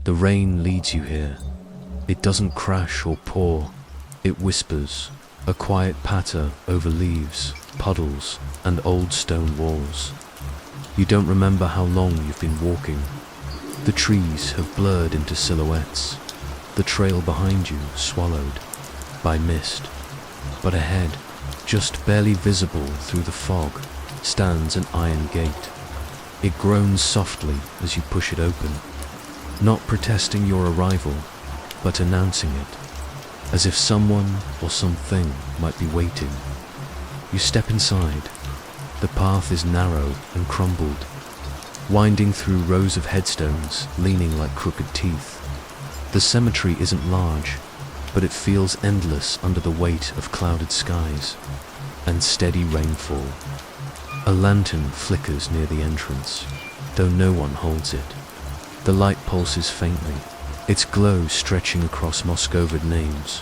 The rain leads you here. It doesn't crash or pour, it whispers, a quiet patter over leaves, puddles, and old stone walls. You don't remember how long you've been walking. The trees have blurred into silhouettes, the trail behind you swallowed by mist. But ahead, just barely visible through the fog, stands an iron gate. It groans softly as you push it open, not protesting your arrival, but announcing it, as if someone or something might be waiting. You step inside. The path is narrow and crumbled, winding through rows of headstones leaning like crooked teeth. The cemetery isn't large, but it feels endless under the weight of clouded skies and steady rainfall. A lantern flickers near the entrance, though no one holds it. The light pulses faintly, its glow stretching across moss-covered names.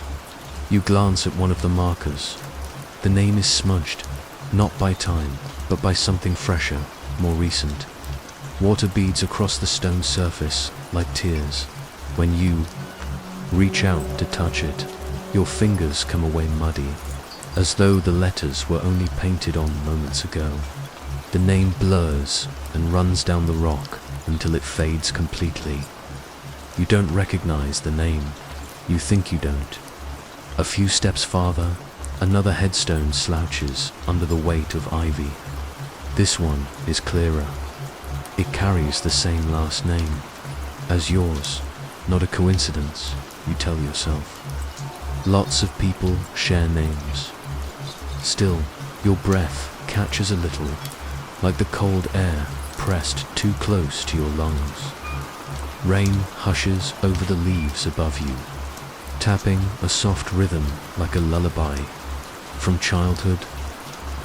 You glance at one of the markers. The name is smudged, not by time, but by something fresher, more recent. Water beads across the stone surface like tears. When you reach out to touch it, your fingers come away muddy, as though the letters were only painted on moments ago. The name blurs and runs down the rock until it fades completely. You don't recognize the name. You think you don't. A few steps farther, another headstone slouches under the weight of ivy. This one is clearer. It carries the same last name as yours. Not a coincidence, you tell yourself. Lots of people share names. Still, your breath catches a little, like the cold air pressed too close to your lungs. Rain hushes over the leaves above you, tapping a soft rhythm like a lullaby. From childhood,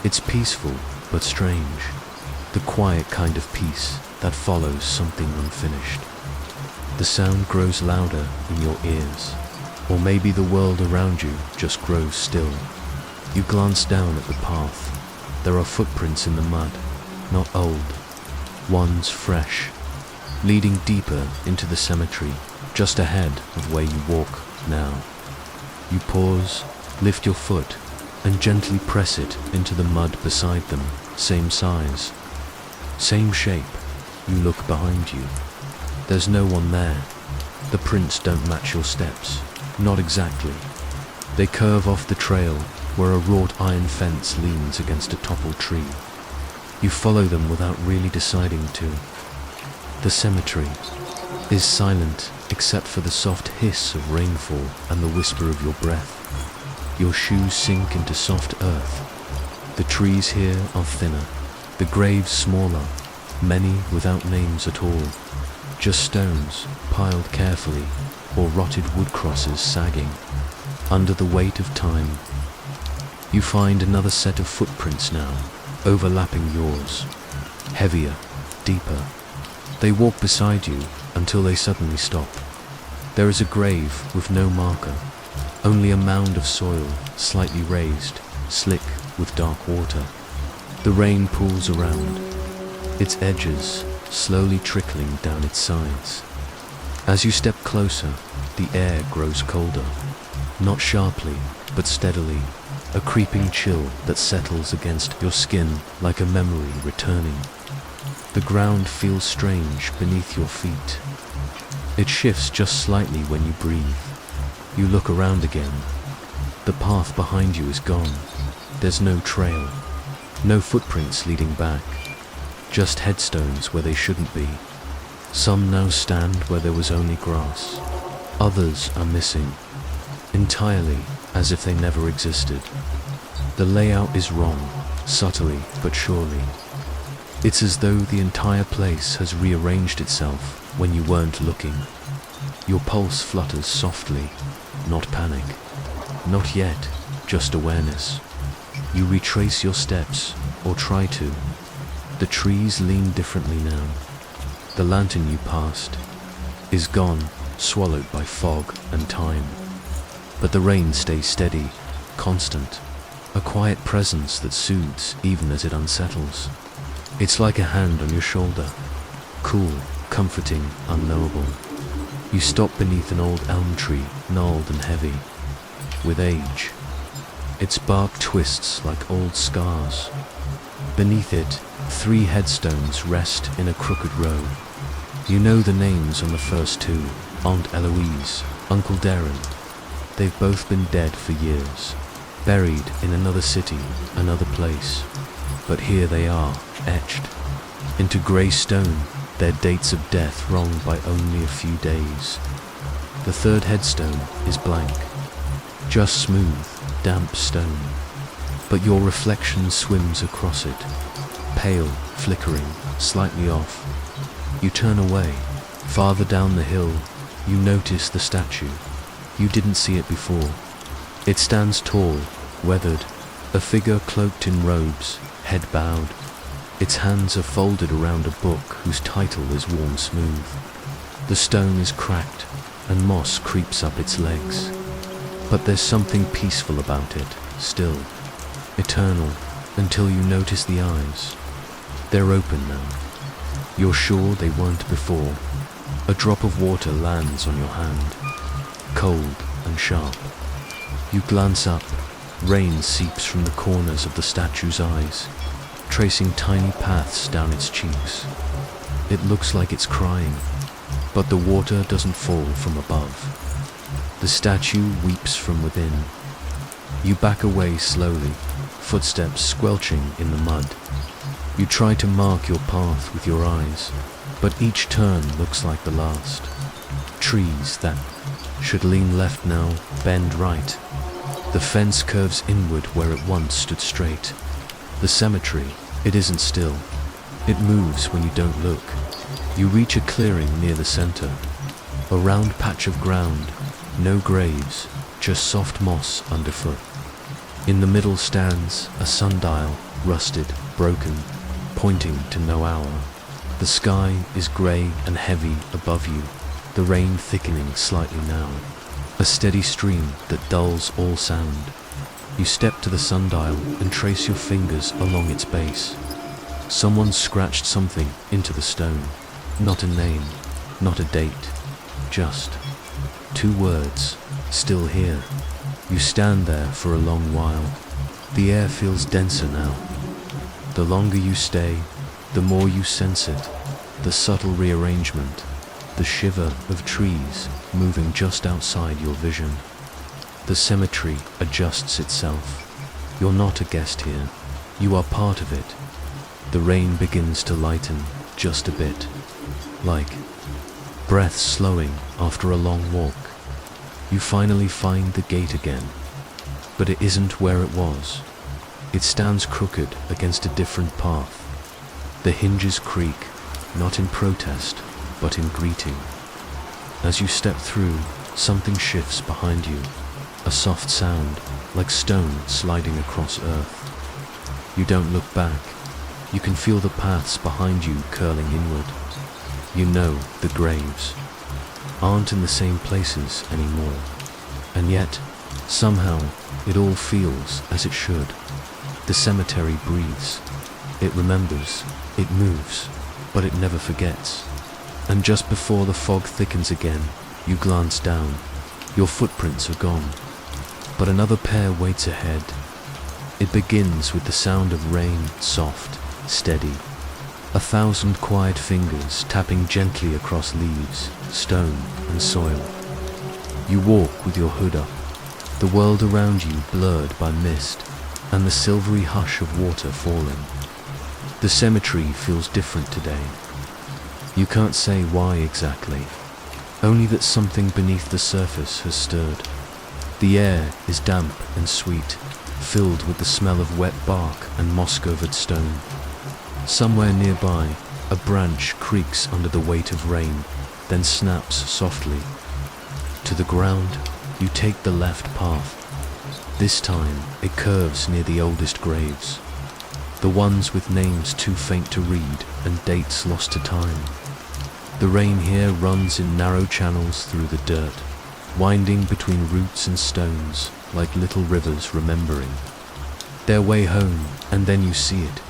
it's peaceful but strange, the quiet kind of peace that follows something unfinished. The sound grows louder in your ears, or maybe the world around you just grows still. You glance down at the path. There are footprints in the mud, not old, ones fresh, leading deeper into the cemetery, just ahead of where you walk now. You pause, lift your foot, and gently press it into the mud beside them, same size, same shape. You look behind you. There's no one there. The prints don't match your steps, not exactly. They curve off the trail where a wrought iron fence leans against a toppled tree. You follow them without really deciding to. The cemetery is silent except for the soft hiss of rainfall and the whisper of your breath. Your shoes sink into soft earth. The trees here are thinner, the graves smaller, many without names at all, just stones piled carefully or rotted wood crosses sagging under the weight of time. You find another set of footprints now, overlapping yours, heavier, deeper. They walk beside you until they suddenly stop. There is a grave with no marker, only a mound of soil, slightly raised, slick with dark water. The rain pools around, its edges slowly trickling down its sides. As you step closer, the air grows colder, not sharply, but steadily, a creeping chill that settles against your skin like a memory returning. The ground feels strange beneath your feet. It shifts just slightly when you breathe. You look around again. The path behind you is gone. There's no trail, no footprints leading back, just headstones where they shouldn't be. Some now stand where there was only grass. Others are missing, entirely as if they never existed. The layout is wrong, subtly but surely. It's as though the entire place has rearranged itself when you weren't looking. Your pulse flutters softly, not panic. Not yet, just awareness. You retrace your steps, or try to. The trees lean differently now. The lantern you passed is gone, swallowed by fog and time. But the rain stays steady, constant, a quiet presence that soothes even as it unsettles. It's like a hand on your shoulder, cool, comforting, unknowable. You stop beneath an old elm tree, gnarled and heavy with age. Its bark twists like old scars. Beneath it, 3 headstones rest in a crooked row. You know the names on the first 2, Aunt Eloise, Uncle Darren. They've both been dead for years, buried in another city, another place. But here they are, etched into grey stone, their dates of death wrong by only a few days. The 3rd headstone is blank, just smooth, damp stone. But your reflection swims across it, pale, flickering, slightly off. You turn away. Farther down the hill, you notice the statue. You didn't see it before. It stands tall, weathered, a figure cloaked in robes, head bowed. Its hands are folded around a book whose title is worn smooth. The stone is cracked, and moss creeps up its legs. But there's something peaceful about it, still, eternal, until you notice the eyes. They're open now. You're sure they weren't before. A drop of water lands on your hand, cold and sharp. You glance up. Rain seeps from the corners of the statue's eyes, tracing tiny paths down its cheeks. It looks like it's crying, but the water doesn't fall from above. The statue weeps from within. You back away slowly, footsteps squelching in the mud. You try to mark your path with your eyes, but each turn looks like the last. Trees that should lean left now bend right. The fence curves inward where it once stood straight. The cemetery, it isn't still. It moves when you don't look. You reach a clearing near the center. A round patch of ground, no graves, just soft moss underfoot. In the middle stands a sundial, rusted, broken, pointing to no hour. The sky is grey and heavy above you, the rain thickening slightly now. A steady stream that dulls all sound. You step to the sundial and trace your fingers along its base. Someone scratched something into the stone. Not a name, not a date, just 2 words, still here. You stand there for a long while. The air feels denser now. The longer you stay, the more you sense it, the subtle rearrangement, the shiver of trees moving just outside your vision. The cemetery adjusts itself. You're not a guest here. You are part of it. The rain begins to lighten just a bit, like breath slowing after a long walk. You finally find the gate again, but it isn't where it was. It stands crooked against a different path. The hinges creak, not in protest, but in greeting. As you step through, something shifts behind you, a soft sound, like stone sliding across earth. You don't look back. You can feel the paths behind you curling inward. You know the graves aren't in the same places anymore. And yet, somehow, it all feels as it should. The cemetery breathes. It remembers. It moves. But it never forgets. And just before the fog thickens again, you glance down. Your footprints are gone. But another pair waits ahead. It begins with the sound of rain, soft, steady. 1,000 quiet fingers tapping gently across leaves, stone and soil. You walk with your hood up, the world around you blurred by mist and the silvery hush of water falling. The cemetery feels different today. You can't say why exactly, only that something beneath the surface has stirred. The air is damp and sweet, filled with the smell of wet bark and moss-covered stone. Somewhere nearby, a branch creaks under the weight of rain, then snaps softly. To the ground, you take the left path. This time, it curves near the oldest graves, the ones with names too faint to read and dates lost to time. The rain here runs in narrow channels through the dirt, winding between roots and stones like little rivers remembering their way home, and then you see it.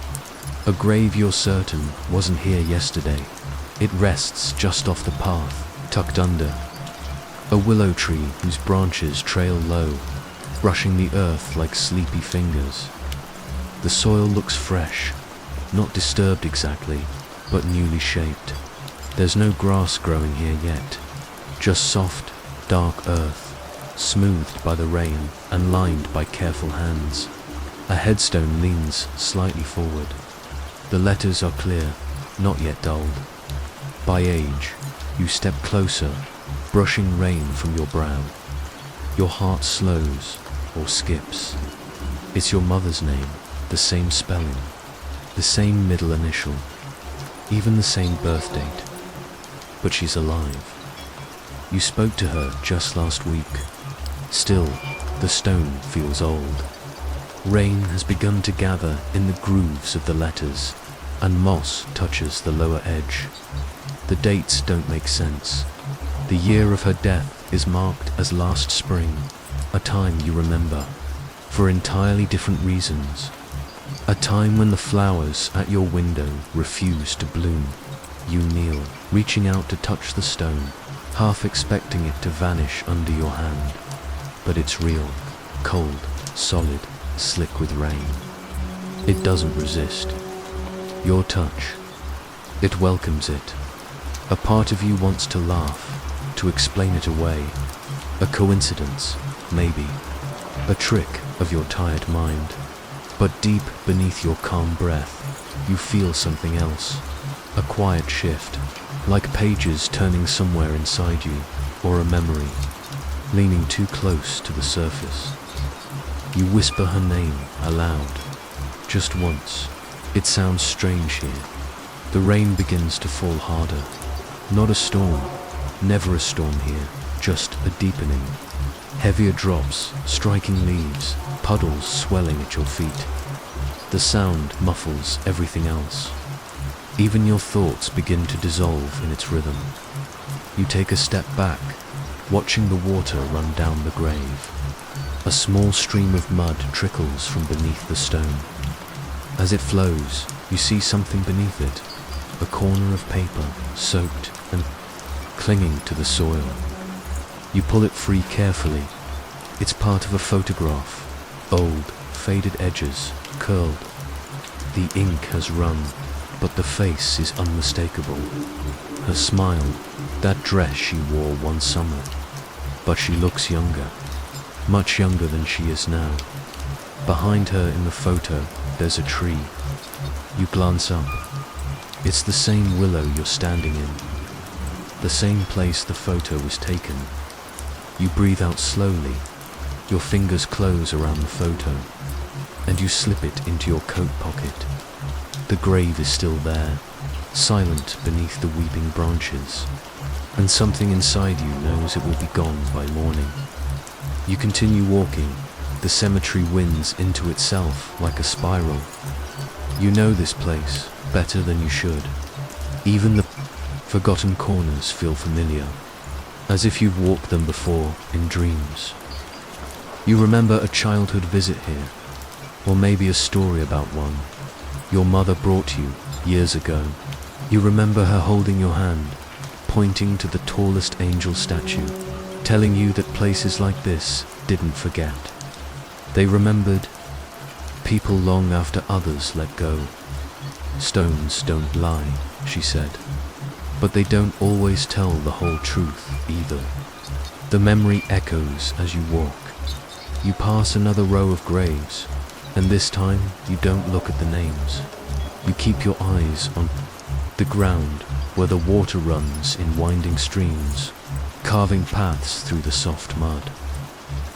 A grave you're certain wasn't here yesterday. It rests just off the path, tucked under A willow tree whose branches trail low, brushing the earth like sleepy fingers. The soil looks fresh, not disturbed exactly, but newly shaped. There's no grass growing here yet, just soft, dark earth, smoothed by the rain and lined by careful hands. A headstone leans slightly forward. The letters are clear, not yet dulled. By age, you step closer, brushing rain from your brow. Your heart slows or skips. It's your mother's name, the same spelling, the same middle initial, even the same birth date. But she's alive. You spoke to her just last week. Still, the stone feels old. Rain has begun to gather in the grooves of the letters, and moss touches the lower edge. The dates don't make sense. The year of her death is marked as last spring, a time you remember, for entirely different reasons. A time when the flowers at your window refuse to bloom. You kneel, reaching out to touch the stone, half expecting it to vanish under your hand. But it's real, cold, solid, slick with rain. It doesn't resist your touch. It welcomes it. A part of you wants to laugh, to explain it away. A coincidence, maybe. A trick of your tired mind. But deep beneath your calm breath, you feel something else. A quiet shift, like pages turning somewhere inside you, or a memory, leaning too close to the surface. You whisper her name aloud, just once. It sounds strange here. The rain begins to fall harder. Not a storm, never a storm here, just a deepening. Heavier drops, striking leaves, puddles swelling at your feet. The sound muffles everything else. Even your thoughts begin to dissolve in its rhythm. You take a step back, watching the water run down the grave. A small stream of mud trickles from beneath the stone. As it flows, you see something beneath it, a corner of paper, soaked and clinging to the soil. You pull it free carefully. It's part of a photograph, old, faded edges, curled. The ink has run, but the face is unmistakable. Her smile, that dress she wore one summer. But she looks younger. Much younger than she is now. Behind her in the photo, there's a tree. You glance up. It's the same willow you're standing in. The same place the photo was taken. You breathe out slowly. Your fingers close around the photo, and you slip it into your coat pocket. The grave is still there, silent beneath the weeping branches, and something inside you knows it will be gone by morning. You continue walking. The cemetery winds into itself like a spiral. You know this place better than you should. Even the forgotten corners feel familiar, as if you've walked them before in dreams. You remember a childhood visit here, or maybe a story about one your mother brought you years ago. You remember her holding your hand, pointing to the tallest angel statue, telling you that places like this didn't forget. They remembered people long after others let go. Stones don't lie, she said, but they don't always tell the whole truth either. The memory echoes as you walk. You pass another row of graves, and this time you don't look at the names. You keep your eyes on the ground where the water runs in winding streams, carving paths through the soft mud.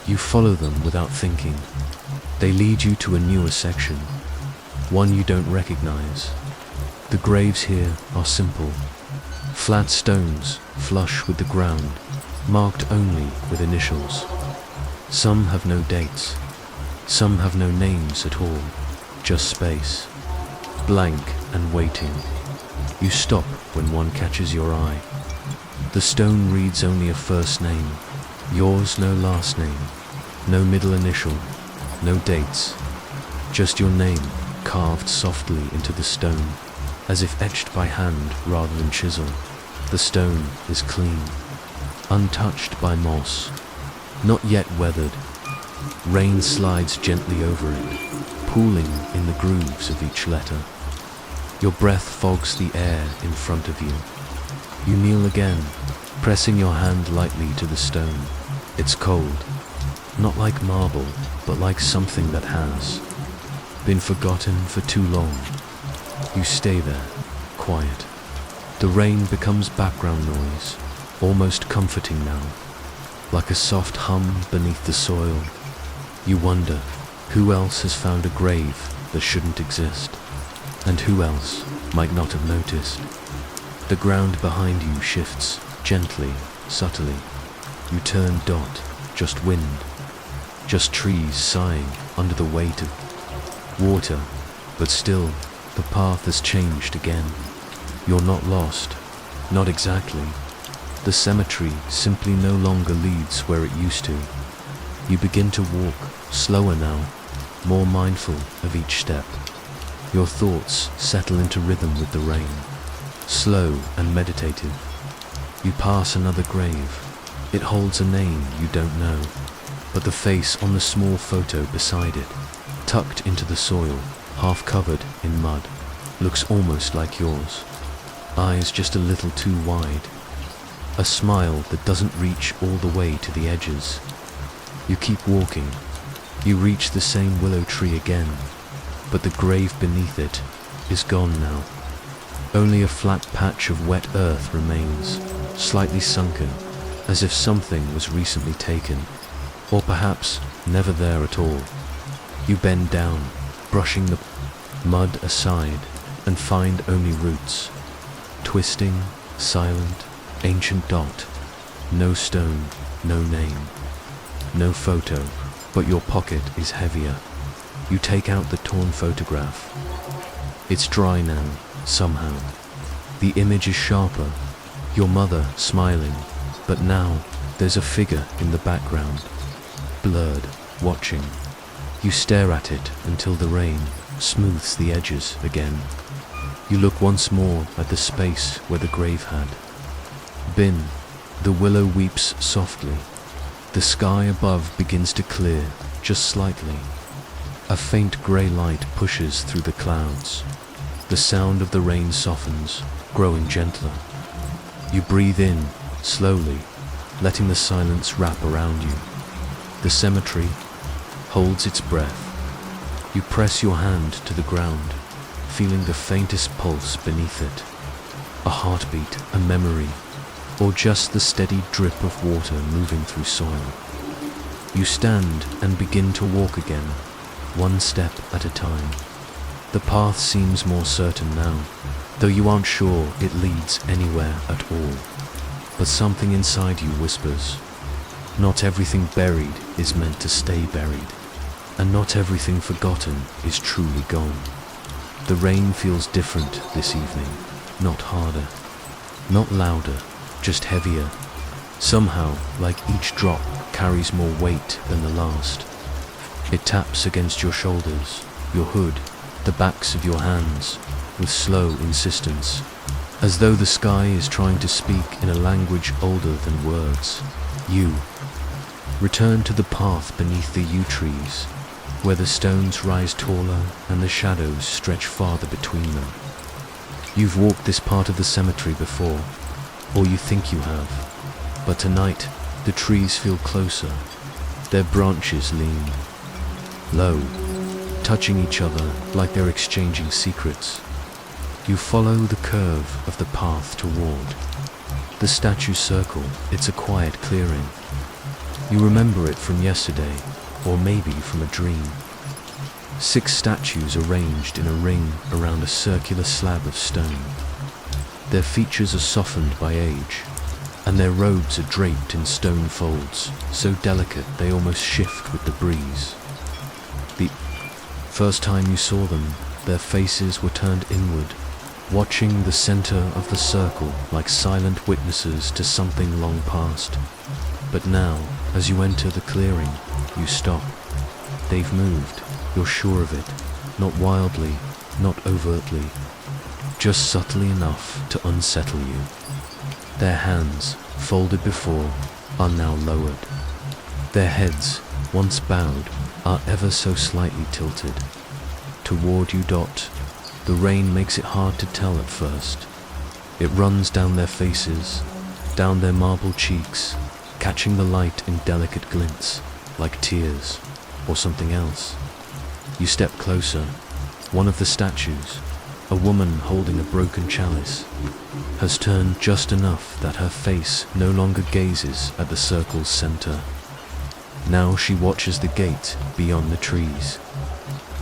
You follow them without thinking. They lead you to a newer section, one you don't recognize. The graves here are simple. Flat stones, flush with the ground, marked only with initials. Some have no dates. Some have no names at all, just space, blank and waiting. You stop when one catches your eye. The stone reads only a first name, yours no last name, no middle initial, no dates, just your name carved softly into the stone, as if etched by hand rather than chisel. The stone is clean. untouched by moss, not yet weathered. Rain slides gently over it, pooling in the grooves of each letter. Your breath fogs the air in front of you. You kneel again, pressing your hand lightly to the stone. It's cold, not like marble, but like something that has been forgotten for too long. You stay there, quiet. The rain becomes background noise, almost comforting now, like a soft hum beneath the soil. You wonder, who else has found a grave that shouldn't exist? And who else might not have noticed? The ground behind you shifts, gently, subtly. You turn dot, just wind, just trees sighing under the weight of water, but still, the path has changed again. You're not lost, not exactly. The cemetery simply no longer leads where it used to. You begin to walk, slower now, more mindful of each step. Your thoughts settle into rhythm with the rain, slow and meditative. You pass another grave. It holds a name you don't know, but the face on the small photo beside it, tucked into the soil, half covered in mud, looks almost like yours. Eyes just a little too wide. A smile that doesn't reach all the way to the edges. You keep walking. You reach the same willow tree again, but the grave beneath it is gone now. Only a flat patch of wet earth remains, slightly sunken, as if something was recently taken, or perhaps never there at all. You bend down, brushing the mud aside, and find only roots. Twisting, silent, ancient dot. No stone, no name, no photo, but your pocket is heavier. You take out the torn photograph. It's dry now, somehow. The image is sharper, your mother smiling, but now there's a figure in the background, blurred, watching. You stare at it until the rain smooths the edges again. You look once more at the space where the grave had been. The willow weeps softly. The sky above begins to clear, just slightly. A faint grey light pushes through the clouds. The sound of the rain softens, growing gentler. You breathe in, slowly, letting the silence wrap around you. The cemetery holds its breath. You press your hand to the ground, feeling the faintest pulse beneath it. A heartbeat, a memory, or just the steady drip of water moving through soil. You stand and begin to walk again, one step at a time. The path seems more certain now, though you aren't sure it leads anywhere at all. But something inside you whispers, not everything buried is meant to stay buried, and not everything forgotten is truly gone. The rain feels different this evening, not harder, not louder, just heavier. Somehow, like each drop carries more weight than the last. It taps against your shoulders, your hood, the backs of your hands, with slow insistence, as though the sky is trying to speak in a language older than words. You return to the path beneath the yew trees, where the stones rise taller and the shadows stretch farther between them. You've walked this part of the cemetery before, or you think you have, but tonight the trees feel closer. Their branches lean low, touching each other like they're exchanging secrets. You follow the curve of the path toward the statue's circle. It's a quiet clearing. You remember it from yesterday, or maybe from a dream. 6 statues arranged in a ring around a circular slab of stone. Their features are softened by age, and their robes are draped in stone folds, so delicate they almost shift with the breeze. The first time you saw them, their faces were turned inward, watching the center of the circle like silent witnesses to something long past. But now, as you enter the clearing, you stop. They've moved, you're sure of it, not wildly, not overtly, just subtly enough to unsettle you. Their hands, folded before, are now lowered. Their heads, once bowed, are ever so slightly tilted. Toward you. The rain makes it hard to tell at first. It runs down their faces, down their marble cheeks, catching the light in delicate glints, like tears, or something else. You step closer. One of the statues, a woman holding a broken chalice, has turned just enough that her face no longer gazes at the circle's center. Now she watches the gate beyond the trees.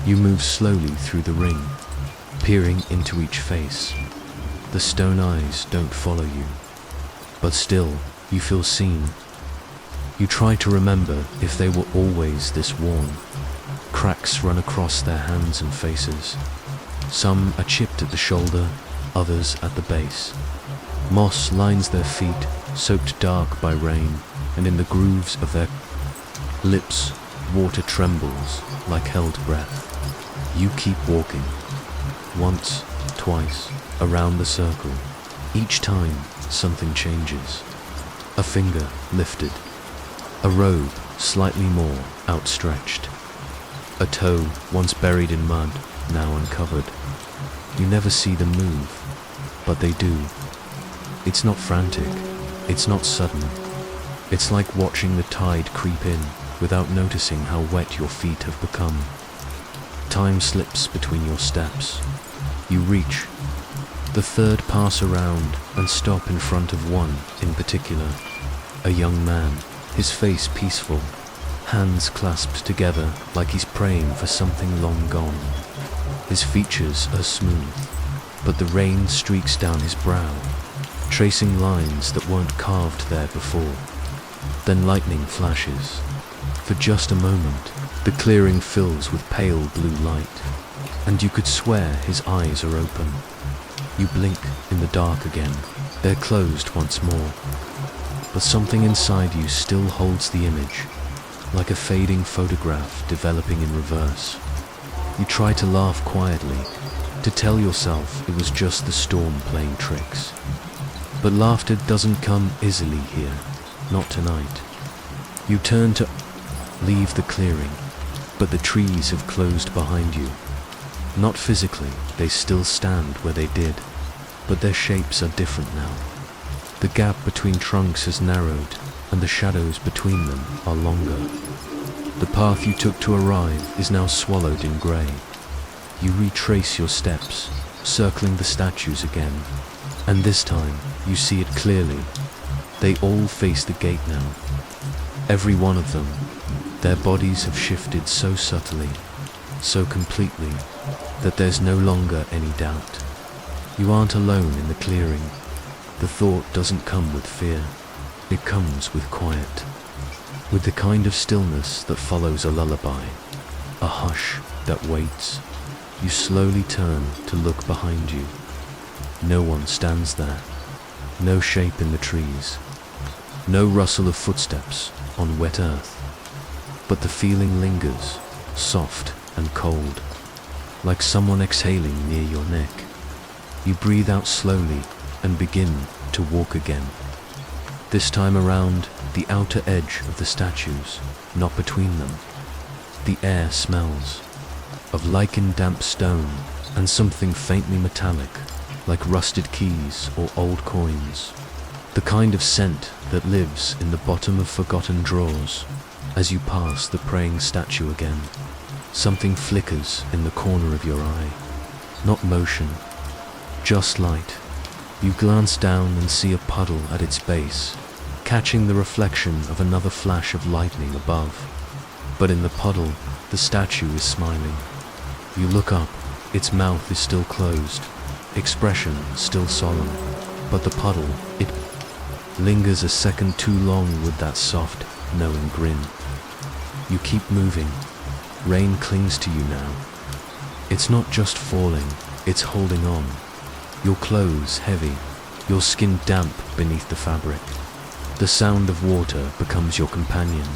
You move slowly through the ring, peering into each face. The stone eyes don't follow you, but still you feel seen. You try to remember if they were always this worn. Cracks run across their hands and faces. Some are chipped at the shoulder, others at the base. Moss lines their feet, soaked dark by rain, and in the grooves of their lips, water trembles like held breath. You keep walking. Once, twice, around the circle. Each time, something changes. A finger lifted. A robe slightly more outstretched. A toe once buried in mud, now uncovered. You never see them move, but they do. It's not frantic. It's not sudden. It's like watching the tide creep in without noticing how wet your feet have become. Time slips between your steps. You reach. The third pass around and stop in front of one in particular. A young man, his face peaceful, hands clasped together like he's praying for something long gone. His features are smooth, but the rain streaks down his brow, tracing lines that weren't carved there before. Then lightning flashes. For just a moment, the clearing fills with pale blue light, and you could swear his eyes are open. You blink in the dark again. They're closed once more. But something inside you still holds the image, like a fading photograph developing in reverse. You try to laugh quietly, to tell yourself it was just the storm playing tricks. But laughter doesn't come easily here, not tonight. You turn to leave the clearing, but the trees have closed behind you. Not physically, they still stand where they did, but their shapes are different now. The gap between trunks has narrowed, and the shadows between them are longer. The path you took to arrive is now swallowed in grey. You retrace your steps, circling the statues again, and this time you see it clearly. They all face the gate now. Every one of them. Their bodies have shifted so subtly, so completely, that there's no longer any doubt. You aren't alone in the clearing. The thought doesn't come with fear. It comes with quiet, with the kind of stillness that follows a lullaby, a hush that waits. You slowly turn to look behind you. No one stands there. No shape in the trees. No rustle of footsteps on wet earth. But the feeling lingers, soft and cold, like someone exhaling near your neck. You breathe out slowly and begin to walk again. This time around the outer edge of the statues, not between them. The air smells of lichen damp stone and something faintly metallic, like rusted keys or old coins. The kind of scent that lives in the bottom of forgotten drawers. As you pass the praying statue again, something flickers in the corner of your eye. Not motion, just light. You glance down and see a puddle at its base, catching the reflection of another flash of lightning above. But in the puddle, the statue is smiling. You look up, its mouth is still closed, expression still solemn, but the puddle, it lingers a second too long with that soft, knowing grin. You keep moving. Rain clings to you now. It's not just falling, it's holding on. Your clothes heavy, your skin damp beneath the fabric. The sound of water becomes your companion.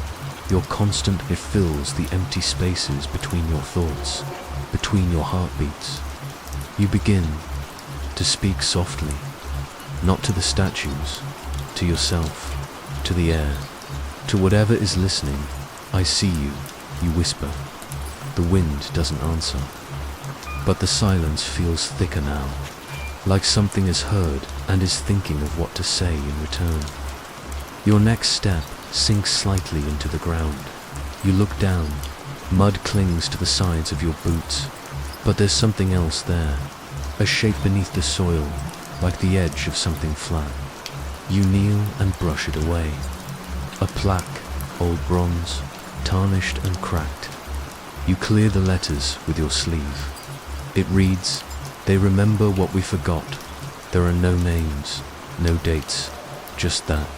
Your constant, it fills the empty spaces between your thoughts, between your heartbeats. You begin to speak softly, not to the statues, to yourself, to the air, to whatever is listening. I see you, you whisper. The wind doesn't answer, but the silence feels thicker now, like something is heard and is thinking of what to say in return. Your next step sinks slightly into the ground. You look down. Mud clings to the sides of your boots, but there's something else there, a shape beneath the soil, like the edge of something flat. You kneel and brush it away. A plaque, old bronze, tarnished and cracked. You clear the letters with your sleeve. It reads, "They remember what we forgot. There are no names, no dates, just that."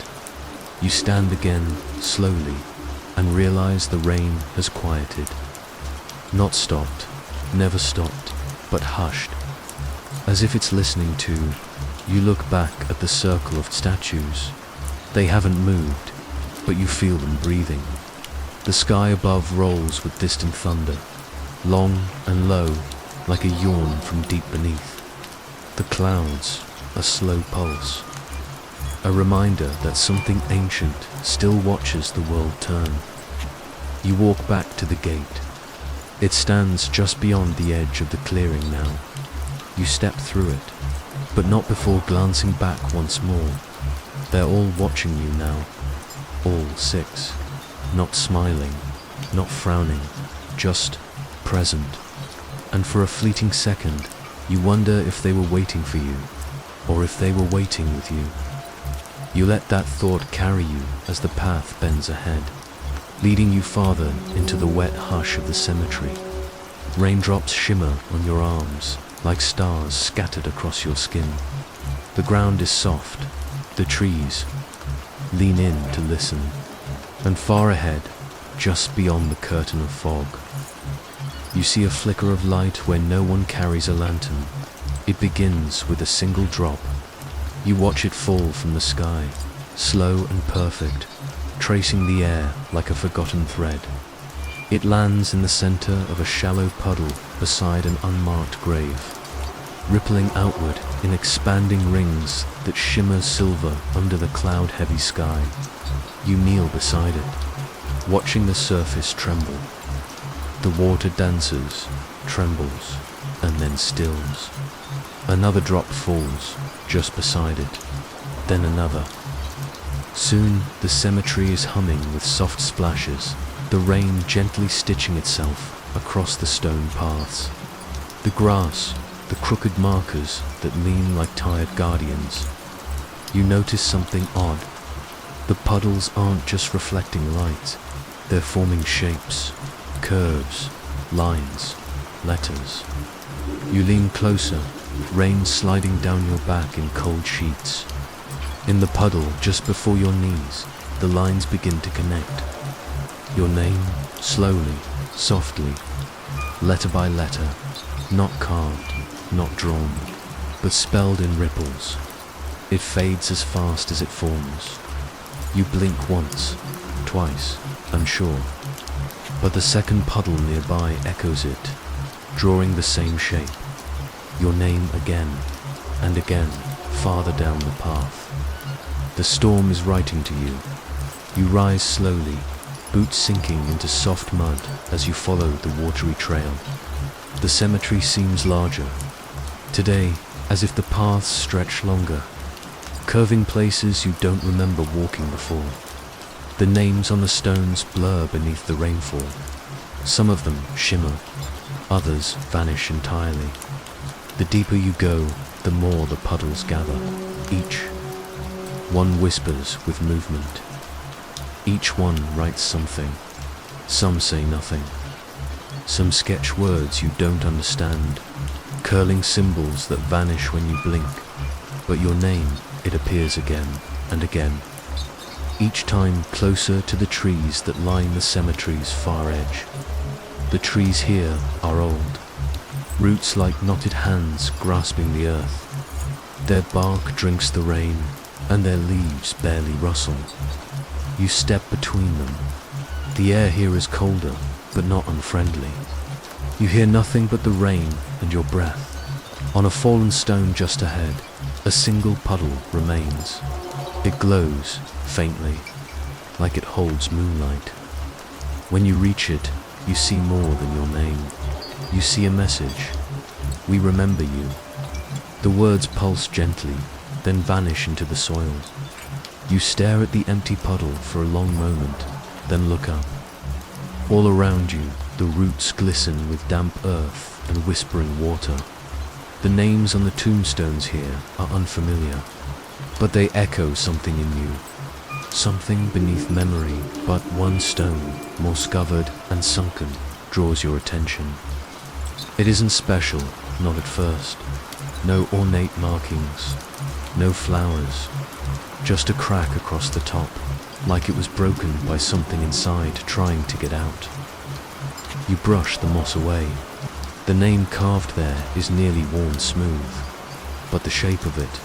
You stand again, slowly, and realize the rain has quieted. Not stopped, never stopped, but hushed. As if it's listening too, you look back at the circle of statues. They haven't moved, but you feel them breathing. The sky above rolls with distant thunder, long and low, like a yawn from deep beneath. The clouds, a slow pulse. A reminder that something ancient still watches the world turn. You walk back to the gate. It stands just beyond the edge of the clearing now. You step through it, but not before glancing back once more. They're all watching you now, all 6. Not smiling, not frowning, just present. And for a fleeting second, you wonder if they were waiting for you, or if they were waiting with you. You let that thought carry you as the path bends ahead, leading you farther into the wet hush of the cemetery. Raindrops shimmer on your arms, like stars scattered across your skin. The ground is soft, the trees. Lean in to listen. And far ahead, just beyond the curtain of fog, you see a flicker of light where no one carries a lantern. It begins with a single drop. You watch it fall from the sky, slow and perfect, tracing the air like a forgotten thread. It lands in the center of a shallow puddle beside an unmarked grave, rippling outward in expanding rings that shimmer silver under the cloud-heavy sky. You kneel beside it, watching the surface tremble. The water dances, trembles, and then stills. Another drop falls just beside it, then another. Soon the cemetery is humming with soft splashes, the rain gently stitching itself across the stone paths. The grass, the crooked markers that lean like tired guardians. You notice something odd. The puddles aren't just reflecting light, they're forming shapes, curves, lines, letters. You lean closer, rain sliding down your back in cold sheets. In the puddle just before your knees, the lines begin to connect. Your name, slowly, softly, letter by letter, not carved, not drawn, but spelled in ripples. It fades as fast as it forms. You blink once, twice, unsure, but the second puddle nearby echoes it, drawing the same shape. Your name again, and again, farther down the path. The storm is writing to you. You rise slowly, boots sinking into soft mud as you follow the watery trail. The cemetery seems larger, today as if the paths stretch longer, curving places you don't remember walking before. The names on the stones blur beneath the rainfall. Some of them shimmer, others vanish entirely. The deeper you go, the more the puddles gather, each. One whispers with movement. Each one writes something. Some say nothing. Some sketch words you don't understand, curling symbols that vanish when you blink. But your name, it appears again and again, each time closer to the trees that line the cemetery's far edge. The trees here are old, roots like knotted hands grasping the earth. Their bark drinks the rain, and their leaves barely rustle. You step between them. The air here is colder, but not unfriendly. You hear nothing but the rain and your breath. On a fallen stone just ahead, a single puddle remains. It glows, faintly, like it holds moonlight. When you reach it, you see more than your name. You see a message. We remember you. The words pulse gently, then vanish into the soil. You stare at the empty puddle for a long moment, then look up. All around you, the roots glisten with damp earth and whispering water. The names on the tombstones here are unfamiliar, but they echo something in you. Something beneath memory, but one stone, more scovered and sunken, draws your attention. It isn't special, not at first. No ornate markings, no flowers, just a crack across the top, like it was broken by something inside trying to get out. You brush the moss away. The name carved there is nearly worn smooth, but the shape of it,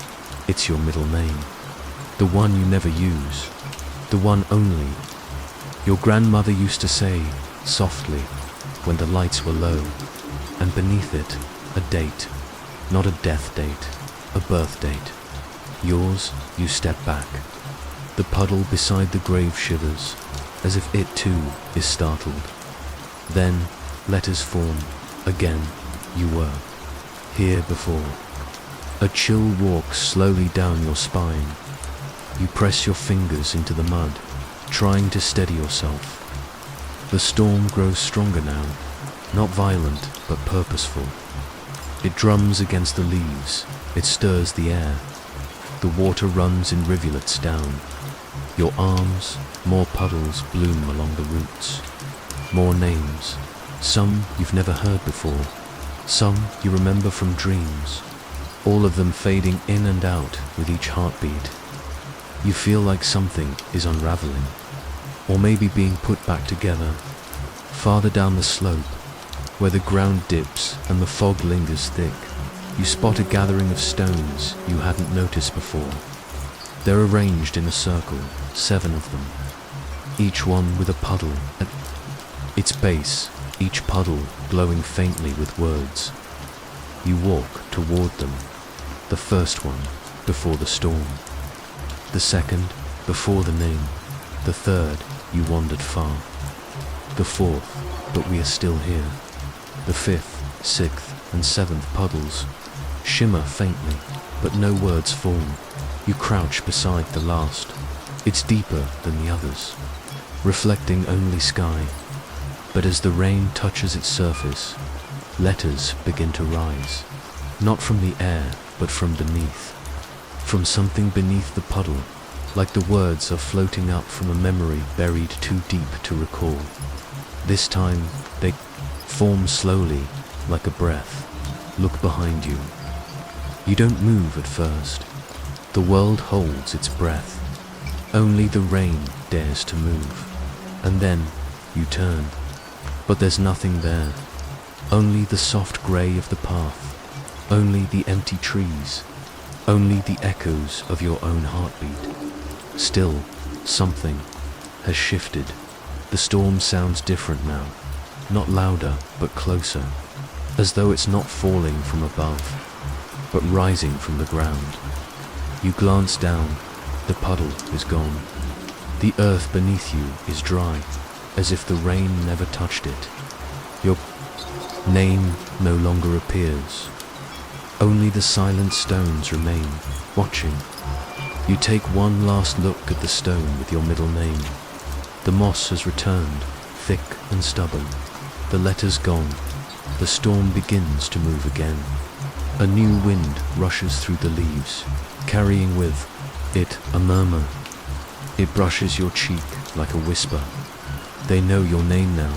it's your middle name. The one you never use, the one only. Your grandmother used to say, softly, when the lights were low, and beneath it, a date, not a death date, a birth date. Yours, you step back. The puddle beside the grave shivers, as if it too is startled. Then, letters form. Again, you were here before. A chill walks slowly down your spine. You press your fingers into the mud, trying to steady yourself. The storm grows stronger now, not violent, but purposeful. It drums against the leaves, it stirs the air. The water runs in rivulets down. Your arms, more puddles bloom along the roots. More names. Some you've never heard before, some you remember from dreams, all of them fading in and out with each heartbeat. You feel like something is unraveling, or maybe being put back together. Farther down the slope, where the ground dips and the fog lingers thick, you spot a gathering of stones you hadn't noticed before. They're arranged in a circle, 7 of them, each one with a puddle at its base. Each puddle glowing faintly with words. You walk toward them. The first one, before the storm. The second, before the name. The third, you wandered far. The fourth, but we are still here. The fifth, 6th, and 7th puddles shimmer faintly, but no words form. You crouch beside the last. It's deeper than the others, reflecting only sky. But as the rain touches its surface, letters begin to rise, not from the air, but from beneath, from something beneath the puddle, like the words are floating up from a memory buried too deep to recall. This time, they form slowly, like a breath. Look behind you. You don't move at first. The world holds its breath. Only the rain dares to move. And then, you turn. But there's nothing there, only the soft grey of the path, only the empty trees, only the echoes of your own heartbeat. Still, something has shifted. The storm sounds different now, not louder, but closer, as though it's not falling from above, but rising from the ground. You glance down, the puddle is gone. The earth beneath you is dry, as if the rain never touched it. Your name no longer appears. Only the silent stones remain, watching. You take one last look at the stone with your middle name. The moss has returned, thick and stubborn. The letters gone. The storm begins to move again. A new wind rushes through the leaves, carrying with it a murmur. It brushes your cheek like a whisper. They know your name now.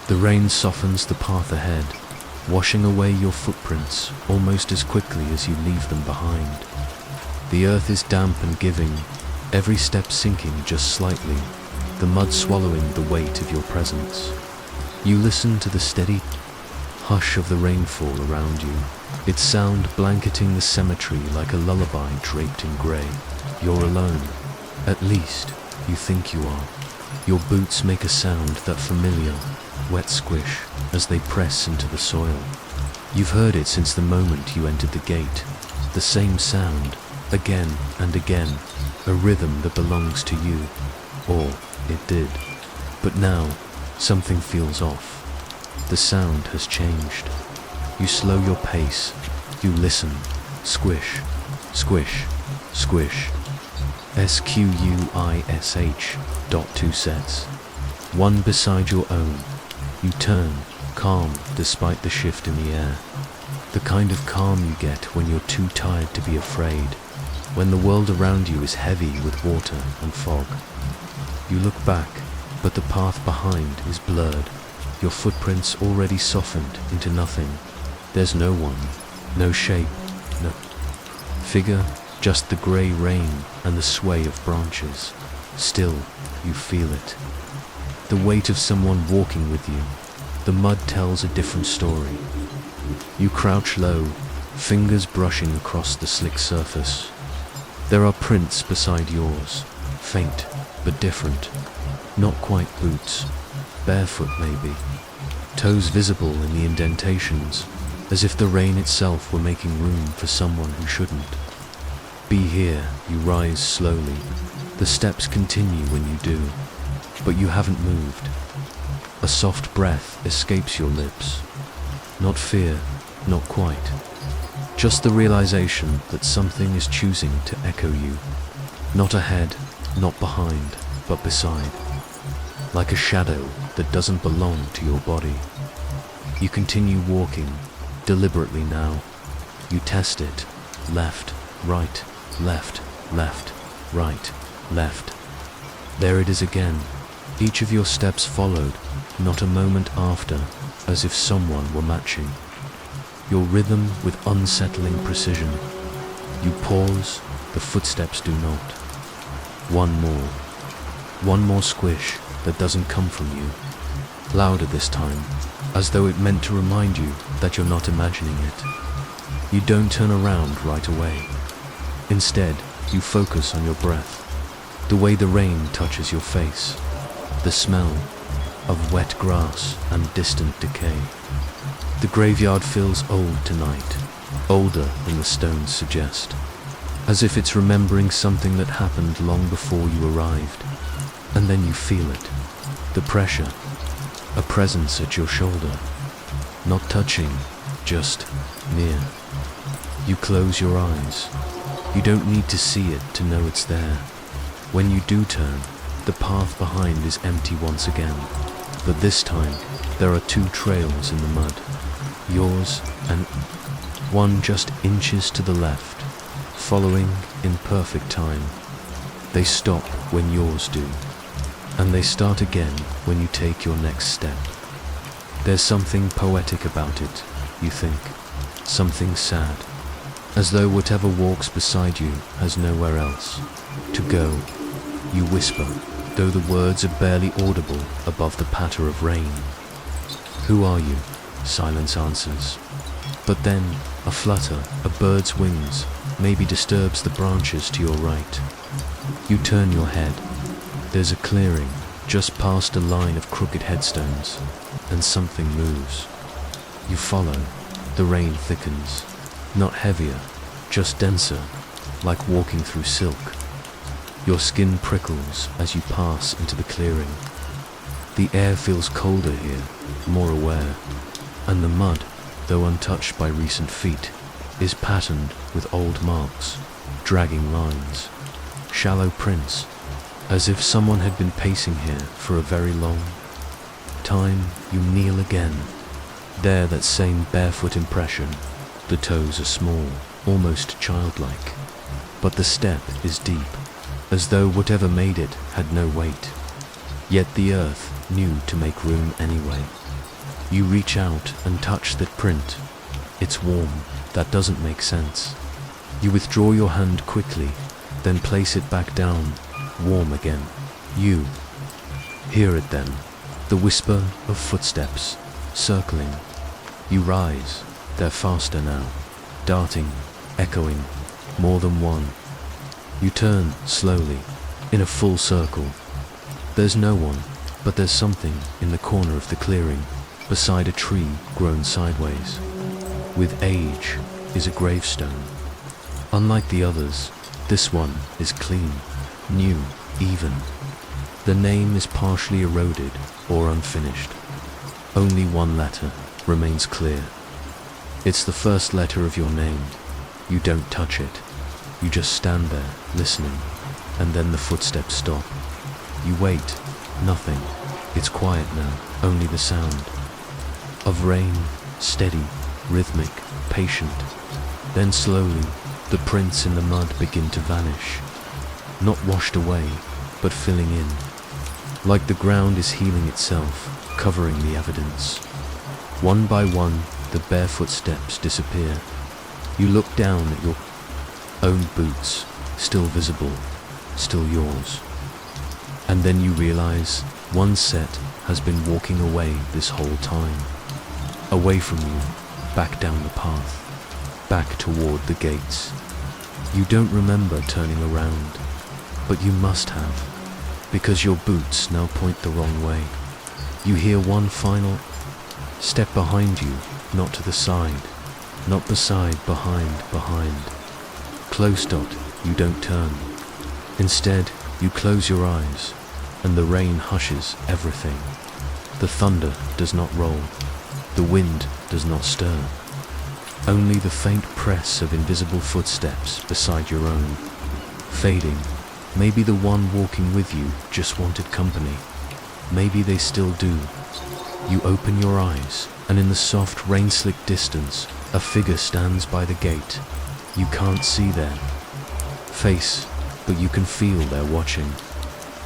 The rain softens the path ahead, washing away your footprints almost as quickly as you leave them behind. The earth is damp and giving, every step sinking just slightly, the mud swallowing the weight of your presence. You listen to the steady hush of the rainfall around you, its sound blanketing the cemetery like a lullaby draped in grey. You're alone. At least, you think you are. Your boots make a sound, that familiar, wet squish, as they press into the soil. You've heard it since the moment you entered the gate. The same sound, again and again, a rhythm that belongs to you, or it did. But now, something feels off. The sound has changed. You slow your pace, you listen, squish, squish, squish. SQUISH. Two sets. One beside your own. You turn, calm despite the shift in the air. The kind of calm you get when you're too tired to be afraid, when the world around you is heavy with water and fog. You look back, but the path behind is blurred. Your footprints already softened into nothing. There's no one, no shape, no figure, just the grey rain and the sway of branches. Still, you feel it. The weight of someone walking with you. The mud tells a different story. You crouch low, fingers brushing across the slick surface. There are prints beside yours, faint but different. Not quite boots, barefoot maybe. Toes visible in the indentations, as if the rain itself were making room for someone who shouldn't. Be here, you rise slowly. The steps continue when you do, but you haven't moved. A soft breath escapes your lips. Not fear, not quite. Just the realization that something is choosing to echo you. Not ahead, not behind, but beside. Like a shadow that doesn't belong to your body. You continue walking, deliberately now. You test it. Left, right, left, left, right, left. There it is again. Each of your steps followed, not a moment after, as if someone were matching. Your rhythm with unsettling precision. You pause, the footsteps do not. One more squish that doesn't come from you. Louder this time, as though it meant to remind you that you're not imagining it. You don't turn around right away. Instead, you focus on your breath, the way the rain touches your face, the smell of wet grass and distant decay. The graveyard feels old tonight, older than the stones suggest, as if it's remembering something that happened long before you arrived. And then you feel it, the pressure, a presence at your shoulder, not touching, just near. You close your eyes. You don't need to see it to know it's there. When you do turn, the path behind is empty once again, but this time there are two trails in the mud, yours and one just inches to the left, following in perfect time. They stop when yours do, and they start again when you take your next step. There's something poetic about it, you think, something sad, as though whatever walks beside you has nowhere else to go. You whisper, though the words are barely audible above the patter of rain. Who are you? Silence answers. But then, a flutter, a bird's wings, maybe disturbs the branches to your right. You turn your head. There's a clearing, just past a line of crooked headstones, and something moves. You follow. The rain thickens. Not heavier, just denser, like walking through silk. Your skin prickles as you pass into the clearing. The air feels colder here, more aware, and the mud, though untouched by recent feet, is patterned with old marks, dragging lines, shallow prints, as if someone had been pacing here for a very long time. You kneel again. There, that same barefoot impression. The toes are small, almost childlike, but the step is deep, as though whatever made it had no weight. Yet the earth knew to make room anyway. You reach out and touch that print. It's warm. That doesn't make sense. You withdraw your hand quickly, then place it back down, warm again. You hear it then, the whisper of footsteps, circling. You rise. They're faster now, darting, echoing, more than one. You turn slowly, in a full circle. There's no one, but there's something in the corner of the clearing, beside a tree grown sideways. With age is a gravestone. Unlike the others, this one is clean, new, even. The name is partially eroded or unfinished. Only one letter remains clear. It's the first letter of your name. You don't touch it. You just stand there, listening, and then the footsteps stop. You wait. Nothing. It's quiet now, only the sound of rain, steady, rhythmic, patient. Then slowly, the prints in the mud begin to vanish. Not washed away, but filling in. Like the ground is healing itself, covering the evidence. One by one, the barefoot steps disappear. You look down at your own boots, still visible, still yours. And then you realize one set has been walking away this whole time. Away from you, back down the path, back toward the gates. You don't remember turning around, but you must have, because your boots now point the wrong way. You hear one final step behind you, not to the side, not beside, behind. Close dot, you don't turn. Instead, you close your eyes, and the rain hushes everything. The thunder does not roll. The wind does not stir. Only the faint press of invisible footsteps beside your own. Fading. Maybe the one walking with you just wanted company. Maybe they still do. You open your eyes, and in the soft, rain-slick distance, a figure stands by the gate. You can't see their face, but you can feel they're watching.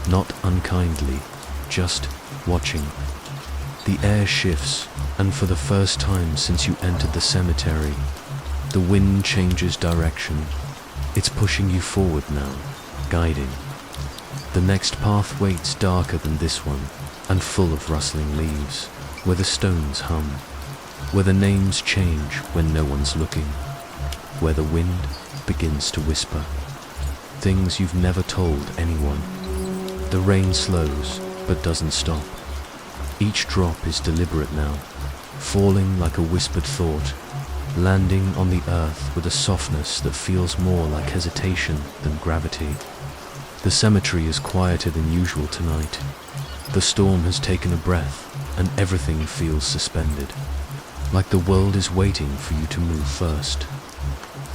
Not unkindly, just watching. The air shifts, and for the first time since you entered the cemetery, the wind changes direction. It's pushing you forward now, guiding. The next path waits darker than this one, and full of rustling leaves, where the stones hum, where the names change when no one's looking, where the wind begins to whisper things you've never told anyone. The rain slows, but doesn't stop. Each drop is deliberate now, falling like a whispered thought, landing on the earth with a softness that feels more like hesitation than gravity. The cemetery is quieter than usual tonight. The storm has taken a breath, and everything feels suspended, like the world is waiting for you to move first.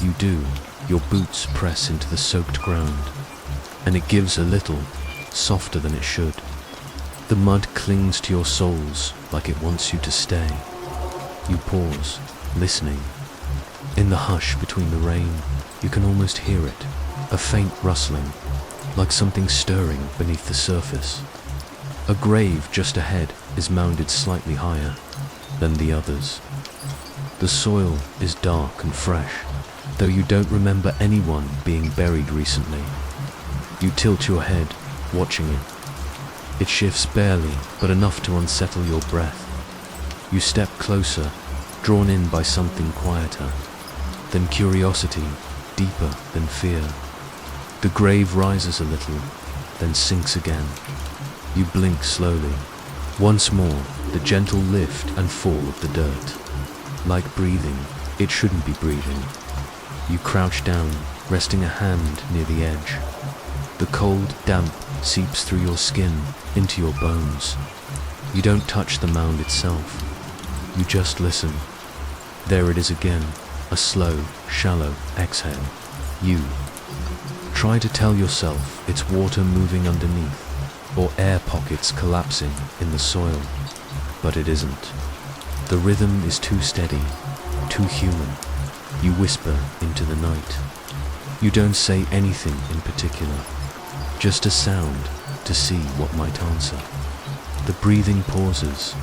You do. Your boots press into the soaked ground, and it gives a little, softer than it should. The mud clings to your soles like it wants you to stay. You pause, listening. In the hush between the rain, you can almost hear it, a faint rustling, like something stirring beneath the surface. A grave just ahead is mounded slightly higher than the others. The soil is dark and fresh, though you don't remember anyone being buried recently. You tilt your head, watching it. It shifts barely, but enough to unsettle your breath. You step closer, drawn in by something quieter than curiosity, deeper than fear. The grave rises a little, then sinks again. You blink slowly. Once more, the gentle lift and fall of the dirt. Like breathing, it shouldn't be breathing. You crouch down, resting a hand near the edge. The cold damp seeps through your skin, into your bones. You don't touch the mound itself. You just listen. There it is again, a slow, shallow exhale. You try to tell yourself it's water moving underneath, or air pockets collapsing in the soil, but it isn't. The rhythm is too steady, too human. You whisper into the night. You don't say anything in particular, just a sound to see what might answer. The breathing pauses.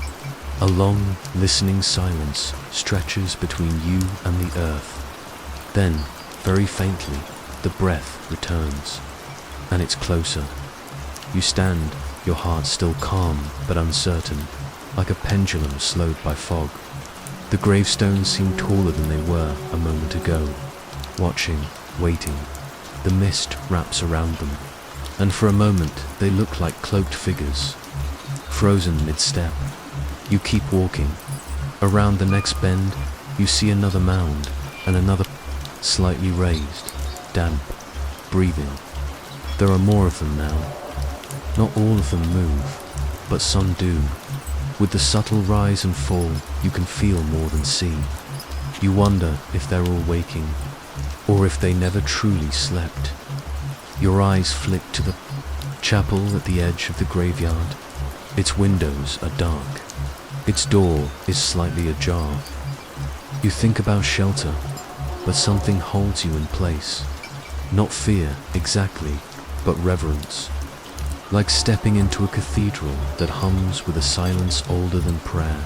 A long, listening silence stretches between you and the earth. Then, very faintly, the breath returns, and it's closer. You stand, your heart still calm but uncertain, like a pendulum slowed by fog. The gravestones seem taller than they were a moment ago. Watching, waiting, the mist wraps around them, and for a moment they look like cloaked figures, frozen mid-step. You keep walking. Around the next bend, you see another mound, and another, slightly raised, damp, breathing. There are more of them now. Not all of them move, but some do. With the subtle rise and fall, you can feel more than see. You wonder if they're all waking, or if they never truly slept. Your eyes flick to the chapel at the edge of the graveyard. Its windows are dark. Its door is slightly ajar. You think about shelter, but something holds you in place. Not fear, exactly, but reverence. Like stepping into a cathedral that hums with a silence older than prayer.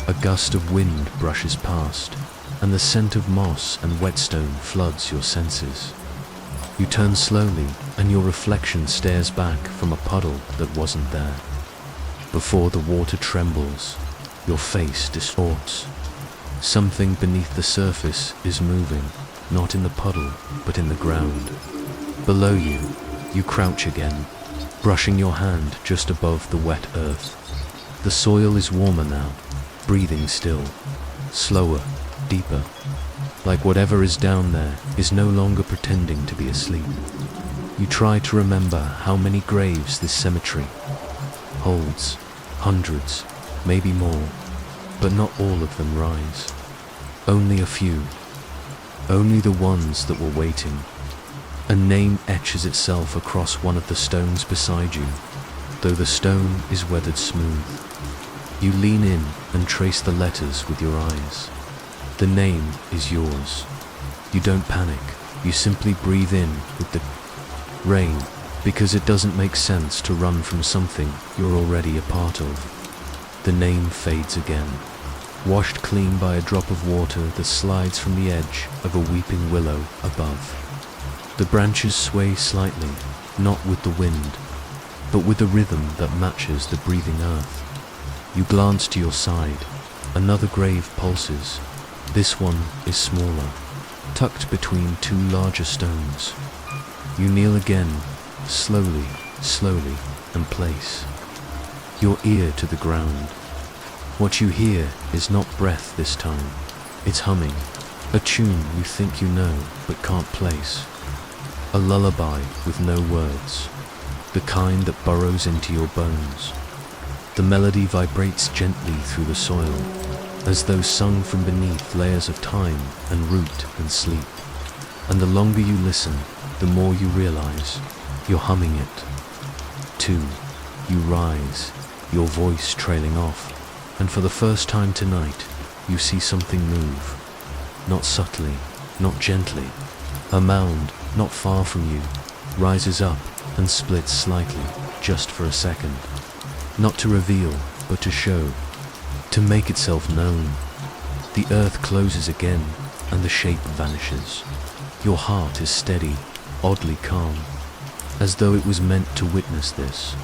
A gust of wind brushes past, and the scent of moss and whetstone floods your senses. You turn slowly, and your reflection stares back from a puddle that wasn't there. Before the water trembles, your face distorts. Something beneath the surface is moving, not in the puddle, but in the ground. Below you, you crouch again, brushing your hand just above the wet earth. The soil is warmer now, breathing still, slower, deeper, like whatever is down there is no longer pretending to be asleep. You try to remember how many graves this cemetery holds. Hundreds, maybe more, but not all of them rise. Only a few. Only the ones that were waiting. A name etches itself across one of the stones beside you, though the stone is weathered smooth. You lean in and trace the letters with your eyes. The name is yours. You don't panic. You simply breathe in with the rain, because it doesn't make sense to run from something you're already a part of. The name fades again, washed clean by a drop of water that slides from the edge of a weeping willow above. The branches sway slightly, not with the wind, but with a rhythm that matches the breathing earth. You glance to your side. Another grave pulses. This one is smaller, tucked between two larger stones. You kneel again, slowly, and place your ear to the ground. What you hear is not breath this time. It's humming, a tune you think you know but can't place. A lullaby with no words, the kind that burrows into your bones. The melody vibrates gently through the soil, as though sung from beneath layers of time and root and sleep. And the longer you listen, the more you realize you're humming it. Too, you rise, your voice trailing off, and for the first time tonight, you see something move. Not subtly, not gently. A mound, not far from you, rises up and splits slightly, just for a second. Not to reveal, but to show, to make itself known. The earth closes again, and the shape vanishes. Your heart is steady, oddly calm, as though it was meant to witness this,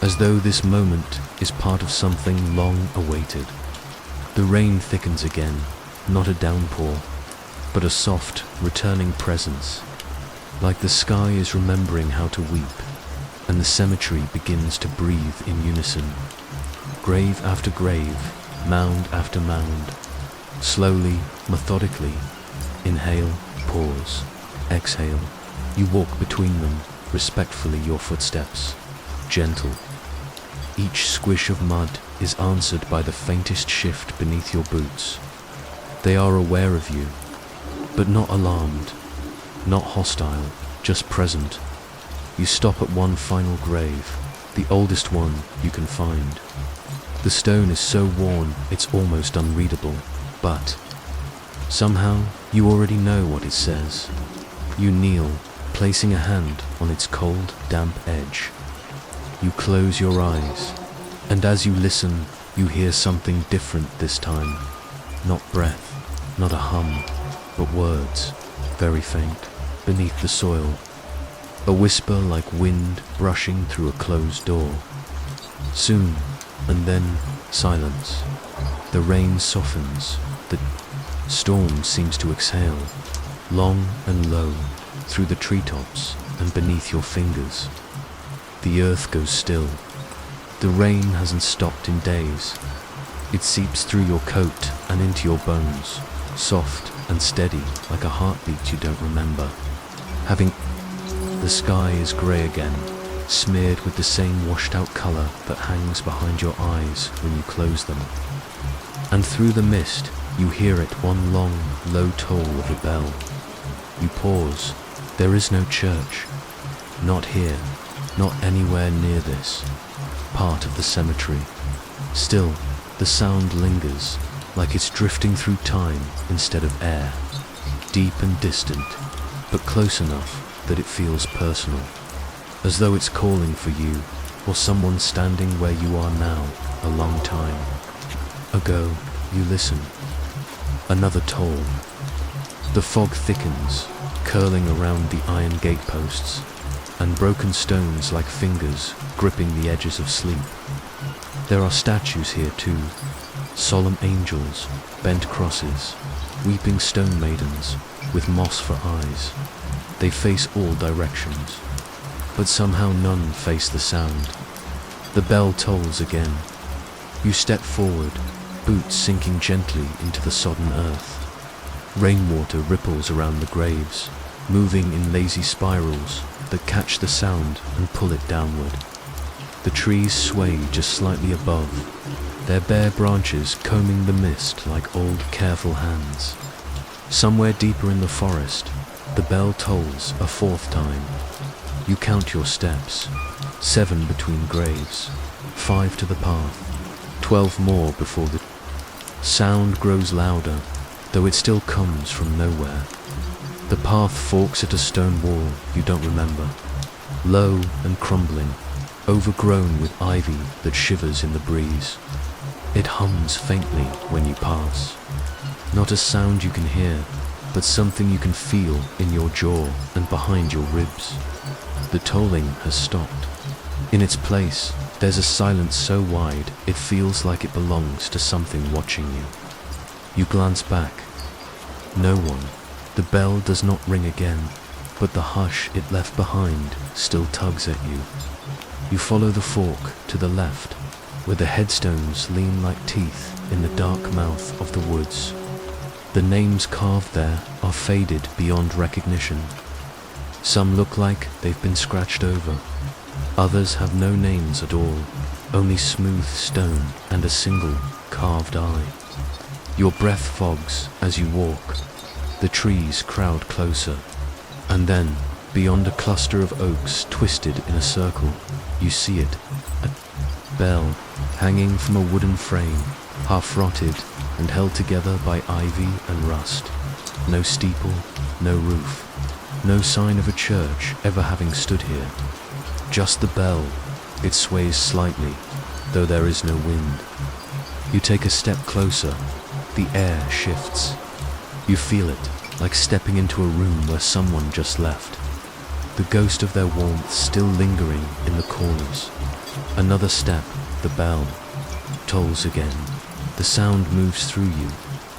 as though this moment is part of something long awaited. The rain thickens again, not a downpour, but a soft, returning presence, like the sky is remembering how to weep, and the cemetery begins to breathe in unison. Grave after grave, mound after mound, slowly, methodically, inhale, pause, exhale. You walk between them, respectfully your footsteps, gentle. Each squish of mud is answered by the faintest shift beneath your boots. They are aware of you, but not alarmed, not hostile, just present. You stop at one final grave, the oldest one you can find. The stone is so worn it's almost unreadable, but somehow you already know what it says. You kneel, placing a hand on its cold, damp edge. You close your eyes, and as you listen, you hear something different this time. Not breath, not a hum, but words, very faint, beneath the soil. A whisper like wind brushing through a closed door. Soon, and then silence. The rain softens, the storm seems to exhale, long and low, through the treetops and beneath your fingers. The earth goes still. The rain hasn't stopped in days. It seeps through your coat and into your bones, soft and steady like a heartbeat you don't remember. Having The sky is grey again, smeared with the same washed-out colour that hangs behind your eyes when you close them. And through the mist, you hear it one long, low toll of a bell. You pause. There is no church. Not here, not anywhere near this part of the cemetery. Still, the sound lingers, like it's drifting through time instead of air. Deep and distant, but close enough that it feels personal. As though it's calling for you, or someone standing where you are now, a long time ago. You listen. Another toll. The fog thickens, curling around the iron gateposts, and broken stones like fingers gripping the edges of sleep. There are statues here too, solemn angels, bent crosses, weeping stone maidens with moss for eyes. They face all directions, but somehow none face the sound. The bell tolls again. You step forward, boots sinking gently into the sodden earth. Rainwater ripples around the graves, moving in lazy spirals that catch the sound and pull it downward. The trees sway just slightly above, their bare branches combing the mist like old, careful hands. Somewhere deeper in the forest, the bell tolls a fourth time. You count your steps, 7 between graves, 5 to the path, 12 more before the sound grows louder, though it still comes from nowhere. The path forks at a stone wall you don't remember, low and crumbling, overgrown with ivy that shivers in the breeze. It hums faintly when you pass. Not a sound you can hear, but something you can feel in your jaw and behind your ribs. The tolling has stopped. In its place, there's a silence so wide it feels like it belongs to something watching you. You glance back. No one. The bell does not ring again, but the hush it left behind still tugs at you. You follow the fork to the left, where the headstones lean like teeth in the dark mouth of the woods. The names carved there are faded beyond recognition. Some look like they've been scratched over. Others have no names at all, only smooth stone and a single carved eye. Your breath fogs as you walk. The trees crowd closer, and then, beyond a cluster of oaks twisted in a circle, you see it, a bell hanging from a wooden frame, half rotted and held together by ivy and rust. No steeple, no roof, no sign of a church ever having stood here. Just the bell. It sways slightly, though there is no wind. You take a step closer. The air shifts. You feel it, like stepping into a room where someone just left. The ghost of their warmth still lingering in the corners. Another step, the bell tolls again. The sound moves through you,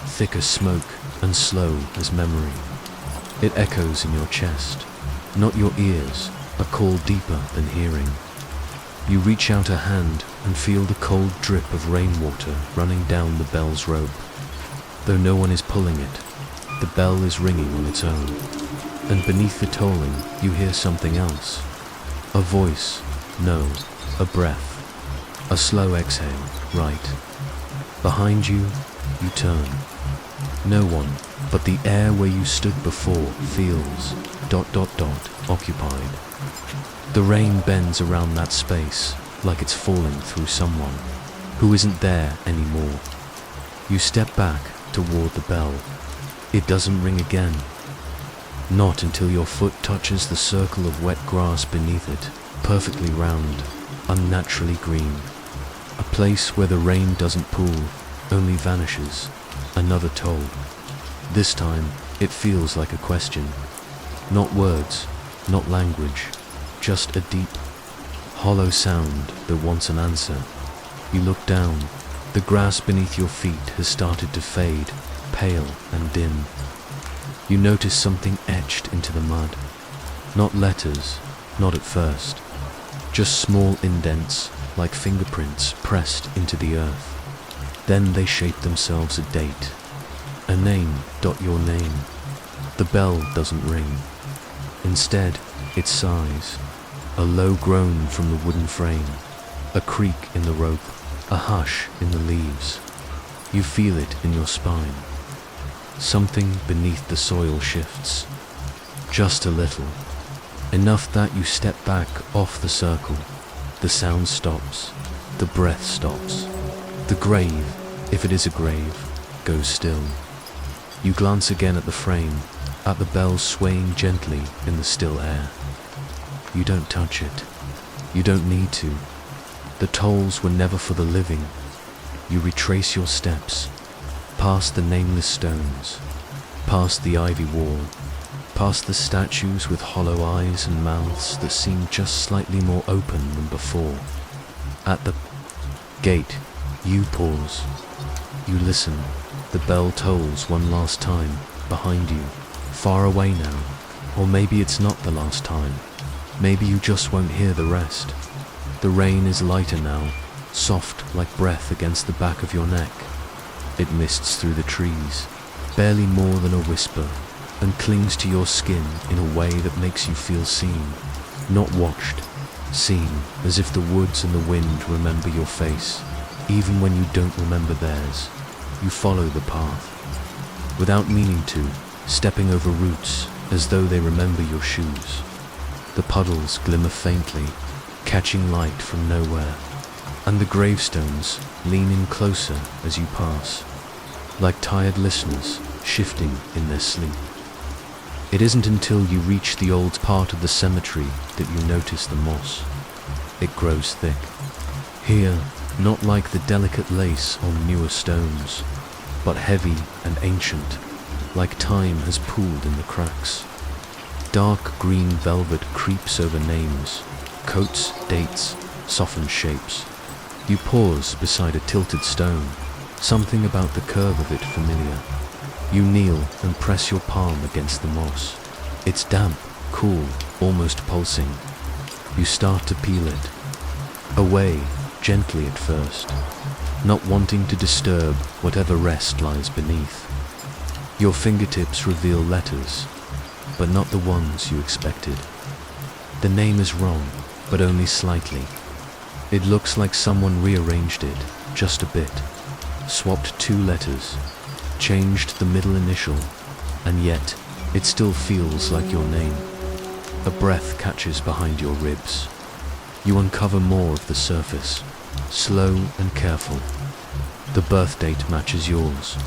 thick as smoke and slow as memory. It echoes in your chest, not your ears, a call deeper than hearing. You reach out a hand and feel the cold drip of rainwater running down the bell's rope. Though no one is pulling it, the bell is ringing on its own. And beneath the tolling, you hear something else. A voice, no, a breath. A slow exhale, right. Behind you, you turn. No one, but the air where you stood before feels ... occupied. The rain bends around that space like it's falling through someone who isn't there anymore. You step back toward the bell. It doesn't ring again. Not until your foot touches the circle of wet grass beneath it, perfectly round, unnaturally green. A place where the rain doesn't pool, only vanishes. Another toll. This time, it feels like a question. Not words, not language, just a deep, hollow sound that wants an answer. You look down. The grass beneath your feet has started to fade, pale and dim. You notice something etched into the mud. Not letters, not at first. Just small indents, like fingerprints pressed into the earth. Then they shape themselves a date. A name. Your name. The bell doesn't ring. Instead, it sighs, a low groan from the wooden frame, a creak in the rope, a hush in the leaves. You feel it in your spine. Something beneath the soil shifts, just a little, enough that you step back off the circle. The sound stops, the breath stops. The grave, if it is a grave, goes still. You glance again at the frame, at the bell swaying gently in the still air. You don't touch it. You don't need to. The tolls were never for the living. You retrace your steps, past the nameless stones, past the ivy wall, past the statues with hollow eyes and mouths that seem just slightly more open than before. At the gate, you pause. You listen. The bell tolls one last time, behind you, far away now. Or maybe it's not the last time. Maybe you just won't hear the rest. The rain is lighter now, soft like breath against the back of your neck. It mists through the trees, barely more than a whisper, and clings to your skin in a way that makes you feel seen, not watched, seen, as if the woods and the wind remember your face, even when you don't remember theirs. You follow the path, without meaning to, stepping over roots as though they remember your shoes. The puddles glimmer faintly, catching light from nowhere, and the gravestones lean in closer as you pass, like tired listeners shifting in their sleep. It isn't until you reach the old part of the cemetery that you notice the moss. It grows thick. Here, not like the delicate lace on newer stones, but heavy and ancient, like time has pooled in the cracks. Dark green velvet creeps over names, coats, dates, softened shapes. You pause beside a tilted stone, something about the curve of it familiar. You kneel and press your palm against the moss. It's damp, cool, almost pulsing. You start to peel it. Away, gently at first, not wanting to disturb whatever rest lies beneath. Your fingertips reveal letters, but not the ones you expected. The name is wrong, but only slightly. It looks like someone rearranged it, just a bit, swapped two letters, changed the middle initial, and yet it still feels like your name. A breath catches behind your ribs. You uncover more of the surface, slow and careful. The birth date matches yours.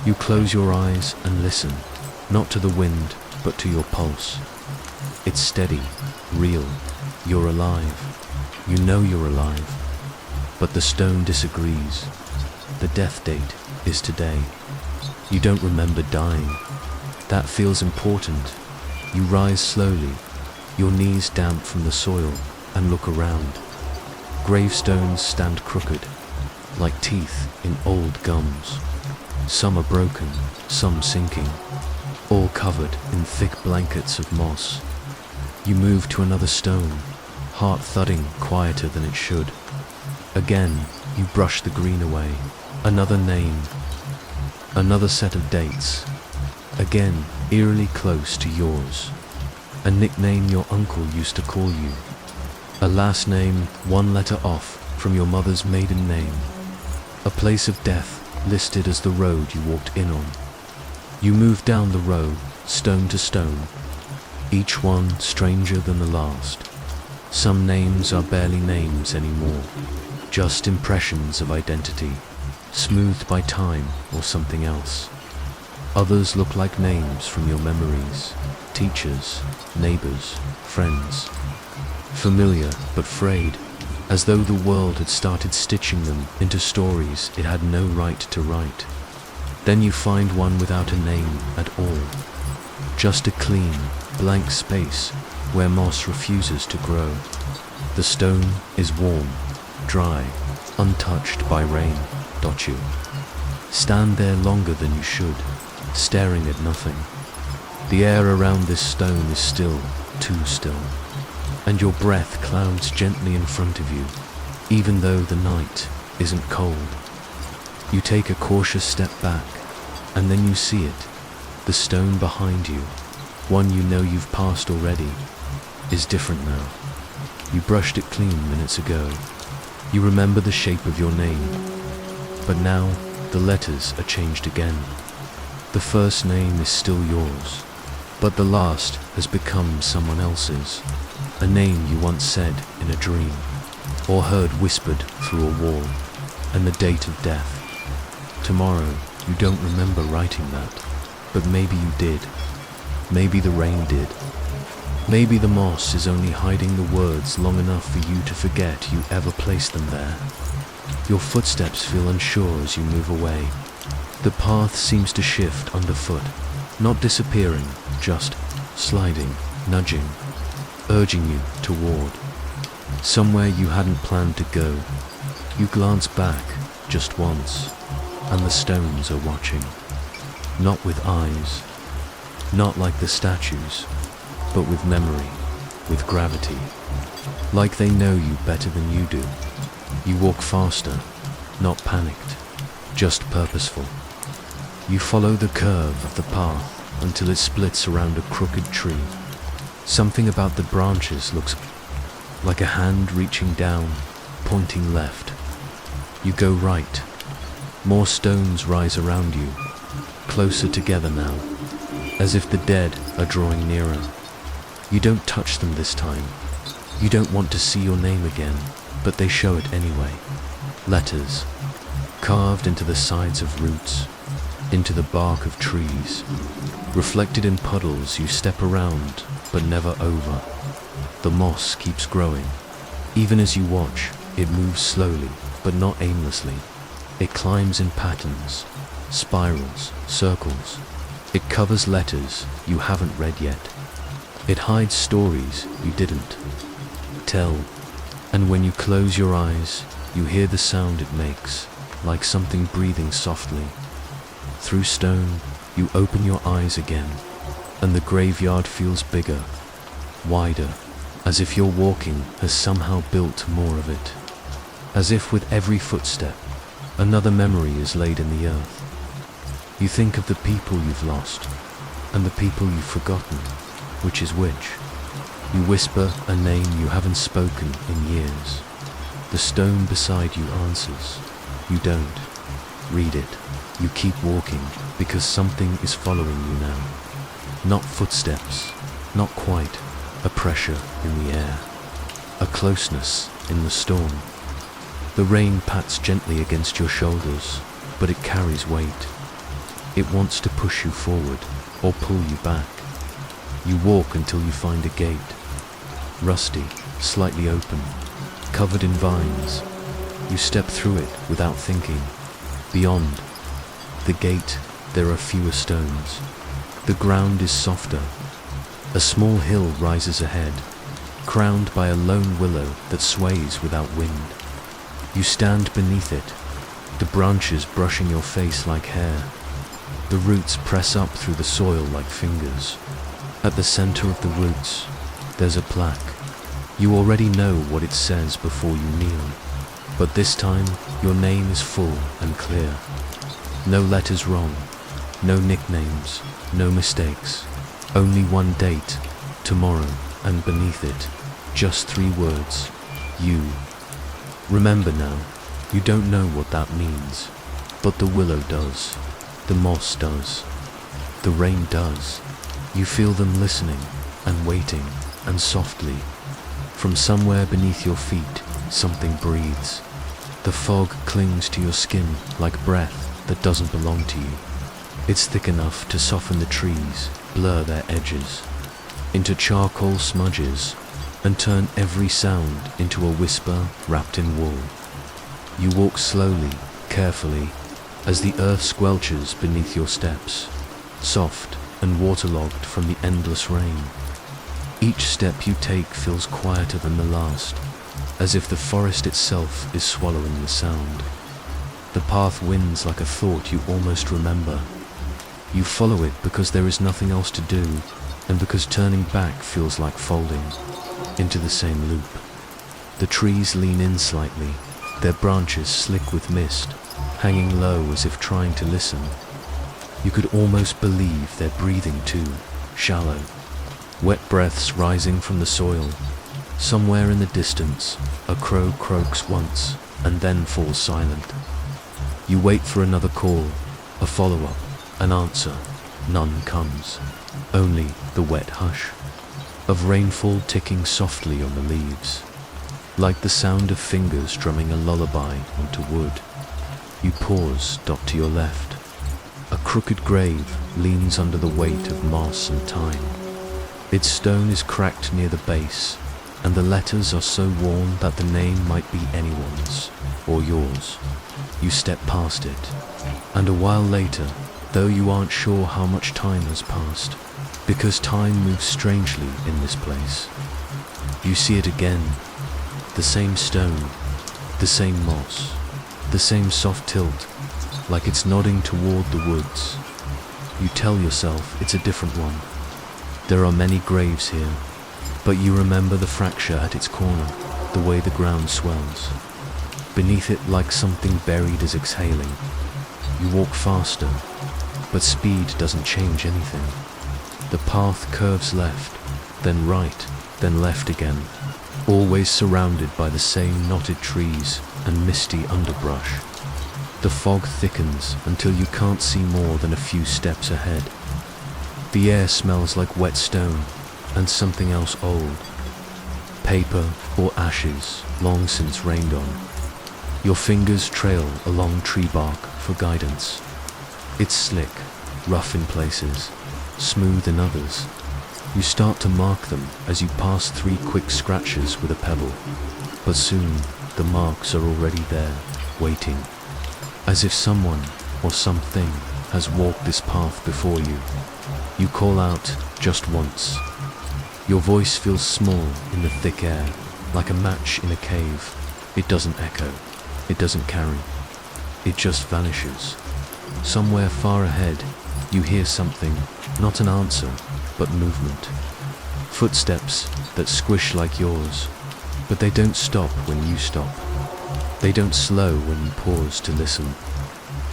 You close your eyes and listen, not to the wind, but to your pulse. It's steady, real. You're alive. You know you're alive. But the stone disagrees. The death date is today. You don't remember dying. That feels important. You rise slowly, your knees damp from the soil, and look around. Gravestones stand crooked, like teeth in old gums. Some are broken, some sinking, all covered in thick blankets of moss. You move to another stone, heart thudding quieter than it should. Again, you brush the green away. Another name, another set of dates. Again, eerily close to yours. A nickname your uncle used to call you. A last name one letter off from your mother's maiden name. A place of death listed as the road you walked in on. You move down the row, stone to stone, each one stranger than the last. Some names are barely names anymore, just impressions of identity, smoothed by time or something else. Others look like names from your memories, teachers, neighbors, friends. Familiar but frayed, as though the world had started stitching them into stories it had no right to write. Then you find one without a name at all. Just a clean, blank space where moss refuses to grow. The stone is warm, dry, untouched by rain. You stand there longer than you should, staring at nothing. The air around this stone is still, too still, and your breath clouds gently in front of you, even though the night isn't cold. You take a cautious step back, and then you see it, the stone behind you, one you know you've passed already, is different now. You brushed it clean minutes ago. You remember the shape of your name, but now the letters are changed again. The first name is still yours, but the last has become someone else's. A name you once said in a dream, or heard whispered through a wall, and the date of death. Tomorrow, you don't remember writing that, but maybe you did. Maybe the rain did. Maybe the moss is only hiding the words long enough for you to forget you ever placed them there. Your footsteps feel unsure as you move away. The path seems to shift underfoot, not disappearing, just sliding, nudging, urging you toward somewhere you hadn't planned to go. You glance back just once, and the stones are watching. Not with eyes, not like the statues, but with memory, with gravity. Like they know you better than you do. You walk faster, not panicked, just purposeful. You follow the curve of the path until it splits around a crooked tree. Something about the branches looks like a hand reaching down, pointing left. You go right. More stones rise around you, closer together now, as if the dead are drawing nearer. You don't touch them this time. You don't want to see your name again, but they show it anyway. Letters, carved into the sides of roots, into the bark of trees, reflected in puddles you step around but never over. The moss keeps growing. Even as you watch, it moves slowly but not aimlessly. It climbs in patterns, spirals, circles. It covers letters you haven't read yet. It hides stories you didn't tell. And when you close your eyes, you hear the sound it makes, like something breathing softly. Through stone, you open your eyes again, and the graveyard feels bigger, wider, as if your walking has somehow built more of it. As if with every footstep, another memory is laid in the earth. You think of the people you've lost, and the people you've forgotten, which is which. You whisper a name you haven't spoken in years. The stone beside you answers. You don't read it. You keep walking because something is following you now. Not footsteps, not quite, a pressure in the air, a closeness in the storm. The rain pats gently against your shoulders, but it carries weight. It wants to push you forward or pull you back. You walk until you find a gate, rusty, slightly open, covered in vines. You step through it without thinking. Beyond the gate, there are fewer stones. The ground is softer. A small hill rises ahead, crowned by a lone willow that sways without wind. You stand beneath it, the branches brushing your face like hair. The roots press up through the soil like fingers. At the center of the roots, there's a plaque. You already know what it says before you kneel, but this time your name is full and clear. No letters wrong, no nicknames, no mistakes. Only one date, tomorrow, and beneath it, just 3 words, you. Remember now, you don't know what that means, but the willow does, the moss does, the rain does. You feel them listening and waiting, and softly, from somewhere beneath your feet, something breathes. The fog clings to your skin like breath that doesn't belong to you. It's thick enough to soften the trees, blur their edges into charcoal smudges, and turn every sound into a whisper wrapped in wool. You walk slowly, carefully, as the earth squelches beneath your steps, soft and waterlogged from the endless rain. Each step you take feels quieter than the last, as if the forest itself is swallowing the sound. The path winds like a thought you almost remember. You follow it because there is nothing else to do, and because turning back feels like folding into the same loop. The trees lean in slightly, their branches slick with mist, hanging low as if trying to listen. You could almost believe they're breathing too, shallow. Wet breaths rising from the soil. Somewhere in the distance, a crow croaks once and then falls silent. You wait for another call, a follow-up, an answer. None comes. Only the wet hush of rainfall ticking softly on the leaves, like the sound of fingers drumming a lullaby onto wood. You pause, dot to your left. A crooked grave leans under the weight of moss and thyme. Its stone is cracked near the base, and the letters are so worn that the name might be anyone's or yours. You step past it, and a while later, though you aren't sure how much time has passed, because time moves strangely in this place, you see it again. The same stone, the same moss, the same soft tilt, like it's nodding toward the woods. You tell yourself it's a different one. There are many graves here, but you remember the fracture at its corner, the way the ground swells. Beneath it, like something buried is exhaling. You walk faster, but speed doesn't change anything. The path curves left, then right, then left again, always surrounded by the same knotted trees and misty underbrush. The fog thickens until you can't see more than a few steps ahead. The air smells like wet stone and something else old. Paper or ashes long since rained on. Your fingers trail along tree bark for guidance. It's slick, rough in places, smooth in others. You start to mark them as you pass 3 quick scratches with a pebble, but soon the marks are already there, waiting, as if someone or something has walked this path before you. You call out just once. Your voice feels small in the thick air, like a match in a cave. It doesn't echo, it doesn't carry, it just vanishes. Somewhere far ahead, you hear something, not an answer, but movement. Footsteps that squish like yours, but they don't stop when you stop. They don't slow when you pause to listen.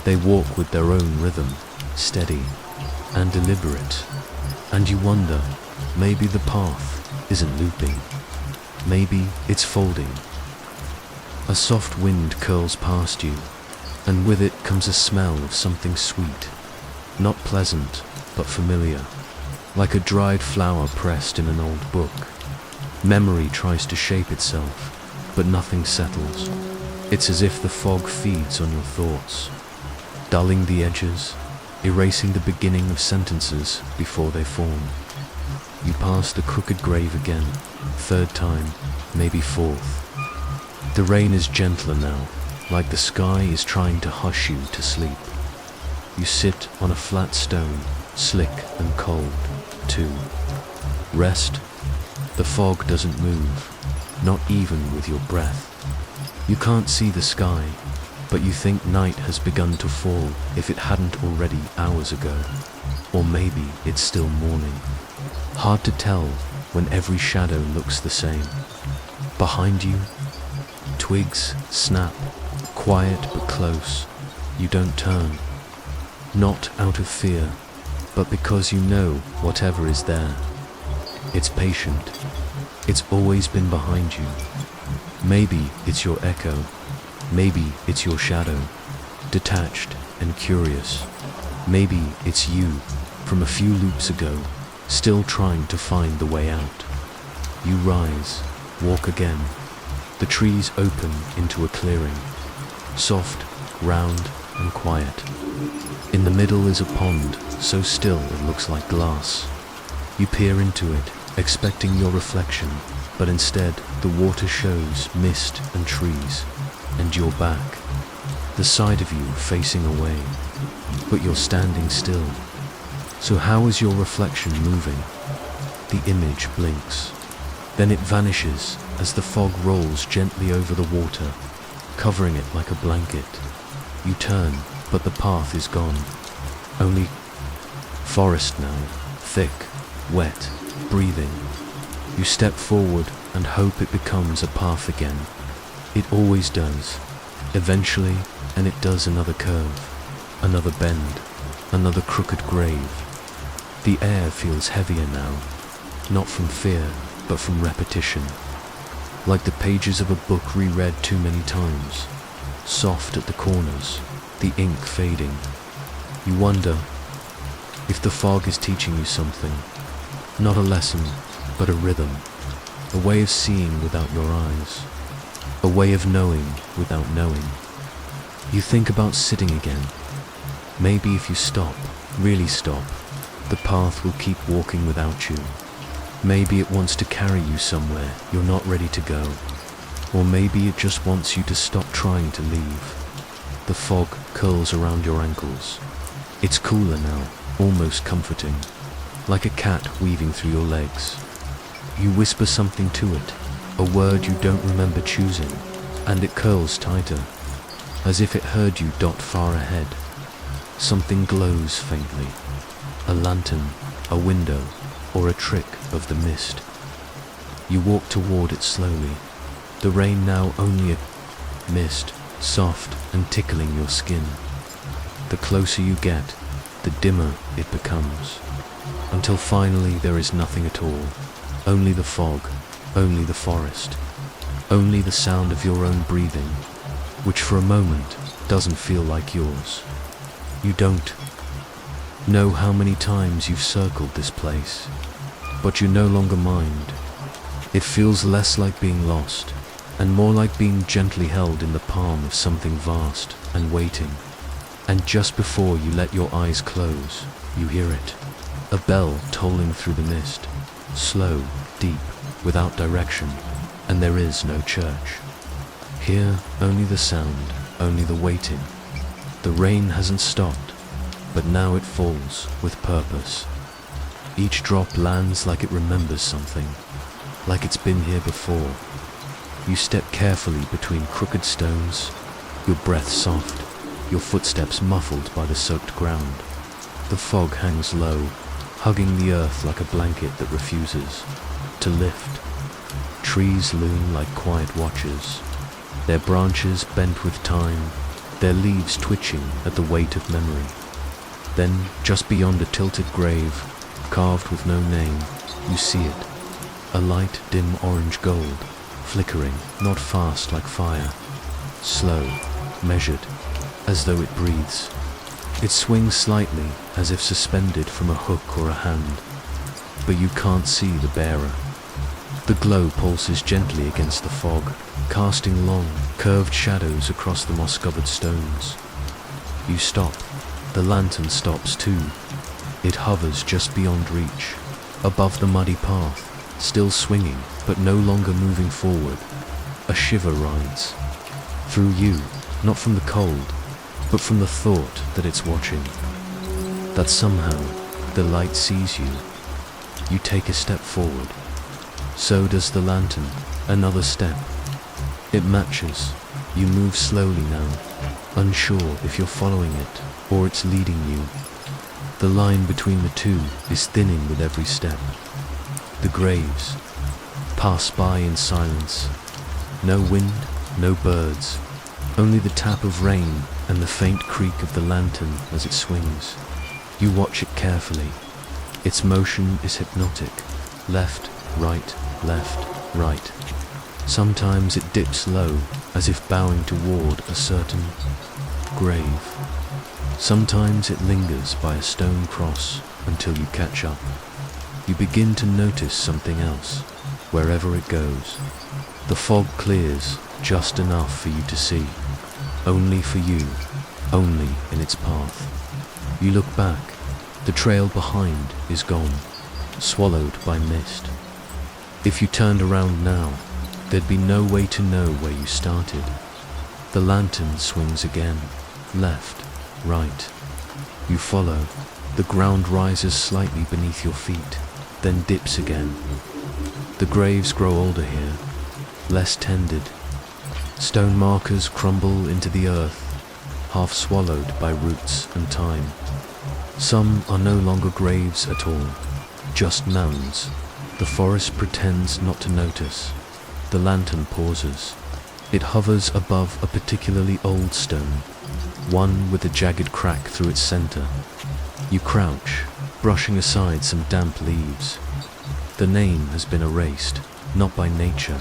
They walk with their own rhythm, steady and deliberate. And you wonder, maybe the path isn't looping. Maybe it's folding. A soft wind curls past you, and with it comes a smell of something sweet. Not pleasant, but familiar, like a dried flower pressed in an old book. Memory tries to shape itself, but nothing settles. It's as if the fog feeds on your thoughts, dulling the edges, erasing the beginning of sentences before they form. You pass the crooked grave again, 3rd time, maybe 4th. The rain is gentler now, like the sky is trying to hush you to sleep. You sit on a flat stone, slick and cold, too. Rest. The fog doesn't move, not even with your breath. You can't see the sky, but you think night has begun to fall if it hadn't already hours ago. Or maybe it's still morning. Hard to tell when every shadow looks the same. Behind you, twigs snap, quiet but close. You don't turn. Not out of fear, but because you know whatever is there. It's patient. It's always been behind you. Maybe it's your echo. Maybe it's your shadow, detached and curious. Maybe it's you, from a few loops ago, still trying to find the way out. You rise, walk again. The trees open into a clearing, soft, round and quiet. In the middle is a pond, so still it looks like glass. You peer into it, expecting your reflection, but instead the water shows mist and trees, and your back, the side of you facing away, but you're standing still. So how is your reflection moving? The image blinks. Then it vanishes as the fog rolls gently over the water, covering it like a blanket. You turn, but the path is gone. Only forest now, thick, wet, breathing. You step forward and hope it becomes a path again. It always does, eventually, and it does another curve, another bend, another crooked grave. The air feels heavier now, not from fear, but from repetition. Like the pages of a book reread too many times, soft at the corners, the ink fading. You wonder if the fog is teaching you something, not a lesson, but a rhythm, a way of seeing without your eyes, a way of knowing without knowing. You think about sitting again. Maybe if you stop, really stop, the path will keep walking without you. Maybe it wants to carry you somewhere you're not ready to go. Or maybe it just wants you to stop trying to leave. The fog curls around your ankles. It's cooler now, almost comforting, like a cat weaving through your legs. You whisper something to it, a word you don't remember choosing, and it curls tighter, as if it heard you dot far ahead. Something glows faintly, a lantern, a window, or a trick of the mist. You walk toward it slowly, the rain now only a mist, soft and tickling your skin. The closer you get, the dimmer it becomes, until finally there is nothing at all, only the fog, only the forest, only the sound of your own breathing, which for a moment doesn't feel like yours. You don't know how many times you've circled this place, but you no longer mind. It feels less like being lost, and more like being gently held in the palm of something vast and waiting. And just before you let your eyes close, you hear it. A bell tolling through the mist, slow, deep, without direction, and there is no church. Here, only the sound, only the waiting. The rain hasn't stopped, but now it falls with purpose. Each drop lands like it remembers something, like it's been here before. You step carefully between crooked stones, your breath soft, your footsteps muffled by the soaked ground. The fog hangs low, hugging the earth like a blanket that refuses to lift. Trees loom like quiet watchers, their branches bent with time, their leaves twitching at the weight of memory. Then, just beyond a tilted grave, carved with no name, you see it. A light, dim orange gold, flickering, not fast like fire. Slow, measured, as though it breathes. It swings slightly, as if suspended from a hook or a hand, but you can't see the bearer. The glow pulses gently against the fog, casting long, curved shadows across the moss-covered stones. You stop. The lantern stops too. It hovers just beyond reach, above the muddy path, still swinging, but no longer moving forward. A shiver rides through you, not from the cold, but from the thought that it's watching, that somehow the light sees you. You take a step forward. So does the lantern, another step. It matches. You move slowly now, unsure if you're following it or it's leading you. The line between the two is thinning with every step. The graves pass by in silence. No wind, no birds, only the tap of rain and the faint creak of the lantern as it swings. You watch it carefully. Its motion is hypnotic. Left, right, left, right. Sometimes it dips low, as if bowing toward a certain grave. Sometimes it lingers by a stone cross until you catch up. You begin to notice something else, wherever it goes. The fog clears just enough for you to see. Only for you, only in its path. You look back. The trail behind is gone, swallowed by mist. If you turned around now, there'd be no way to know where you started. The lantern swings again, left, right. You follow. The ground rises slightly beneath your feet, then dips again. The graves grow older here, less tended. Stone markers crumble into the earth, half swallowed by roots and time. Some are no longer graves at all, just mounds. The forest pretends not to notice. The lantern pauses. It hovers above a particularly old stone, one with a jagged crack through its center. You crouch, brushing aside some damp leaves. The name has been erased, not by nature,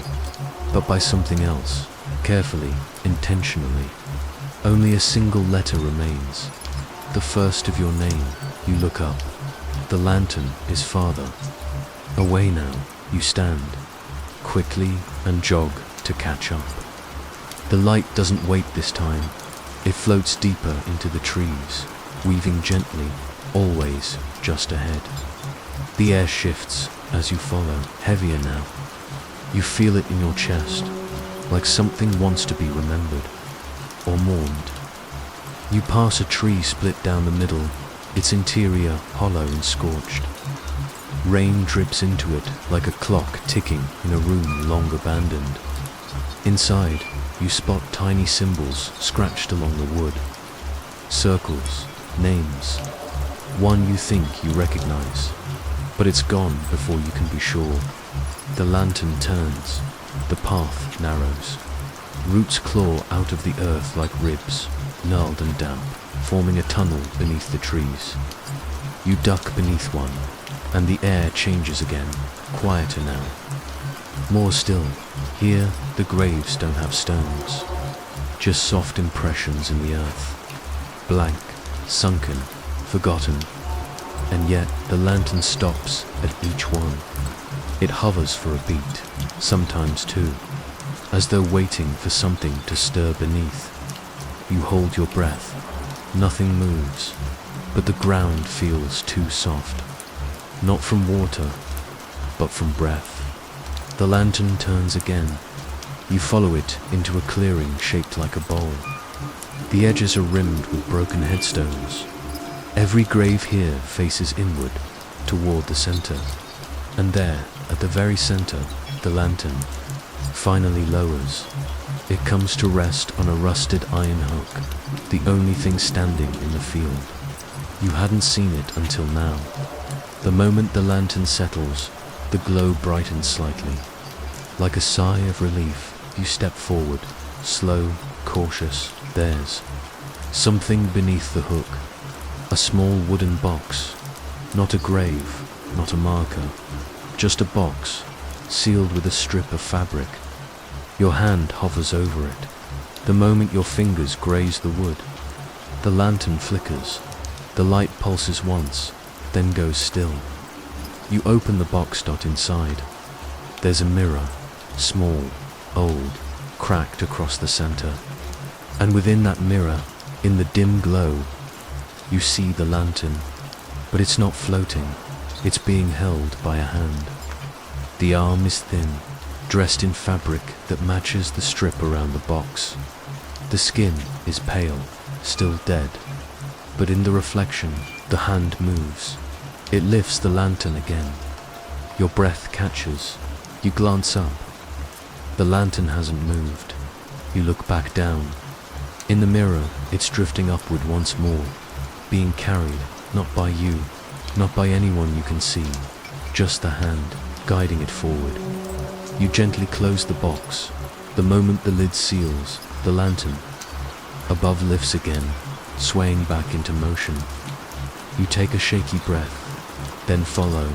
but by something else, carefully, intentionally. Only a single letter remains, the first of your name. You look up. The lantern is farther. Away now, you stand, quickly, and jog to catch up. The light doesn't wait this time. It floats deeper into the trees, weaving gently, always just ahead. The air shifts as you follow, heavier now. You feel it in your chest, like something wants to be remembered, or mourned. You pass a tree split down the middle, its interior hollow and scorched. Rain drips into it like a clock ticking in a room long abandoned. Inside, you spot tiny symbols scratched along the wood. Circles, names. One you think you recognize, but it's gone before you can be sure. The lantern turns, the path narrows. Roots claw out of the earth like ribs, gnarled and damp, forming a tunnel beneath the trees. You duck beneath one, and the air changes again, quieter now. More still, here the graves don't have stones, just soft impressions in the earth. Blank, sunken, forgotten, and yet the lantern stops at each one. It hovers for a beat, sometimes two, as though waiting for something to stir beneath. You hold your breath. Nothing moves, but the ground feels too soft. Not from water, but from breath. The lantern turns again. You follow it into a clearing shaped like a bowl. The edges are rimmed with broken headstones. Every grave here faces inward, toward the center. And there, at the very center, the lantern finally lowers. It comes to rest on a rusted iron hook, the only thing standing in the field. You hadn't seen it until now. The moment the lantern settles, the glow brightens slightly. Like a sigh of relief, you step forward, slow, cautious. There's something beneath the hook. A small wooden box. Not a grave, not a marker. Just a box, sealed with a strip of fabric. Your hand hovers over it. The moment your fingers graze the wood, the lantern flickers. The light pulses once, then goes still. You open the box. Inside. There's a mirror, small, old, cracked across the center. And within that mirror, in the dim glow, you see the lantern. But it's not floating. It's being held by a hand. The arm is thin, dressed in fabric that matches the strip around the box. The skin is pale, still dead, but in the reflection, the hand moves. It lifts the lantern again. Your breath catches. You glance up. The lantern hasn't moved. You look back down. In the mirror, it's drifting upward once more, being carried, not by you, not by anyone you can see, just the hand guiding it forward. You gently close the box. The moment the lid seals, the lantern above lifts again, swaying back into motion. You take a shaky breath, then follow.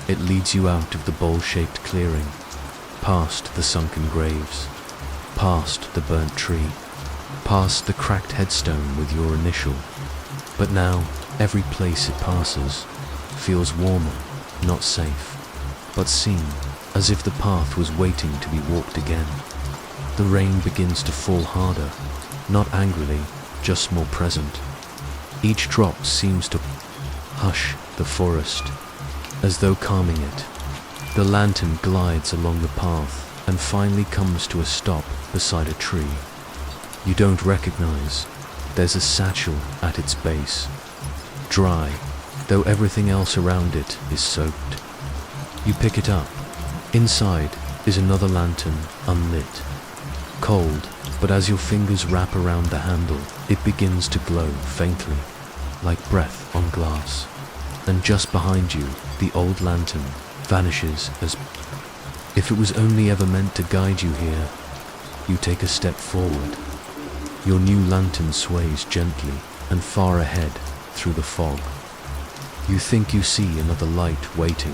It leads you out of the bowl-shaped clearing, past the sunken graves, past the burnt tree, past the cracked headstone with your initial. But now, every place it passes feels warmer, not safe, but seen, as if the path was waiting to be walked again. The rain begins to fall harder, not angrily, just more present. Each drop seems to hush the forest, as though calming it. The lantern glides along the path and finally comes to a stop beside a tree. You don't recognize. There's a satchel at its base, dry, though everything else around it is soaked. You pick it up. Inside is another lantern, unlit. Cold, but as your fingers wrap around the handle, it begins to glow faintly, like breath on glass. And just behind you, the old lantern vanishes as if it was only ever meant to guide you here. You take a step forward. Your new lantern sways gently and far ahead through the fog. You think you see another light waiting,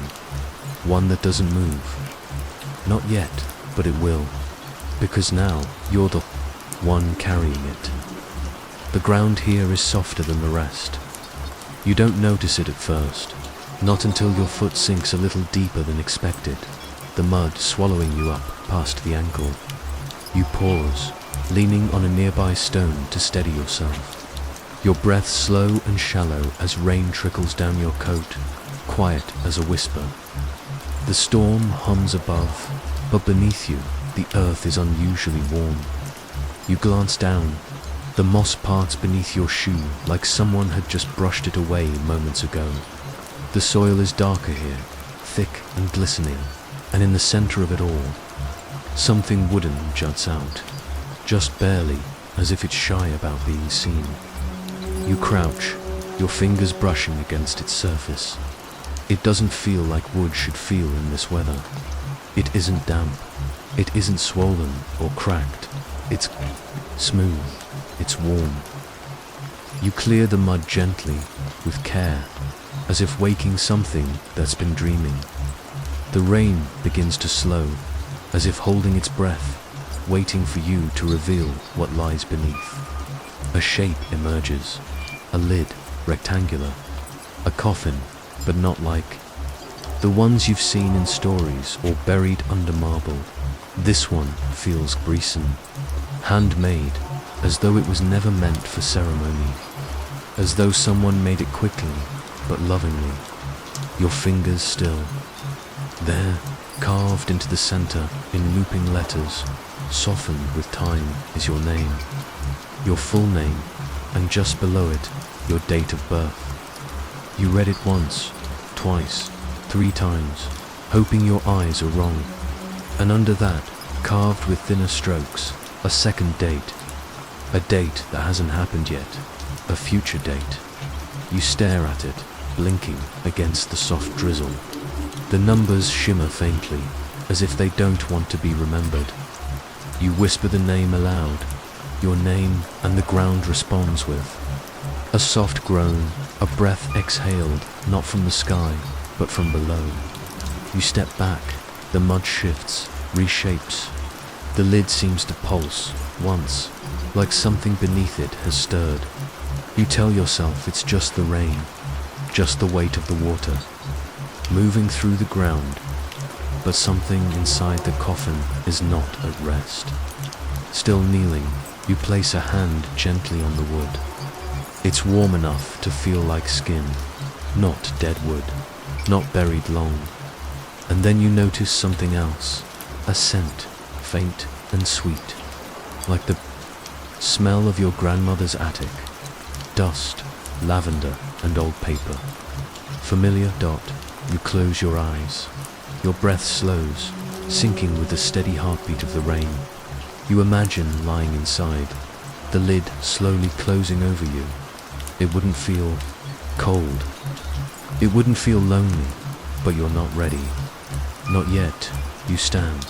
one that doesn't move. Not yet, but it will, because now you're the one carrying it. The ground here is softer than the rest. You don't notice it at first, not until your foot sinks a little deeper than expected, the mud swallowing you up past the ankle. You pause, leaning on a nearby stone to steady yourself. Your breath slow and shallow as rain trickles down your coat, quiet as a whisper. The storm hums above, but beneath you, the earth is unusually warm. You glance down. The moss parts beneath your shoe like someone had just brushed it away moments ago. The soil is darker here, thick and glistening, and in the center of it all, something wooden juts out, just barely, as if it's shy about being seen. You crouch, your fingers brushing against its surface. It doesn't feel like wood should feel in this weather. It isn't damp, it isn't swollen or cracked. It's smooth, it's warm. You clear the mud gently, with care, as if waking something that's been dreaming. The rain begins to slow, as if holding its breath, waiting for you to reveal what lies beneath. A shape emerges, a lid, rectangular, a coffin, but not like the ones you've seen in stories or buried under marble. This one feels Grecian, handmade, as though it was never meant for ceremony, as though someone made it quickly, but lovingly. Your fingers still. There, carved into the center in looping letters, softened with time, is your name. Your full name, and just below it, your date of birth. You read it once, twice, 3 times, hoping your eyes are wrong. And under that, carved with thinner strokes, a second date. A date that hasn't happened yet, a future date. You stare at it, blinking against the soft drizzle. The numbers shimmer faintly, as if they don't want to be remembered. You whisper the name aloud, your name, and the ground responds with a soft groan, a breath exhaled, not from the sky, but from below. You step back, the mud shifts, reshapes. The lid seems to pulse, once, like something beneath it has stirred. You tell yourself it's just the rain, just the weight of the water, moving through the ground, but something inside the coffin is not at rest. Still kneeling, you place a hand gently on the wood. It's warm enough to feel like skin, not dead wood, not buried long. And then you notice something else, a scent, faint and sweet, like the smell of your grandmother's attic, dust, lavender and old paper. Familiar. You close your eyes. Your breath slows, sinking with the steady heartbeat of the rain. You imagine lying inside, the lid slowly closing over you. It wouldn't feel cold. It wouldn't feel lonely, but you're not ready. Not yet. You stand.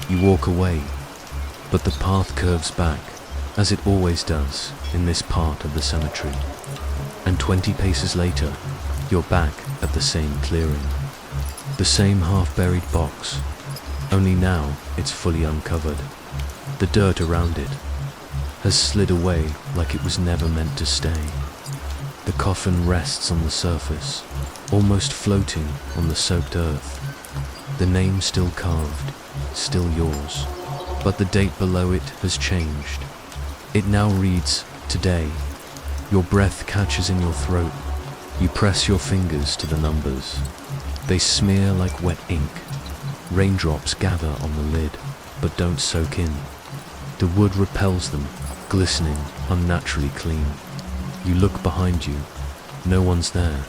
You walk away, but the path curves back, as it always does in this part of the cemetery. And 20 paces later, you're back at the same clearing. The same half-buried box, only now it's fully uncovered. The dirt around it has slid away like it was never meant to stay. The coffin rests on the surface, almost floating on the soaked earth. The name still carved, still yours, but the date below it has changed. It now reads, today. Your breath catches in your throat. You press your fingers to the numbers. They smear like wet ink. Raindrops gather on the lid, but don't soak in. The wood repels them, glistening, unnaturally clean. You look behind you. No one's there,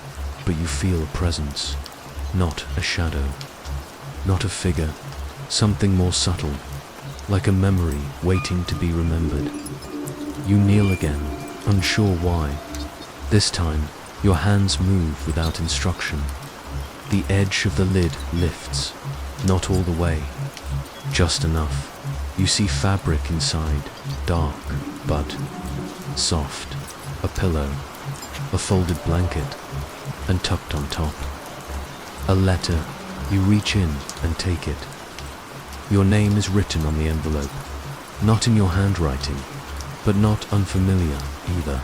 but you feel a presence. Not a shadow. Not a figure. Something more subtle, like a memory waiting to be remembered. You kneel again, unsure why. This time, your hands move without instruction. The edge of the lid lifts, not all the way, just enough. You see fabric inside, dark, but soft. A pillow, a folded blanket, and tucked on top. A letter. You reach in and take it. Your name is written on the envelope, not in your handwriting, but not unfamiliar either.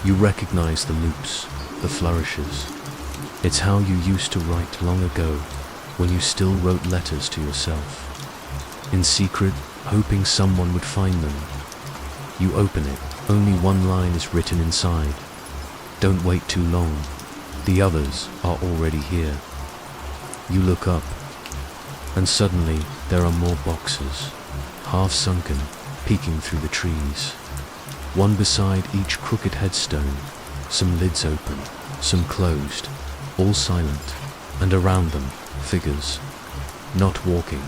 You recognize the loops, the flourishes. It's how you used to write long ago, when you still wrote letters to yourself. In secret, hoping someone would find them. You open it, only one line is written inside. Don't wait too long, the others are already here. You look up, and suddenly there are more boxes, half sunken, peeking through the trees. One beside each crooked headstone, some lids open, some closed, all silent, and around them, figures. Not walking,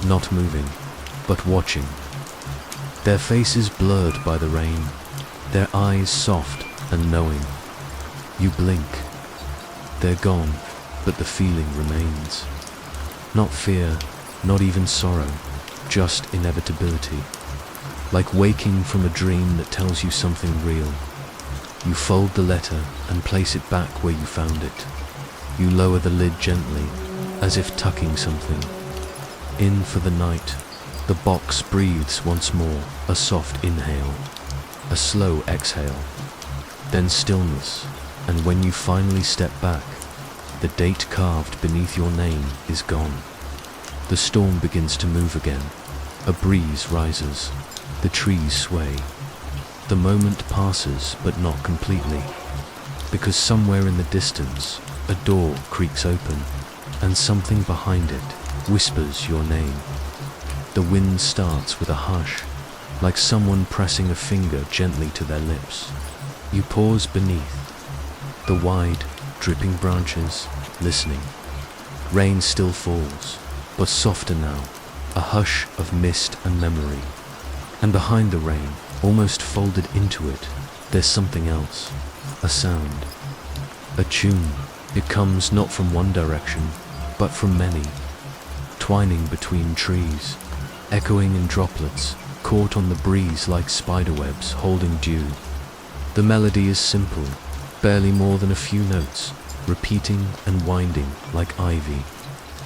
not moving, but watching. Their faces blurred by the rain, their eyes soft and knowing. You blink. They're gone, but the feeling remains. Not fear, not even sorrow, just inevitability. Like waking from a dream that tells you something real. You fold the letter and place it back where you found it. You lower the lid gently, as if tucking something. In for the night, the box breathes once more, a soft inhale, a slow exhale, then stillness, and when you finally step back, the date carved beneath your name is gone. The storm begins to move again. A breeze rises. The trees sway. The moment passes, but not completely, because somewhere in the distance, a door creaks open, and something behind it whispers your name. The wind starts with a hush, like someone pressing a finger gently to their lips. You pause beneath the wide, dripping branches, listening. Rain still falls, but softer now, a hush of mist and memory. And behind the rain, almost folded into it, there's something else, a sound, a tune. It comes not from one direction, but from many, twining between trees, echoing in droplets, caught on the breeze like spiderwebs holding dew. The melody is simple, barely more than a few notes, repeating and winding like ivy,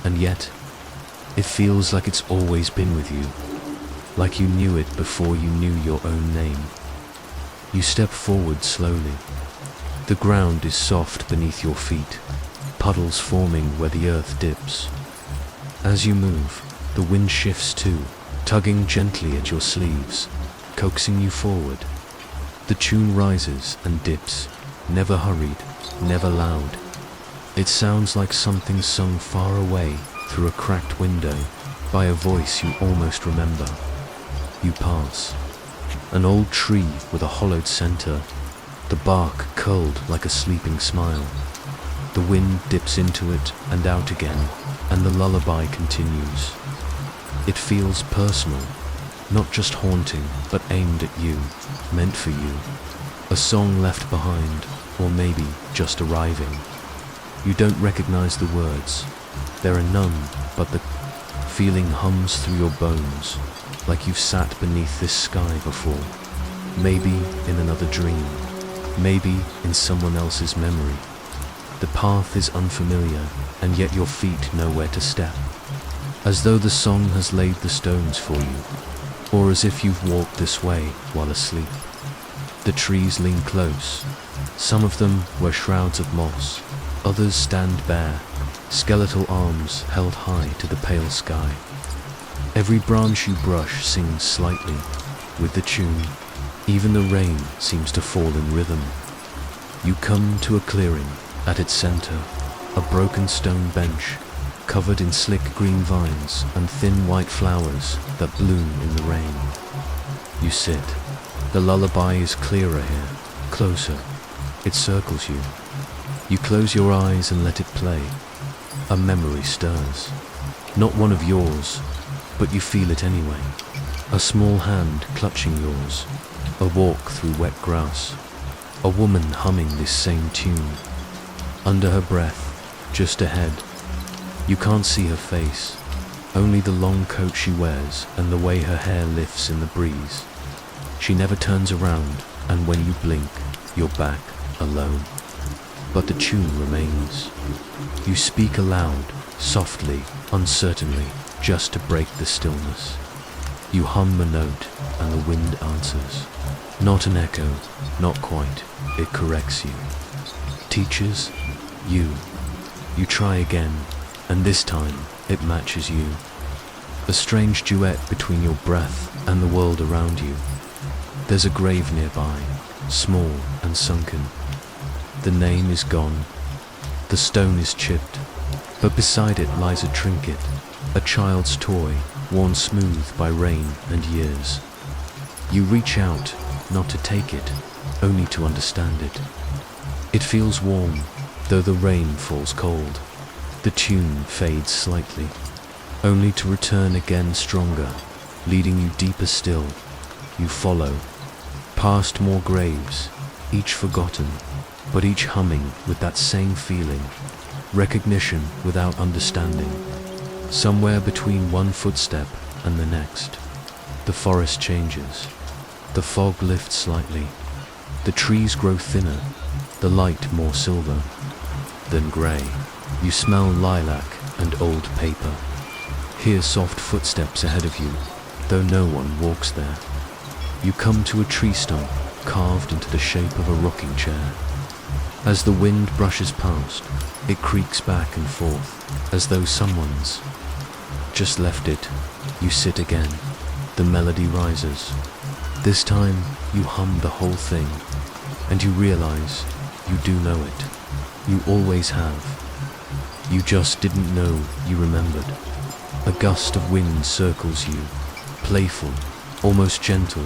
and yet it feels like it's always been with you, like you knew it before you knew your own name. You step forward slowly. The ground is soft beneath your feet, puddles forming where the earth dips. As you move, the wind shifts too, tugging gently at your sleeves, coaxing you forward. The tune rises and dips, never hurried, never loud. It sounds like something sung far away through a cracked window by a voice you almost remember. You pass. An old tree with a hollowed center, the bark curled like a sleeping smile. The wind dips into it and out again, and the lullaby continues. It feels personal, not just haunting, but aimed at you, meant for you. A song left behind, or maybe just arriving. You don't recognize the words. There are none, but the feeling hums through your bones, like you've sat beneath this sky before. Maybe in another dream, maybe in someone else's memory. The path is unfamiliar, and yet your feet know where to step. As though the song has laid the stones for you, or as if you've walked this way while asleep. The trees lean close. Some of them wear shrouds of moss, others stand bare, skeletal arms held high to the pale sky. Every branch you brush sings slightly with the tune. Even the rain seems to fall in rhythm. You come to a clearing. At its center, a broken stone bench, covered in slick green vines and thin white flowers that bloom in the rain. You sit. The lullaby is clearer here, closer. It circles you. You close your eyes and let it play. A memory stirs. Not one of yours, but you feel it anyway. A small hand clutching yours. A walk through wet grass. A woman humming this same tune. Under her breath, just ahead. You can't see her face, only the long coat she wears and the way her hair lifts in the breeze. She never turns around, and when you blink, you're back, alone. but the tune remains. You speak aloud, softly, uncertainly, just to break the stillness. You hum a note, and the wind answers. Not an echo, not quite, it corrects you. Teaches, you. You try again, and this time it matches you. A strange duet between your breath and the world around you. There's a grave nearby, small and sunken. The name is gone, the stone is chipped, but beside it lies a trinket, a child's toy, worn smooth by rain and years. You reach out, not to take it, only to understand it. It feels warm, though the rain falls cold. The tune fades slightly, only to return again stronger, leading you deeper still. You follow, past more graves, each forgotten, but each humming with that same feeling, recognition without understanding. Somewhere between one footstep and the next, the forest changes. The fog lifts slightly. The trees grow thinner, the light more silver, then grey. You smell lilac and old paper. Hear soft footsteps ahead of you, though no one walks there. You come to a tree stump carved into the shape of a rocking chair. As the wind brushes past, it creaks back and forth, as though someone's just left it. You sit again. The melody rises. This time, you hum the whole thing, and you realize you do know it. You always have. You just didn't know you remembered. A gust of wind circles you, playful, almost gentle,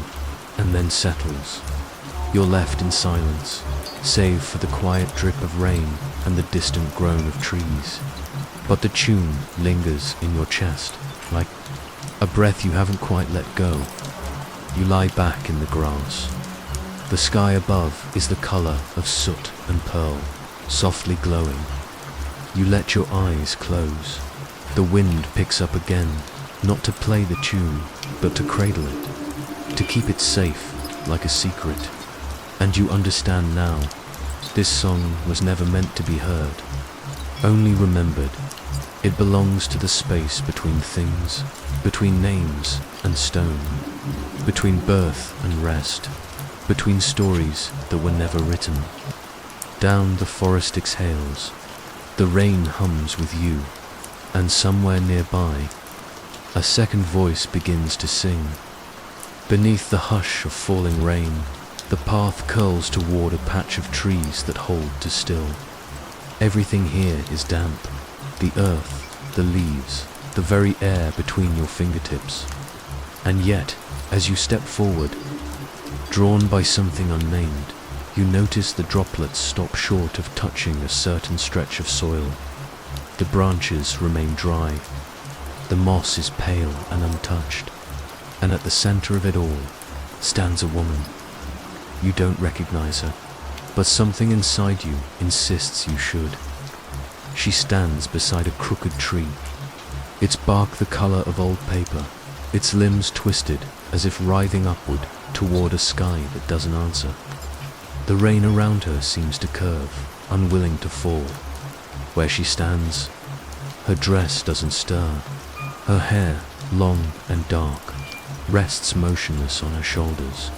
and then settles. You're left in silence, save for the quiet drip of rain and the distant groan of trees. But the tune lingers in your chest, like a breath you haven't quite let go. You lie back in the grass. The sky above is the color of soot and pearl, softly glowing. You let your eyes close. The wind picks up again, not to play the tune, but to cradle it, to keep it safe, like a secret. And you understand now, this song was never meant to be heard, only remembered. It belongs to the space between things, between names and stone, between birth and rest, between stories that were never written. Down the forest exhales, the rain hums with you, and somewhere nearby, a second voice begins to sing. Beneath the hush of falling rain, the path curls toward a patch of trees that hold to still. Everything here is damp, the earth, the leaves, the very air between your fingertips. And yet, as you step forward, drawn by something unnamed, you notice the droplets stop short of touching a certain stretch of soil. The branches remain dry. The moss is pale and untouched. And at the center of it all stands a woman. You don't recognize her, but something inside you insists you should. She stands beside a crooked tree, its bark the color of old paper, its limbs twisted as if writhing upward toward a sky that doesn't answer. The rain around her seems to curve, unwilling to fall. Where she stands, her dress doesn't stir. Her hair, long and dark, rests motionless on her shoulders,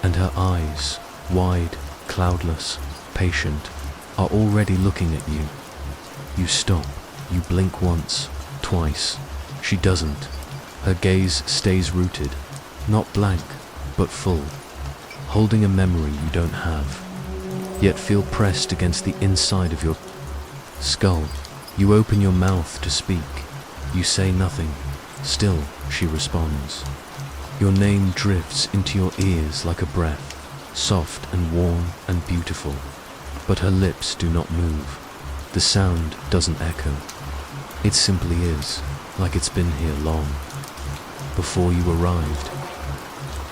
and her eyes, wide, cloudless, patient, are already looking at you. You stop, you blink once, twice. She doesn't. Her gaze stays rooted, not blank, but full, holding a memory you don't have, yet feel pressed against the inside of your skull. You open your mouth to speak. You say nothing. Still, she responds. Your name drifts into your ears like a breath, soft and warm and beautiful, but her lips do not move. The sound doesn't echo. It simply is, like it's been here long. Before you arrived.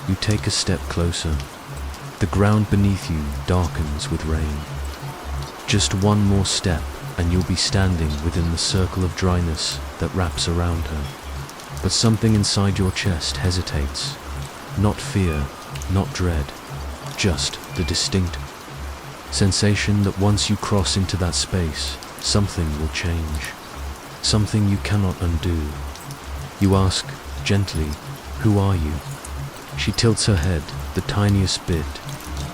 You take a step closer. The ground beneath you darkens with rain. Just one more step and you'll be standing within the circle of dryness that wraps around her. But something inside your chest hesitates. Not fear, not dread, just the distinct Sensation that once you cross into that space, something will change. Something you cannot undo. You ask, gently, "Who are you?" She tilts her head, the tiniest bit,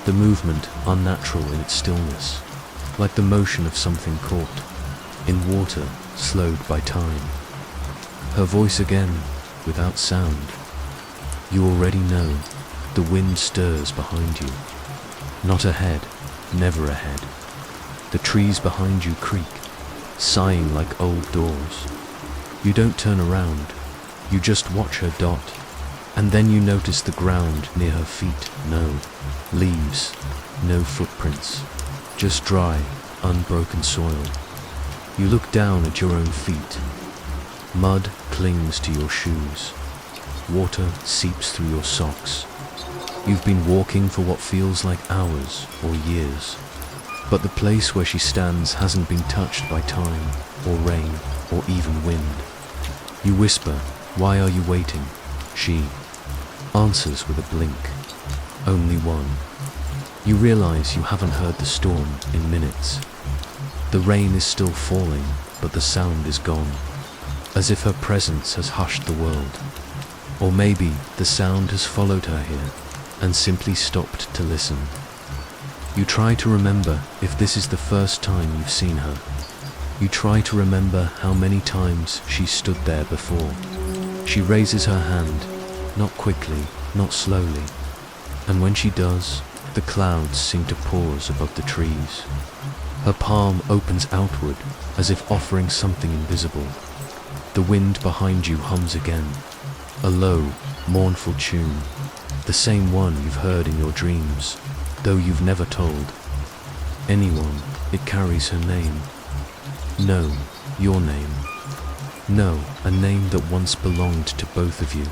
the movement unnatural in its stillness, like the motion of something caught in water, slowed by time. Her voice again, without sound. You already know, the wind stirs behind you. Not ahead, never ahead. The trees behind you creak, sighing like old doors. You don't turn around, you just watch her dot, and then you notice the ground near her feet. No leaves, no footprints, just dry, unbroken soil. You look down at your own feet. Mud clings to your shoes. Water seeps through your socks. You've been walking for what feels like hours or years, but the place where she stands hasn't been touched by time or rain or even wind. You whisper, "Why are you waiting?" She answers with a blink. Only one. You realize you haven't heard the storm in minutes. The rain is still falling, but the sound is gone, as if her presence has hushed the world. Or maybe the sound has followed her here and simply stopped to listen. You try to remember if this is the first time you've seen her. You try to remember how many times she stood there before. She raises her hand, not quickly, not slowly, and when she does, the clouds seem to pause above the trees. Her palm opens outward as if offering something invisible. The wind behind you hums again, a low, mournful tune, the same one you've heard in your dreams, though you've never told anyone. It carries her name. No, your name. No, a name that once belonged to both of you.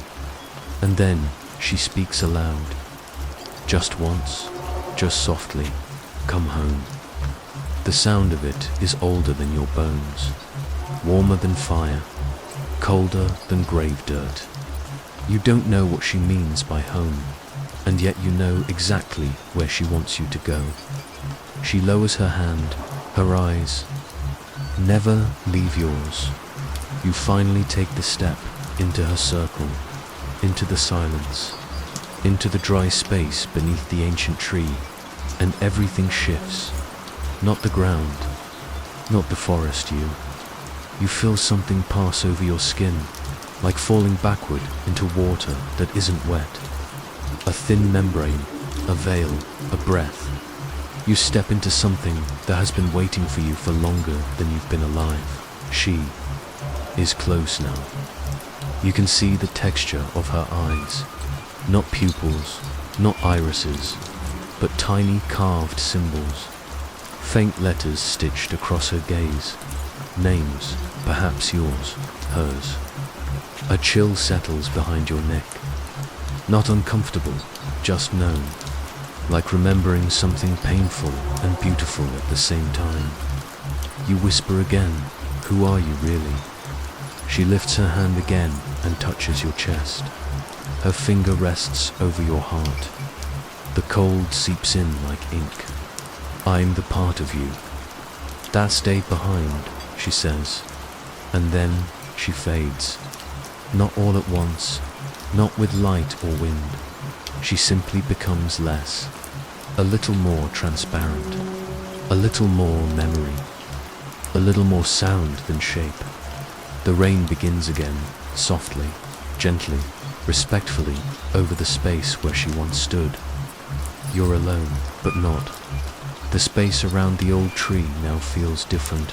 And then she speaks aloud. Just once, just softly, "Come home." The sound of it is older than your bones, warmer than fire, colder than grave dirt. You don't know what she means by home, and yet you know exactly where she wants you to go. She lowers her hand, her eyes never leave yours. You finally take the step into her circle, into the silence, into the dry space beneath the ancient tree, and everything shifts. Not the ground, not the forest, you. You feel something pass over your skin, like falling backward into water that isn't wet. A thin membrane, a veil, a breath. You step into something that has been waiting for you for longer than you've been alive. She is close now. You can see the texture of her eyes. Not pupils, not irises, but tiny carved symbols. Faint letters stitched across her gaze. Names, perhaps yours, hers. A chill settles behind your neck. Not uncomfortable, just known. Like remembering something painful and beautiful at the same time. You whisper again, "Who are you really?" She lifts her hand again and touches your chest. Her finger rests over your heart. The cold seeps in like ink. "I'm the part of you that stayed behind," she says, and then she fades. Not all at once, not with light or wind. She simply becomes less, a little more transparent, a little more memory, a little more sound than shape. The rain begins again, softly, gently, respectfully, over the space where she once stood. You're alone, but not. The space around the old tree now feels different,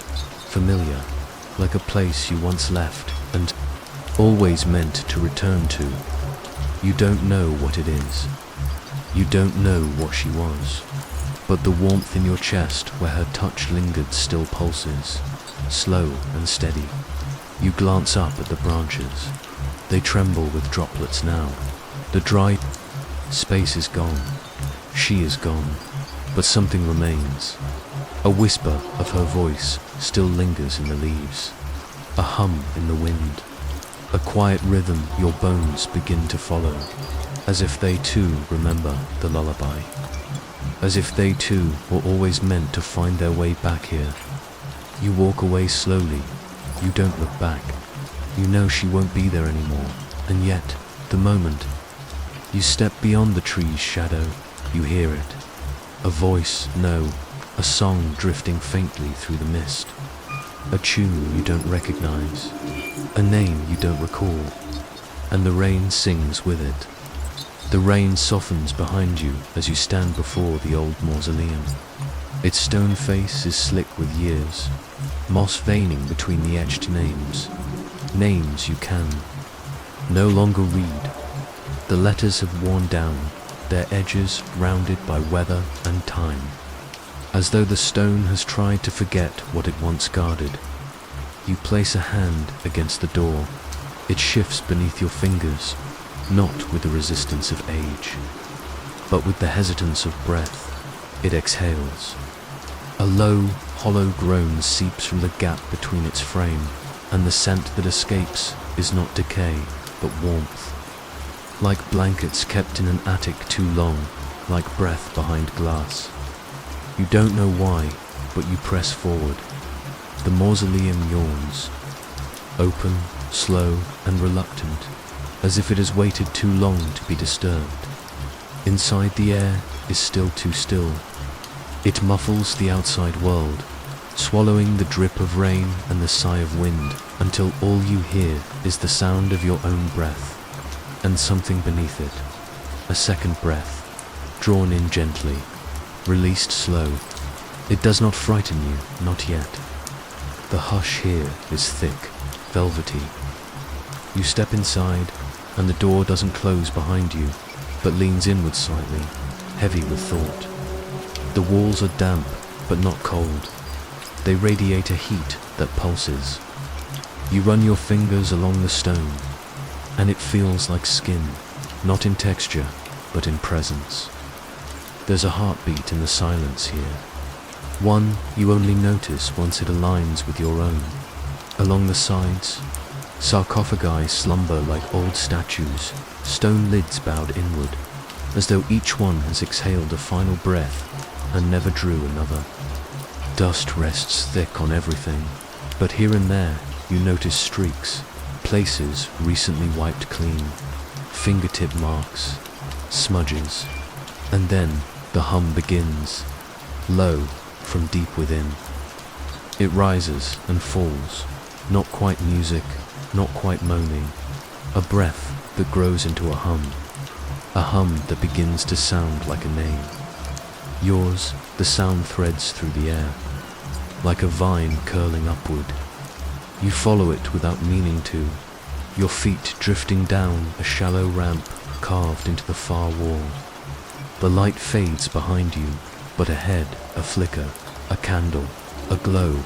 familiar, like a place you once left and always meant to return to. You don't know what it is. You don't know what she was. But the warmth in your chest where her touch lingered still pulses, slow and steady. You glance up at the branches. They tremble with droplets now. The dry space is gone. She is gone. But something remains. A whisper of her voice still lingers in the leaves. A hum in the wind. a quiet rhythm your bones begin to follow, as if they too remember the lullaby, as if they too were always meant to find their way back here. You walk away slowly, you don't look back. You know she won't be there anymore, and yet, the moment you step beyond the tree's shadow, you hear it. A voice, no, a song drifting faintly through the mist. A tune you don't recognize, a name you don't recall, and the rain sings with it. The rain softens behind you as you stand before the old mausoleum. Its stone face is slick with years, moss veining between the etched names. Names you can no longer read. The letters have worn down, their edges rounded by weather and time, as though the stone has tried to forget what it once guarded. You place a hand against the door. It shifts beneath your fingers, not with the resistance of age, but with the hesitance of breath. It exhales. A low, hollow groan seeps from the gap between its frame, and the scent that escapes is not decay, but warmth. Like blankets kept in an attic too long, like breath behind glass. You don't know why, but you press forward. The mausoleum yawns, open, slow, and reluctant, as if it has waited too long to be disturbed. Inside, the air is still too still. It muffles the outside world, swallowing the drip of rain and the sigh of wind, until all you hear is the sound of your own breath, and something beneath it. A second breath, drawn in gently, released slow. It does not frighten you, not yet. The hush here is thick, velvety. You step inside, and the door doesn't close behind you, but leans inward slightly, heavy with thought. The walls are damp, but not cold. They radiate a heat that pulses. You run your fingers along the stone, and it feels like skin, not in texture, but in presence. There's a heartbeat in the silence here, one you only notice once it aligns with your own. Along the sides, sarcophagi slumber like old statues, stone lids bowed inward, as though each one has exhaled a final breath and never drew another. Dust rests thick on everything, but here and there you notice streaks, places recently wiped clean, fingertip marks, smudges, and then the hum begins, low from deep within. It rises and falls, not quite music, not quite moaning, a breath that grows into a hum that begins to sound like a name. Yours, the sound threads through the air, like a vine curling upward. You follow it without meaning to, your feet drifting down a shallow ramp carved into the far wall. The light fades behind you, but ahead, a flicker, a candle, a glow.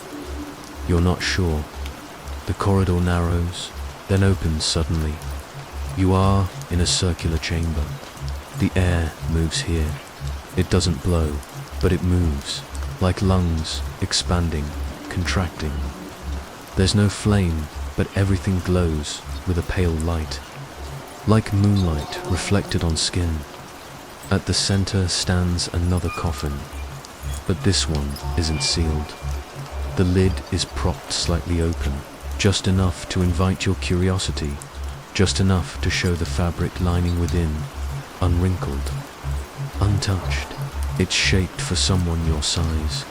You're not sure. The corridor narrows, then opens suddenly. You are in a circular chamber. The air moves here. It doesn't blow, but it moves, like lungs, expanding, contracting. There's no flame, but everything glows with a pale light, like moonlight reflected on skin. At the center stands another coffin, but this one isn't sealed. The lid is propped slightly open, just enough to invite your curiosity, just enough to show the fabric lining within, unwrinkled, untouched. It's shaped for someone your size.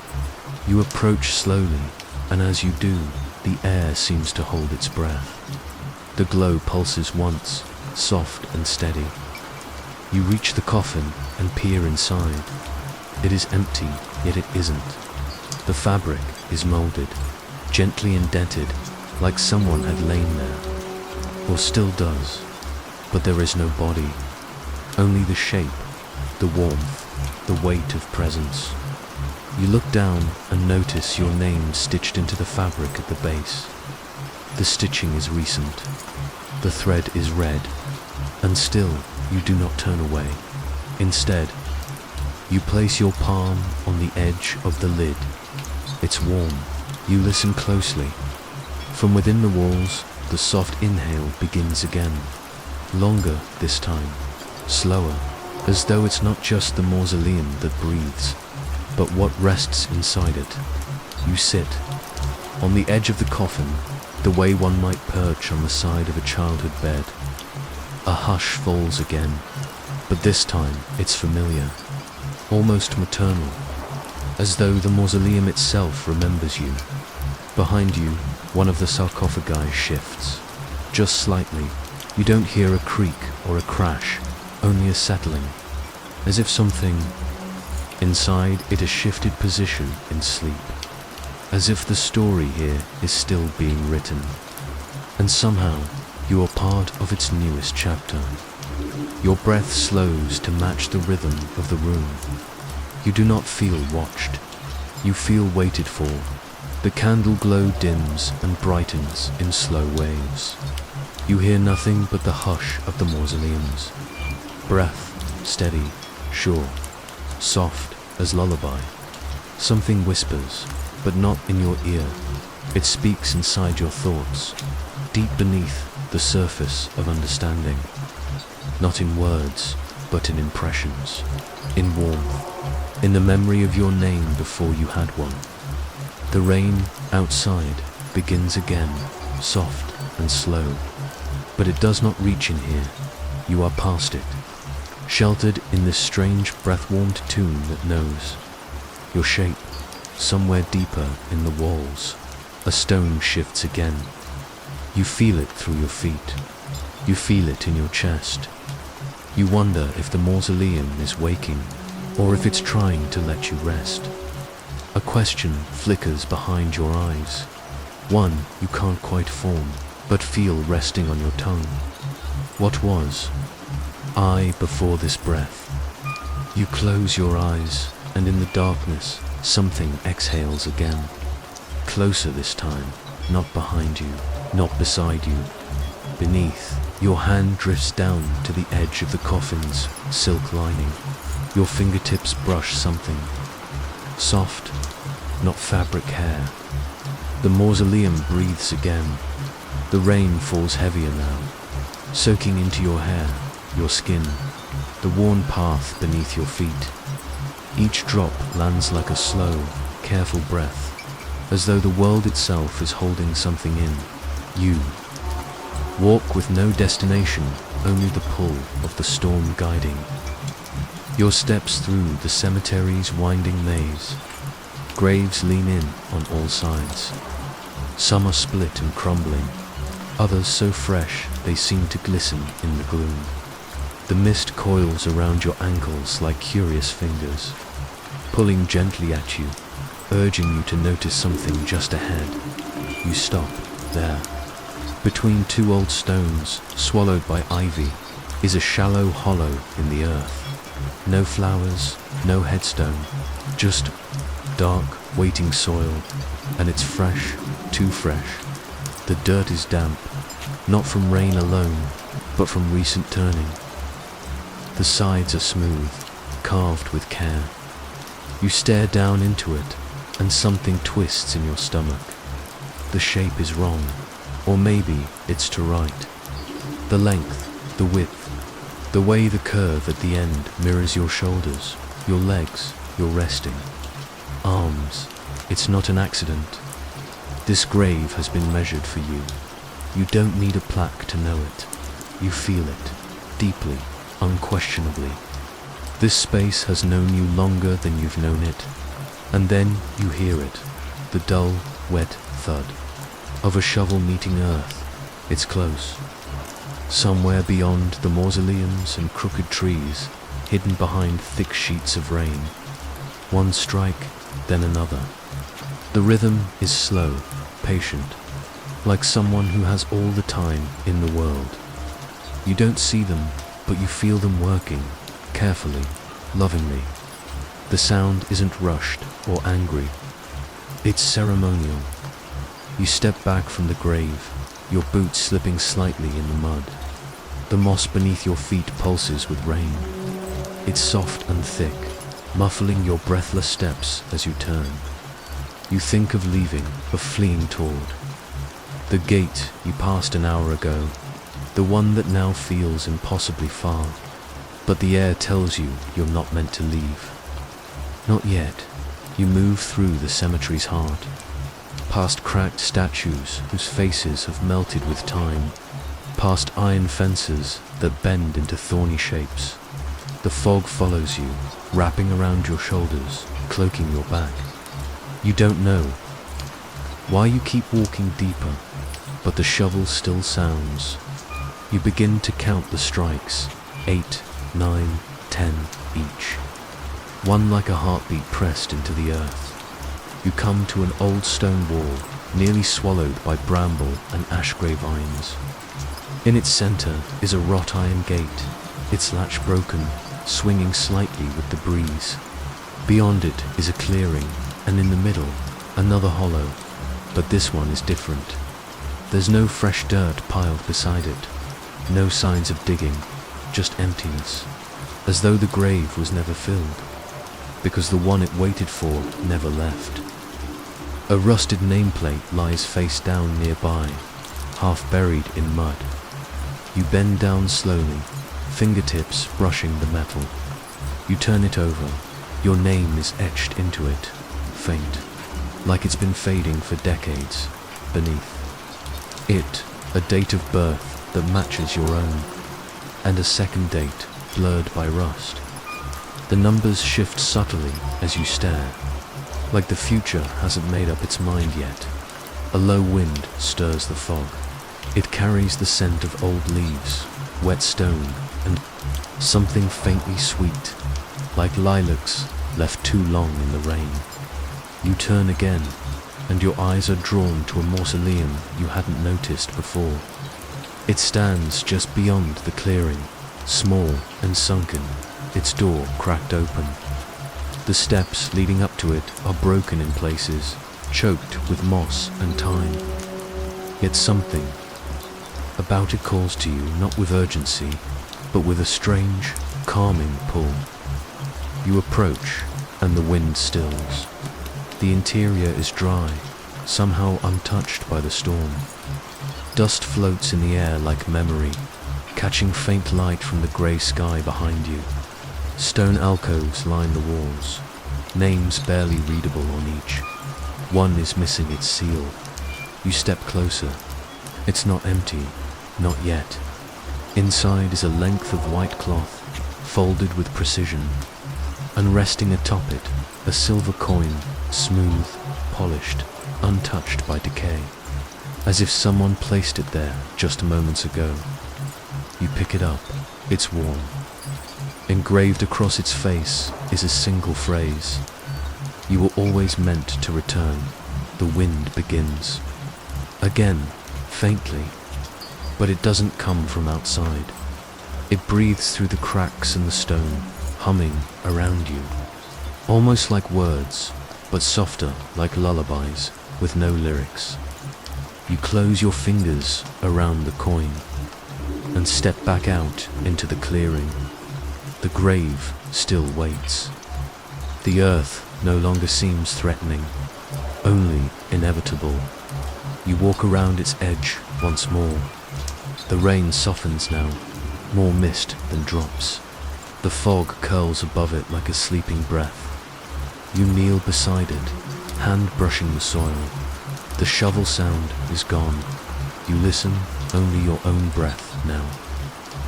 You approach slowly, and as you do, the air seems to hold its breath. The glow pulses once, soft and steady. You reach the coffin and peer inside. It is empty, yet it isn't. The fabric is molded, gently indented, like someone had lain there, or still does. But there is no body, only the shape, the warmth, the weight of presence. You look down and notice your name stitched into the fabric at the base. The stitching is recent. The thread is red, and still you do not turn away. Instead, you place your palm on the edge of the lid. It's warm. You listen closely. From within the walls, the soft inhale begins again. Longer this time, slower, as though it's not just the mausoleum that breathes, but what rests inside it. You sit on the edge of the coffin, the way one might perch on the side of a childhood bed. A hush falls again, but this time it's familiar, almost maternal, as though the mausoleum itself remembers you. Behind you, one of the sarcophagi shifts, just slightly. You don't hear a creak or a crash, only a settling, as if something inside it has shifted position in sleep, as if the story here is still being written, and somehow you are part of its newest chapter. Your breath slows to match the rhythm of the room. You do not feel watched. You feel waited for. The candle glow dims and brightens in slow waves. You hear nothing but the hush of the mausoleums. Breath, steady, sure, soft as lullaby. Something whispers, but not in your ear. It speaks inside your thoughts, deep beneath the surface of understanding. Not in words, but in impressions, in warmth, in the memory of your name before you had one. The rain outside begins again, soft and slow, but it does not reach in here. You are past it, sheltered in this strange breath-warmed tomb that knows your shape. Somewhere deeper in the walls, a stone shifts again. You feel it through your feet. You feel it in your chest. You wonder if the mausoleum is waking, or if it's trying to let you rest. A question flickers behind your eyes, one you can't quite form, but feel resting on your tongue. What was I before this breath? You close your eyes, and in the darkness, something exhales again. Closer this time, not behind you, not beside you. Beneath, your hand drifts down to the edge of the coffin's silk lining. Your fingertips brush something. Soft, not fabric hair. The mausoleum breathes again. The rain falls heavier now, soaking into your hair, your skin, the worn path beneath your feet. Each drop lands like a slow, careful breath, as though the world itself is holding something in. You walk with no destination, only the pull of the storm guiding. Your steps through the cemetery's winding maze. Graves lean in on all sides. Some are split and crumbling, others so fresh they seem to glisten in the gloom. The mist coils around your ankles like curious fingers, pulling gently at you, urging you to notice something just ahead. You stop there. Between two old stones, swallowed by ivy, is a shallow hollow in the earth. No flowers, no headstone, just dark, waiting soil, and it's fresh, too fresh. The dirt is damp, not from rain alone, but from recent turning. The sides are smooth, carved with care. You stare down into it, and something twists in your stomach. The shape is wrong, or maybe it's to right. The length, the width, the way the curve at the end mirrors your shoulders, your legs, your resting arms. It's not an accident. This grave has been measured for you. You don't need a plaque to know it. You feel it, deeply, unquestionably. This space has known you longer than you've known it. And then you hear it, the dull, wet thud of a shovel meeting earth. It's close. Somewhere beyond the mausoleums and crooked trees, hidden behind thick sheets of rain. One strike, then another. The rhythm is slow, patient, like someone who has all the time in the world. You don't see them, but you feel them working, carefully, lovingly. The sound isn't rushed or angry. It's ceremonial. You step back from the grave, your boots slipping slightly in the mud. The moss beneath your feet pulses with rain. It's soft and thick, muffling your breathless steps as you turn. You think of leaving, of fleeing toward The gate you passed an hour ago, the one that now feels impossibly far, but the air tells you you're not meant to leave. Not yet. You move through the cemetery's heart, past cracked statues whose faces have melted with time, past iron fences that bend into thorny shapes. The fog follows you, wrapping around your shoulders, cloaking your back. You don't know why you keep walking deeper, but the shovel still sounds. You begin to count the strikes, 8, 9, 10 each. One like a heartbeat pressed into the earth. You come to an old stone wall, nearly swallowed by bramble and ash-grey vines. In its center is a wrought iron gate, its latch broken, swinging slightly with the breeze. Beyond it is a clearing, and in the middle, another hollow, but this one is different. There's no fresh dirt piled beside it, no signs of digging, just emptiness, as though the grave was never filled, because the one it waited for never left. A rusted nameplate lies face down nearby, half buried in mud. You bend down slowly, fingertips brushing the metal. You turn it over. Your name is etched into it, faint, like it's been fading for decades, beneath it, a date of birth that matches your own, and a second date blurred by rust. The numbers shift subtly as you stare, like the future hasn't made up its mind yet. A low wind stirs the fog. It carries the scent of old leaves, wet stone, and something faintly sweet, like lilacs left too long in the rain. You turn again, and your eyes are drawn to a mausoleum you hadn't noticed before. It stands just beyond the clearing, small and sunken, its door cracked open. The steps leading up to it are broken in places, choked with moss and time. Yet something about it calls to you, not with urgency, but with a strange, calming pull. You approach, and the wind stills. The interior is dry, somehow untouched by the storm. Dust floats in the air like memory, catching faint light from the grey sky behind you. Stone alcoves line the walls, names barely readable on each. One is missing its seal. You step closer. It's not empty, not yet. Inside is a length of white cloth, folded with precision, and resting atop it, a silver coin, smooth, polished, untouched by decay, as if someone placed it there just moments ago. You pick it up. It's warm. Engraved across its face is a single phrase. You were always meant to return. The wind begins. Again, faintly, but it doesn't come from outside. It breathes through the cracks in the stone, humming around you. Almost like words, but softer, like lullabies, with no lyrics. You close your fingers around the coin and step back out into the clearing. The grave still waits. The earth no longer seems threatening, only inevitable. You walk around its edge once more. The rain softens now, more mist than drops. The fog curls above it like a sleeping breath. You kneel beside it, hand brushing the soil. The shovel sound is gone. You listen, only your own breath now,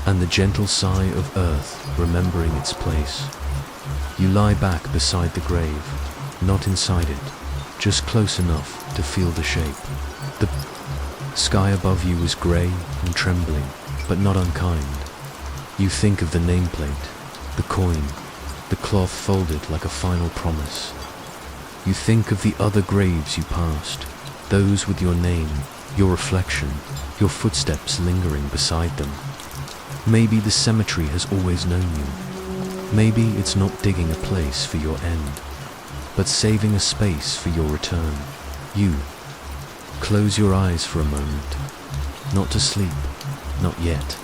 and the gentle sigh of earth remembering its place. You lie back beside the grave, not inside it, just close enough to feel the shape. The sky above you is grey and trembling, but not unkind. You think of the nameplate, the coin, the cloth folded like a final promise. You think of the other graves you passed, those with your name, your reflection, your footsteps lingering beside them. Maybe the cemetery has always known you. Maybe it's not digging a place for your end, but saving a space for your return. You close your eyes for a moment, not to sleep, not yet,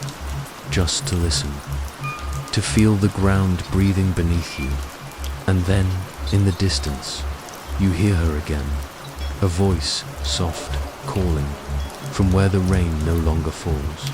just to listen, to feel the ground breathing beneath you. And then, in the distance, you hear her again, a voice soft, calling. from where the rain no longer falls.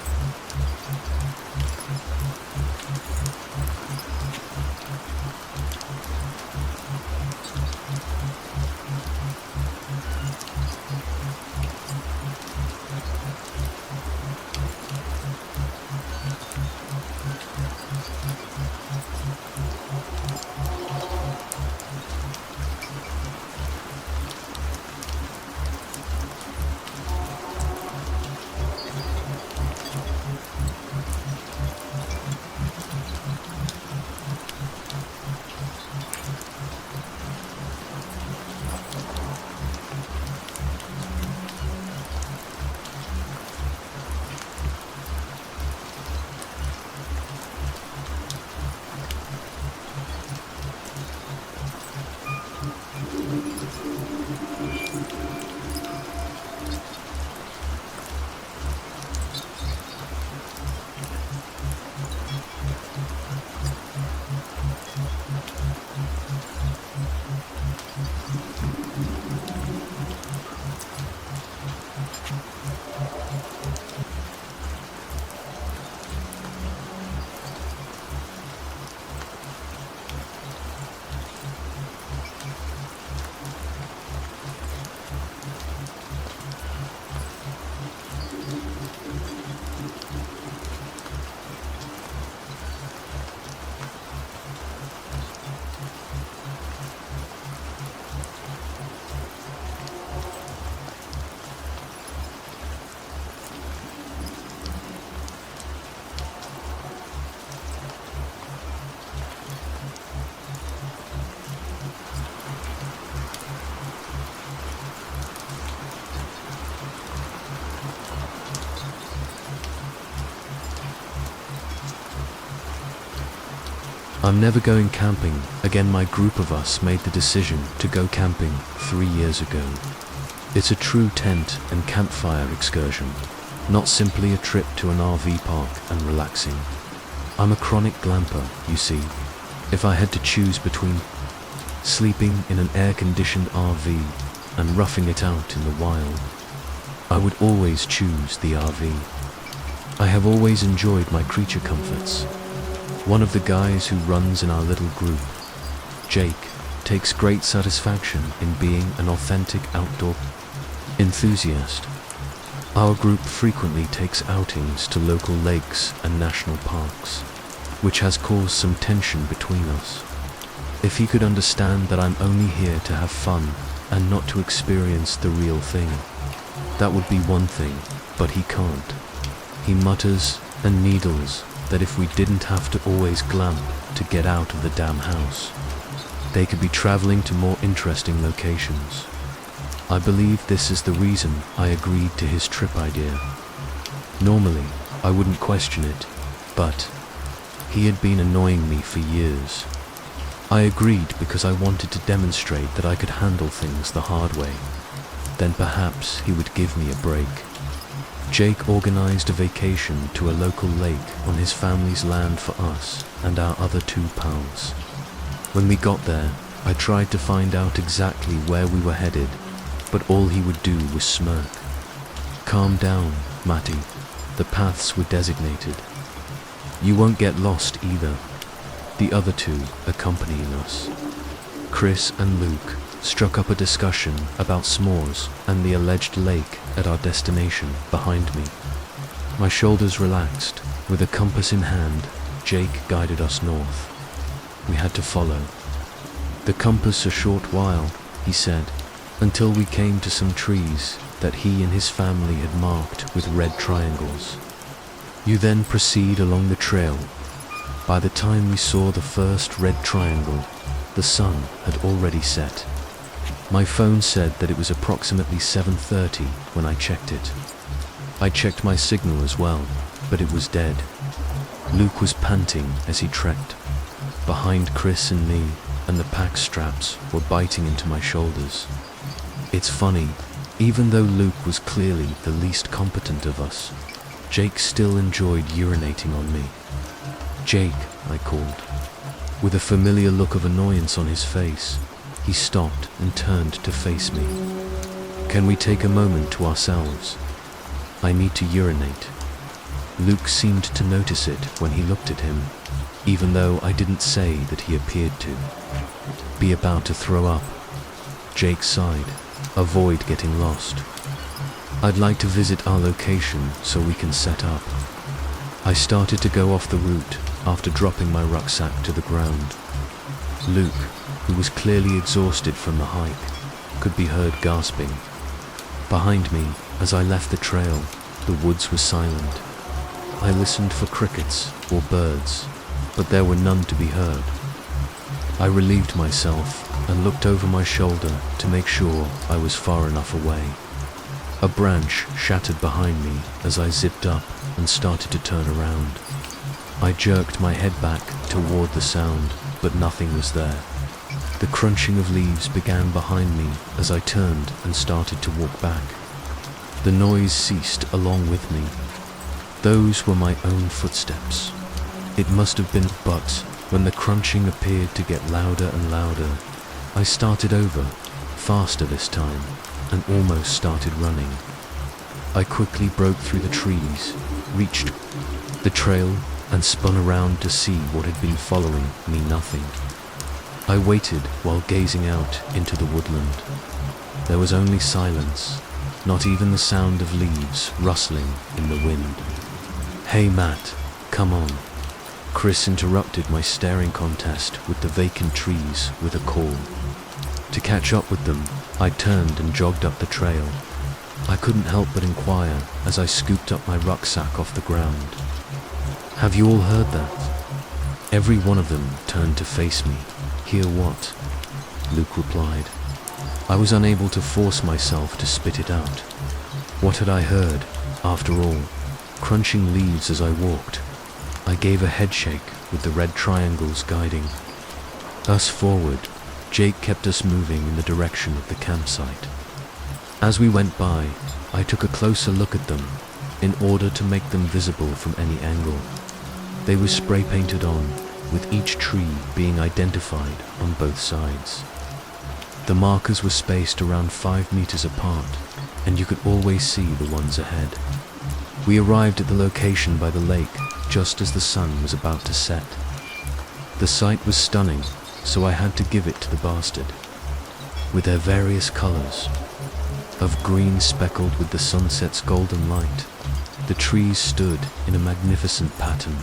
I'm never going camping again. My group of us made the decision to go camping 3 years ago. It's a true tent and campfire excursion, not simply a trip to an RV park and relaxing. I'm a chronic glamper, you see. If I had to choose between sleeping in an air-conditioned RV and roughing it out in the wild, I would always choose the RV. I have always enjoyed my creature comforts. One of the guys who runs in our little group, Jake, takes great satisfaction in being an authentic outdoor enthusiast. Our group frequently takes outings to local lakes and national parks, which has caused some tension between us. If he could understand that I'm only here to have fun and not to experience the real thing, that would be one thing, but he can't. He mutters and needles that if we didn't have to always glamp to get out of the damn house, they could be traveling to more interesting locations. I believe this is the reason I agreed to his trip idea. Normally, I wouldn't question it, but he had been annoying me for years. I agreed because I wanted to demonstrate that I could handle things the hard way. Then perhaps he would give me a break. Jake organized a vacation to a local lake on his family's land for us and our other 2 pals. When we got there, I tried to find out exactly where we were headed, but all he would do was smirk. Calm down, Matty. The paths were designated. You won't get lost either. The other 2 accompanying us, Chris and Luke, struck up a discussion about s'mores and the alleged lake at our destination behind me. My shoulders relaxed. With a compass in hand, Jake guided us north. We had to follow the compass a short while, he said, until we came to some trees that he and his family had marked with red triangles. You then proceed along the trail. By the time we saw the first red triangle, the sun had already set. My phone said that it was approximately 7:30 when I checked it. I checked my signal as well, but it was dead. Luke was panting as he trekked behind Chris and me, and the pack straps were biting into my shoulders. It's funny, even though Luke was clearly the least competent of us, Jake still enjoyed urinating on me. Jake, I called. With a familiar look of annoyance on his face, he stopped and turned to face me. Can we take a moment to ourselves? I need to urinate. Luke seemed to notice it when he looked at him, even though I didn't say that he appeared to be about to throw up. Jake sighed. Avoid getting lost. I'd like to visit our location so we can set up. I started to go off the route after dropping my rucksack to the ground. Luke, who was clearly exhausted from the hike, could be heard gasping. Behind me, as I left the trail, the woods were silent. I listened for crickets or birds, but there were none to be heard. I relieved myself and looked over my shoulder to make sure I was far enough away. A branch shattered behind me as I zipped up and started to turn around. I jerked my head back toward the sound, but nothing was there. The crunching of leaves began behind me as I turned and started to walk back. The noise ceased along with me. Those were my own footsteps. It must have been, but when the crunching appeared to get louder and louder, I started over, faster this time, and almost started running. I quickly broke through the trees, reached the trail, and spun around to see what had been following me. Nothing. I waited while gazing out into the woodland. There was only silence, not even the sound of leaves rustling in the wind. "Hey Matt, come on." Chris interrupted my staring contest with the vacant trees with a call. To catch up with them, I turned and jogged up the trail. I couldn't help but inquire as I scooped up my rucksack off the ground. "Have you all heard that?" Every one of them turned to face me. "Hear what?" Luke replied. I was unable to force myself to spit it out. What had I heard, after all? Crunching leaves as I walked. I gave a head shake with the red triangles guiding us forward. Jake kept us moving in the direction of the campsite. As we went by, I took a closer look at them in order to make them visible from any angle. They were spray painted on, with each tree being identified on both sides. The markers were spaced around 5 meters apart, and you could always see the ones ahead. We arrived at the location by the lake just as the sun was about to set. The sight was stunning, so I had to give it to the bastard. With their various colors, of green speckled with the sunset's golden light, the trees stood in a magnificent pattern.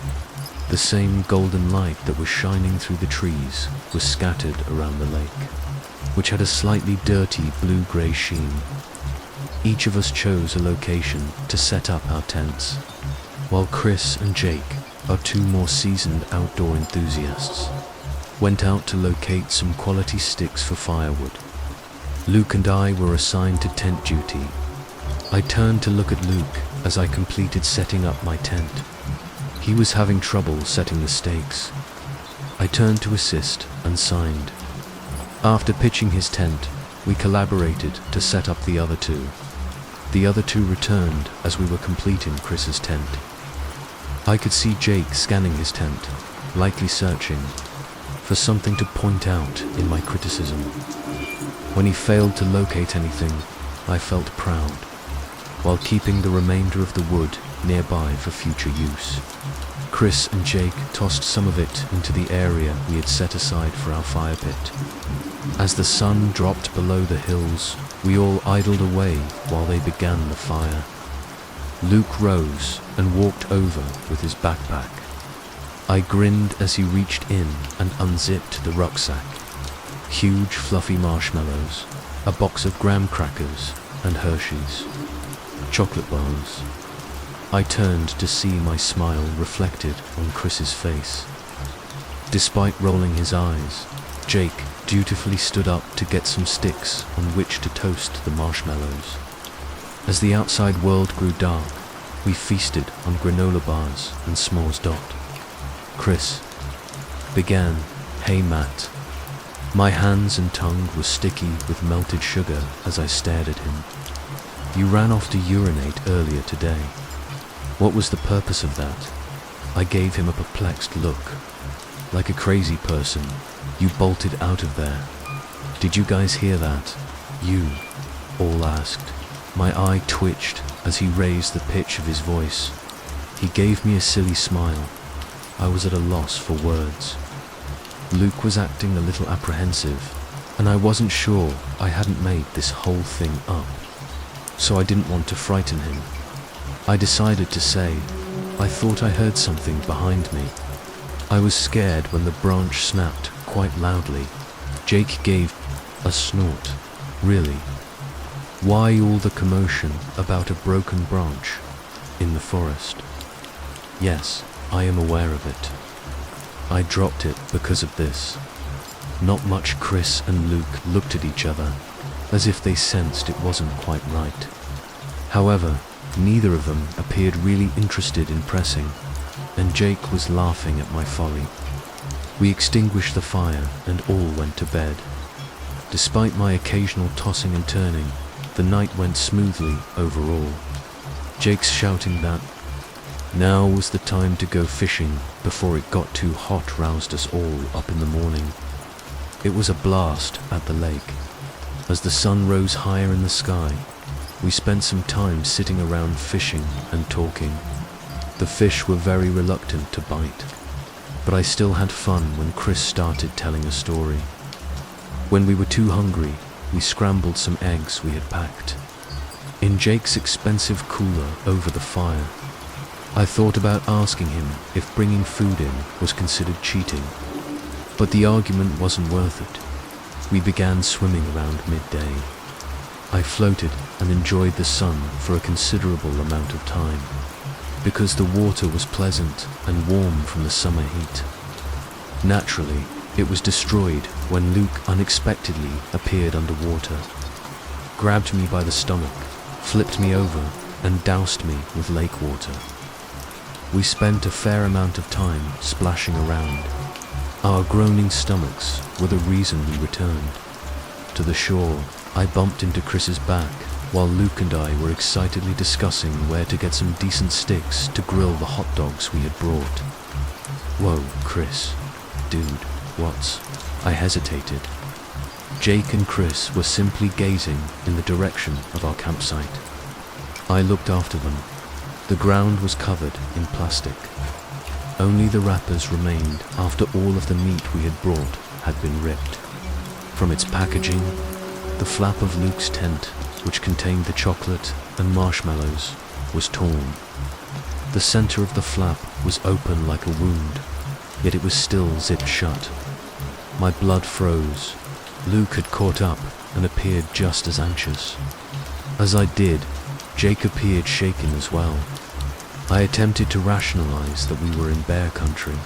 The same golden light that was shining through the trees was scattered around the lake, which had a slightly dirty blue-gray sheen. Each of us chose a location to set up our tents, while Chris and Jake, our two more seasoned outdoor enthusiasts, went out to locate some quality sticks for firewood. Luke and I were assigned to tent duty. I turned to look at Luke as I completed setting up my tent. He was having trouble setting the stakes. I turned to assist and signed. After pitching his tent, we collaborated to set up the other two. The other two returned as we were completing Chris's tent. I could see Jake scanning his tent, likely searching for something to point out in my criticism. When he failed to locate anything, I felt proud, while keeping the remainder of the wood nearby for future use. Chris and Jake tossed some of it into the area we had set aside for our fire pit. As the sun dropped below the hills, we all idled away while they began the fire. Luke rose and walked over with his backpack. I grinned as he reached in and unzipped the rucksack. Huge fluffy marshmallows, a box of graham crackers and Hershey's chocolate bars. I turned to see my smile reflected on Chris's face. Despite rolling his eyes, Jake dutifully stood up to get some sticks on which to toast the marshmallows. As the outside world grew dark, we feasted on granola bars and s'mores dot. Chris began, "Hey Matt." My hands and tongue were sticky with melted sugar as I stared at him. "You ran off to urinate earlier today. What was the purpose of that?" I gave him a perplexed look. Like a crazy person, you bolted out of there. "Did you guys hear that?" "You?" all asked. My eye twitched as he raised the pitch of his voice. He gave me a silly smile. I was at a loss for words. Luke was acting a little apprehensive, and I wasn't sure I hadn't made this whole thing up, so I didn't want to frighten him. I decided to say, I thought I heard something behind me. I was scared when the branch snapped quite loudly. Jake gave a snort. Really? Why all the commotion about a broken branch in the forest? Yes, I am aware of it. I dropped it because of this. Not much. Chris and Luke looked at each other, as if they sensed it wasn't quite right. However, neither of them appeared really interested in pressing, and Jake was laughing at my folly. We extinguished the fire and all went to bed. Despite my occasional tossing and turning, the night went smoothly overall. Jake's shouting that now was the time to go fishing before it got too hot roused us all up in the morning. It was a blast at the lake. As the sun rose higher in the sky, we spent some time sitting around fishing and talking. The fish were very reluctant to bite, but I still had fun when Chris started telling a story. When we were too hungry, we scrambled some eggs we had packed in Jake's expensive cooler over the fire. I thought about asking him if bringing food in was considered cheating, but the argument wasn't worth it. We began swimming around midday. I floated and enjoyed the sun for a considerable amount of time, because the water was pleasant and warm from the summer heat. Naturally, it was destroyed when Luke unexpectedly appeared underwater, grabbed me by the stomach, flipped me over, and doused me with lake water. We spent a fair amount of time splashing around. Our groaning stomachs were the reason we returned. To the shore, I bumped into Chris's back, while Luke and I were excitedly discussing where to get some decent sticks to grill the hot dogs we had brought. Whoa, Chris. Dude, what's... I hesitated. Jake and Chris were simply gazing in the direction of our campsite. I looked after them. The ground was covered in plastic. Only the wrappers remained after all of the meat we had brought had been ripped. From its packaging, the flap of Luke's tent, which contained the chocolate and marshmallows, was torn. The center of the flap was open like a wound, yet it was still zipped shut. My blood froze. Luke had caught up and appeared just as anxious. As I did, Jake appeared shaken as well. I attempted to rationalize that we were in bear country.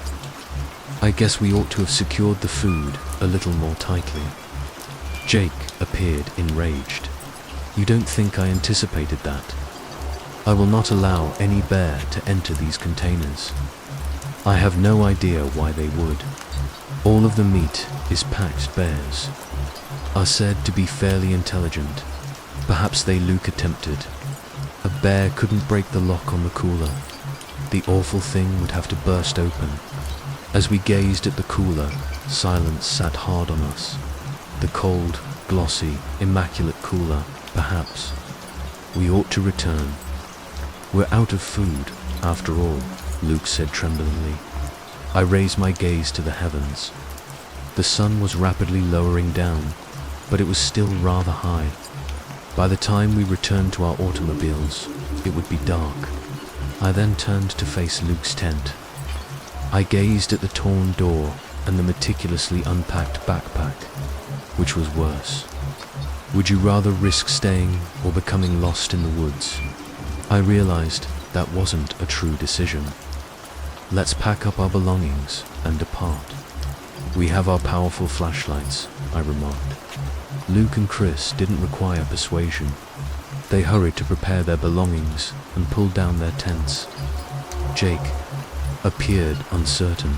I guess we ought to have secured the food a little more tightly. Jake appeared enraged. You don't think I anticipated that? I will not allow any bear to enter these containers. I have no idea why they would. All of the meat is packed bears. Are said to be fairly intelligent. Perhaps they Luke attempted. A bear couldn't break the lock on the cooler. The awful thing would have to burst open. As we gazed at the cooler, silence sat hard on us. The cold, glossy, immaculate cooler, perhaps. We ought to return. We're out of food, after all, Luke said tremblingly. I raised my gaze to the heavens. The sun was rapidly lowering down, but it was still rather high. By the time we returned to our automobiles, it would be dark. I then turned to face Luke's tent. I gazed at the torn door and the meticulously unpacked backpack. Which was worse? Would you rather risk staying or becoming lost in the woods? I realized that wasn't a true decision. Let's pack up our belongings and depart. We have our powerful flashlights, I remarked. Luke and Chris didn't require persuasion. They hurried to prepare their belongings and pulled down their tents. Jake appeared uncertain.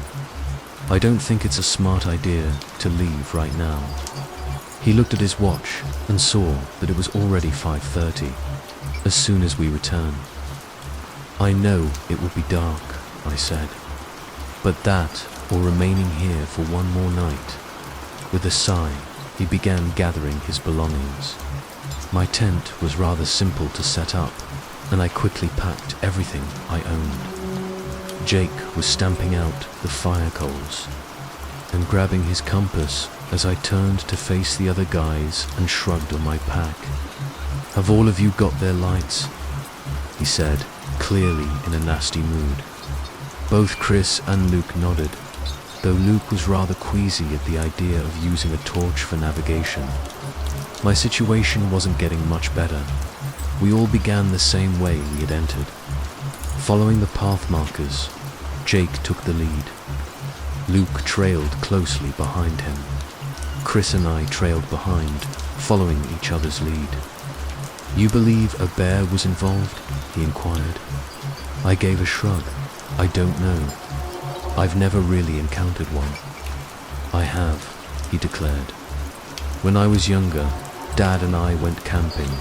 I don't think it's a smart idea to leave right now. He looked at his watch and saw that it was already 5:30, as soon as we return. I know it will be dark, I said, but that or remaining here for one more night. With a sigh, he began gathering his belongings. My tent was rather simple to set up. and I quickly packed everything I owned. Jake was stamping out the fire coals and grabbing his compass as I turned to face the other guys and shrugged on my pack. "Have all of you got their lights?" he said, clearly in a nasty mood. Both Chris and Luke nodded, though Luke was rather queasy at the idea of using a torch for navigation. My situation wasn't getting much better. We all began the same way we had entered. Following the path markers, Jake took the lead. Luke trailed closely behind him. Chris and I trailed behind, following each other's lead. "You believe a bear was involved?" he inquired. I gave a shrug. "I don't know. I've never really encountered one." "I have," he declared. "When I was younger, Dad and I went camping.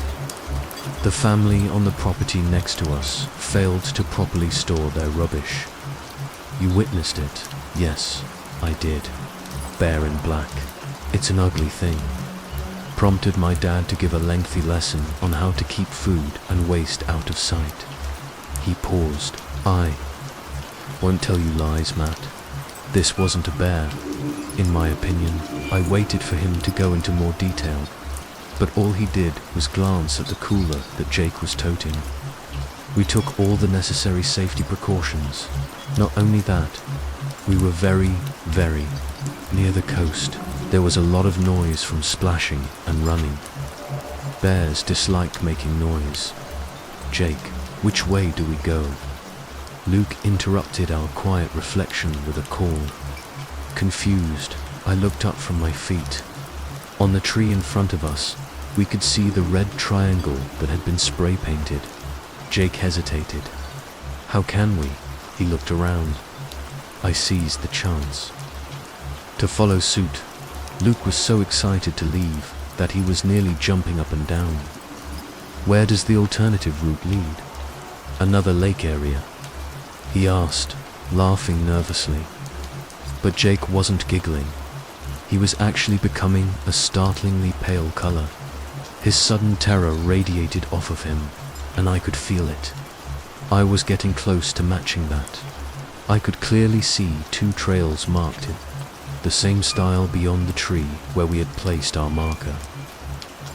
The family on the property next to us failed to properly store their rubbish." "You witnessed it?" "Yes, I did. Bear in black. It's an ugly thing." Prompted my dad to give a lengthy lesson on how to keep food and waste out of sight. He paused. "I won't tell you lies, Matt. This wasn't a bear, in my opinion." I waited for him to go into more detail, but all he did was glance at the cooler that Jake was toting. "We took all the necessary safety precautions. Not only that, we were very, very near the coast. There was a lot of noise from splashing and running. Bears dislike making noise." "Jake, which way do we go?" Luke interrupted our quiet reflection with a call. Confused, I looked up from my feet. On the tree in front of us, we could see the red triangle that had been spray painted. Jake hesitated. "How can we?" He looked around. I seized the chance to follow suit. Luke was so excited to leave that he was nearly jumping up and down. "Where does the alternative route lead?" "Another lake area," he asked, laughing nervously. But Jake wasn't giggling. He was actually becoming a startlingly pale color. His sudden terror radiated off of him, and I could feel it. I was getting close to matching that. I could clearly see 2 trails marked in the same style beyond the tree where we had placed our marker.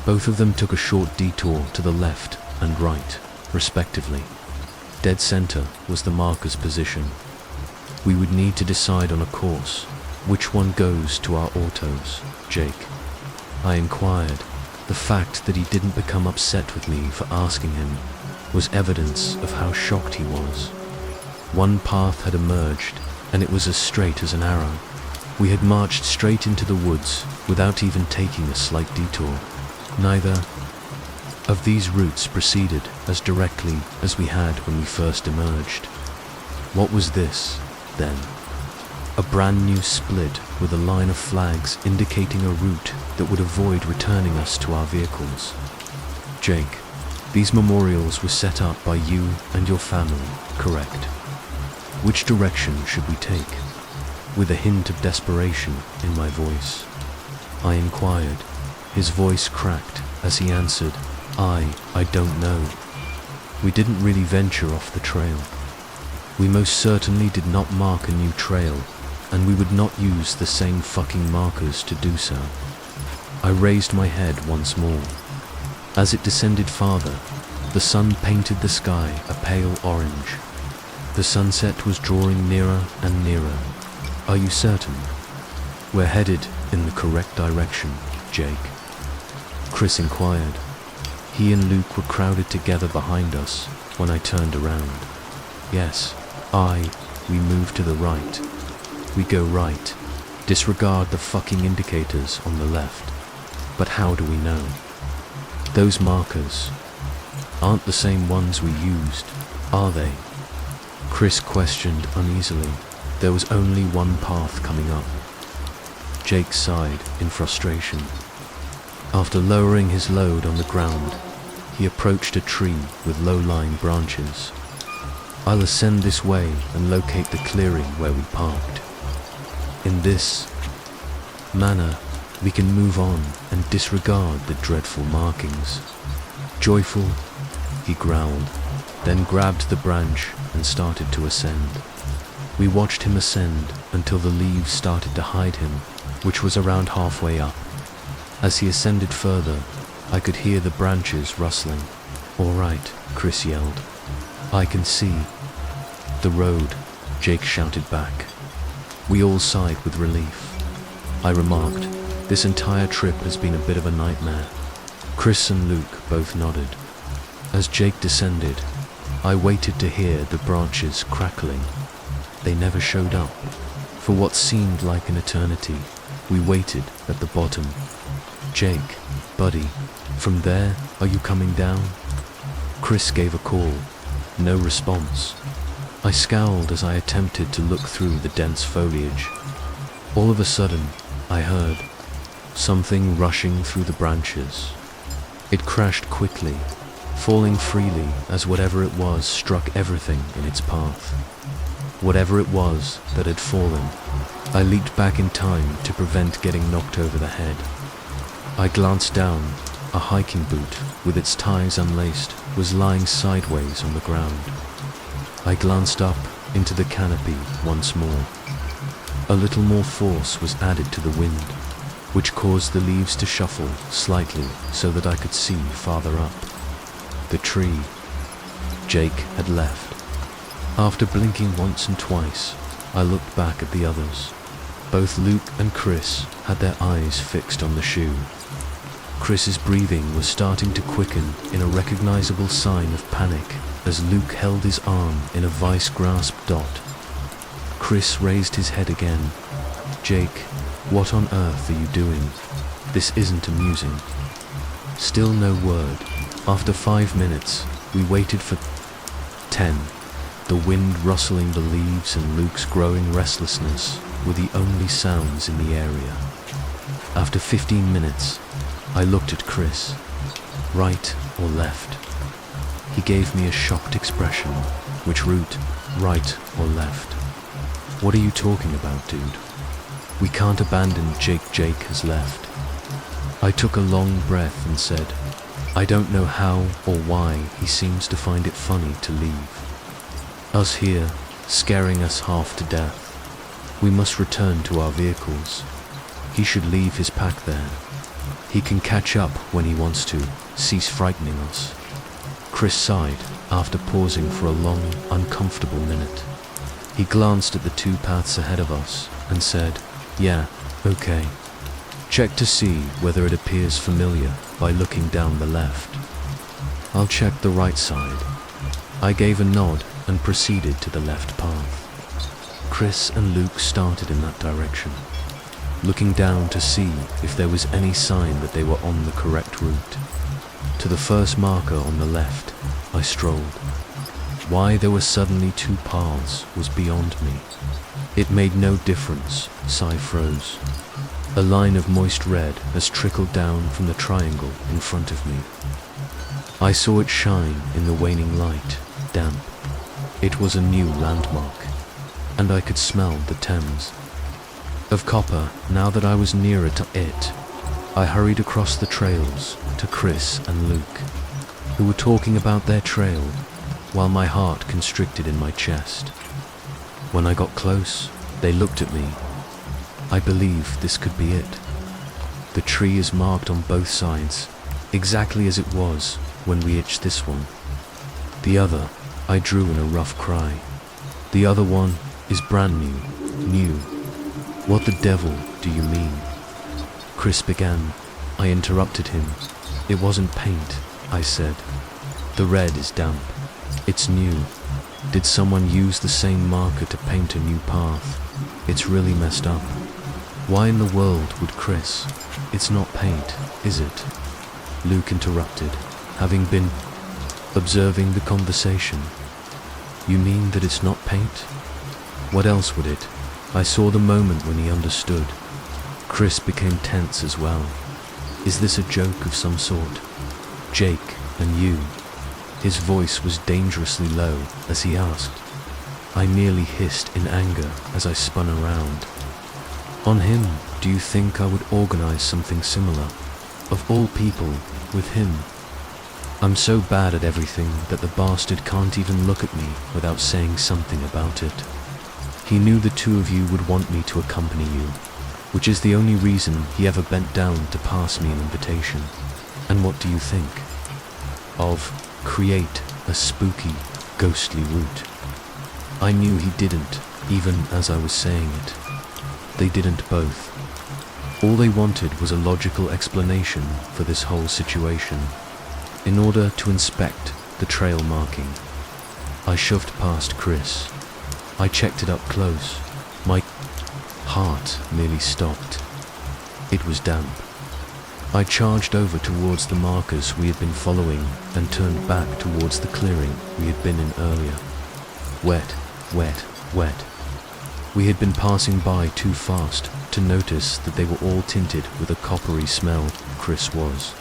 Both of them took a short detour to the left and right, respectively. Dead center was the marker's position. We would need to decide on a course. "Which one goes to our autos, Jake?" I inquired. The fact that he didn't become upset with me for asking him was evidence of how shocked he was. One path had emerged, and it was as straight as an arrow. We had marched straight into the woods without even taking a slight detour. Neither of these routes proceeded as directly as we had when we first emerged. What was this, then? A brand new split with a line of flags indicating a route that would avoid returning us to our vehicles. "Jake, these memorials were set up by you and your family, correct? Which direction should we take?" With a hint of desperation in my voice, I inquired. His voice cracked as he answered, I don't know. We didn't really venture off the trail. We most certainly did not mark a new trail, and we would not use the same fucking markers to do so." I raised my head once more. As it descended farther, the sun painted the sky a pale orange. The sunset was drawing nearer and nearer. "Are you certain we're headed in the correct direction, Jake?" Chris inquired. He and Luke were crowded together behind us when I turned around. "Yes, we move to the right. We go right. Disregard the fucking indicators on the left." "But how do we know? Those markers aren't the same ones we used, are they?" Chris questioned uneasily. There was only one path coming up. Jake sighed in frustration. After lowering his load on the ground, he approached a tree with low-lying branches. "I'll ascend this way and locate the clearing where we parked. In this manner, we can move on and disregard the dreadful markings." "Joyful," he growled, then grabbed the branch and started to ascend. We watched him ascend until the leaves started to hide him, which was around halfway up. As he ascended further, I could hear the branches rustling. "All right," Chris yelled. "I can see." "The road," Jake shouted back. We all sighed with relief. I remarked, "This entire trip has been a bit of a nightmare." Chris and Luke both nodded. As Jake descended, I waited to hear the branches crackling. They never showed up. For what seemed like an eternity, we waited at the bottom. "Jake, buddy, from there, are you coming down?" Chris gave a call. No response. I scowled as I attempted to look through the dense foliage. All of a sudden, I heard something rushing through the branches. It crashed quickly, falling freely as whatever it was struck everything in its path. Whatever it was that had fallen, I leaped back in time to prevent getting knocked over the head. I glanced down. A hiking boot, with its ties unlaced, was lying sideways on the ground. I glanced up into the canopy once more. A little more force was added to the wind, which caused the leaves to shuffle slightly so that I could see farther up. The tree. Jake had left. After blinking once and twice, I looked back at the others. Both Luke and Chris had their eyes fixed on the shoe. Chris's breathing was starting to quicken in a recognizable sign of panic as Luke held his arm in a vice-grasped dot. Chris raised his head again. "Jake, what on earth are you doing? This isn't amusing." Still no word. After 5 minutes, we waited for 10. The wind rustling the leaves and Luke's growing restlessness were the only sounds in the area. After 15 minutes, I looked at Chris. "Right or left?" He gave me a shocked expression. "Which route? Right or left?" "What are you talking about, dude? We can't abandon Jake. Jake has left." I took a long breath and said, "I don't know how or why he seems to find it funny to leave. Us here, scaring us half to death. We must return to our vehicles. He should leave his pack there. He can catch up when he wants to, cease frightening us." Chris sighed after pausing for a long, uncomfortable minute. He glanced at the 2 paths ahead of us and said, "Yeah, okay. Check to see whether it appears familiar by looking down the left." "I'll check the right side." I gave a nod and proceeded to the left path. Chris and Luke started in that direction, looking down to see if there was any sign that they were on the correct route. To the first marker on the left, I strolled. Why there were suddenly 2 paths was beyond me. It made no difference, Sai froze. A line of moist red has trickled down from the triangle in front of me. I saw it shine in the waning light, damp. It was a new landmark, and I could smell the Thames. Of copper, now that I was nearer to it, I hurried across the trails to Chris and Luke, who were talking about their trail while my heart constricted in my chest. When I got close, they looked at me. I believe this could be it. The tree is marked on both sides, exactly as it was when we hitched this one. The other, I drew in a rough cry. The other one is brand new. What the devil do you mean? Chris began. I interrupted him. It wasn't paint, I said. The red is damp. It's new. Did someone use the same marker to paint a new path? It's really messed up. Why in the world would Chris? It's not paint, is it? Luke interrupted, having been observing the conversation. You mean that it's not paint? What else would it? I saw the moment when he understood. Chris became tense as well. Is this a joke of some sort? Jake and you? His voice was dangerously low as he asked. I nearly hissed in anger as I spun around. On him, do you think I would organize something similar? Of all people, with him? I'm so bad at everything that the bastard can't even look at me without saying something about it. He knew the two of you would want me to accompany you, which is the only reason he ever bent down to pass me an invitation. And what do you think? Of create a spooky, ghostly route. I knew he didn't, even as I was saying it. They didn't both. All they wanted was a logical explanation for this whole situation, in order to inspect the trail marking. I shoved past Chris. I checked it up close. My heart nearly stopped. It was damp. I charged over towards the markers we had been following and turned back towards the clearing we had been in earlier. Wet, wet, wet. We had been passing by too fast to notice that they were all tinted with a coppery smell. Chris was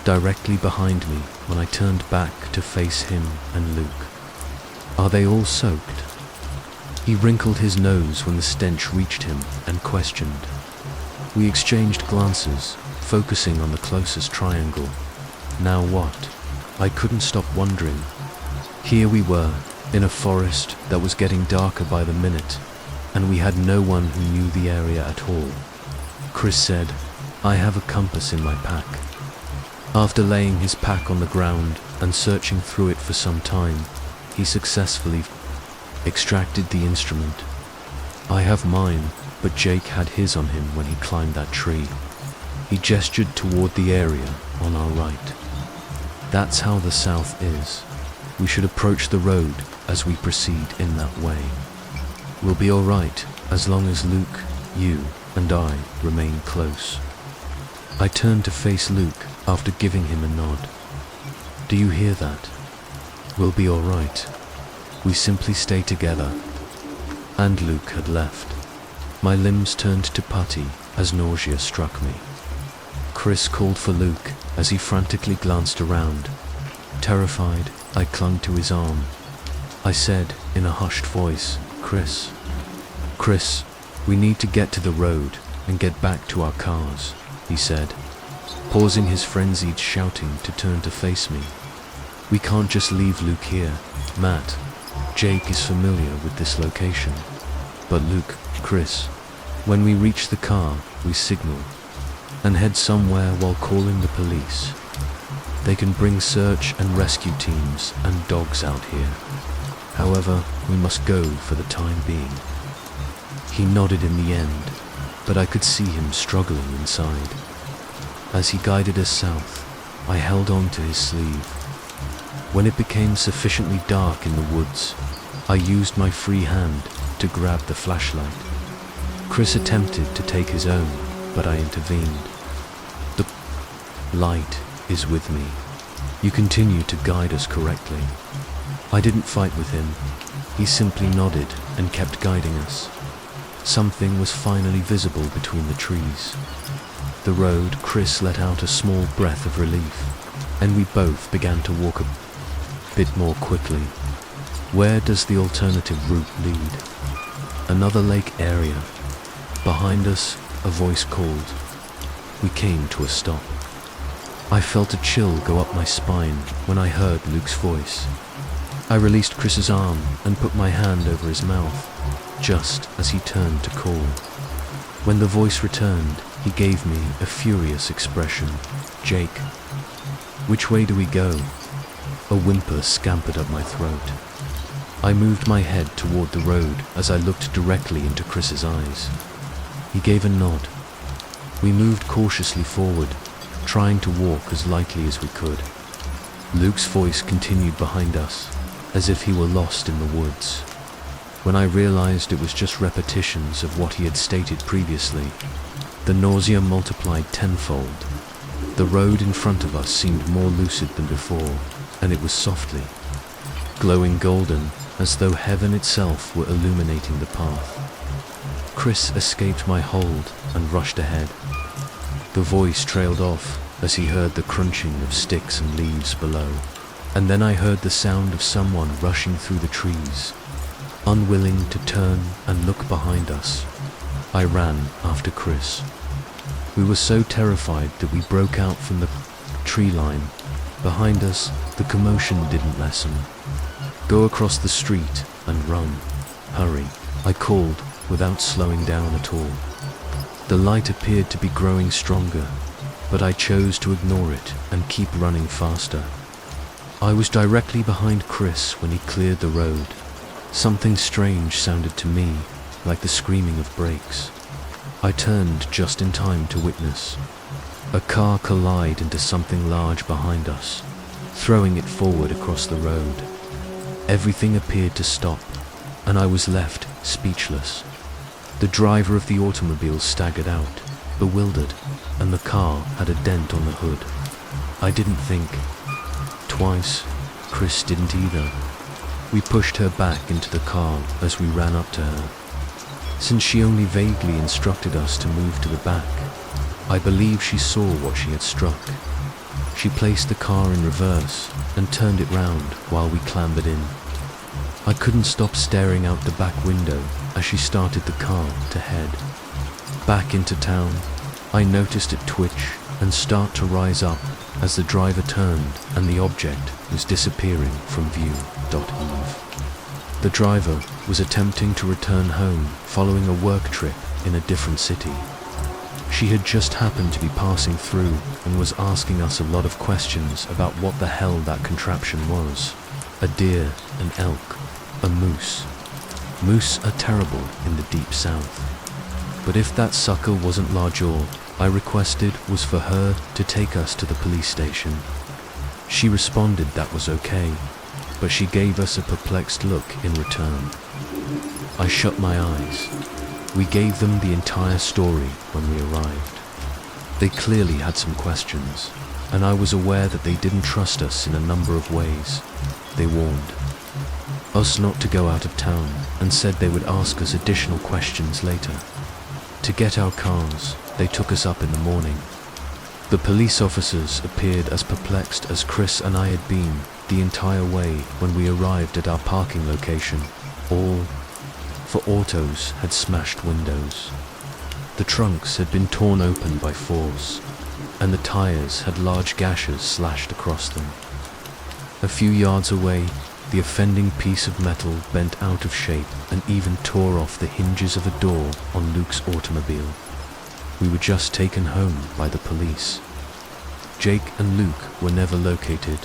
directly behind me when I turned back to face him and Luke. Are they all soaked? He wrinkled his nose when the stench reached him and questioned. We exchanged glances, focusing on the closest triangle. Now what? I couldn't stop wondering. Here we were, in a forest that was getting darker by the minute, and we had no one who knew the area at all. Chris said, "I have a compass in my pack." After laying his pack on the ground and searching through it for some time, he successfully extracted the instrument. I have mine, but Jake had his on him when he climbed that tree. He gestured toward the area on our right. That's how the south is. We should approach the road as we proceed in that way. We'll be all right as long as Luke, you, and I remain close. I turned to face Luke after giving him a nod. Do you hear that? We'll be all right. We simply stay together. And Luke had left. My limbs turned to putty as nausea struck me. Chris called for Luke as he frantically glanced around. Terrified, I clung to his arm. I said in a hushed voice, Chris, we need to get to the road and get back to our cars, he said, pausing his frenzied shouting to turn to face me. We can't just leave Luke here. Matt, Jake is familiar with this location. But Luke, Chris, when we reach the car, we signal and head somewhere while calling the police. They can bring search and rescue teams and dogs out here. However, we must go for the time being. He nodded in the end, but I could see him struggling inside. As he guided us south, I held on to his sleeve. When it became sufficiently dark in the woods, I used my free hand to grab the flashlight. Chris attempted to take his own, but I intervened. The light is with me. You continue to guide us correctly. I didn't fight with him. He simply nodded and kept guiding us. Something was finally visible between the trees. The road, Chris let out a small breath of relief, and we both began to walk a bit more quickly. Where does the alternative route lead? Another lake area. Behind us, a voice called. We came to a stop. I felt a chill go up my spine when I heard Luke's voice. I released Chris's arm and put my hand over his mouth, just as he turned to call. When the voice returned, he gave me a furious expression. Jake, which way do we go? A whimper scampered up my throat. I moved my head toward the road as I looked directly into Chris's eyes. He gave a nod. We moved cautiously forward, trying to walk as lightly as we could. Luke's voice continued behind us, as if he were lost in the woods. When I realized it was just repetitions of what he had stated previously, the nausea multiplied tenfold. The road in front of us seemed more lucid than before, and it was softly glowing golden, as though heaven itself were illuminating the path. Chris escaped my hold and rushed ahead. The voice trailed off as he heard the crunching of sticks and leaves below, and then I heard the sound of someone rushing through the trees. Unwilling to turn and look behind us, I ran after Chris. We were so terrified that we broke out from the tree line Behind us, the commotion didn't lessen. "Go across the street and run. Hurry," I called without slowing down at all. The light appeared to be growing stronger, but I chose to ignore it and keep running faster. I was directly behind Chris when he cleared the road. Something strange sounded to me, like the screaming of brakes. I turned just in time to witness a car collide into something large behind us, throwing it forward across the road. Everything appeared to stop, and I was left speechless. The driver of the automobile staggered out, bewildered, and the car had a dent on the hood. I didn't think twice. Chris didn't either. We pushed her back into the car as we ran up to her. Since she only vaguely instructed us to move to the back, I believe she saw what she had struck. She placed the car in reverse and turned it round while we clambered in. I couldn't stop staring out the back window as she started the car to head back into town. I noticed it twitch and start to rise up as the driver turned and the object was disappearing from view. Eve. The driver was attempting to return home following a work trip in a different city. She had just happened to be passing through and was asking us a lot of questions about what the hell that contraption was. A deer, an elk, a moose. Moose are terrible in the deep south. But if that sucker wasn't large, all I requested was for her to take us to the police station. She responded that was okay, but she gave us a perplexed look in return. I shut my eyes. We gave them the entire story when we arrived. They clearly had some questions, and I was aware that they didn't trust us in a number of ways. They warned us not to go out of town and said they would ask us additional questions later. To get our cars, they took us up in the morning. The police officers appeared as perplexed as Chris and I had been the entire way when we arrived at our parking location. All four autos had smashed windows. The trunks had been torn open by force, and the tires had large gashes slashed across them. A few yards away, the offending piece of metal bent out of shape and even tore off the hinges of a door on Luke's automobile. We were just taken home by the police. Jake and Luke were never located.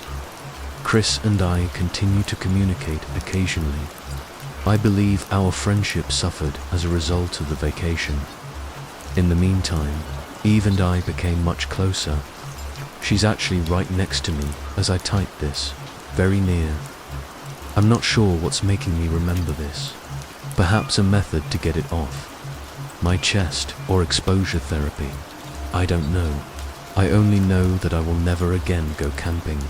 Chris and I continue to communicate occasionally. I believe our friendship suffered as a result of the vacation. In the meantime, Eve and I became much closer. She's actually right next to me as I type this, very near. I'm not sure what's making me remember this. Perhaps a method to get it off. My chest or exposure therapy. I don't know. I only know that I will never again go camping.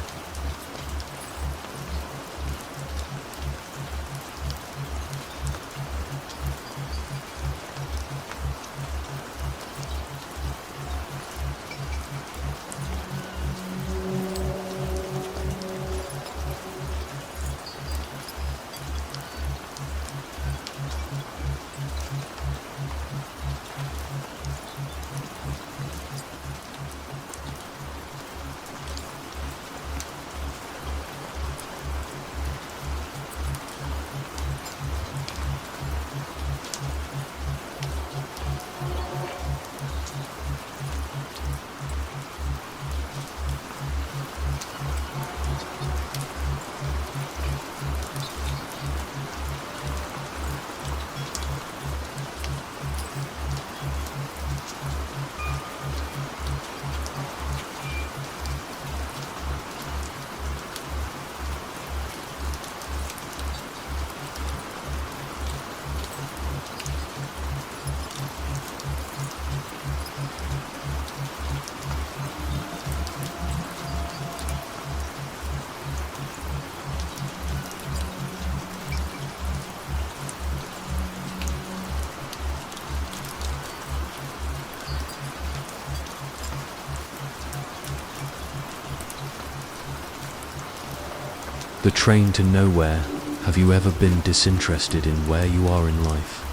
The train to nowhere. Have you ever been disinterested in where you are in life?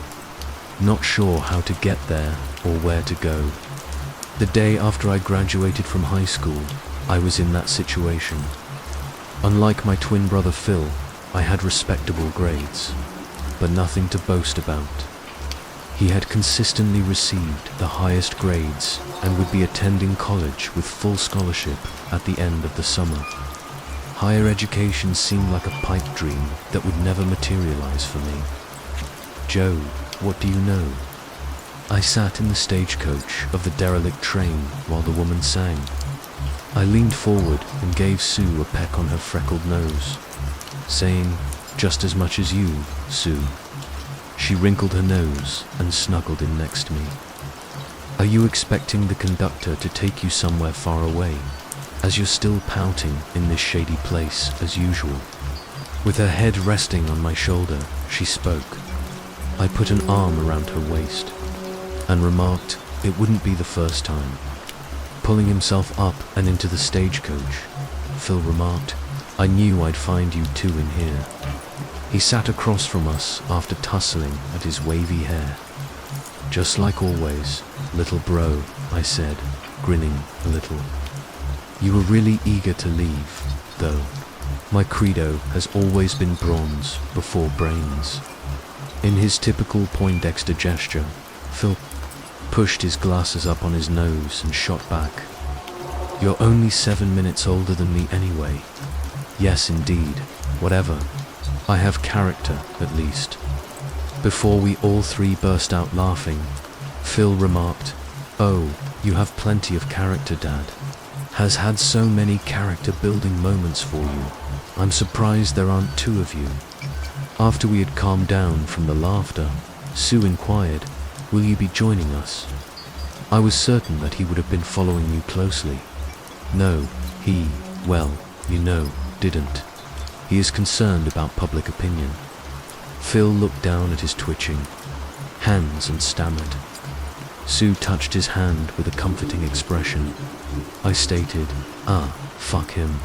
Not sure how to get there or where to go? The day after I graduated from high school, I was in that situation. Unlike my twin brother Phil, I had respectable grades, but nothing to boast about. He had consistently received the highest grades and would be attending college with full scholarship at the end of the summer. Higher education seemed like a pipe dream that would never materialize for me. Joe, what do you know? I sat in the stagecoach of the derelict train while the woman sang. I leaned forward and gave Sue a peck on her freckled nose, saying, "Just as much as you, Sue." She wrinkled her nose and snuggled in next to me. "Are you expecting the conductor to take you somewhere far away, as you're still pouting in this shady place as usual?" With her head resting on my shoulder, she spoke. I put an arm around her waist and remarked it wouldn't be the first time. Pulling himself up and into the stagecoach, Phil remarked, "I knew I'd find you two in here." He sat across from us after tussling at his wavy hair. "Just like always, little bro," I said, grinning a little. "You were really eager to leave, though. My credo has always been bronze before brains." In his typical Poindexter gesture, Phil pushed his glasses up on his nose and shot back. "You're only 7 minutes older than me anyway." "Yes, indeed. Whatever. I have character, at least." Before we all three burst out laughing, Phil remarked, "Oh, you have plenty of character, Dad. Has had so many character-building moments for you. I'm surprised there aren't two of you." After we had calmed down from the laughter, Sue inquired, "Will you be joining us?" I was certain that he would have been following you closely. No, he, well, you know, didn't. He is concerned about public opinion. Phil looked down at his twitching hands and stammered. Sue touched his hand with a comforting expression. I stated, "Fuck him,"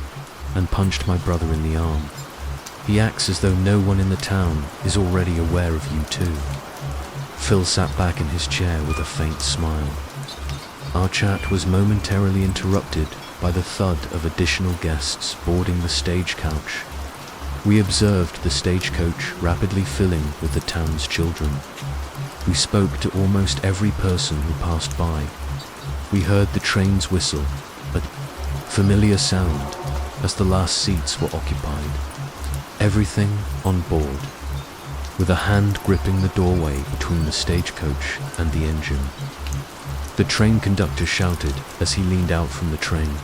and punched my brother in the arm. "He acts as though no one in the town is already aware of you too." Phil sat back in his chair with a faint smile. Our chat was momentarily interrupted by the thud of additional guests boarding the stagecoach. We observed the stagecoach rapidly filling with the town's children. We spoke to almost every person who passed by. We heard the train's whistle, a familiar sound, as the last seats were occupied. Everything on board, with a hand gripping the doorway between the stagecoach and the engine. The train conductor shouted as he leaned out from the train.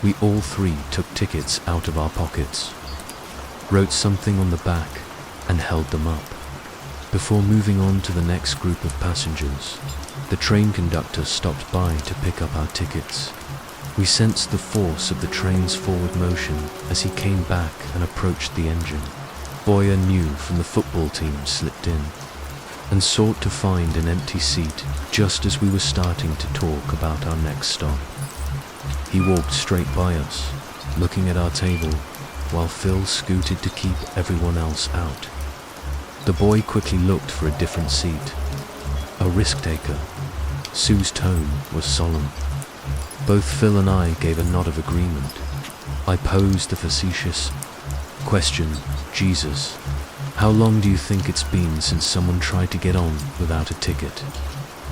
We all three took tickets out of our pockets, wrote something on the back, and held them up. Before moving on to the next group of passengers, the train conductor stopped by to pick up our tickets. We sensed the force of the train's forward motion as he came back and approached the engine. Boyer knew from the football team slipped in and sought to find an empty seat just as we were starting to talk about our next stop. He walked straight by us, looking at our table, while Phil scooted to keep everyone else out. The boy quickly looked for a different seat. A risk-taker. Sue's tone was solemn. Both Phil and I gave a nod of agreement. I posed the facetious question, "Jesus, how long do you think it's been since someone tried to get on without a ticket?"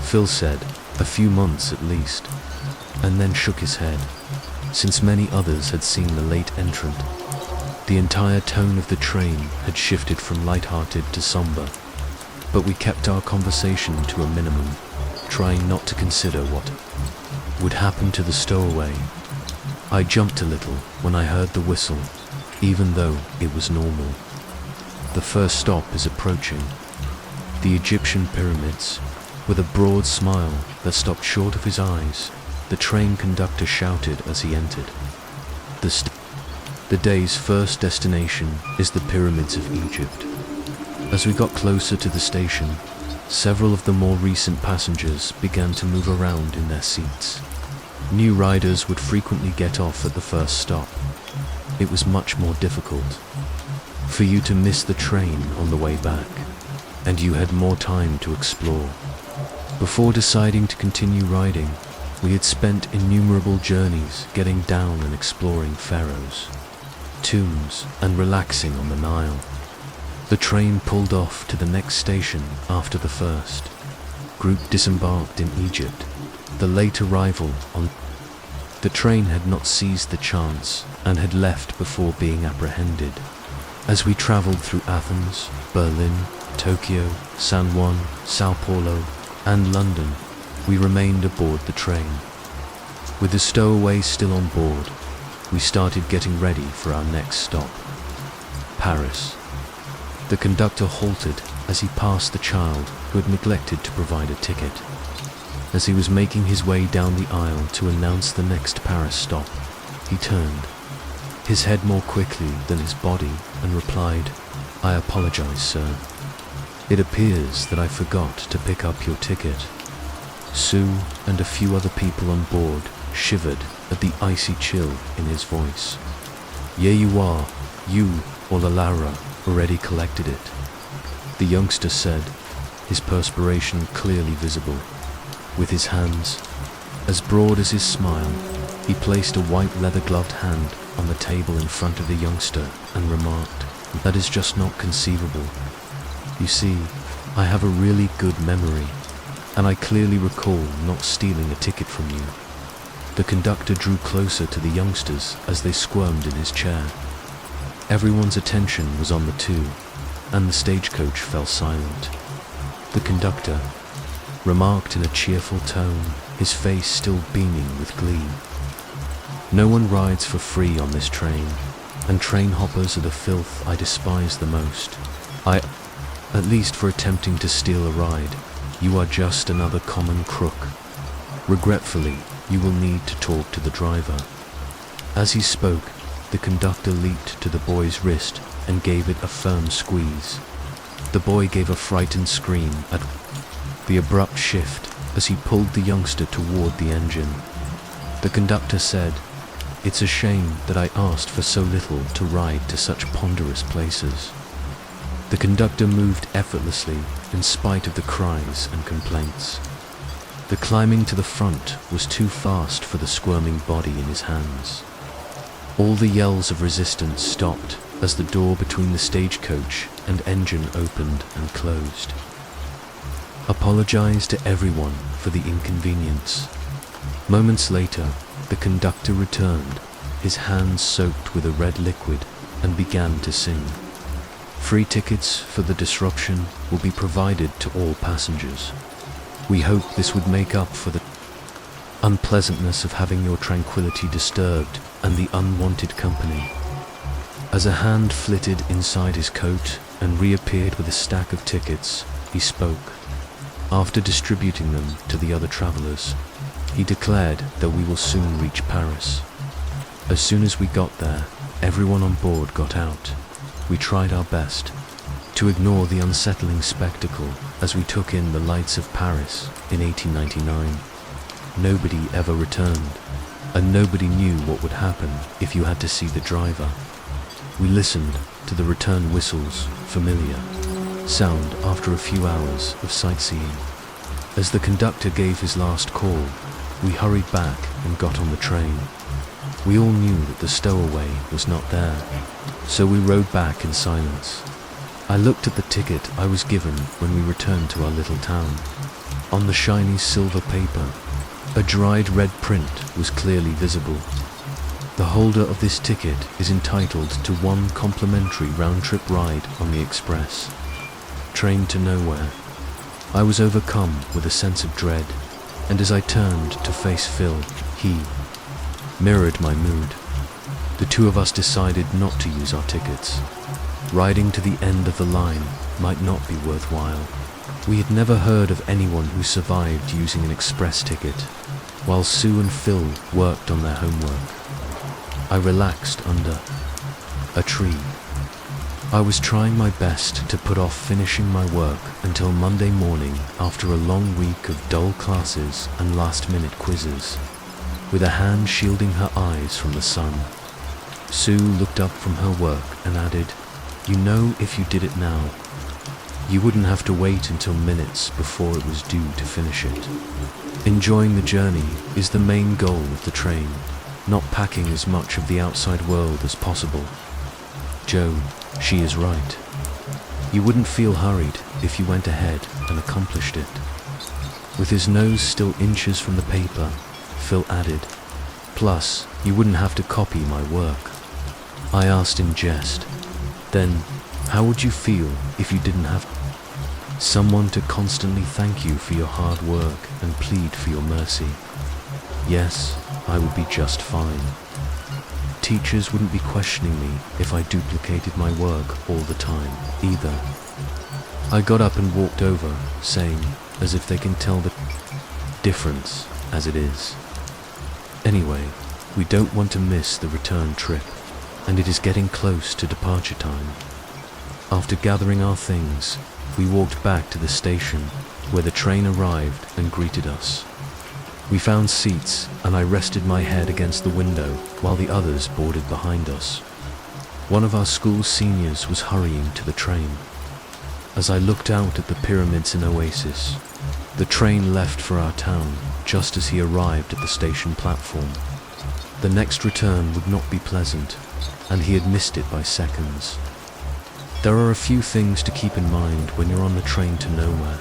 Phil said, "A few months at least," and then shook his head, since many others had seen the late entrant. The entire tone of the train had shifted from light-hearted to somber, but we kept our conversation to a minimum, trying not to consider what would happen to the stowaway. I jumped a little when I heard the whistle, even though it was normal. The first stop is approaching. The Egyptian pyramids. With a broad smile that stopped short of his eyes, the train conductor shouted as he entered. The day's first destination is the pyramids of Egypt. As we got closer to the station, several of the more recent passengers began to move around in their seats. New riders would frequently get off at the first stop. It was much more difficult for you to miss the train on the way back, and you had more time to explore. Before deciding to continue riding, We had spent innumerable journeys getting down and exploring pharaohs, tombs, and relaxing on the Nile. The train pulled off to the next station after the first. Group disembarked in Egypt. The late arrival on the train had not seized the chance and had left before being apprehended. As we traveled through Athens, Berlin, Tokyo, San Juan, Sao Paulo, and London, we remained aboard the train. With the stowaways still on board, we started getting ready for our next stop, Paris. The conductor halted as he passed the child who had neglected to provide a ticket. As he was making his way down the aisle to announce the next Paris stop, he turned, his head more quickly than his body, and replied, "I apologize, sir. It appears that I forgot to pick up your ticket." Sue and a few other people on board shivered at the icy chill in his voice. "Here you are, you or Lara already collected it," the youngster said, his perspiration clearly visible. With his hands, as broad as his smile, he placed a white leather-gloved hand on the table in front of the youngster and remarked, "That is just not conceivable. You see, I have a really good memory, and I clearly recall not stealing a ticket from you." The conductor drew closer to the youngsters as they squirmed in his chair. Everyone's attention was on the two, and the stagecoach fell silent. The conductor remarked in a cheerful tone, his face still beaming with glee, "No one rides for free on this train, and train hoppers are the filth I despise the most. At least for attempting to steal a ride, you are just another common crook. Regretfully, you will need to talk to the driver." As he spoke, the conductor leaped to the boy's wrist and gave it a firm squeeze. The boy gave a frightened scream at the abrupt shift as he pulled the youngster toward the engine. The conductor said, "It's a shame that I asked for so little to ride to such ponderous places." The conductor moved effortlessly in spite of the cries and complaints. The climbing to the front was too fast for the squirming body in his hands. All the yells of resistance stopped as the door between the stagecoach and engine opened and closed. "Apologize to everyone for the inconvenience." Moments later, the conductor returned, his hands soaked with a red liquid, and began to sing. "Free tickets for the disruption will be provided to all passengers. We hope this would make up for the unpleasantness of having your tranquility disturbed and the unwanted company." As a hand flitted inside his coat and reappeared with a stack of tickets, he spoke. After distributing them to the other travelers, he declared that we will soon reach Paris. As soon as we got there, everyone on board got out. We tried our best to ignore the unsettling spectacle as we took in the lights of Paris in 1899. Nobody ever returned, and nobody knew what would happen if you had to see the driver. We listened to the return whistles, familiar sound after a few hours of sightseeing. As the conductor gave his last call, we hurried back and got on the train. We all knew that the stowaway was not there, so we rode back in silence. I looked at the ticket I was given when we returned to our little town. On the shiny silver paper, a dried red print was clearly visible. The holder of this ticket is entitled to one complimentary round-trip ride on the express. Train to nowhere. I was overcome with a sense of dread, and as I turned to face Phil, he mirrored my mood. The two of us decided not to use our tickets. Riding to the end of the line might not be worthwhile. We had never heard of anyone who survived using an express ticket, while Sue and Phil worked on their homework. I relaxed under a tree. I was trying my best to put off finishing my work until Monday morning after a long week of dull classes and last-minute quizzes, with a hand shielding her eyes from the sun. Sue looked up from her work and added, "You know, if you did it now, You wouldn't have to wait until minutes before it was due to finish it. Enjoying the journey is the main goal of the train, not packing as much of the outside world as possible. Joe, she is right. You wouldn't feel hurried if you went ahead and accomplished it. With his nose still inches from the paper, Phil added, plus, you wouldn't have to copy my work. I asked in jest, then, how would you feel if you didn't have someone to constantly thank you for your hard work and plead for your mercy? Yes, I would be just fine. Teachers wouldn't be questioning me if I duplicated my work all the time, either. I got up and walked over, saying, as if they can tell the difference as it is. Anyway, we don't want to miss the return trip, and it is getting close to departure time. After gathering our things, we walked back to the station where the train arrived and greeted us. We found seats and I rested my head against the window while the others boarded behind us. One of our school seniors was hurrying to the train. As I looked out at the pyramids and oasis, the train left for our town just as he arrived at the station platform. The next return would not be pleasant, and he had missed it by seconds. There are a few things to keep in mind when you're on the train to nowhere.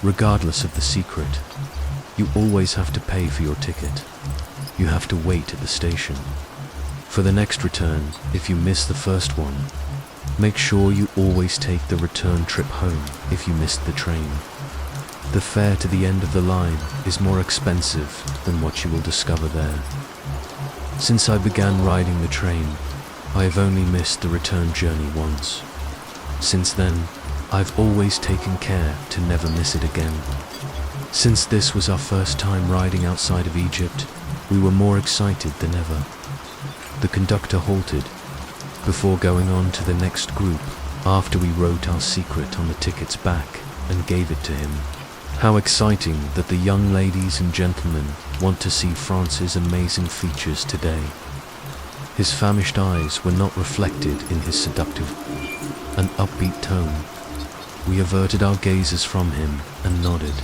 Regardless of the secret, you always have to pay for your ticket. You have to wait at the station. For the next return, if you miss the first one, make sure you always take the return trip home if you missed the train. The fare to the end of the line is more expensive than what you will discover there. Since I began riding the train, I have only missed the return journey once. Since then, I've always taken care to never miss it again. Since this was our first time riding outside of Egypt, we were more excited than ever. The conductor halted before going on to the next group after we wrote our secret on the ticket's back and gave it to him. How exciting that the young ladies and gentlemen want to see France's amazing features today. His famished eyes were not reflected in his seductive and upbeat tone. We averted our gazes from him and nodded.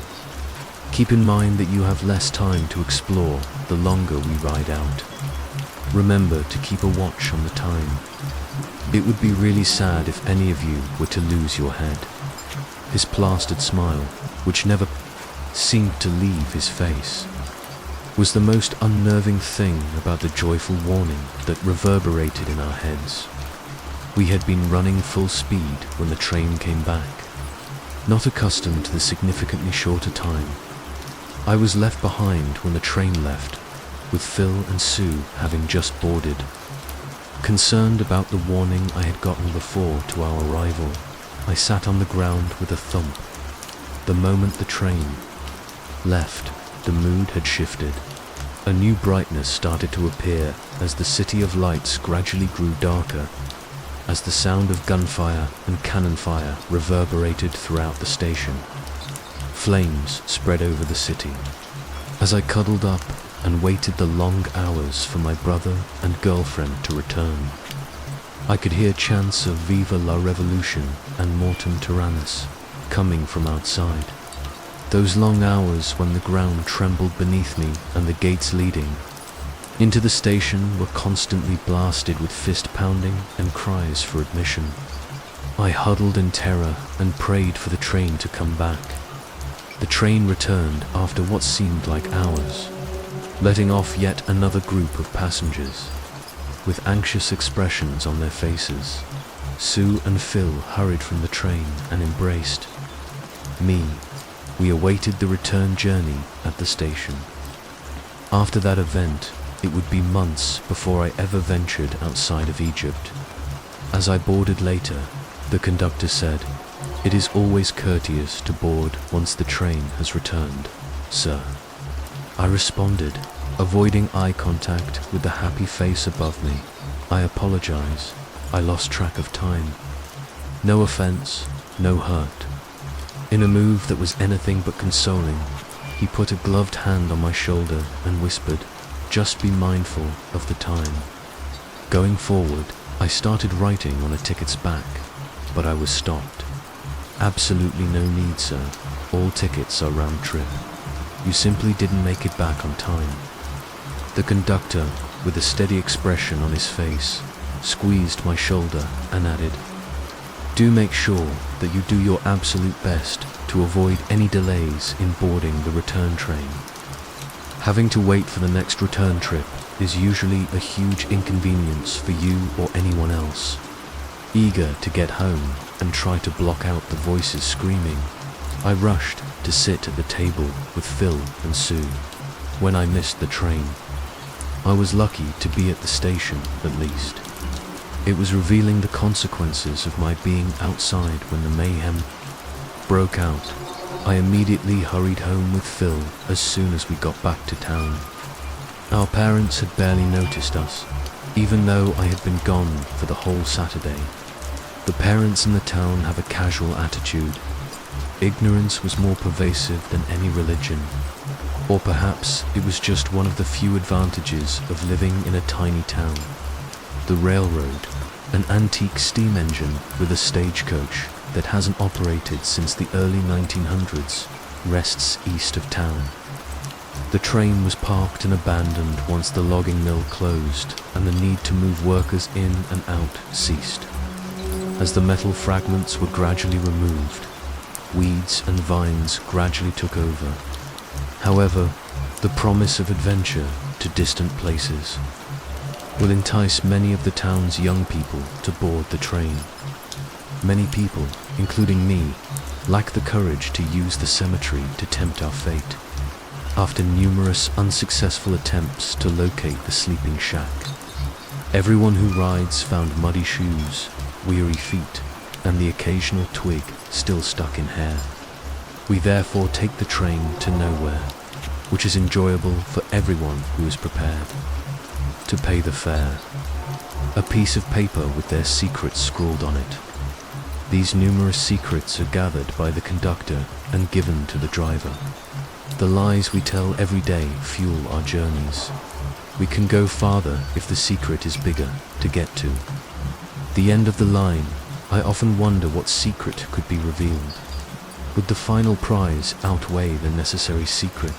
Keep in mind that you have less time to explore the longer we ride out. Remember to keep a watch on the time. It would be really sad if any of you were to lose your head. His plastered smile, which never seemed to leave his face, was the most unnerving thing about the joyful warning that reverberated in our heads. We had been running full speed when the train came back. Not accustomed to the significantly shorter time, I was left behind when the train left, with Phil and Sue having just boarded. Concerned about the warning I had gotten before to our arrival, I sat on the ground with a thump. The moment the train left, the mood had shifted. A new brightness started to appear as the city of lights gradually grew darker, as the sound of gunfire and cannon fire reverberated throughout the station. Flames spread over the city. As I cuddled up and waited the long hours for my brother and girlfriend to return, I could hear chants of Viva la Revolution and Mortem Tyrannus coming from outside. Those long hours when the ground trembled beneath me and the gates leading into the station were constantly blasted with fist-pounding and cries for admission. I huddled in terror and prayed for the train to come back. The train returned after what seemed like hours, letting off yet another group of passengers. With anxious expressions on their faces, Sue and Phil hurried from the train and embraced me. We awaited the return journey at the station. After that event, it would be months before I ever ventured outside of Egypt. As I boarded later, the conductor said, "It is always courteous to board once the train has returned, sir." I responded, avoiding eye contact with the happy face above me. "I apologize. I lost track of time." No offense, no hurt. In a move that was anything but consoling, he put a gloved hand on my shoulder and whispered, "Just be mindful of the time." Going forward, I started writing on a ticket's back, but I was stopped. Absolutely no need, sir. All tickets are round trip. You simply didn't make it back on time. The conductor, with a steady expression on his face, squeezed my shoulder and added, "Do make sure that you do your absolute best to avoid any delays in boarding the return train. Having to wait for the next return trip is usually a huge inconvenience for you or anyone else." Eager to get home and try to block out the voices screaming, I rushed to sit at the table with Phil and Sue. When I missed the train, I was lucky to be at the station at least. It was revealing the consequences of my being outside when the mayhem broke out. I immediately hurried home with Phil as soon as we got back to town. Our parents had barely noticed us, even though I had been gone for the whole Saturday. The parents in the town have a casual attitude. Ignorance was more pervasive than any religion. Or perhaps it was just one of the few advantages of living in a tiny town. The railroad, an antique steam engine with a stagecoach that hasn't operated since the early 1900s, rests east of town. The train was parked and abandoned once the logging mill closed and the need to move workers in and out ceased. As the metal fragments were gradually removed, weeds and vines gradually took over. However, the promise of adventure to distant places will entice many of the town's young people to board the train. Many people, including me, lack the courage to use the cemetery to tempt our fate. After numerous unsuccessful attempts to locate the sleeping shack, everyone who rides found muddy shoes, weary feet, and the occasional twig still stuck in hair. We therefore take the train to nowhere, which is enjoyable for everyone who is prepared. To pay the fare, a piece of paper with their secrets scrawled on it. These numerous secrets are gathered by the conductor and given to the driver. The lies we tell every day fuel our journeys. We can go farther if the secret is bigger to get to. The end of the line, I often wonder what secret could be revealed. Would the final prize outweigh the necessary secret?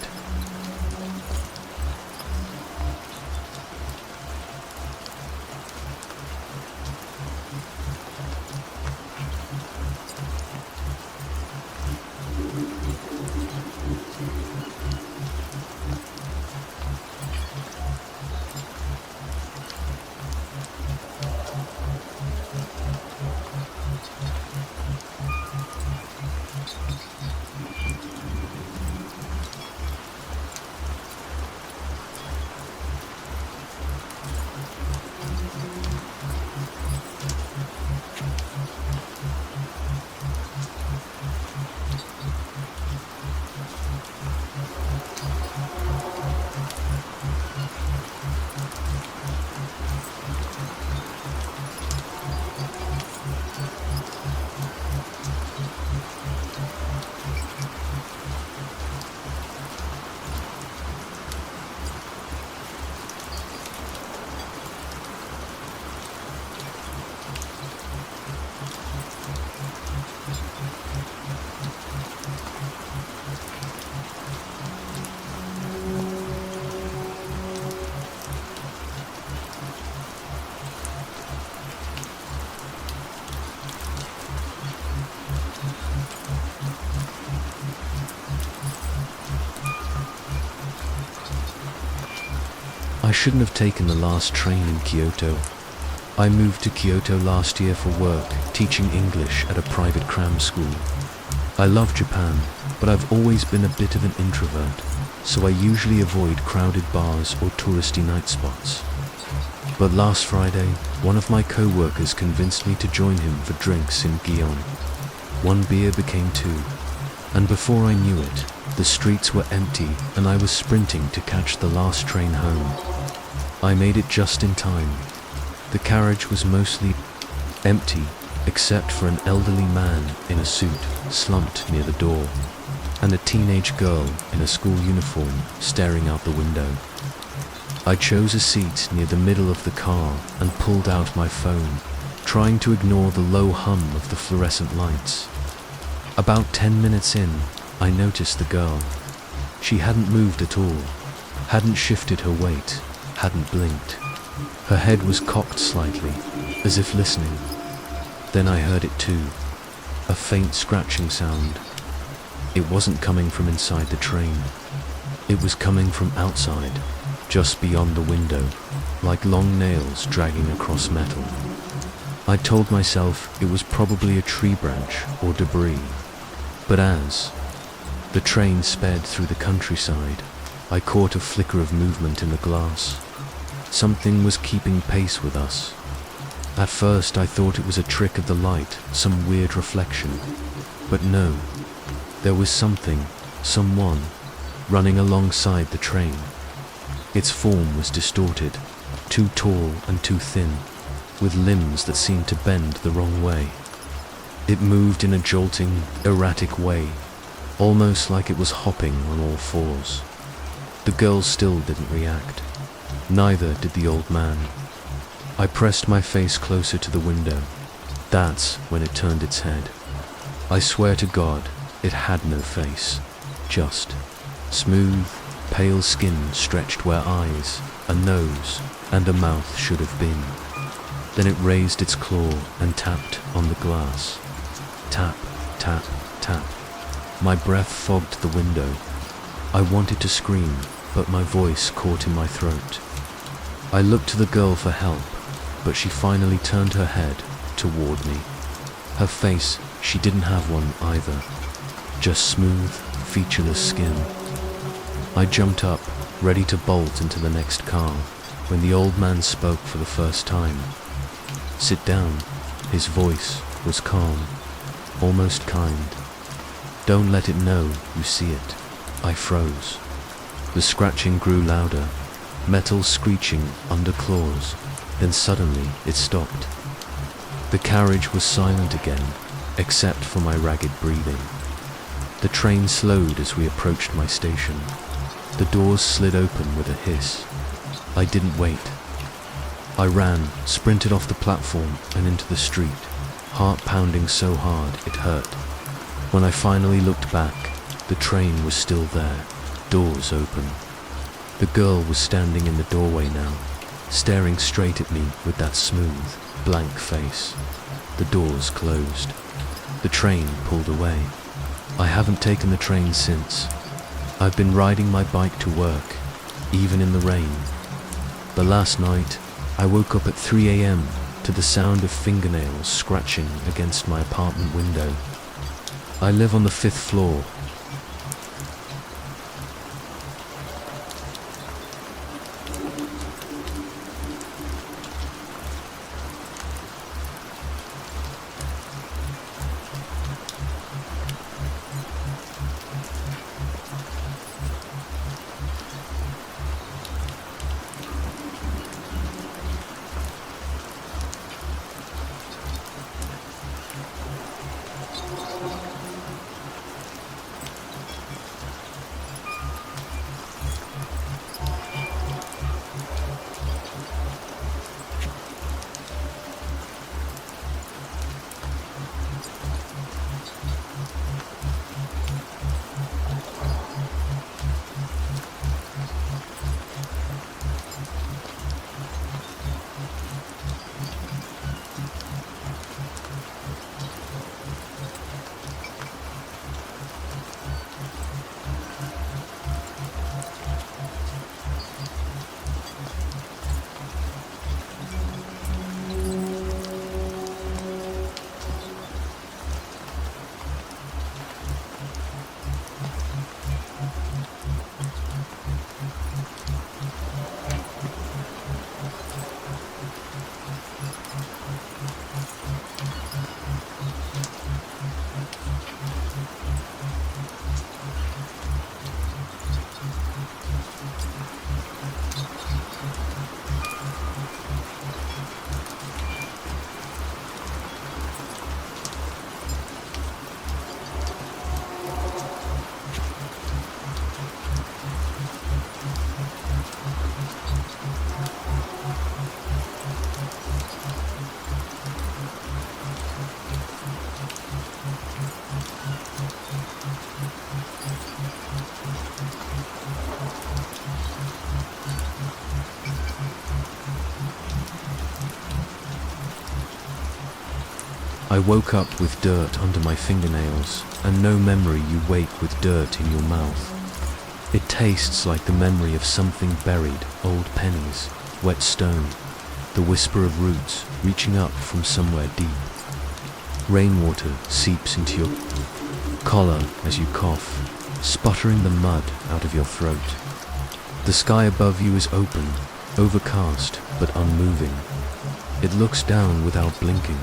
I shouldn't have taken the last train in Kyoto. I moved to Kyoto last year for work, teaching English at a private cram school. I love Japan, but I've always been a bit of an introvert, so I usually avoid crowded bars or touristy night spots. But last Friday, one of my co-workers convinced me to join him for drinks in Gion. One beer became two, and before I knew it, the streets were empty and I was sprinting to catch the last train home. I made it just in time. The carriage was mostly empty, except for an elderly man in a suit slumped near the door, and a teenage girl in a school uniform staring out the window. I chose a seat near the middle of the car and pulled out my phone, trying to ignore the low hum of the fluorescent lights. About 10 minutes in, I noticed the girl. She hadn't moved at all, hadn't shifted her weight, hadn't blinked. Her head was cocked slightly, as if listening. Then I heard it too, a faint scratching sound. It wasn't coming from inside the train. It was coming from outside, just beyond the window, like long nails dragging across metal. I told myself it was probably a tree branch or debris. But as the train sped through the countryside, I caught a flicker of movement in the glass. Something was keeping pace with us. At first I thought it was a trick of the light, some weird reflection. But no, there was something, someone, running alongside the train. Its form was distorted, too tall and too thin, with limbs that seemed to bend the wrong way. It moved in a jolting, erratic way, almost like it was hopping on all fours. The girl still didn't react. Neither did the old man. I pressed my face closer to the window. That's when it turned its head. I swear to God, it had no face. Just smooth, pale skin stretched where eyes, a nose, and a mouth should have been. Then it raised its claw and tapped on the glass. Tap, tap, tap. My breath fogged the window. I wanted to scream, but my voice caught in my throat. I looked to the girl for help, but she finally turned her head toward me. Her face, she didn't have one either. Just smooth, featureless skin. I jumped up, ready to bolt into the next car, when the old man spoke for the first time. "Sit down." His voice was calm, almost kind. "Don't let it know you see it." I froze. The scratching grew louder, metal screeching under claws, then suddenly it stopped. The carriage was silent again, except for my ragged breathing. The train slowed as we approached my station. The doors slid open with a hiss. I didn't wait. I ran, sprinted off the platform and into the street, heart pounding so hard it hurt. When I finally looked back, the train was still there, doors open. The girl was standing in the doorway now, staring straight at me with that smooth, blank face. The doors closed. The train pulled away. I haven't taken the train since. I've been riding my bike to work, even in the rain. The last night, I woke up at 3 a.m. to the sound of fingernails scratching against my apartment window. I live on the 5th floor. I woke up with dirt under my fingernails, and no memory you wake with dirt in your mouth. It tastes like the memory of something buried, old pennies, wet stone, the whisper of roots reaching up from somewhere deep. Rainwater seeps into your collar as you cough, sputtering the mud out of your throat. The sky above you is open, overcast but unmoving. It looks down without blinking.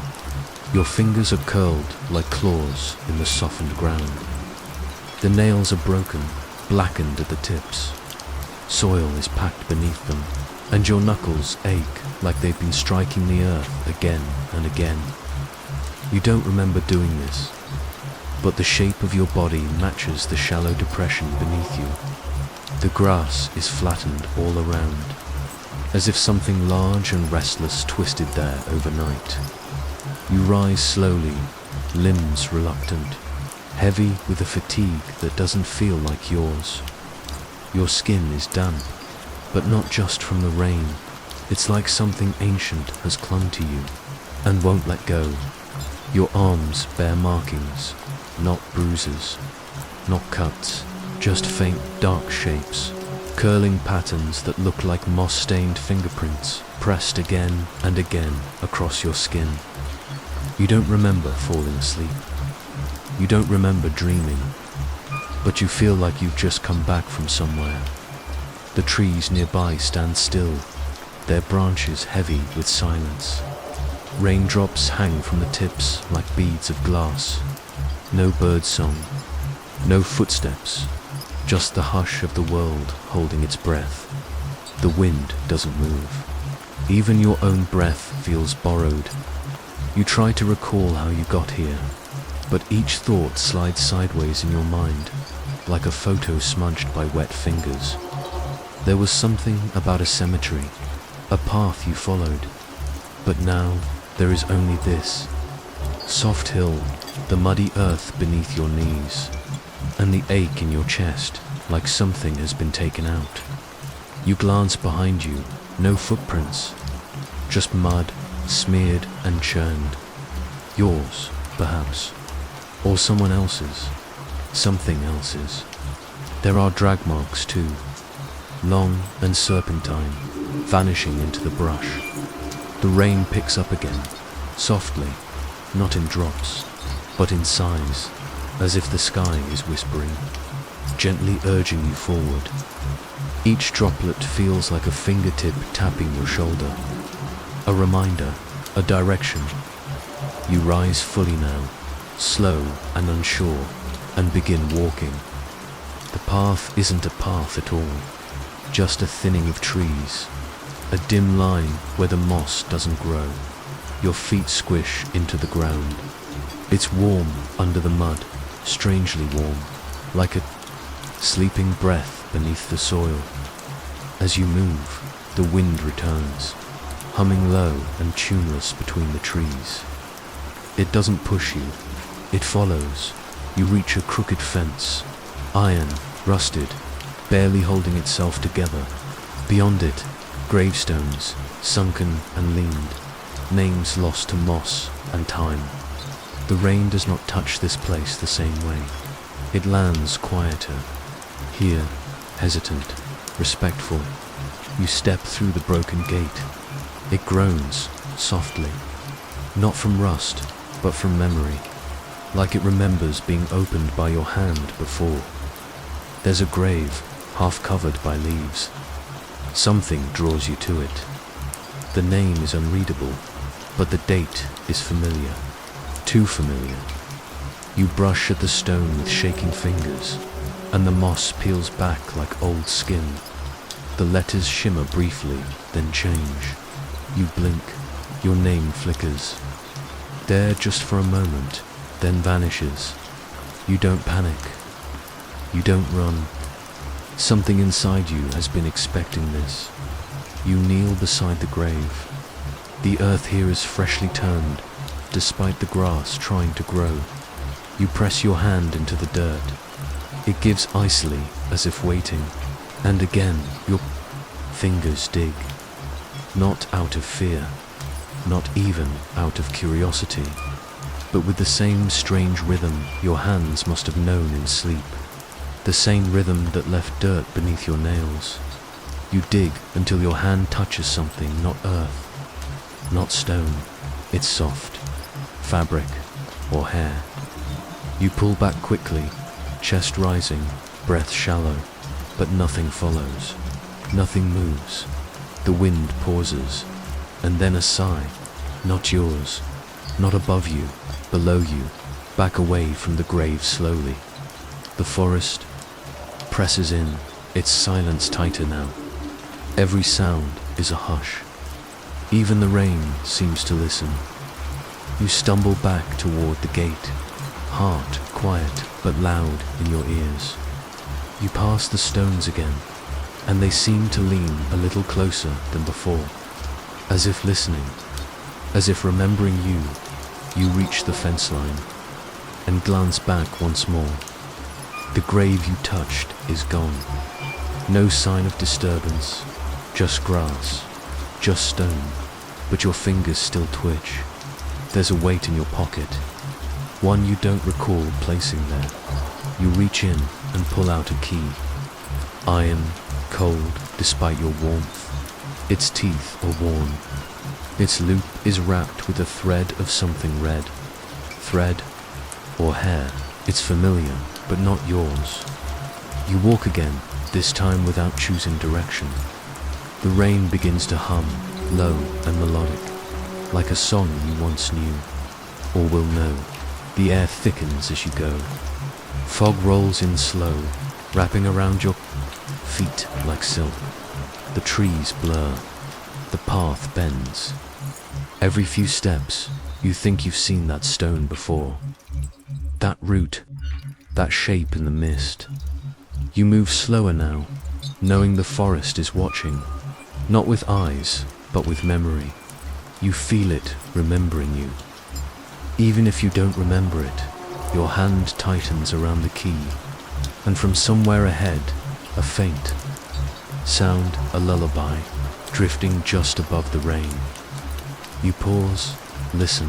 Your fingers are curled like claws in the softened ground. The nails are broken, blackened at the tips. Soil is packed beneath them, and your knuckles ache like they've been striking the earth again and again. You don't remember doing this, but the shape of your body matches the shallow depression beneath you. The grass is flattened all around, as if something large and restless twisted there overnight. You rise slowly, limbs reluctant, heavy with a fatigue that doesn't feel like yours. Your skin is damp, but not just from the rain. It's like something ancient has clung to you and won't let go. Your arms bear markings, not bruises, not cuts, just faint dark shapes, curling patterns that look like moss-stained fingerprints pressed again and again across your skin. You don't remember falling asleep. You don't remember dreaming, but you feel like you've just come back from somewhere. The trees nearby stand still, their branches heavy with silence. Raindrops hang from the tips like beads of glass. No bird song, no footsteps, just the hush of the world holding its breath. The wind doesn't move. Even your own breath feels borrowed. You try to recall how you got here, but each thought slides sideways in your mind, like a photo smudged by wet fingers. There was something about a cemetery, a path you followed, but now there is only this. Soft hill, the muddy earth beneath your knees, and the ache in your chest, like something has been taken out. You glance behind you, no footprints, just mud, smeared and churned. Yours, perhaps, or someone else's, something else's. There are drag marks too, long and serpentine, vanishing into the brush. The rain picks up again, softly, not in drops, but in sighs, as if the sky is whispering, gently urging you forward. Each droplet feels like a fingertip tapping your shoulder, a reminder, a direction. You rise fully now, slow and unsure, and begin walking. The path isn't a path at all, just a thinning of trees, a dim line where the moss doesn't grow. Your feet squish into the ground. It's warm under the mud, strangely warm, like a sleeping breath beneath the soil. As you move, the wind returns, humming low and tuneless between the trees. It doesn't push you, it follows. You reach a crooked fence, iron, rusted, barely holding itself together. Beyond it, gravestones, sunken and leaned, names lost to moss and time. The rain does not touch this place the same way. It lands quieter. Here, hesitant, respectful, you step through the broken gate. It groans, softly, not from rust, but from memory, like it remembers being opened by your hand before. There's a grave, half covered by leaves. Something draws you to it. The name is unreadable, but the date is familiar, too familiar. You brush at the stone with shaking fingers, and the moss peels back like old skin. The letters shimmer briefly, then change. You blink, your name flickers. There just for a moment, then vanishes. You don't panic. You don't run. Something inside you has been expecting this. You kneel beside the grave. The earth here is freshly turned, despite the grass trying to grow. You press your hand into the dirt. It gives icily, as if waiting, and again your fingers dig. Not out of fear, not even out of curiosity, but with the same strange rhythm your hands must have known in sleep. The same rhythm that left dirt beneath your nails. You dig until your hand touches something, not earth, not stone. It's soft, fabric, or hair. You pull back quickly, chest rising, breath shallow, but nothing follows. Nothing moves. The wind pauses, and then a sigh, not yours, not above you, below you, back away from the grave slowly. The forest presses in, its silence tighter now. Every sound is a hush. Even the rain seems to listen. You stumble back toward the gate, heart quiet but loud in your ears. You pass the stones again, and they seem to lean a little closer than before, as if listening, as if remembering you. You reach the fence line and glance back once more. The grave you touched is gone. No sign of disturbance, just grass, just stone, but your fingers still twitch. There's a weight in your pocket, one you don't recall placing there. You reach in and pull out a key. Iron, cold despite your warmth. Its teeth are worn. Its loop is wrapped with a thread of something red. Thread or hair. It's familiar, but not yours. You walk again, this time without choosing direction. The rain begins to hum, low and melodic, like a song you once knew, or will know. The air thickens as you go. Fog rolls in slow, wrapping around your feet like silk. The trees blur. The path bends. Every few steps, you think you've seen that stone before. That root, that shape in the mist. You move slower now, knowing the forest is watching, not with eyes, but with memory. You feel it remembering you. Even if you don't remember it, your hand tightens around the key, and from somewhere ahead, a faint sound, a lullaby, drifting just above the rain. You pause, listen,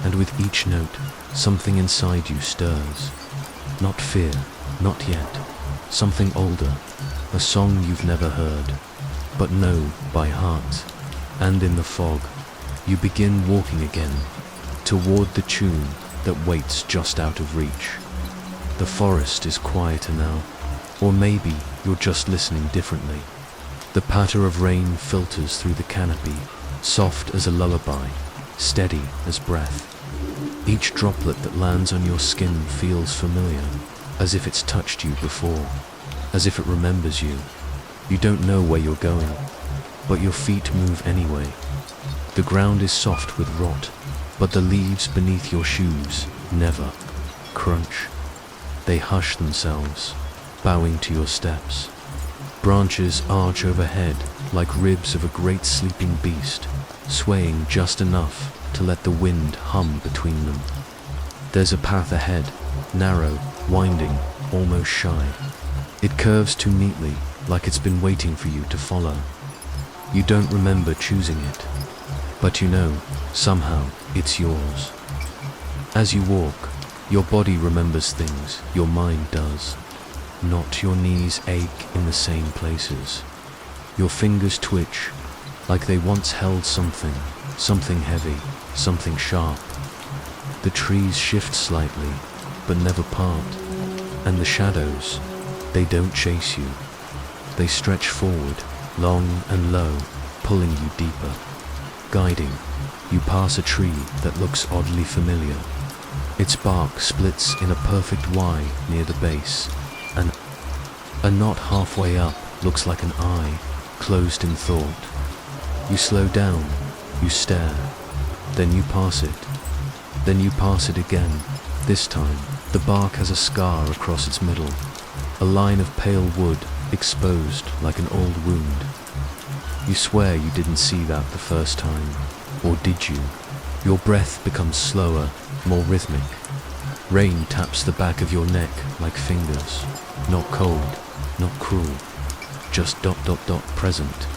and with each note, something inside you stirs. Not fear, not yet. Something older, a song you've never heard, but know by heart. And in the fog, you begin walking again, toward the tune that waits just out of reach. The forest is quieter now, or maybe you're just listening differently. The patter of rain filters through the canopy, soft as a lullaby, steady as breath. Each droplet that lands on your skin feels familiar, as if it's touched you before, as if it remembers you. You don't know where you're going, but your feet move anyway. The ground is soft with rot, but the leaves beneath your shoes never crunch. They hush themselves, bowing to your steps. Branches arch overhead like ribs of a great sleeping beast, swaying just enough to let the wind hum between them. There's a path ahead, narrow, winding, almost shy. It curves too neatly, like it's been waiting for you to follow. You don't remember choosing it, but you know, somehow, it's yours. As you walk, your body remembers things, your mind does. Not your knees ache in the same places. Your fingers twitch, like they once held something heavy, something sharp. The trees shift slightly, but never part, and the shadows, they don't chase you. They stretch forward, long and low, pulling you deeper. Guiding, you pass a tree that looks oddly familiar. Its bark splits in a perfect Y near the base, and a knot halfway up looks like an eye, closed in thought. You slow down, you stare, then you pass it. Then you pass it again. This time, the bark has a scar across its middle, a line of pale wood exposed like an old wound. You swear you didn't see that the first time, or did you? Your breath becomes slower, more rhythmic. Rain taps the back of your neck like fingers, not cold, not cruel, just ... present.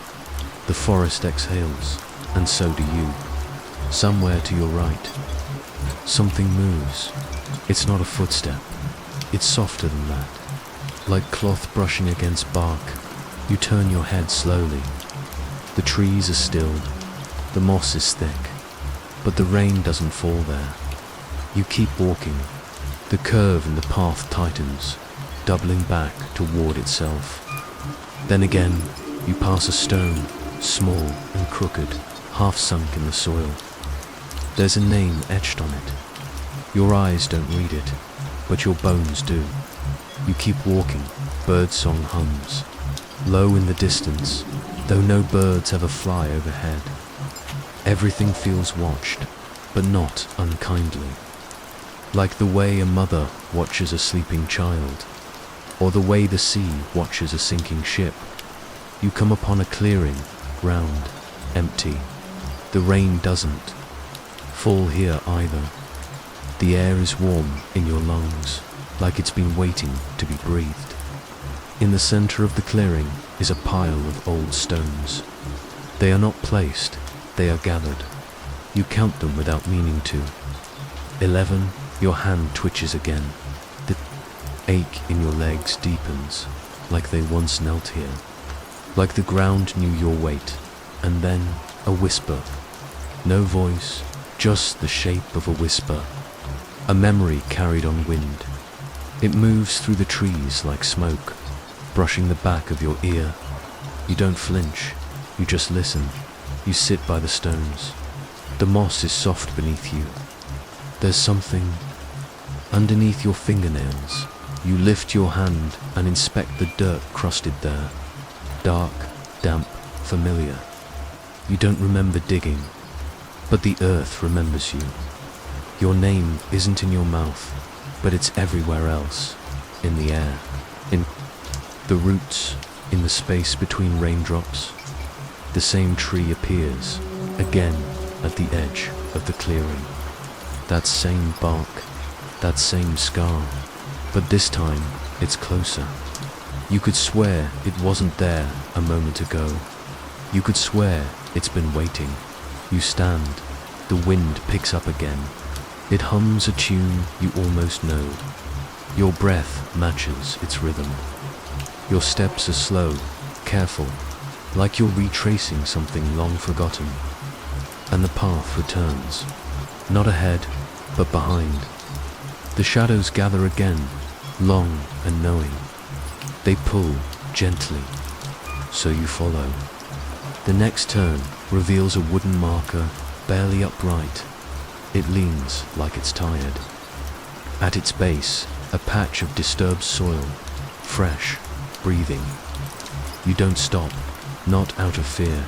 The forest exhales, and so do you. Somewhere to your right, Something moves. It's not a footstep. It's softer than that. Like cloth brushing against bark. You turn your head slowly. The trees are still. The moss is thick. But the rain doesn't fall there. You keep walking. The curve in the path tightens, doubling back toward itself. Then again, you pass a stone, small and crooked, half sunk in the soil. There's a name etched on it. Your eyes don't read it, but your bones do. You keep walking, birdsong hums. Low in the distance, though no birds ever fly overhead. Everything feels watched, but not unkindly. Like the way a mother watches a sleeping child, or the way the sea watches a sinking ship. You come upon a clearing, round, empty. The rain doesn't fall here either. The air is warm in your lungs, like it's been waiting to be breathed. In the center of the clearing is a pile of old stones. They are not placed, they are gathered. You count them without meaning to. 11, your hand twitches again. The ache in your legs deepens, like they once knelt here. Like the ground knew your weight, and then a whisper. No voice, just the shape of a whisper. A memory carried on wind. It moves through the trees like smoke, brushing the back of your ear. You don't flinch, you just listen. You sit by the stones. The moss is soft beneath you. There's something underneath your fingernails. You lift your hand and inspect the dirt crusted there. Dark, damp, familiar. You don't remember digging, but the earth remembers you. Your name isn't in your mouth, but it's everywhere else. In the air, in the roots, in the space between raindrops. The same tree appears, again, at the edge of the clearing. That same bark, that same scar, but this time it's closer. You could swear it wasn't there a moment ago. You could swear it's been waiting. You stand, the wind picks up again. It hums a tune you almost know. Your breath matches its rhythm. Your steps are slow, careful, like you're retracing something long forgotten. And the path returns, not ahead, but behind. The shadows gather again, long and knowing. They pull gently, so you follow. The next turn reveals a wooden marker, barely upright. It leans like it's tired. At its base, a patch of disturbed soil, fresh, breathing. You don't stop, not out of fear,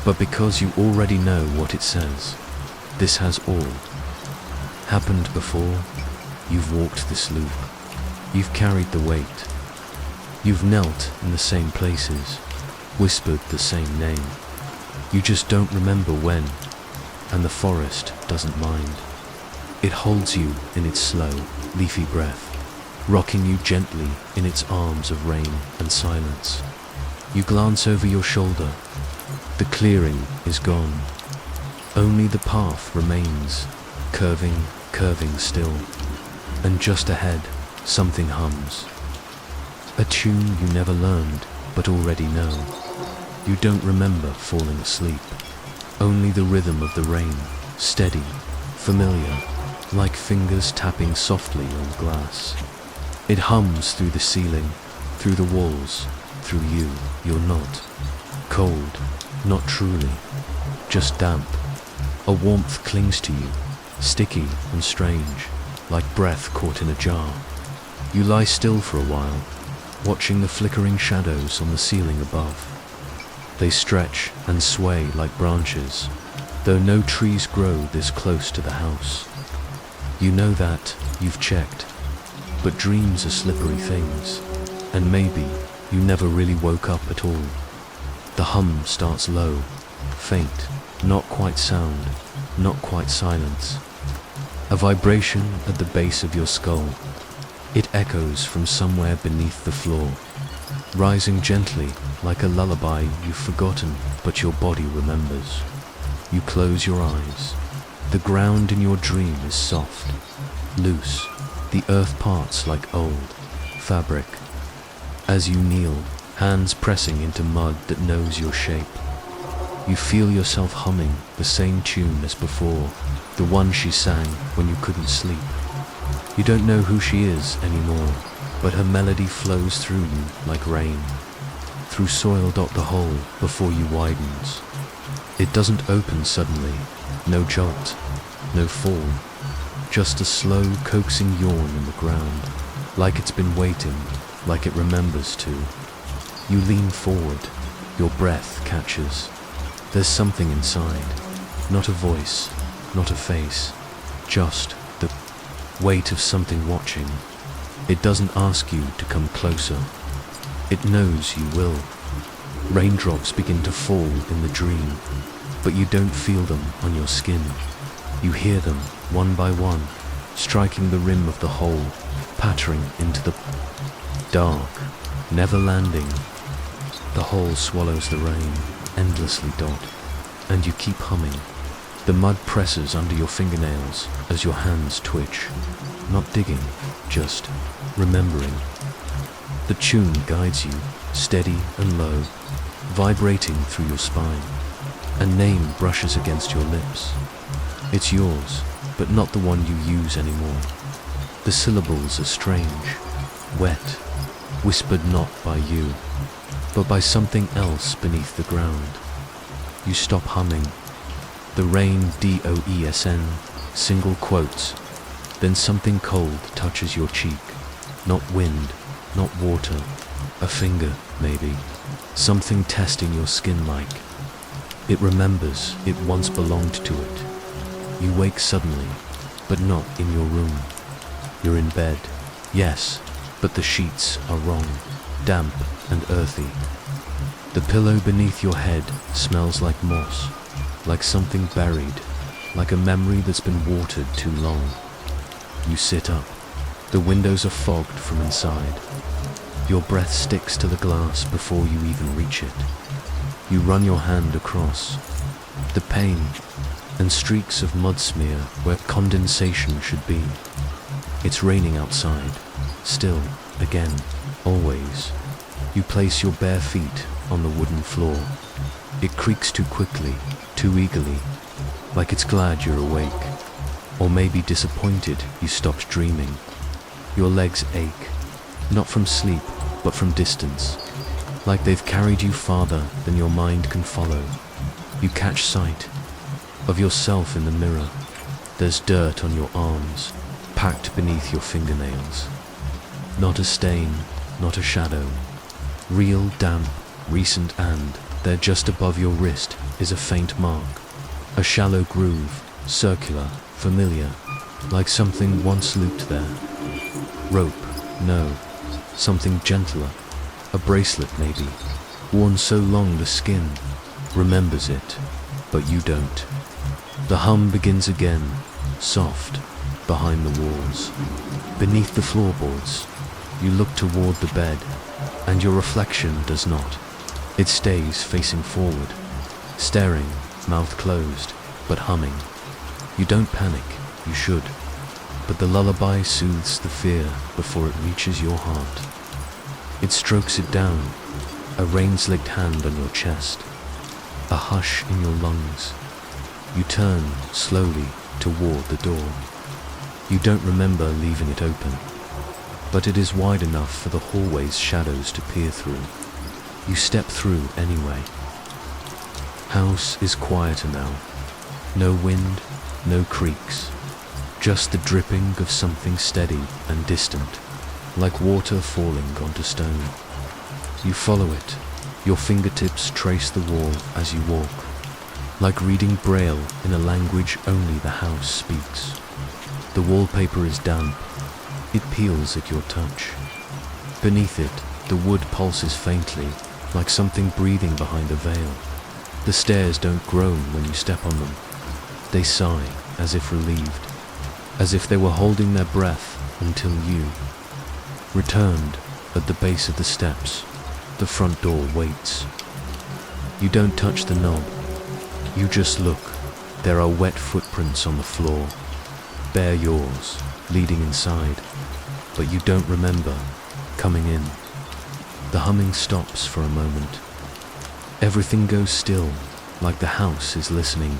but because you already know what it says. This has all happened before. You've walked this loop. You've carried the weight. You've knelt in the same places, whispered the same name. You just don't remember when, and the forest doesn't mind. It holds you in its slow, leafy breath, rocking you gently in its arms of rain and silence. You glance over your shoulder. The clearing is gone. Only the path remains, curving still. And just ahead, something hums. A tune you never learned, but already know. You don't remember falling asleep. Only the rhythm of the rain, steady, familiar, like fingers tapping softly on glass. It hums through the ceiling, through the walls, through you. You're not cold, not truly, just damp. A warmth clings to you, sticky and strange, like breath caught in a jar. You lie still for a while, watching the flickering shadows on the ceiling above. They stretch and sway like branches, though no trees grow this close to the house. You know that, you've checked, but dreams are slippery things, and maybe you never really woke up at all. The hum starts low, faint, not quite sound, not quite silence. A vibration at the base of your skull. It echoes from somewhere beneath the floor, rising gently like a lullaby you've forgotten but your body remembers. You close your eyes. The ground in your dream is soft, loose, the earth parts like old fabric. As you kneel, hands pressing into mud that knows your shape, you feel yourself humming the same tune as before, the one she sang when you couldn't sleep. You don't know who she is anymore, but her melody flows through you like rain, through soil. The hole before you widens. It doesn't open suddenly, no jolt, no fall, just a slow coaxing yawn in the ground, like it's been waiting, like it remembers to. You lean forward, your breath catches. There's something inside, not a voice, not a face, just the weight of something watching. It doesn't ask you to come closer. It knows you will. Raindrops begin to fall in the dream, but you don't feel them on your skin. You hear them, one by one, striking the rim of the hole, pattering into the dark, never landing. The hole swallows the rain, endlessly. And you keep humming. The mud presses under your fingernails as your hands twitch. Not digging, just remembering. The tune guides you, steady and low, vibrating through your spine. A name brushes against your lips. It's yours, but not the one you use anymore. The syllables are strange, wet, whispered not by you, but by something else beneath the ground. You stop humming. The rain, DOESN, single quotes. Then something cold touches your cheek. Not wind, not water. A finger, maybe. Something testing your skin like. It remembers it once belonged to it. You wake suddenly, but not in your room. You're in bed, yes, but the sheets are wrong, damp and earthy. The pillow beneath your head smells like moss, like something buried, like a memory that's been watered too long. You sit up. The windows are fogged from inside. Your breath sticks to the glass before you even reach it. You run your hand across. The pain and streaks of mud smear where condensation should be. It's raining outside, still, again, always. You place your bare feet on the wooden floor. It creaks too quickly, too eagerly, like it's glad you're awake. Or maybe disappointed you stopped dreaming. Your legs ache, not from sleep, but from distance, like they've carried you farther than your mind can follow. You catch sight of yourself in the mirror. There's dirt on your arms, packed beneath your fingernails. Not a stain, not a shadow. Real, damp, recent, and there just above your wrist is a faint mark. A shallow groove, circular, familiar, like something once looped there. Rope, no, something gentler. A bracelet maybe, worn so long the skin remembers it, but you don't. The hum begins again, soft, behind the walls. Beneath the floorboards, you look toward the bed, and your reflection does not. It stays facing forward, staring, mouth closed, but humming. You don't panic, you should, but the lullaby soothes the fear before it reaches your heart. It strokes it down, a rain-slicked hand on your chest, a hush in your lungs. You turn slowly toward the door. You don't remember leaving it open, but it is wide enough for the hallway's shadows to peer through. You step through anyway. House is quieter now. No wind, no creaks, just the dripping of something steady and distant, like water falling onto stone. You follow it. Your fingertips trace the wall as you walk, like reading Braille in a language only the house speaks. The wallpaper is damp. It peels at your touch. Beneath it, the wood pulses faintly, like something breathing behind a veil. The stairs don't groan when you step on them. They sigh, as if relieved, as if they were holding their breath until you returned. At the base of the steps, the front door waits. You don't touch the knob. You just look. There are wet footprints on the floor, bare yours, leading inside, but you don't remember coming in. The humming stops for a moment. Everything goes still, like the house is listening.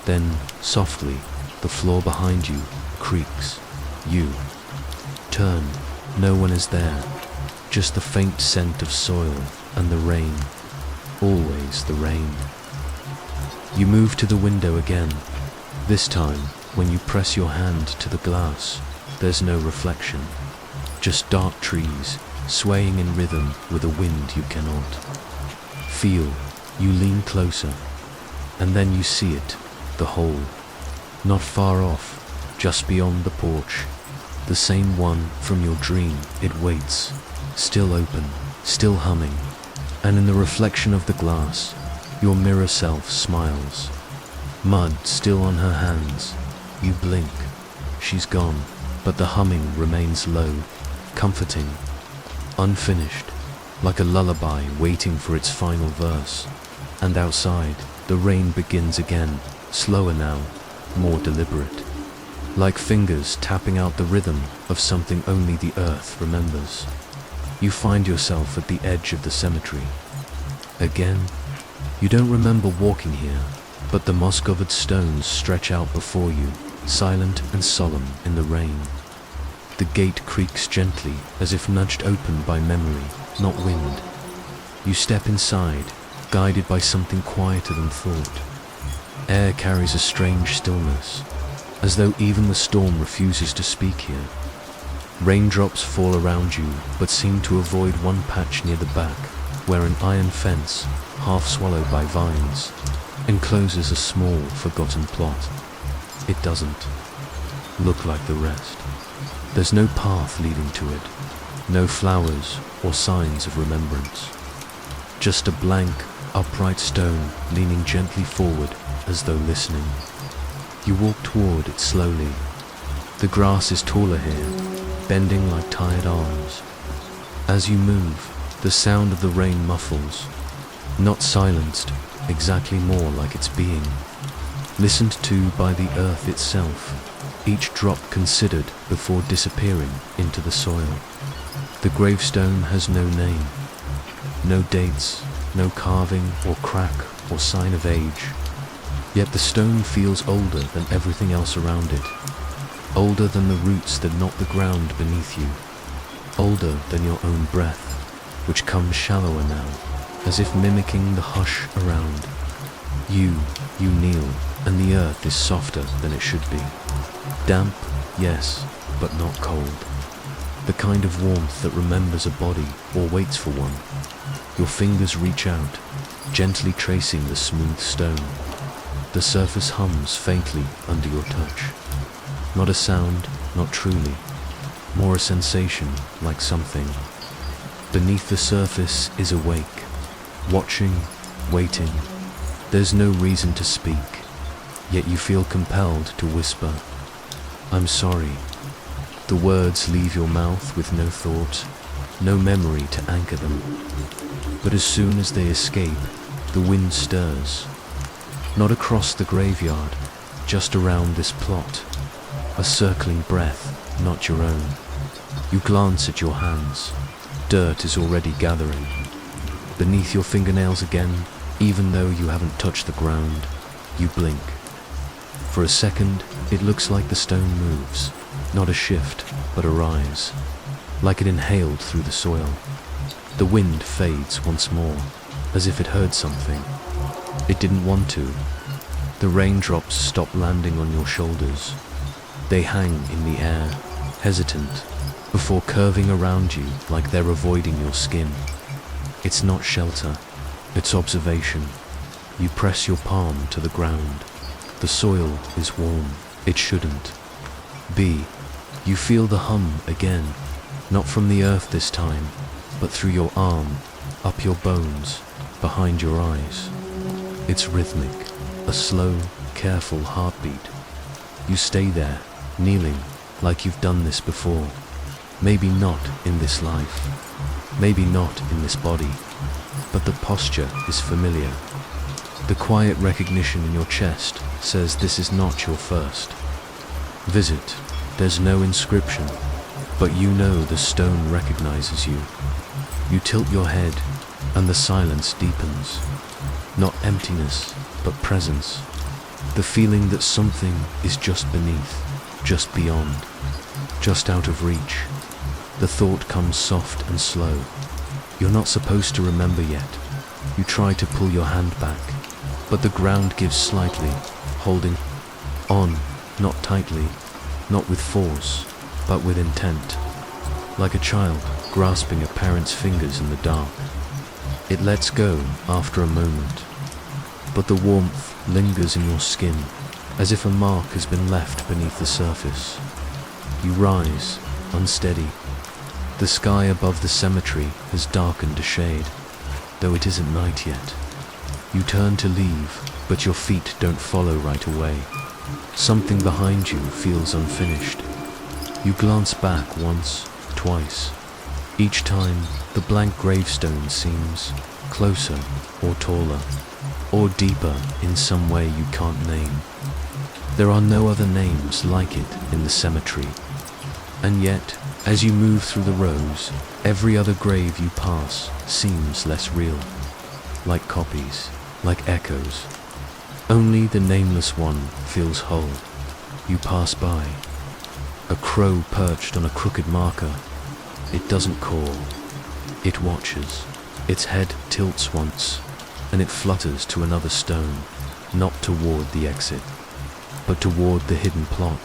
Then, softly, the floor behind you creaks. You turn. No one is there. Just the faint scent of soil and the rain. Always the rain. You move to the window again. This time, when you press your hand to the glass, there's no reflection. Just dark trees, swaying in rhythm with a wind you cannot feel. You lean closer, and then you see it, the hole. Not far off, just beyond the porch. The same one from your dream. It waits, still open, still humming. And in the reflection of the glass, your mirror self smiles. Mud still on her hands. You blink. She's gone, but the humming remains low, comforting, unfinished, like a lullaby waiting for its final verse. And outside, the rain begins again, slower now, more deliberate. Like fingers tapping out the rhythm of something only the earth remembers. You find yourself at the edge of the cemetery. Again, you don't remember walking here, but the moss-covered stones stretch out before you, silent and solemn in the rain. The gate creaks gently, as if nudged open by memory, not wind. You step inside, guided by something quieter than thought. Air carries a strange stillness, as though even the storm refuses to speak here. Raindrops fall around you, but seem to avoid one patch near the back, where an iron fence, half swallowed by vines, encloses a small, forgotten plot. It doesn't look like the rest. There's no path leading to it, no flowers or signs of remembrance. Just a blank, upright stone leaning gently forward as though listening. You walk toward it slowly. The grass is taller here, bending like tired arms. As you move, the sound of the rain muffles, not silenced, exactly more like its being, listened to by the earth itself, each drop considered before disappearing into the soil. The gravestone has no name, no dates, no carving or crack or sign of age. Yet the stone feels older than everything else around it, older than the roots that knot the ground beneath you, older than your own breath, which comes shallower now, as if mimicking the hush around. You kneel, and the earth is softer than it should be. Damp, yes, but not cold. The kind of warmth that remembers a body or waits for one. Your fingers reach out, gently tracing the smooth stone. The surface hums faintly under your touch. Not a sound, not truly. More a sensation, like something beneath the surface is awake, watching, waiting. There's no reason to speak, yet you feel compelled to whisper, "I'm sorry." The words leave your mouth with no thought, no memory to anchor them. But as soon as they escape, the wind stirs. Not across the graveyard, just around this plot. A circling breath, not your own. You glance at your hands. Dirt is already gathering. Beneath your fingernails again, even though you haven't touched the ground, you blink. For a second, it looks like the stone moves. Not a shift, but a rise. Like it inhaled through the soil. The wind fades once more, as if it heard something. It didn't want to. The raindrops stop landing on your shoulders. They hang in the air, hesitant, before curving around you like they're avoiding your skin. It's not shelter, it's observation. You press your palm to the ground. The soil is warm. It shouldn't be. You feel the hum again, not from the earth this time, but through your arm, up your bones, behind your eyes. It's rhythmic, a slow, careful heartbeat. You stay there, kneeling, like you've done this before. Maybe not in this life, maybe not in this body, but the posture is familiar. The quiet recognition in your chest says this is not your first visit. There's no inscription, but you know the stone recognizes you. You tilt your head, and the silence deepens. Not emptiness, but presence. The feeling that something is just beneath, just beyond, just out of reach. The thought comes soft and slow. You're not supposed to remember yet. You try to pull your hand back, but the ground gives slightly, holding on, not tightly, not with force, but with intent. Like a child grasping a parent's fingers in the dark. It lets go after a moment, but the warmth lingers in your skin, as if a mark has been left beneath the surface. You rise, unsteady. The sky above the cemetery has darkened a shade, though it isn't night yet. You turn to leave, but your feet don't follow right away. Something behind you feels unfinished. You glance back once, twice. Each time, the blank gravestone seems closer or taller, or deeper in some way you can't name. There are no other names like it in the cemetery. And yet, as you move through the rows, every other grave you pass seems less real. Like copies, like echoes. Only the nameless one feels whole. You pass by. A crow perched on a crooked marker. It doesn't call. It watches. Its head tilts once, and it flutters to another stone, not toward the exit, but toward the hidden plot.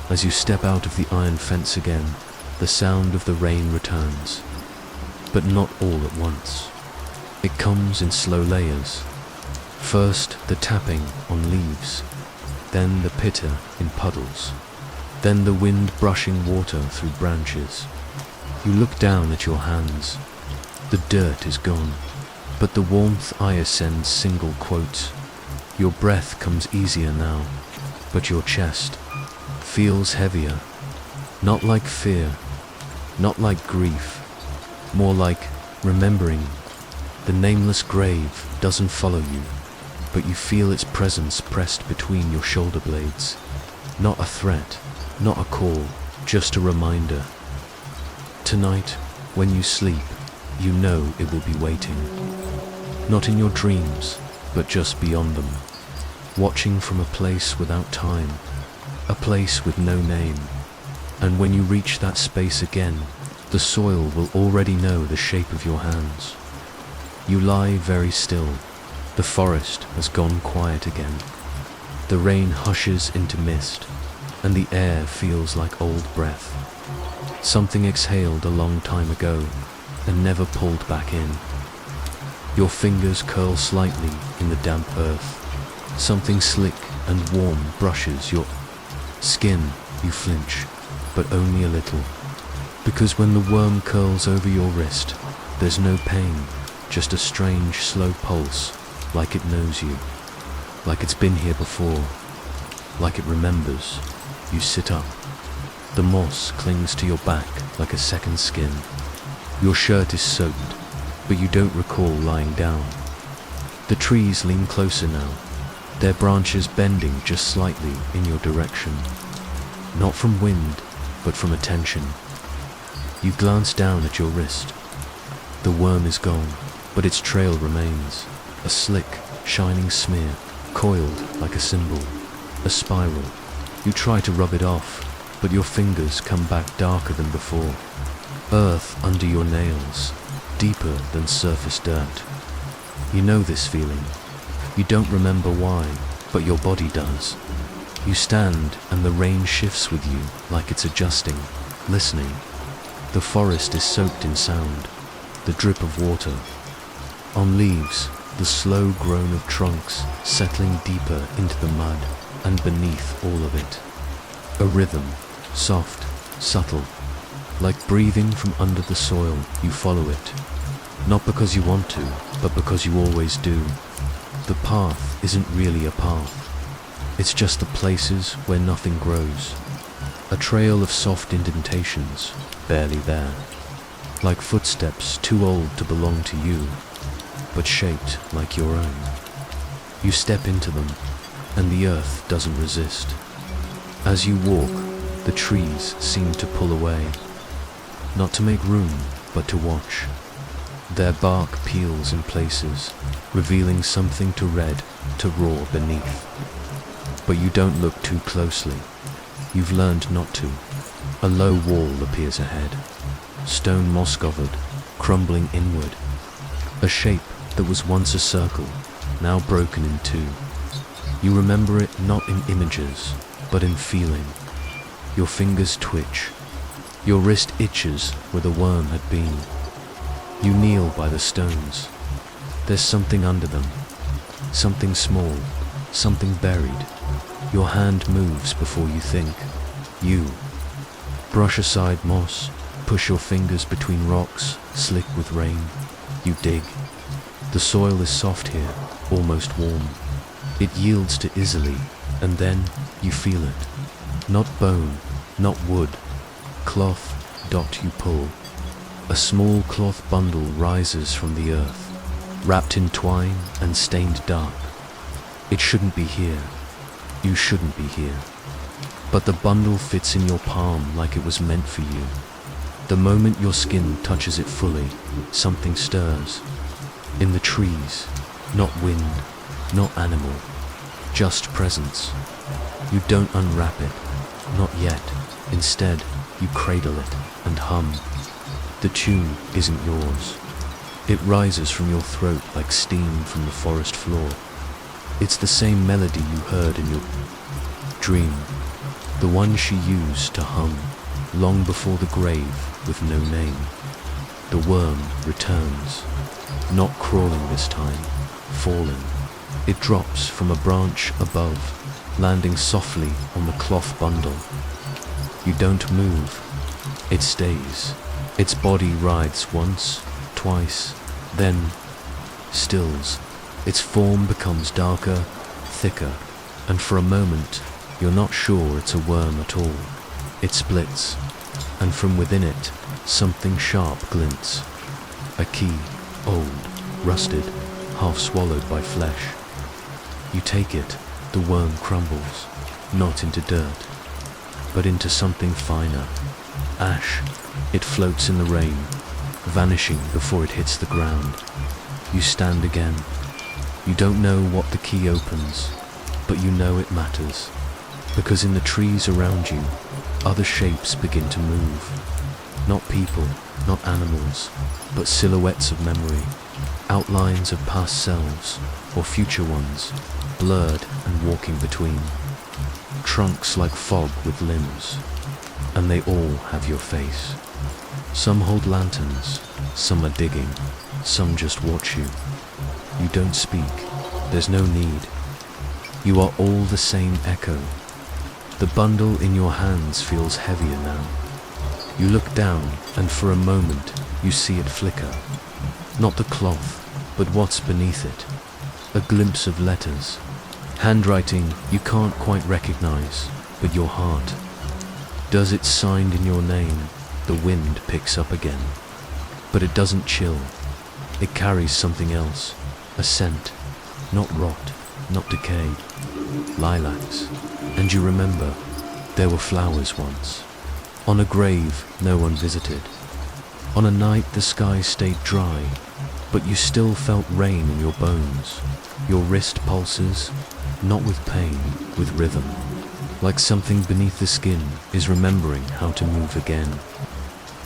As you step out of the iron fence again, the sound of the rain returns, but not all at once. It comes in slow layers. First the tapping on leaves, then the pitter in puddles, then the wind brushing water through branches. You look down at your hands. The dirt is gone, but the warmth sends single quotes. Your breath comes easier now, but your chest feels heavier. Not like fear, not like grief, more like remembering. The nameless grave doesn't follow you, but you feel its presence pressed between your shoulder blades. Not a threat, not a call, just a reminder. Tonight, when you sleep, you know it will be waiting. Not in your dreams, but just beyond them. Watching from a place without time, a place with no name. And when you reach that space again, the soil will already know the shape of your hands. You lie very still. The forest has gone quiet again. The rain hushes into mist, and the air feels like old breath. Something exhaled a long time ago and never pulled back in. Your fingers curl slightly in the damp earth. Something slick and warm brushes your skin. You flinch, but only a little. Because when the worm curls over your wrist, there's no pain, just a strange, slow pulse, like it knows you, like it's been here before, like it remembers. You sit up. The moss clings to your back like a second skin. Your shirt is soaked, but you don't recall lying down. The trees lean closer now, their branches bending just slightly in your direction. Not from wind, but from attention. You glance down at your wrist. The worm is gone, but its trail remains. A slick, shining smear, coiled like a symbol, a spiral. You try to rub it off, but your fingers come back darker than before. Earth under your nails, deeper than surface dirt. You know this feeling. You don't remember why, but your body does. You stand and the rain shifts with you like it's adjusting, listening. The forest is soaked in sound, the drip of water. On leaves, the slow groan of trunks settling deeper into the mud and beneath all of it. A rhythm, soft, subtle, like breathing from under the soil. You follow it, not because you want to, but because you always do. The path isn't really a path. It's just the places where nothing grows. A trail of soft indentations, barely there. Like footsteps too old to belong to you, but shaped like your own. You step into them, and the earth doesn't resist. As you walk, the trees seem to pull away, not to make room, but to watch. Their bark peels in places, revealing something to red, to raw beneath. But you don't look too closely. You've learned not to. A low wall appears ahead, stone moss-covered, crumbling inward. A shape that was once a circle, now broken in two. You remember it not in images, but in feeling. Your fingers twitch. Your wrist itches where the worm had been. You kneel by the stones. There's something under them. Something small, something buried. Your hand moves before you think. You brush aside moss, push your fingers between rocks, slick with rain. You dig. The soil is soft here, almost warm. It yields to easily, and then you feel it. Not bone, not wood. Cloth. You pull. A small cloth bundle rises from the earth, wrapped in twine and stained dark. It shouldn't be here. You shouldn't be here. But the bundle fits in your palm like it was meant for you. The moment your skin touches it fully, something stirs. In the trees, not wind, not animal, just presence. You don't unwrap it, not yet. Instead, you cradle it and hum. The tune isn't yours. It rises from your throat like steam from the forest floor. It's the same melody you heard in your dream, the one she used to hum long before the grave with no name. The worm returns, not crawling this time, falling. It drops from a branch above, landing softly on the cloth bundle. You don't move. It stays. Its body writhes once, twice, then stills. Its form becomes darker, thicker, and for a moment, you're not sure it's a worm at all. It splits, and from within it, something sharp glints. A key, old, rusted, half swallowed by flesh. You take it, the worm crumbles, not into dirt, but into something finer. Ash. It floats in the rain, vanishing before it hits the ground. You stand again. You don't know what the key opens, but you know it matters, because in the trees around you, other shapes begin to move. Not people, not animals, but silhouettes of memory, outlines of past selves, or future ones, blurred and walking between. Trunks like fog with limbs, and they all have your face. Some hold lanterns, some are digging, some just watch you. You don't speak, there's no need. You are all the same echo. The bundle in your hands feels heavier now. You look down, and for a moment, you see it flicker. Not the cloth, but what's beneath it. A glimpse of letters. Handwriting you can't quite recognize, but your heart. Does it signed in your name? The wind picks up again. But it doesn't chill. It carries something else. A scent. Not rot, not decay. Lilacs. And you remember, there were flowers once. On a grave no one visited. On a night the sky stayed dry, but you still felt rain in your bones. Your wrist pulses, not with pain, with rhythm. Like something beneath the skin is remembering how to move again.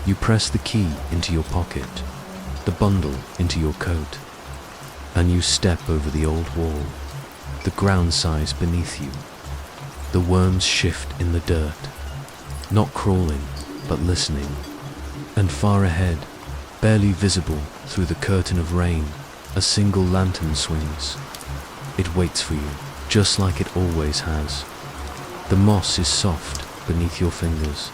You press the key into your pocket, the bundle into your coat, and you step over the old wall. The ground sighs beneath you. The worms shift in the dirt, not crawling, but listening. And far ahead, barely visible through the curtain of rain, a single lantern swings. It waits for you, just like it always has. The moss is soft beneath your fingers,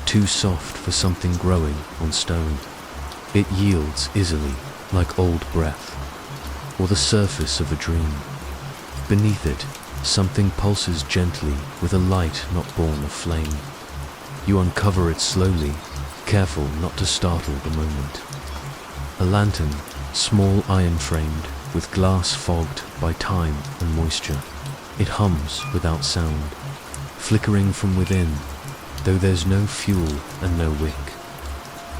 too soft for something growing on stone. It yields easily, like old breath, or the surface of a dream. Beneath it, something pulses gently with a light not born of flame. You uncover it slowly, careful not to startle the moment. A lantern, small iron-framed, with glass fogged by time and moisture. It hums without sound, flickering from within, though there's no fuel and no wick.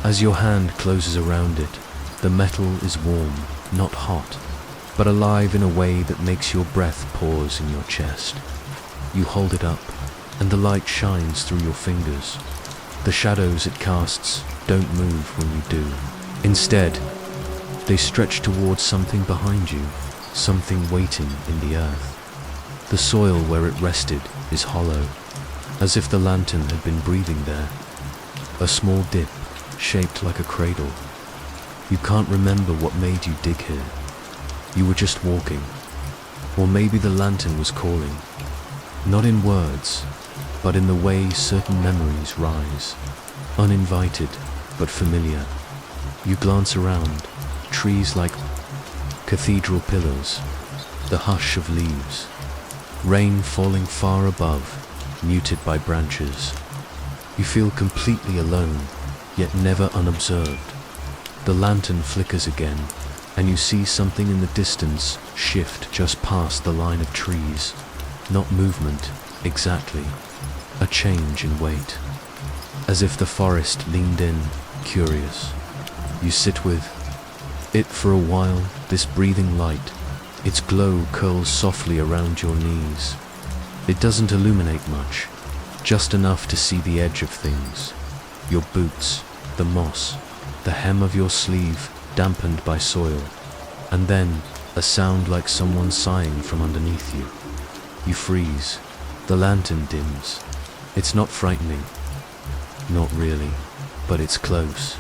As your hand closes around it, the metal is warm, not hot, but alive in a way that makes your breath pause in your chest. You hold it up, and the light shines through your fingers. The shadows it casts don't move when you do. Instead, they stretch towards something behind you, something waiting in the earth. The soil where it rested is hollow, as if the lantern had been breathing there. A small dip, shaped like a cradle. You can't remember what made you dig here. You were just walking. Or maybe the lantern was calling. Not in words, but in the way certain memories rise. Uninvited, but familiar. You glance around, trees like cathedral pillars, the hush of leaves, rain falling far above, muted by branches. You feel completely alone, yet never unobserved. The lantern flickers again, and you see something in the distance shift just past the line of trees. Not movement, exactly. A change in weight. As if the forest leaned in, curious. You sit with it for a while, this breathing light. Its glow curls softly around your knees. It doesn't illuminate much, just enough to see the edge of things. Your boots, the moss, the hem of your sleeve dampened by soil, and then a sound like someone sighing from underneath you. You freeze. The lantern dims. It's not frightening. Not really, but it's close.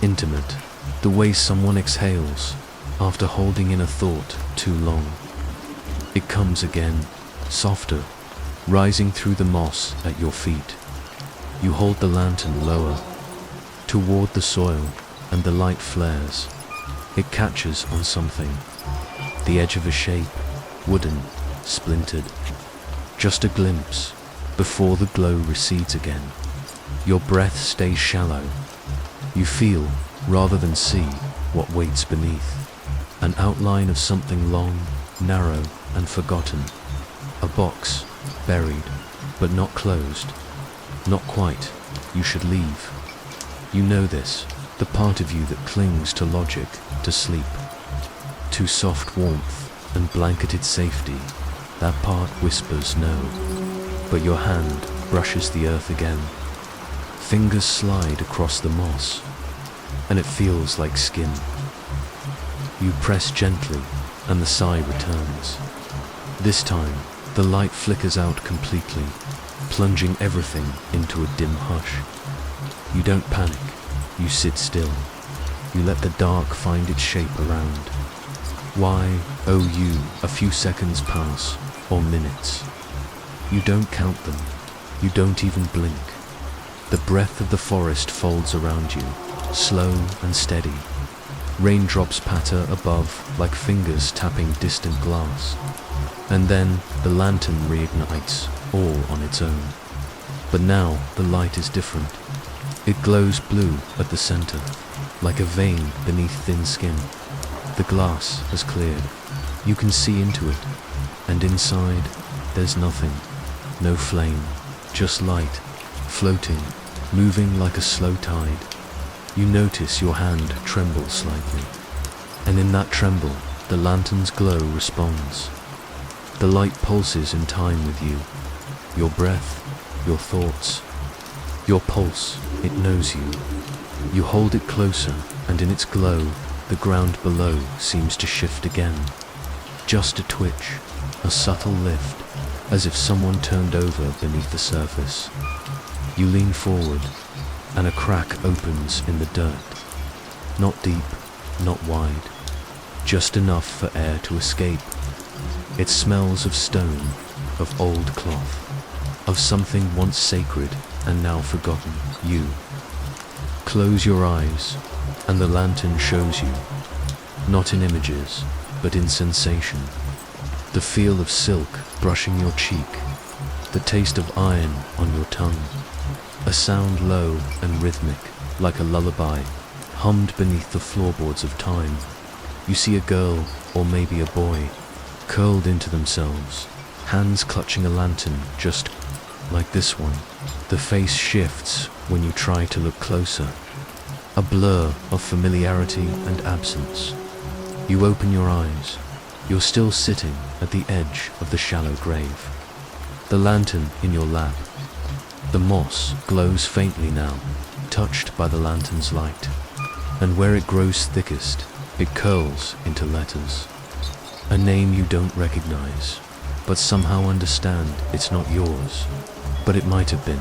Intimate. The way someone exhales after holding in a thought too long. It comes again, softer, rising through the moss at your feet. You hold the lantern lower, toward the soil, and the light flares. It catches on something. The edge of a shape, wooden, splintered. Just a glimpse, before the glow recedes again. Your breath stays shallow. You feel, rather than see, what waits beneath. An outline of something long, narrow, and forgotten. A box, buried, but not closed. Not quite. You should leave. You know this, the part of you that clings to logic, to sleep. To soft warmth and blanketed safety. That part whispers no. But your hand brushes the earth again. Fingers slide across the moss, and it feels like skin. You press gently, and the sigh returns. This time, the light flickers out completely, plunging everything into a dim hush. You don't panic. You sit still. You let the dark find its shape around. Why, oh you, a few seconds pass, or minutes. You don't count them. You don't even blink. The breath of the forest folds around you, slow and steady. Raindrops patter above like fingers tapping distant glass. And then the lantern reignites, all on its own. But now the light is different. It glows blue at the center, like a vein beneath thin skin. The glass has cleared. You can see into it, and inside there's nothing. No flame, just light, floating, moving like a slow tide. You notice your hand tremble slightly, and in that tremble, the lantern's glow responds. The light pulses in time with you. Your breath, your thoughts, your pulse, it knows you. You hold it closer, and in its glow, the ground below seems to shift again. Just a twitch, a subtle lift, as if someone turned over beneath the surface. You lean forward, and a crack opens in the dirt. Not deep, not wide, just enough for air to escape. It smells of stone, of old cloth, of something once sacred and now forgotten. You close your eyes, and the lantern shows you, not in images, but in sensation. The feel of silk brushing your cheek, the taste of iron on your tongue, a sound low and rhythmic, like a lullaby, hummed beneath the floorboards of time. You see a girl or maybe a boy, curled into themselves, hands clutching a lantern just like this one. The face shifts when you try to look closer, a blur of familiarity and absence. You open your eyes. You're still sitting at the edge of the shallow grave, the lantern in your lap. The moss glows faintly now, touched by the lantern's light, and where it grows thickest, it curls into letters. A name you don't recognize, but somehow understand it's not yours, but it might have been.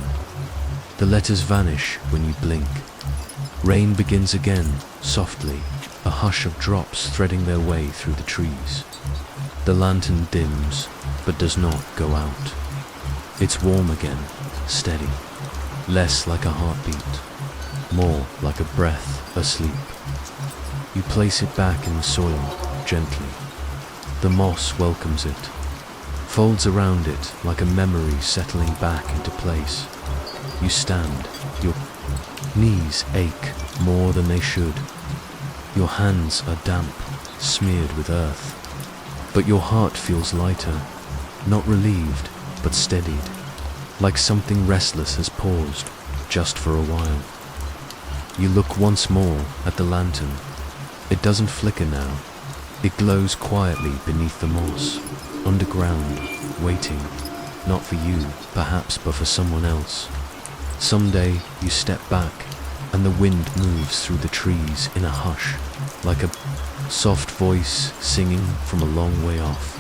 The letters vanish when you blink. Rain begins again, softly, a hush of drops threading their way through the trees. The lantern dims, but does not go out. It's warm again, steady, less like a heartbeat, more like a breath asleep. You place it back in the soil, gently. The moss welcomes it, folds around it like a memory settling back into place. You stand, your knees ache more than they should. Your hands are damp, smeared with earth. But your heart feels lighter, not relieved, but steadied, like something restless has paused, just for a while. You look once more at the lantern. It doesn't flicker now. It glows quietly beneath the moss, underground, waiting, not for you, perhaps, but for someone else. Someday you step back, and the wind moves through the trees in a hush, like a soft voice singing from a long way off.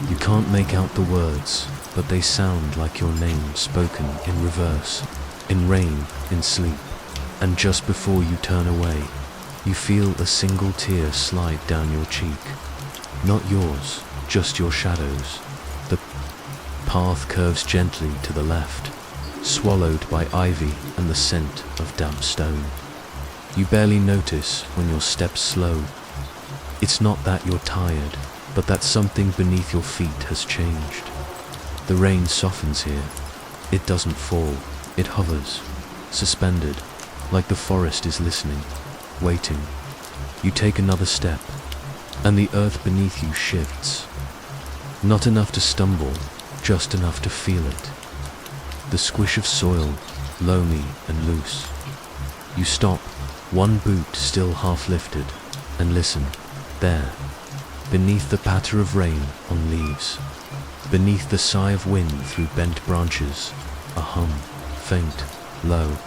You can't make out the words, but they sound like your name spoken in reverse, in rain, in sleep. And just before you turn away, you feel a single tear slide down your cheek. Not yours, just your shadow's. The path curves gently to the left, swallowed by ivy and the scent of damp stone. You barely notice when your steps slow. It's not that you're tired, but that something beneath your feet has changed. The rain softens here. It doesn't fall. It hovers, suspended, like the forest is listening, waiting. You take another step, and the earth beneath you shifts. Not enough to stumble, just enough to feel it. The squish of soil, loamy and loose. You stop, one boot still half lifted, and listen. There, beneath the patter of rain on leaves, beneath the sigh of wind through bent branches, a hum, faint, low,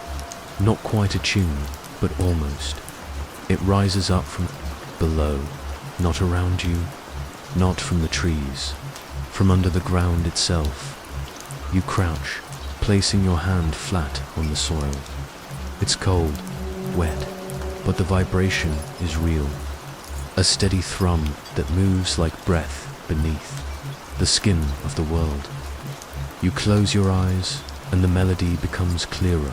not quite a tune, but almost. It rises up from below, not around you, not from the trees, from under the ground itself. You crouch, placing your hand flat on the soil. It's cold, wet, but the vibration is real. A steady thrum that moves like breath beneath the skin of the world. You close your eyes and the melody becomes clearer.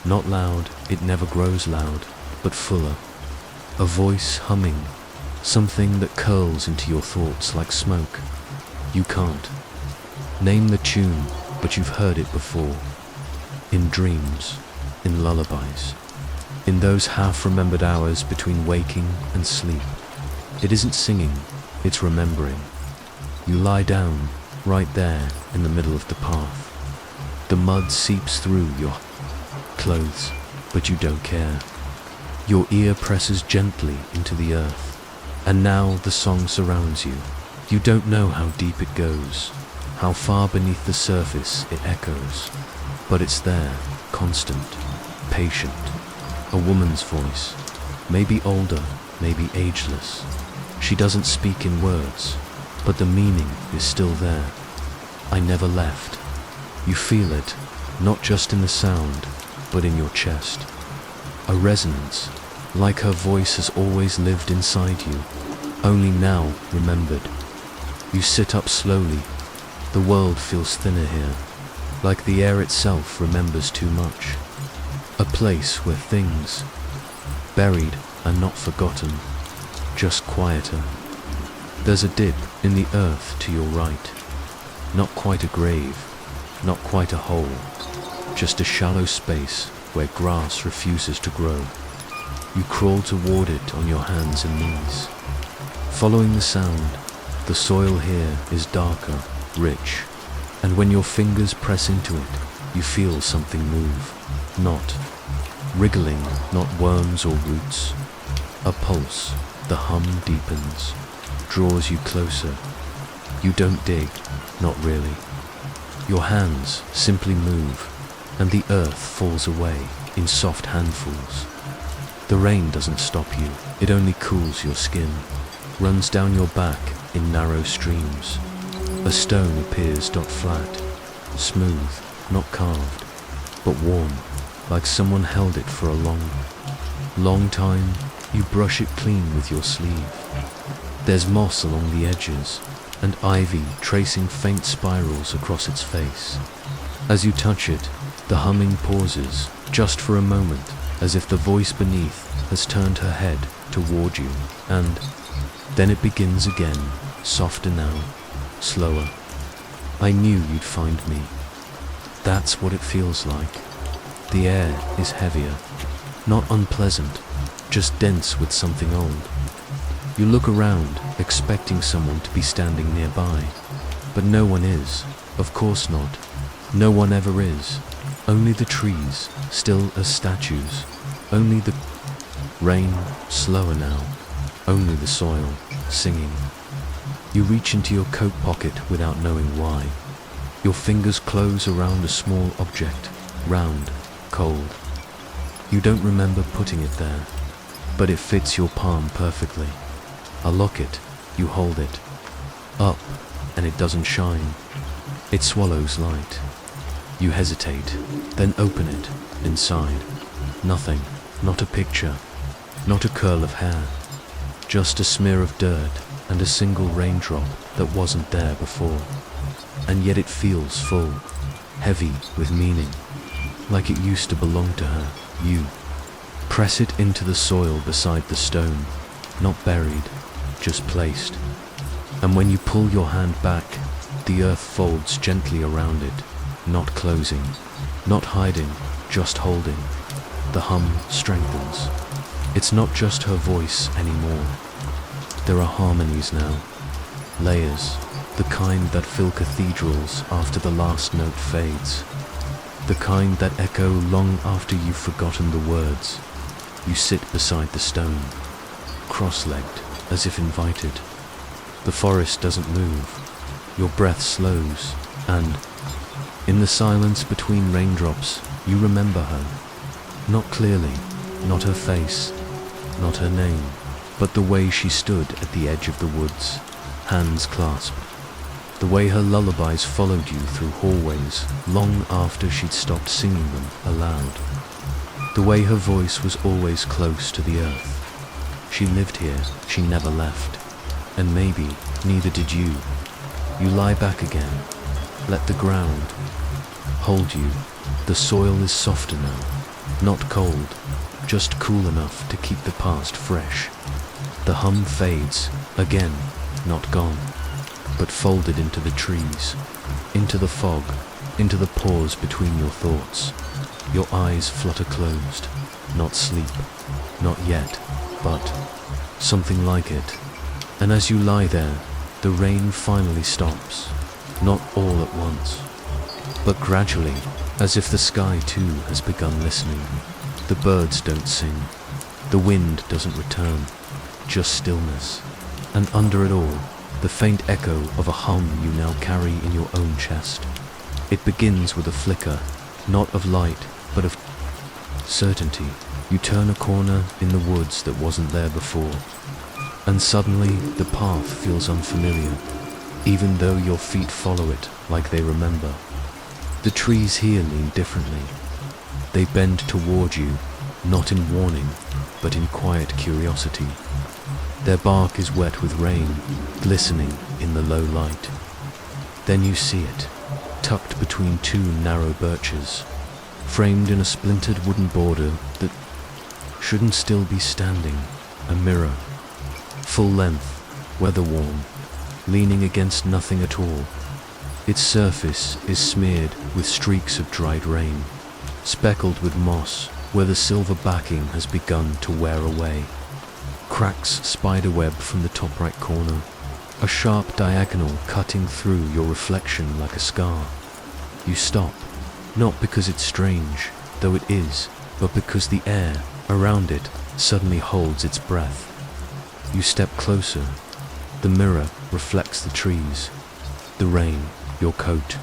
Not loud, it never grows loud, but fuller. A voice humming, something that curls into your thoughts like smoke. You can't name the tune, but you've heard it before. In dreams, in lullabies. In those half-remembered hours between waking and sleep. It isn't singing, it's remembering. You lie down, right there in the middle of the path. The mud seeps through your clothes, but you don't care. Your ear presses gently into the earth, and now the song surrounds you. You don't know how deep it goes, how far beneath the surface it echoes, but it's there, constant, patient. A woman's voice, maybe older, maybe ageless. She doesn't speak in words, but the meaning is still there. I never left. You feel it, not just in the sound, but in your chest. A resonance, like her voice has always lived inside you, only now remembered. You sit up slowly. The world feels thinner here, like the air itself remembers too much. A place where things, buried and not forgotten, just quieter. There's a dip in the earth to your right. Not quite a grave, not quite a hole, just a shallow space where grass refuses to grow. You crawl toward it on your hands and knees, Following the sound, the soil here is darker, rich, and when your fingers press into it, you feel something move. Not wriggling, not worms or roots. A pulse, the hum deepens, draws you closer. You don't dig, not really. Your hands simply move, and the earth falls away in soft handfuls. The rain doesn't stop you, it only cools your skin, runs down your back in narrow streams. A stone appears not flat, smooth, not carved, but warm, like someone held it for a long time. You brush it clean with your sleeve. There's moss along the edges, and ivy tracing faint spirals across its face. As you touch it, the humming pauses, just for a moment, as if the voice beneath has turned her head toward you, and then it begins again, softer now, slower. I knew you'd find me. That's what it feels like. The air is heavier, not unpleasant, just dense with something old. You look around, expecting someone to be standing nearby, but no one is, of course not. No one ever is. Only the trees, still as statues. Only the rain, slower now. Only the soil, singing. You reach into your coat pocket without knowing why. Your fingers close around a small object, round, cold. You don't remember putting it there, but it fits your palm perfectly. A locket, you hold it. Up, and it doesn't shine. It swallows light. You hesitate, then open it. Inside, nothing, not a picture, not a curl of hair, just a smear of dirt and a single raindrop that wasn't there before. And yet it feels full, heavy with meaning, like it used to belong to her, you. Press it into the soil beside the stone, not buried, just placed. And when you pull your hand back, the earth folds gently around it, not closing, not hiding, just holding. The hum strengthens. It's not just her voice anymore. There are harmonies now, layers, the kind that fill cathedrals after the last note fades, the kind that echo long after you've forgotten the words. You sit beside the stone, cross-legged, as if invited. The forest doesn't move. Your breath slows, and in the silence between raindrops, you remember her. Not clearly, not her face, not her name, but the way she stood at the edge of the woods, hands clasped. The way her lullabies followed you through hallways long after she'd stopped singing them aloud. The way her voice was always close to the earth. She lived here, she never left. And maybe neither did you. You lie back again, let the ground hold you. The soil is softer now, not cold, just cool enough to keep the past fresh. The hum fades, again, not gone, but folded into the trees, into the fog, into the pause between your thoughts. Your eyes flutter closed, not sleep, not yet, but something like it. And as you lie there, the rain finally stops, not all at once, but gradually, as if the sky too has begun listening. The birds don't sing, the wind doesn't return, just stillness, and under it all, the faint echo of a hum you now carry in your own chest. It begins with a flicker, not of light, but of certainty. You turn a corner in the woods that wasn't there before, and suddenly the path feels unfamiliar, even though your feet follow it like they remember. The trees here lean differently. They bend toward you, not in warning, but in quiet curiosity. Their bark is wet with rain, glistening in the low light. Then you see it, tucked between two narrow birches, framed in a splintered wooden border that shouldn't still be standing, a mirror, full length, weather-worn, leaning against nothing at all. Its surface is smeared with streaks of dried rain, speckled with moss where the silver backing has begun to wear away. Cracks spiderweb from the top right corner, a sharp diagonal cutting through your reflection like a scar. You stop, not because it's strange, though it is, but because the air around it suddenly holds its breath. You step closer. The mirror reflects the trees, the rain, your coat,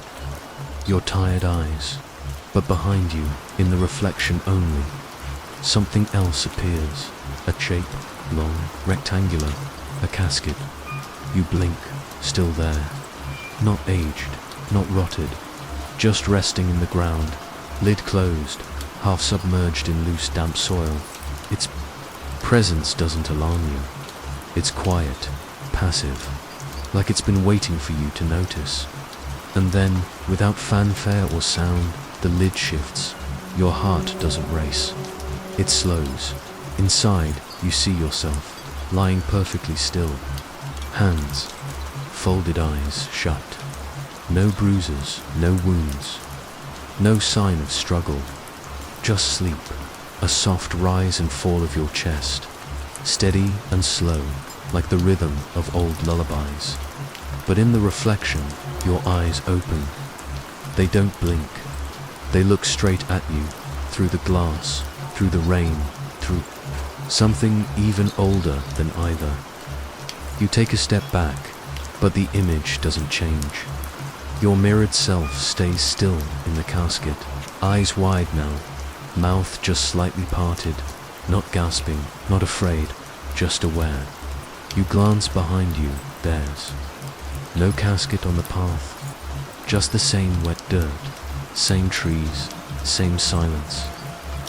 your tired eyes. But behind you, in the reflection only, something else appears. A shape, long, rectangular, a casket. You blink, still there. Not aged, not rotted, just resting in the ground, lid closed, half submerged in loose, damp soil. Its presence doesn't alarm you. It's quiet, passive, like it's been waiting for you to notice. And then, without fanfare or sound, the lid shifts. Your heart doesn't race. It slows. Inside, you see yourself, lying perfectly still. Hands, folded eyes shut. No bruises, no wounds, no sign of struggle. Just sleep, a soft rise and fall of your chest, steady and slow, like the rhythm of old lullabies. But in the reflection, your eyes open. They don't blink. They look straight at you, through the glass, through the rain, through something even older than either. You take a step back, but the image doesn't change. Your mirrored self stays still in the casket, eyes wide now, mouth just slightly parted, not gasping, not afraid, just aware. You glance behind you, theirs. No casket on the path, just the same wet dirt, same trees, same silence.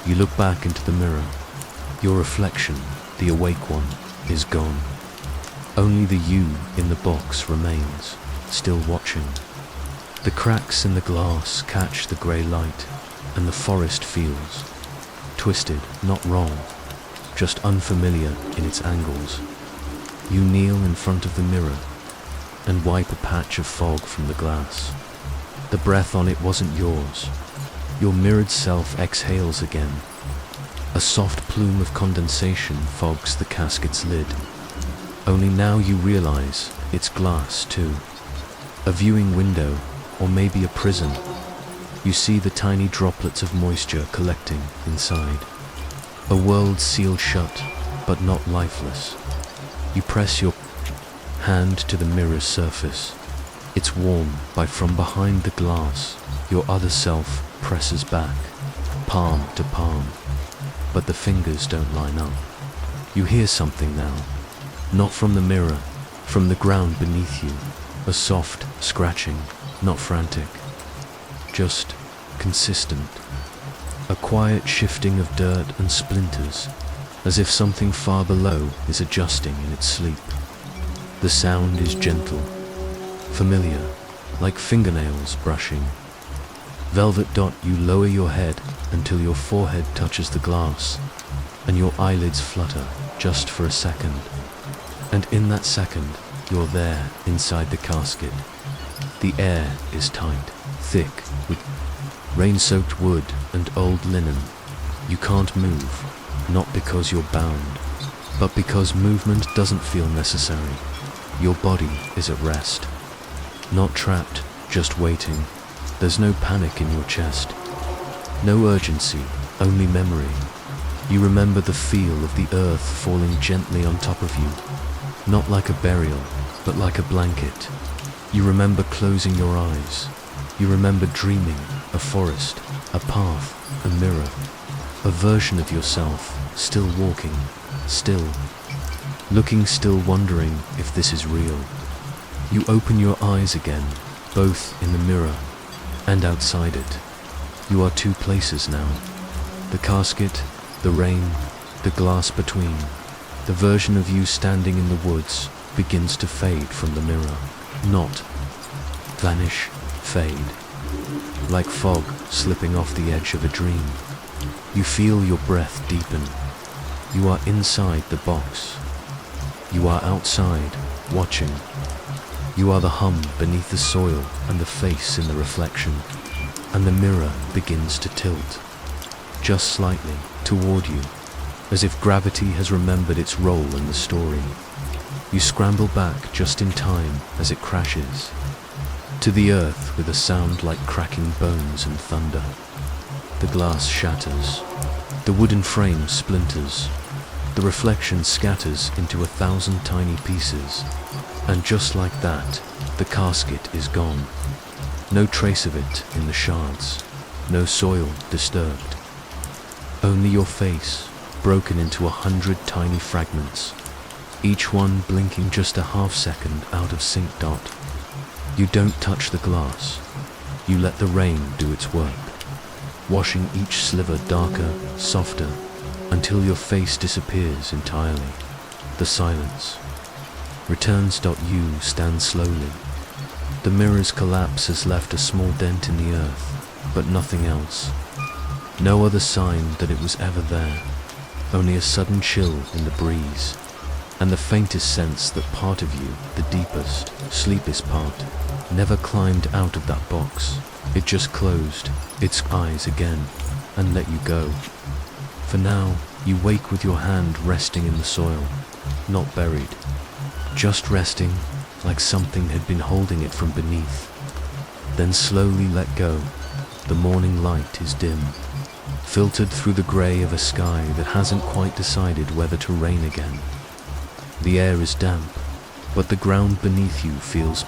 You look back into the mirror. Your reflection, the awake one, is gone. Only the you in the box remains, still watching. The cracks in the glass catch the grey light, and the forest feels twisted, not wrong, just unfamiliar in its angles. You kneel in front of the mirror and wipe a patch of fog from the glass. The breath on it wasn't yours. Your mirrored self exhales again. A soft plume of condensation fogs the casket's lid. Only now you realize it's glass too. A viewing window, or maybe a prison. You see the tiny droplets of moisture collecting inside. A world sealed shut, but not lifeless. You press your hand to the mirror's surface. It's warm, but from behind the glass, your other self presses back, palm to palm. But the fingers don't line up. You hear something now, not from the mirror, from the ground beneath you. A soft scratching, not frantic, just consistent. A quiet shifting of dirt and splinters, as if something far below is adjusting in its sleep. The sound is gentle, familiar, like fingernails brushing. Velvet dot, you lower your head until your forehead touches the glass, and your eyelids flutter just for a second. And in that second, you're there inside the casket. The air is tight, thick, with rain-soaked wood and old linen. You can't move, not because you're bound, but because movement doesn't feel necessary. Your body is at rest. Not trapped, just waiting. There's no panic in your chest. No urgency, only memory. You remember the feel of the earth falling gently on top of you. Not like a burial, but like a blanket. You remember closing your eyes. You remember dreaming, a forest, a path, a mirror. A version of yourself, still walking, still. Looking, still wondering if this is real. You open your eyes again, both in the mirror and outside it. You are two places now. The casket, the rain, the glass between. The version of you standing in the woods begins to fade from the mirror. Not vanish, fade. Like fog slipping off the edge of a dream. You feel your breath deepen. You are inside the box. You are outside, watching. You are the hum beneath the soil and the face in the reflection. And the mirror begins to tilt, just slightly, toward you, as if gravity has remembered its role in the story. You scramble back just in time as it crashes to the earth with a sound like cracking bones and thunder. The glass shatters, the wooden frame splinters, the reflection scatters into 1,000 tiny pieces, and just like that, the casket is gone. No trace of it in the shards, no soil disturbed. Only your face, broken into 100 tiny fragments, each one blinking just a half-second out of sync dot. You don't touch the glass. You let the rain do its work, washing each sliver darker, softer, until your face disappears entirely. The silence. Returns.you stands slowly. The mirror's collapse has left a small dent in the earth, but nothing else. No other sign that it was ever there, only a sudden chill in the breeze, and the faintest sense that part of you, the deepest, sleepiest part, never climbed out of that box. It just closed its eyes again and let you go. For now, you wake with your hand resting in the soil, not buried, just resting like something had been holding it from beneath. Then slowly let go. The morning light is dim, filtered through the grey of a sky that hasn't quite decided whether to rain again. The air is damp, but the ground beneath you feels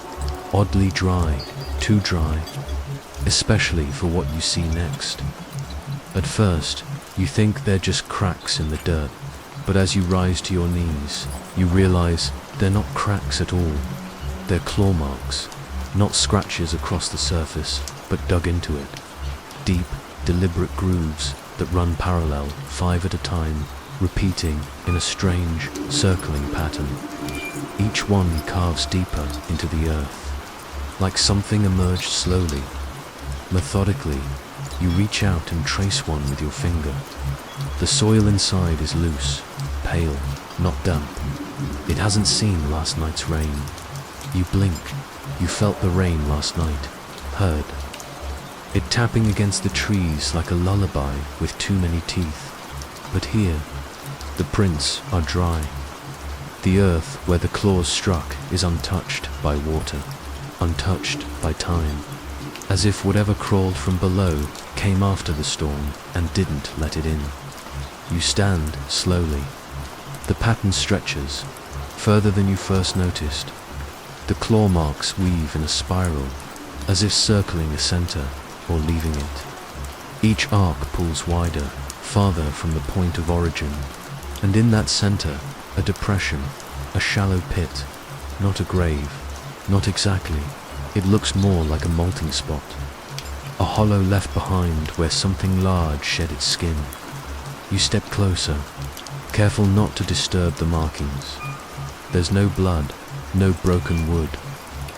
oddly dry, too dry, especially for what you see next. At first, you think they're just cracks in the dirt, but as you rise to your knees, you realize they're not cracks at all. They're claw marks, not scratches across the surface, but dug into it. Deep, deliberate grooves that run parallel, 5 at a time, repeating in a strange, circling pattern. Each one carves deeper into the earth, like something emerged slowly. Methodically, you reach out and trace one with your finger. The soil inside is loose, pale, not damp. It hasn't seen last night's rain. You blink. You felt the rain last night, heard it tapping against the trees like a lullaby with too many teeth. But here, the prints are dry. The earth where the claws struck is untouched by water, untouched by time, as if whatever crawled from below came after the storm and didn't let it in. You stand slowly. The pattern stretches, further than you first noticed. The claw marks weave in a spiral, as if circling a center or leaving it. Each arc pulls wider, farther from the point of origin, and in that center, a depression, a shallow pit, not a grave, not exactly. It looks more like a molting spot, a hollow left behind where something large shed its skin. You step closer, careful not to disturb the markings. There's no blood, no broken wood,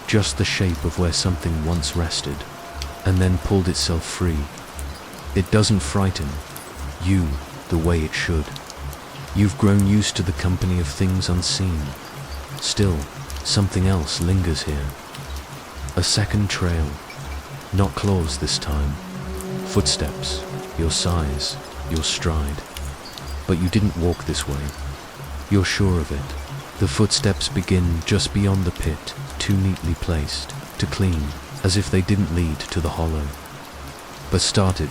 just the shape of where something once rested, and then pulled itself free. It doesn't frighten you the way it should. You've grown used to the company of things unseen. Still, something else lingers here. A second trail, not claws this time. Footsteps, your size, your stride. But you didn't walk this way. You're sure of it. The footsteps begin just beyond the pit, too neatly placed, to clean, as if they didn't lead to the hollow, but started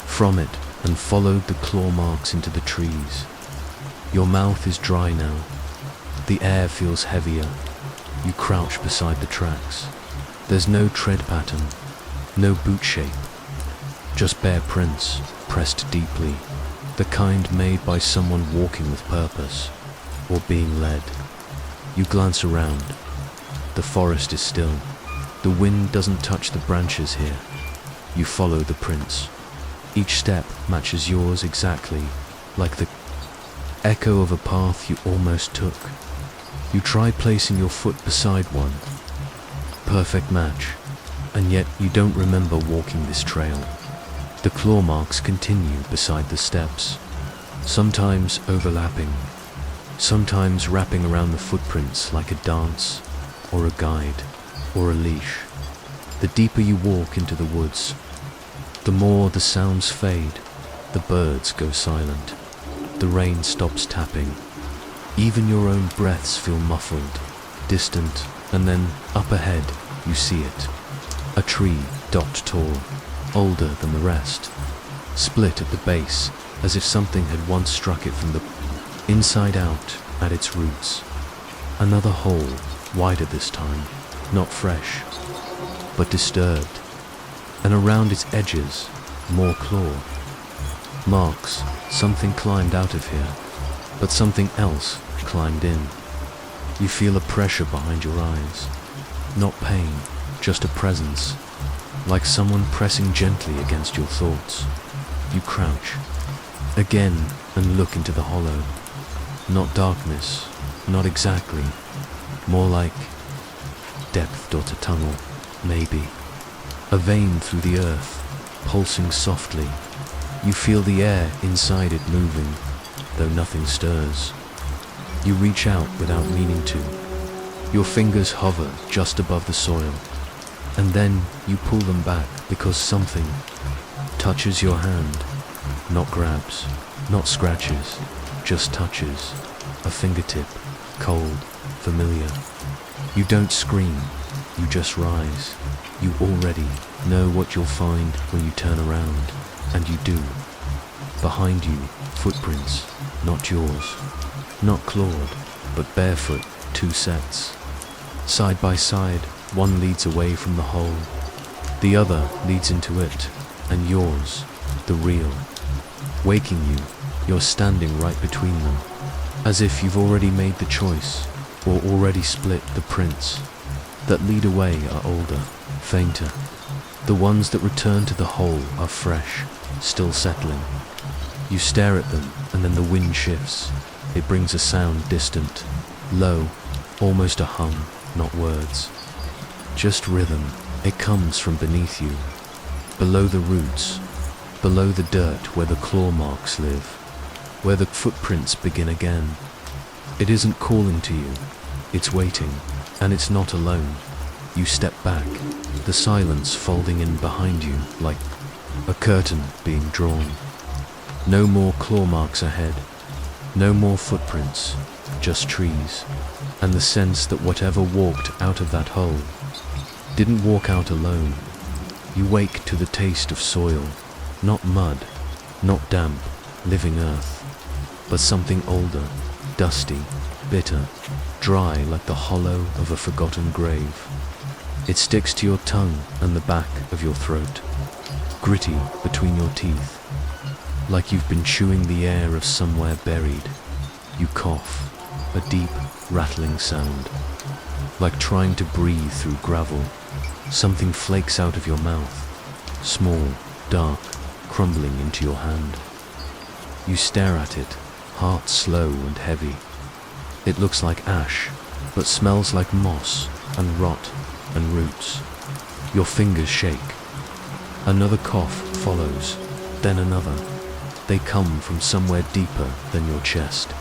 from it and followed the claw marks into the trees. Your mouth is dry now. The air feels heavier. You crouch beside the tracks. There's no tread pattern, no boot shape, just bare prints, pressed deeply, the kind made by someone walking with purpose, or being led. You glance around. The forest is still. The wind doesn't touch the branches here. You follow the prints. Each step matches yours exactly, like the echo of a path you almost took. You try placing your foot beside one. Perfect match, and yet you don't remember walking this trail. The claw marks continue beside the steps, sometimes overlapping, sometimes wrapping around the footprints like a dance, or a guide, or a leash. The deeper you walk into the woods, the more the sounds fade, the birds go silent. The rain stops tapping. Even your own breaths feel muffled, distant, and then up ahead you see it. A tree, dot tall, older than the rest, split at the base as if something had once struck it from the inside out at its roots. Another hole, wider this time, not fresh, but disturbed, and around its edges, more claw. Marks, something climbed out of here, but something else climbed in. You feel a pressure behind your eyes. Not pain, just a presence, like someone pressing gently against your thoughts. You crouch, again, and look into the hollow. Not darkness, not exactly, more like depth dot a tunnel, maybe. A vein through the earth, pulsing softly. You feel the air inside it moving, though nothing stirs. You reach out without meaning to. Your fingers hover just above the soil, and then you pull them back because something touches your hand. Not grabs, not scratches, just touches. A fingertip, cold, familiar. You don't scream, you just rise. You already know what you'll find when you turn around, and you do. Behind you, footprints, not yours. Not clawed, but barefoot, 2 sets. Side by side, one leads away from the hole, the other leads into it, and yours, the real. Waking you, you're standing right between them, as if you've already made the choice, or already split the prints. That lead away are older, fainter. The ones that return to the hole are fresh, still settling. You stare at them, and then the wind shifts. It brings a sound distant, low, almost a hum, not words. Just rhythm. It comes from beneath you, below the roots, below the dirt where the claw marks live, where the footprints begin again. It isn't calling to you, it's waiting, and it's not alone. You step back, the silence folding in behind you like a curtain being drawn. No more claw marks ahead, no more footprints, just trees, and the sense that whatever walked out of that hole didn't walk out alone. You wake to the taste of soil, not mud, not damp, living earth, but something older, dusty, bitter, dry like the hollow of a forgotten grave. It sticks to your tongue and the back of your throat, gritty between your teeth, like you've been chewing the air of somewhere buried. You cough, a deep, rattling sound, like trying to breathe through gravel. Something flakes out of your mouth, small, dark, crumbling into your hand. You stare at it, heart slow and heavy. It looks like ash, but smells like moss and rot and roots. Your fingers shake. Another cough follows, then another. They come from somewhere deeper than your chest,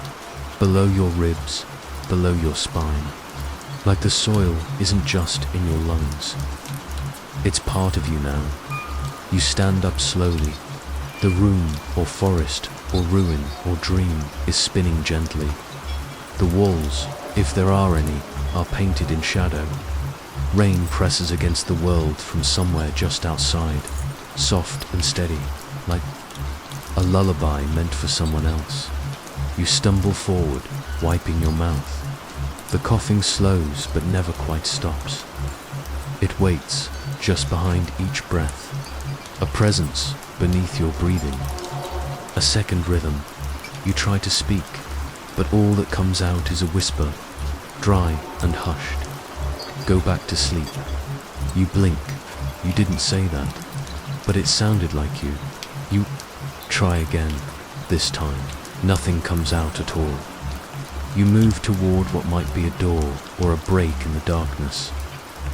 below your ribs, below your spine. Like the soil isn't just in your lungs. It's part of you now. You stand up slowly. The room or forest or ruin or dream is spinning gently. The walls, if there are any, are painted in shadow. Rain presses against the world from somewhere just outside, soft and steady, like a lullaby meant for someone else. You stumble forward, wiping your mouth. The coughing slows but never quite stops. It waits, just behind each breath. A presence beneath your breathing. A second rhythm. You try to speak, but all that comes out is a whisper, dry and hushed. Go back to sleep. You blink. You didn't say that, but it sounded like you. You try again. This time, nothing comes out at all. You move toward what might be a door or a break in the darkness,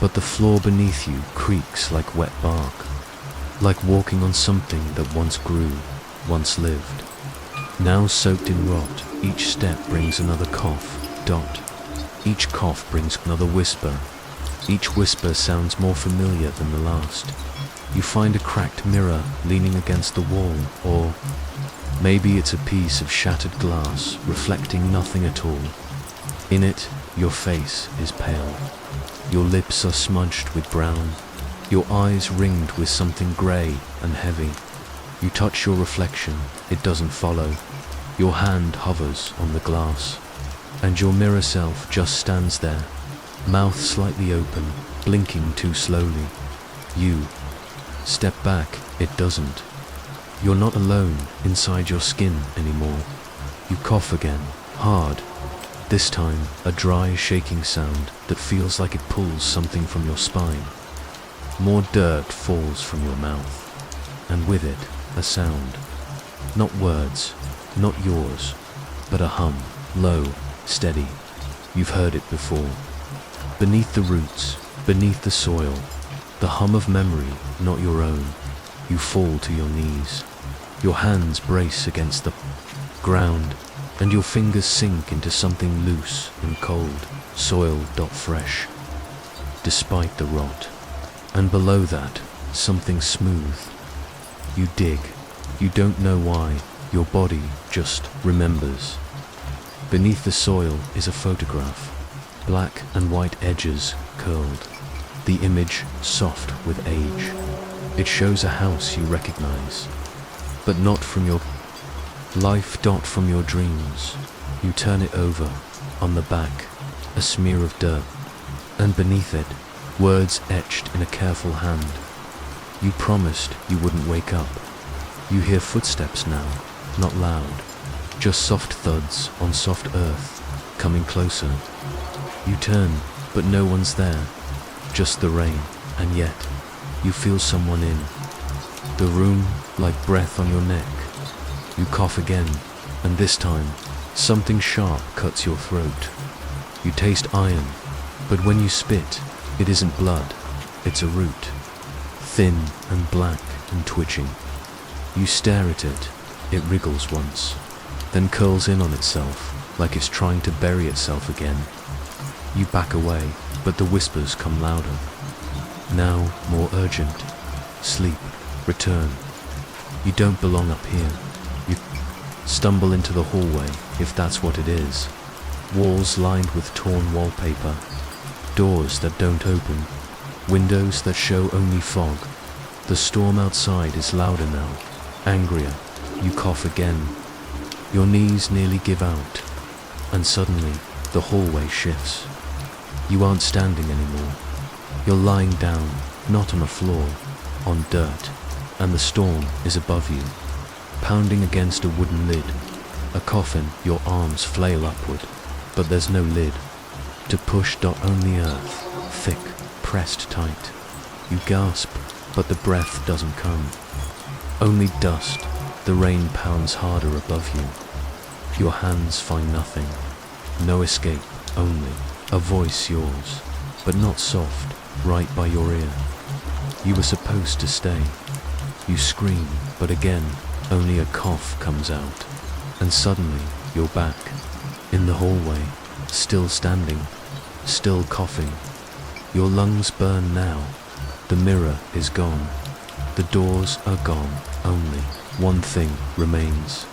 but the floor beneath you creaks like wet bark, like walking on something that once grew, once lived. Now soaked in rot, each step brings another cough, dot. Each cough brings another whisper. Each whisper sounds more familiar than the last. You find a cracked mirror leaning against the wall, or Maybe it's a piece of shattered glass reflecting nothing at all. In it, your face is pale. Your lips are smudged with brown. Your eyes ringed with something grey and heavy. You touch your reflection, it doesn't follow. Your hand hovers on the glass, and your mirror self just stands there, mouth slightly open, blinking too slowly. You step back, it doesn't. You're not alone inside your skin anymore. You cough again, hard. This time, a dry, shaking sound that feels like it pulls something from your spine. More dirt falls from your mouth, and with it, a sound. Not words, not yours, but a hum, low, steady. You've heard it before. Beneath the roots, beneath the soil, the hum of memory, not your own. You fall to your knees. Your hands brace against the ground, and your fingers sink into something loose and cold, soil.fresh, despite the rot. And below that, something smooth. You dig. You don't know why. Your body just remembers. Beneath the soil is a photograph. Black and white edges curled. The image soft with age. It shows a house you recognize, but not from your life. From your dreams. You turn it over. On the back, a smear of dirt, and beneath it, words etched in a careful hand. You promised you wouldn't wake up. You hear footsteps now, not loud, just soft thuds on soft earth, coming closer. You turn, but no one's there, just the rain, and yet, you feel someone in the room, like breath on your neck. You cough again, and this time, something sharp cuts your throat. You taste iron, but when you spit, it isn't blood, it's a root, thin and black and twitching. You stare at it, it wriggles once, then curls in on itself, like it's trying to bury itself again. You back away, but the whispers come louder. Now more urgent. Sleep, return. You don't belong up here. You stumble into the hallway, if that's what it is. Walls lined with torn wallpaper. Doors that don't open. Windows that show only fog. The storm outside is louder now, angrier. You cough again. Your knees nearly give out. And suddenly, the hallway shifts. You aren't standing anymore. You're lying down, not on a floor, on dirt, and the storm is above you, pounding against a wooden lid. A coffin, your arms flail upward, but there's no lid. To push. Only earth, thick, pressed tight. You gasp, but the breath doesn't come. Only dust. The rain pounds harder above you. Your hands find nothing. No escape, only a voice yours, but not soft, right by your ear. You were supposed to stay. You scream, but again, only a cough comes out. And suddenly, you're back, in the hallway, still standing, still coughing. Your lungs burn now. The mirror is gone. The doors are gone. Only one thing remains.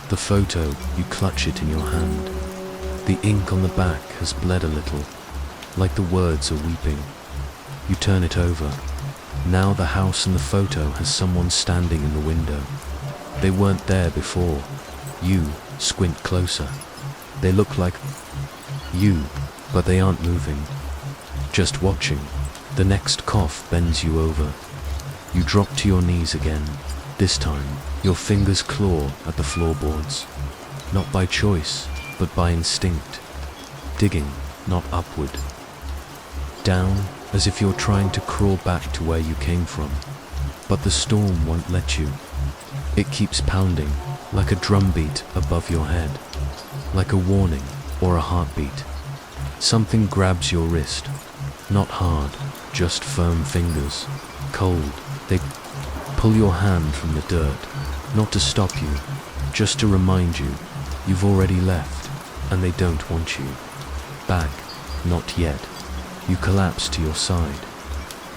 The photo, you clutch it in your hand. The ink on the back has bled a little, like the words are weeping. You turn it over. Now the house in the photo has someone standing in the window. They weren't there before. You squint closer. They look like you, but they aren't moving. Just watching. The next cough bends you over. You drop to your knees again. This time, your fingers claw at the floorboards. Not by choice, but by instinct. Digging, not upward. Down, as if you're trying to crawl back to where you came from. But the storm won't let you. It keeps pounding, like a drumbeat above your head. Like a warning, or a heartbeat. Something grabs your wrist. Not hard, just firm fingers. Cold. They pull your hand from the dirt. Not to stop you, just to remind you, you've already left, and they don't want you. Back, not yet. You collapse to your side,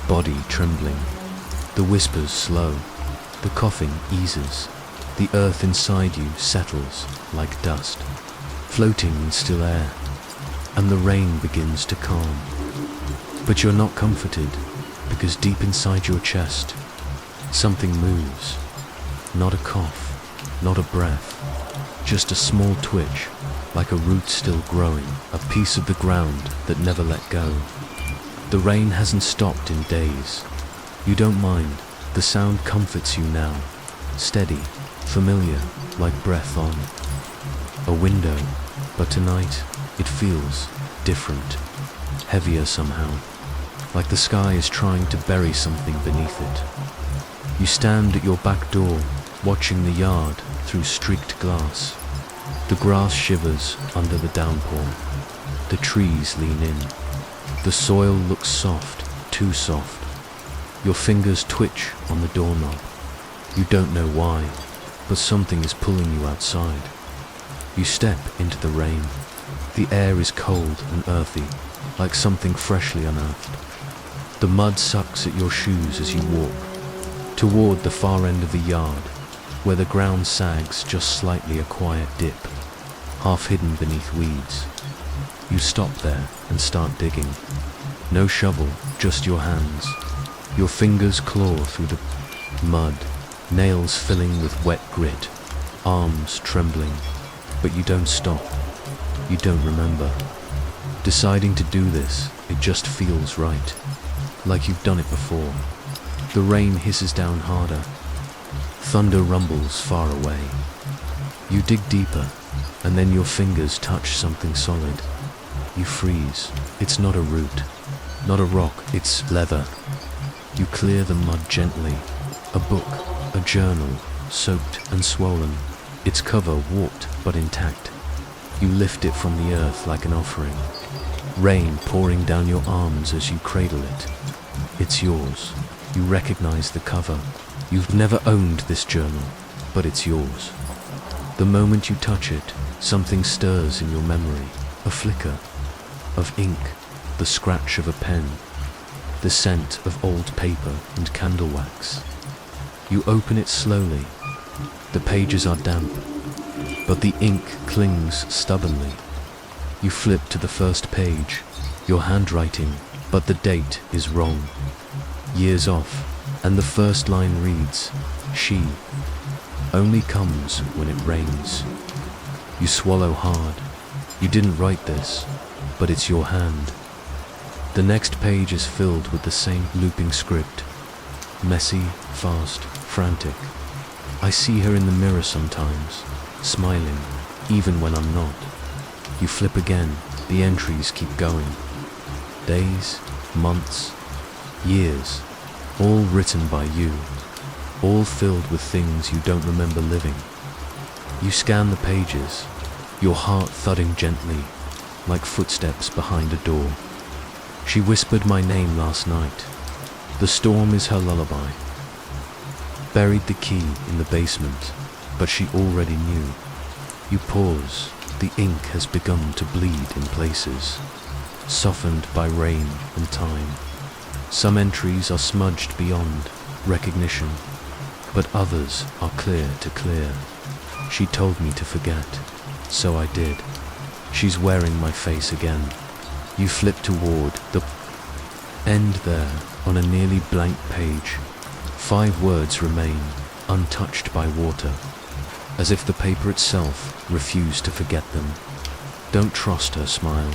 body trembling. The whispers slow. The coughing eases. The earth inside you settles like dust, floating in still air, and the rain begins to calm. But you're not comforted, because deep inside your chest, something moves. Not a cough, not a breath, just a small twitch, like a root still growing, a piece of the ground that never let go. The rain hasn't stopped in days. You don't mind, the sound comforts you now, steady, familiar, like breath on a window, but tonight it feels different, heavier somehow, like the sky is trying to bury something beneath it. You stand at your back door, watching the yard through streaked glass. The grass shivers under the downpour. The trees lean in. The soil looks soft, too soft. Your fingers twitch on the doorknob. You don't know why, but something is pulling you outside. You step into the rain. The air is cold and earthy, like something freshly unearthed. The mud sucks at your shoes as you walk toward the far end of the yard, where the ground sags just slightly, a quiet dip, half hidden beneath weeds. You stop there and start digging. No shovel, just your hands. Your fingers claw through the mud, nails filling with wet grit, arms trembling. But you don't stop. You don't remember. Deciding to do this, it just feels right, like you've done it before. The rain hisses down harder. Thunder rumbles far away. You dig deeper, and then your fingers touch something solid. You freeze. It's not a root, not a rock, it's leather. You clear the mud gently. A book, a journal, soaked and swollen, its cover warped but intact. You lift it from the earth like an offering. Rain pouring down your arms as you cradle it. It's yours. You recognize the cover. You've never owned this journal, but it's yours. The moment you touch it, something stirs in your memory. A flicker of ink, the scratch of a pen, the scent of old paper and candle wax. You open it slowly. The pages are damp, but the ink clings stubbornly. You flip to the first page, your handwriting, but the date is wrong. Years off, and the first line reads, "She only comes when it rains." You swallow hard. You didn't write this, but it's your hand. The next page is filled with the same looping script. Messy, fast, frantic. I see her in the mirror sometimes, smiling, even when I'm not. You flip again. The entries keep going. Days, months, years, all written by you, all filled with things you don't remember living. You scan the pages, your heart thudding gently, like footsteps behind a door. She whispered my name last night. The storm is her lullaby. Buried the key in the basement, but she already knew. You pause. The ink has begun to bleed in places, softened by rain and time. Some entries are smudged beyond recognition, but others are clear to clear. She told me to forget, so I did. She's wearing my face again. You flip toward the end there on a nearly blank page. 5 words remain, untouched by water, as if the paper itself refused to forget them. Don't trust her smile.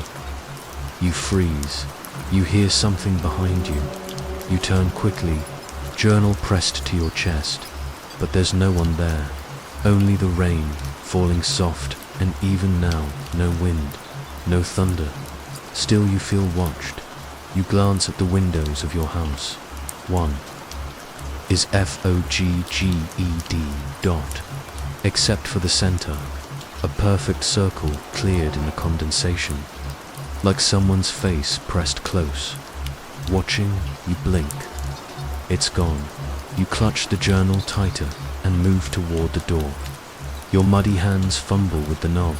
You freeze. You hear something behind you. You turn quickly, journal pressed to your chest, but there's no one there. Only the rain, falling soft, and even now, no wind, no thunder. Still you feel watched. You glance at the windows of your house. One is fogged dot, except for the center, a perfect circle cleared in the condensation, like someone's face pressed close. Watching, you blink. It's gone. You clutch the journal tighter and move toward the door. Your muddy hands fumble with the knob.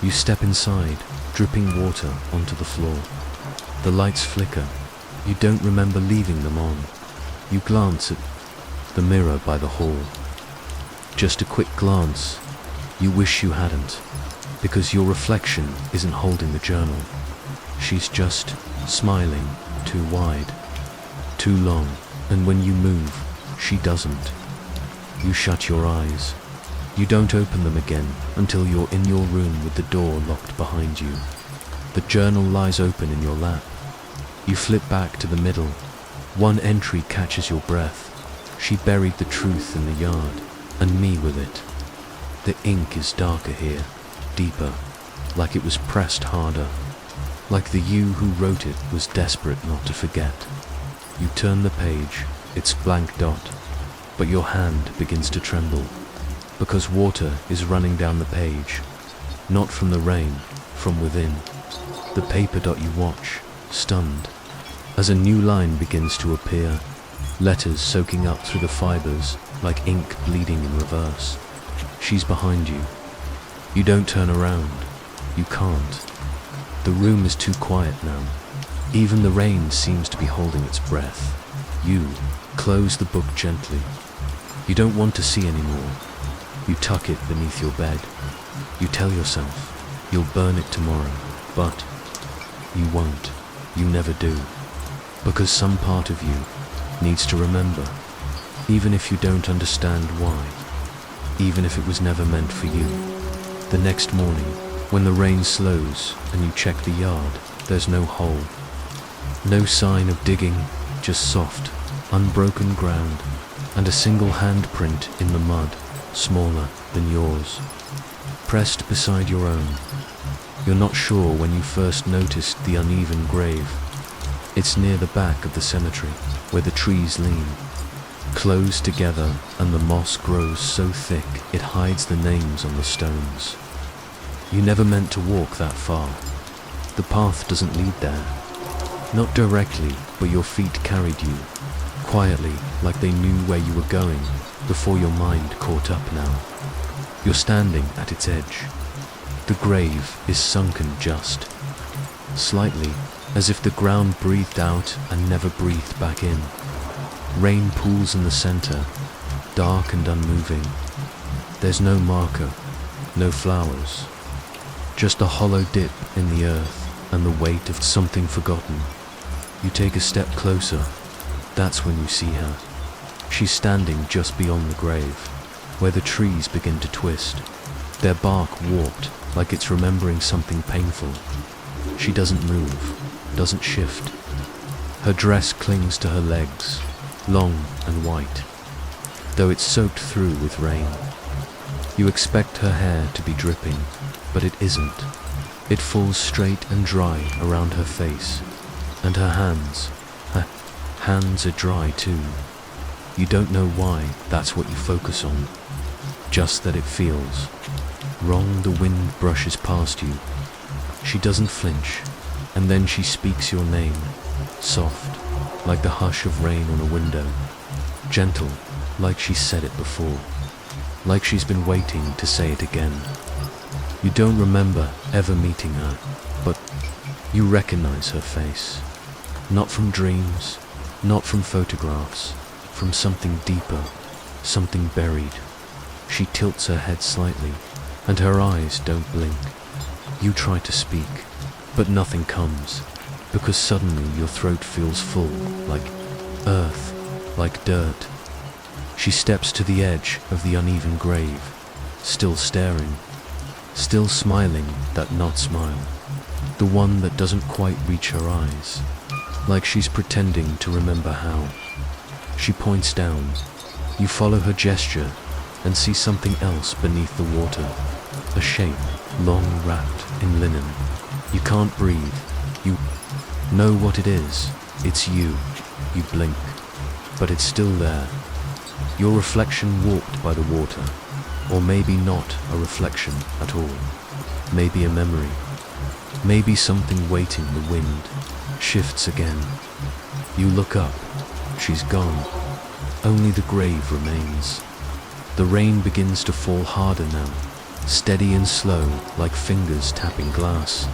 You step inside, dripping water onto the floor. The lights flicker. You don't remember leaving them on. You glance at the mirror by the hall. Just a quick glance. You wish you hadn't, because your reflection isn't holding the journal. She's just smiling, too wide, too long, and when you move, she doesn't. You shut your eyes. You don't open them again until you're in your room with the door locked behind you. The journal lies open in your lap. You flip back to the middle. One entry catches your breath. She buried the truth in the yard, and me with it. The ink is darker here, deeper, like it was pressed harder, like the you who wrote it was desperate not to forget. You turn the page, it's blank dot, but your hand begins to tremble, because water is running down the page, not from the rain, from within. The paper dot you watch, stunned, as a new line begins to appear, letters soaking up through the fibers like ink bleeding in reverse. She's behind you. You don't turn around. You can't. The room is too quiet now. Even the rain seems to be holding its breath. You close the book gently. You don't want to see anymore. You tuck it beneath your bed. You tell yourself you'll burn it tomorrow, but you won't. You never do. Because some part of you needs to remember, even if you don't understand why, even if it was never meant for you. The next morning, when the rain slows and you check the yard, there's no hole. No sign of digging, just soft, unbroken ground, and a single handprint in the mud, smaller than yours, pressed beside your own. You're not sure when you first noticed the uneven grave. It's near the back of the cemetery, where the trees lean, close together, and the moss grows so thick it hides the names on the stones. You never meant to walk that far. The path doesn't lead there. Not directly, but your feet carried you, quietly, like they knew where you were going, before your mind caught up now. You're standing at its edge. The grave is sunken just, slightly, as if the ground breathed out and never breathed back in. Rain pools in the center, dark and unmoving. There's no marker, no flowers, just a hollow dip in the earth and the weight of something forgotten. You take a step closer. That's when you see her. She's standing just beyond the grave, where the trees begin to twist, their bark warped like it's remembering something painful. She doesn't move, doesn't shift. Her dress clings to her legs, long and white, though it's soaked through with rain. You expect her hair to be dripping, but it isn't. It falls straight and dry around her face, and her hands are dry too. You don't know why that's what you focus on, just that it feels wrong. The wind brushes past you. She doesn't flinch, and then she speaks your name, soft, like the hush of rain on a window, gentle, like she said it before, like she's been waiting to say it again. You don't remember ever meeting her, but you recognize her face, not from dreams, not from photographs, from something deeper, something buried. She tilts her head slightly, and her eyes don't blink. You try to speak, but nothing comes, because suddenly your throat feels full, like earth, like dirt. She steps to the edge of the uneven grave, still staring, still smiling that not smile, the one that doesn't quite reach her eyes, like she's pretending to remember how. She points down. You follow her gesture and see something else beneath the water, a shape, long wrapped in linen. You can't breathe. You know what it is. It's you. You blink, but it's still there. Your reflection warped by the water, or maybe not a reflection at all. Maybe a memory. Maybe something waiting the wind shifts again. You look up. She's gone. Only the grave remains. The rain begins to fall harder now, steady and slow, like fingers tapping glass.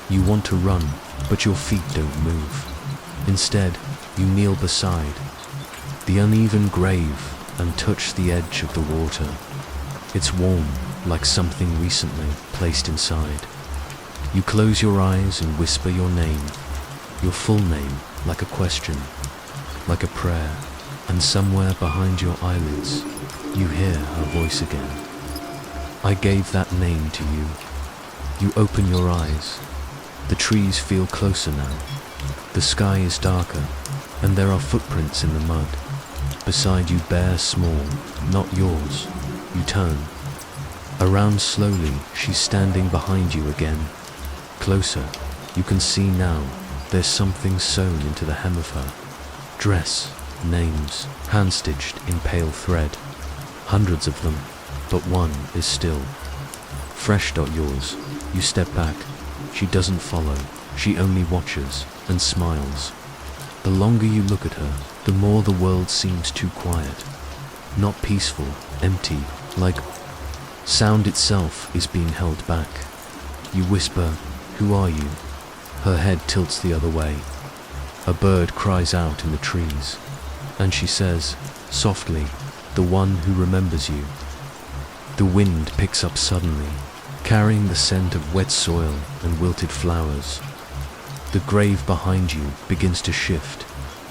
You want to run, but your feet don't move. Instead, you kneel beside the uneven grave, and touch the edge of the water. It's warm, like something recently placed inside. You close your eyes and whisper your name, your full name, like a question, like a prayer, and somewhere behind your eyelids, you hear her voice again. I gave that name to you. You open your eyes. The trees feel closer now. The sky is darker, and there are footprints in the mud. Beside you, bare, small, not yours. You turn. Around slowly, she's standing behind you again. Closer, you can see now, there's something sewn into the hem of her dress, names, hand-stitched in pale thread. Hundreds of them, but one is still. Fresh. Yours. You step back. She doesn't follow. She only watches and smiles. The longer you look at her, the more the world seems too quiet. Not peaceful, empty, like sound itself is being held back. You whisper, "Who are you?" Her head tilts the other way. A bird cries out in the trees, and she says, softly, "The one who remembers you." The wind picks up suddenly, carrying the scent of wet soil and wilted flowers. The grave behind you begins to shift,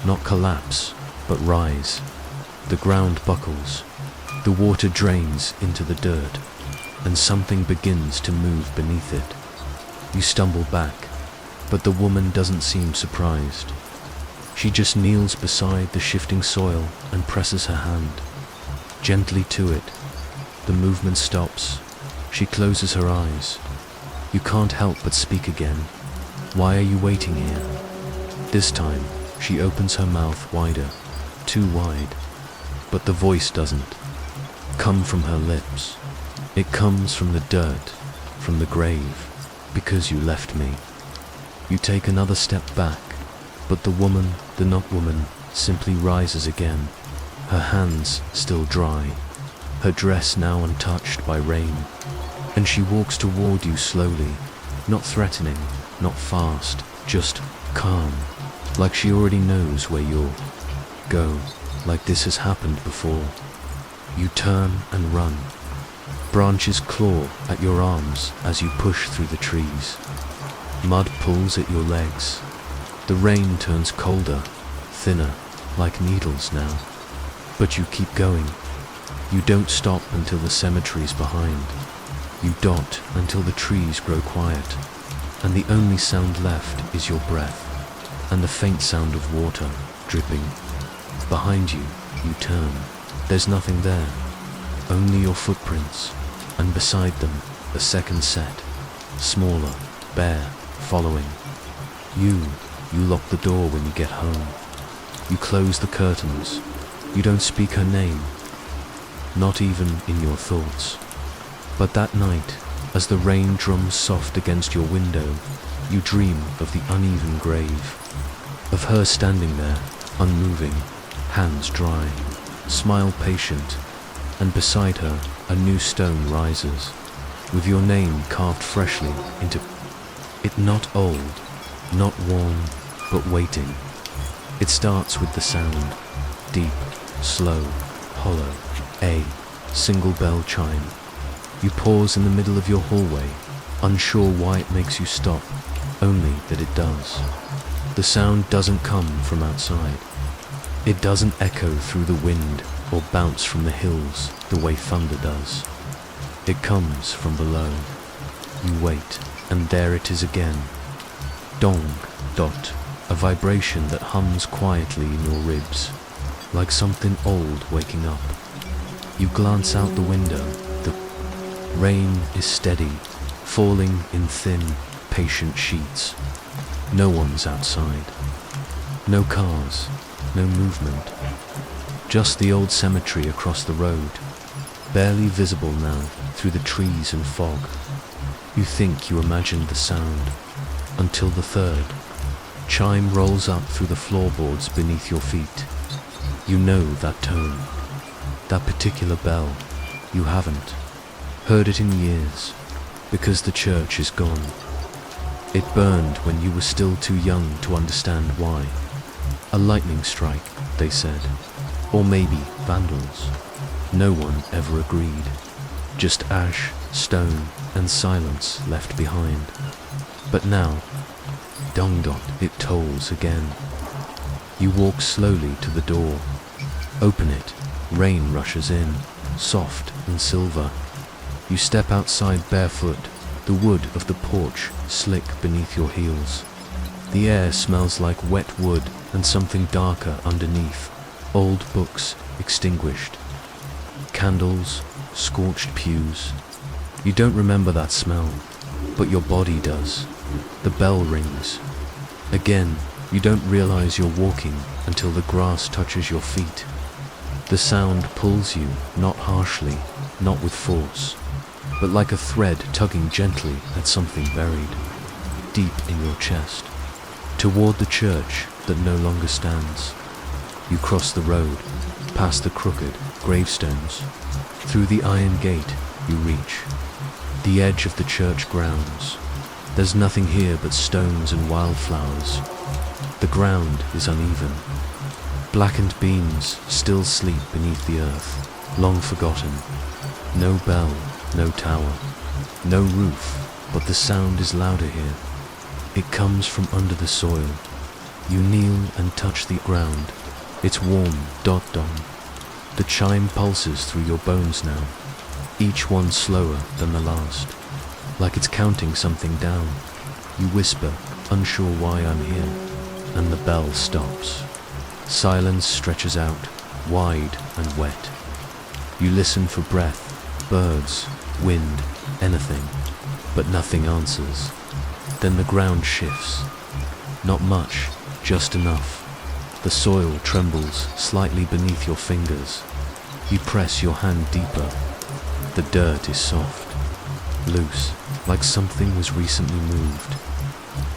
not collapse, but rise. The ground buckles, the water drains into the dirt, and something begins to move beneath it. You stumble back, but the woman doesn't seem surprised. She just kneels beside the shifting soil and presses her hand gently to it. The movement stops. She closes her eyes. You can't help but speak again. "Why are you waiting here?" This time, she opens her mouth wider, too wide, but the voice doesn't come from her lips. It comes from the dirt, from the grave, "Because you left me." You take another step back, but the woman, the not woman, simply rises again, her hands still dry, her dress now untouched by rain, and she walks toward you slowly, not threatening, not fast, just calm, like she already knows where you'll go, like this has happened before. You turn and run. Branches claw at your arms as you push through the trees. Mud pulls at your legs. The rain turns colder, thinner, like needles now. But you keep going. You don't stop until the cemetery's behind. You dot until the trees grow quiet, and the only sound left is your breath, and the faint sound of water dripping. Behind you, you turn. There's nothing there, only your footprints, and beside them, a second set, smaller, bare, following. You lock the door when you get home. You close the curtains. You don't speak her name, not even in your thoughts. But that night, as the rain drums soft against your window, you dream of the uneven grave, of her standing there, unmoving, hands dry, smile patient, and beside her a new stone rises, with your name carved freshly into it. Not old, not worn, but waiting. It starts with the sound, deep, slow, hollow, a single bell chime. You pause in the middle of your hallway, unsure why it makes you stop, only that it does. The sound doesn't come from outside. It doesn't echo through the wind or bounce from the hills the way thunder does. It comes from below. You wait, and there it is again. Dong, dot, a vibration that hums quietly in your ribs, like something old waking up. You glance out the window. The rain is steady, falling in thin, patient sheets. No one's outside. No cars, no movement. Just the old cemetery across the road, barely visible now through the trees and fog. You think you imagined the sound, until the third chime rolls up through the floorboards beneath your feet. You know that tone, that particular bell. You haven't heard it in years, because the church is gone. It burned when you were still too young to understand why. A lightning strike, they said. Or maybe vandals. No one ever agreed. Just ash, stone, and silence left behind. But now, dung dot, it tolls again. You walk slowly to the door. Open it. Rain rushes in, soft and silver. You step outside barefoot, the wood of the porch slick beneath your heels. The air smells like wet wood and something darker underneath. Old books extinguished. Candles, scorched pews. You don't remember that smell, but your body does. The bell rings. Again, you don't realize you're walking until the grass touches your feet. The sound pulls you, not harshly, not with force, but like a thread tugging gently at something buried, deep in your chest, toward the church that no longer stands. You cross the road, past the crooked gravestones. Through the iron gate, you reach the edge of the church grounds. There's nothing here but stones and wildflowers. The ground is uneven. Blackened beams still sleep beneath the earth, long forgotten. No bell, no tower, no roof, but the sound is louder here. It comes from under the soil. You kneel and touch the ground. It's warm, dot-dong. The chime pulses through your bones now, each one slower than the last, like it's counting something down. You whisper, unsure why I'm here, and the bell stops. Silence stretches out, wide and wet. You listen for breath, birds, wind, anything, but nothing answers. Then the ground shifts. Not much, just enough. The soil trembles slightly beneath your fingers. You press your hand deeper. The dirt is soft, loose, like something was recently moved.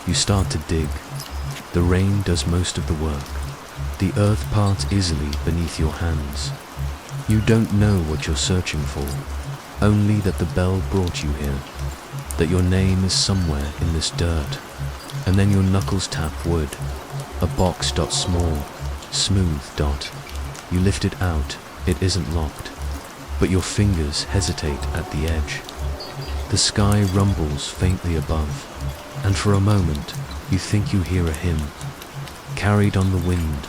You start to dig. The rain does most of the work. The earth parts easily beneath your hands. You don't know what you're searching for, only that the bell brought you here, that your name is somewhere in this dirt, and then your knuckles tap wood, a box dot small, smooth dot. You lift it out, it isn't locked, but your fingers hesitate at the edge. The sky rumbles faintly above, and for a moment you think you hear a hymn, carried on the wind.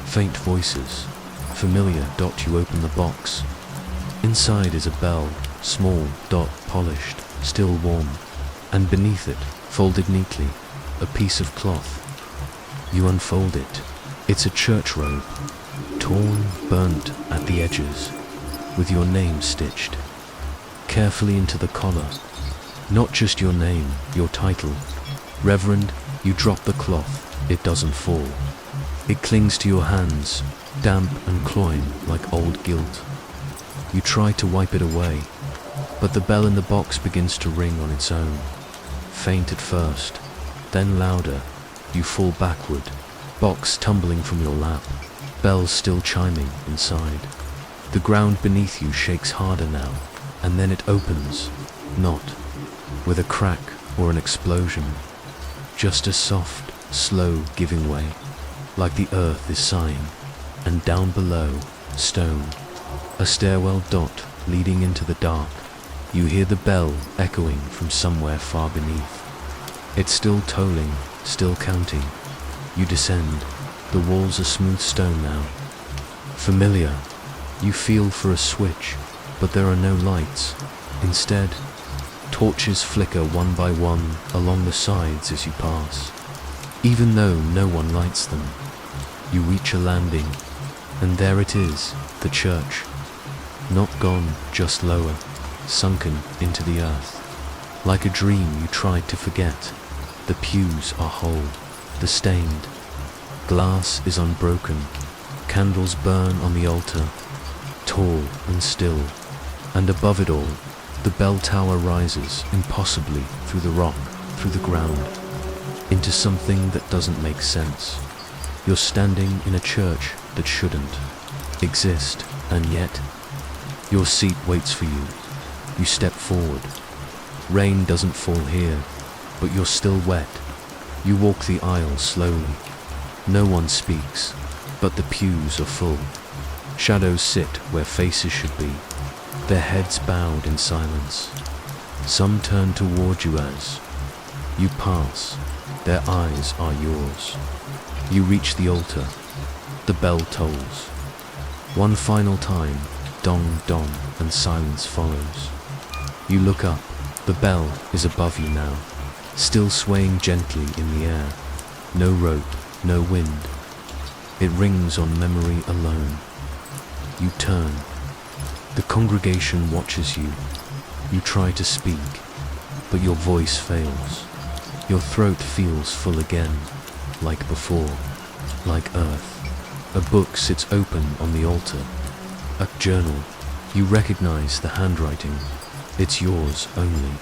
Faint voices, familiar dot. You open the box. Inside is a bell, small dot, polished, still warm, and beneath it, folded neatly, a piece of cloth. You unfold it. It's a church robe, torn, burnt at the edges, with your name stitched carefully into the collar. Not just your name, your title. Reverend. You drop the cloth, it doesn't fall. It clings to your hands, damp and cloying like old guilt. You try to wipe it away, but the bell in the box begins to ring on its own. Faint at first, then louder. You fall backward, box tumbling from your lap, bells still chiming inside. The ground beneath you shakes harder now, and then it opens, not with a crack or an explosion, just a soft, slow giving way, like the earth is sighing, and down below, stone, a stairwell dot leading into the dark. You hear the bell echoing from somewhere far beneath. It's still tolling, still counting. You descend. The walls are smooth stone now. Familiar. You feel for a switch, but there are no lights. Instead, torches flicker one by one along the sides as you pass. Even though no one lights them, you reach a landing, and there it is, the church. Not gone, just lower, sunken into the earth. Like a dream you tried to forget. The pews are whole, the stained glass is unbroken. Candles burn on the altar, tall and still, and above it all, the bell tower rises impossibly through the rock, through the ground, into something that doesn't make sense. You're standing in a church that shouldn't exist, and yet your seat waits for you. You step forward. Rain doesn't fall here, but you're still wet. You walk the aisle slowly. No one speaks, but the pews are full. Shadows sit where faces should be, their heads bowed in silence. Some turn toward you as you pass, their eyes are yours. You reach the altar, the bell tolls. One final time, dong dong, and silence follows. You look up, the bell is above you now, still swaying gently in the air. No rope, no wind. It rings on memory alone. You turn. The congregation watches you. You try to speak, but your voice fails. Your throat feels full again, like before, like earth. A book sits open on the altar. A journal. You recognize the handwriting. It's yours only.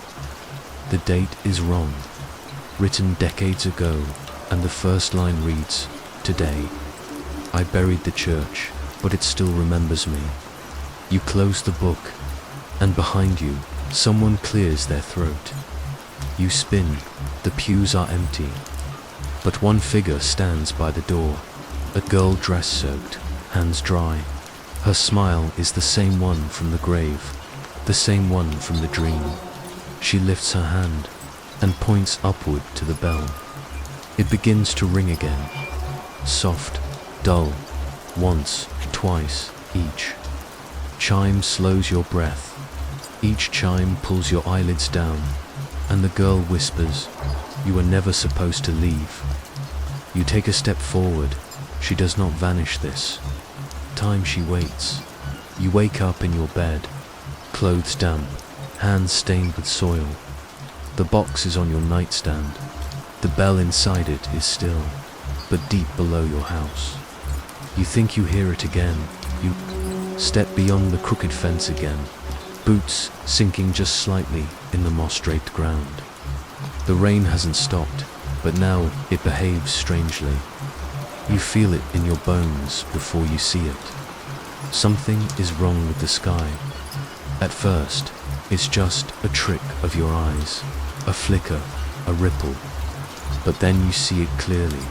The date is wrong, written decades ago, and the first line reads, "Today, I buried the church, but it still remembers me." You close the book, and behind you, someone clears their throat. You spin, the pews are empty, but one figure stands by the door, a girl dress soaked, hands dry. Her smile is the same one from the grave, the same one from the dream. She lifts her hand and points upward to the bell. It begins to ring again, soft, dull, once, twice, each. Chime slows your breath. Each chime pulls your eyelids down, and the girl whispers, "You were never supposed to leave." You take a step forward. She does not vanish this time. She waits. You wake up in your bed, clothes damp, hands stained with soil. The box is on your nightstand. The bell inside it is still, but deep below your house. You think you hear it again. You step beyond the crooked fence again, boots sinking just slightly in the moss-draped ground. The rain hasn't stopped, but now it behaves strangely. You feel it in your bones before you see it. Something is wrong with the sky. At first, it's just a trick of your eyes, a flicker, a ripple. But then you see it clearly.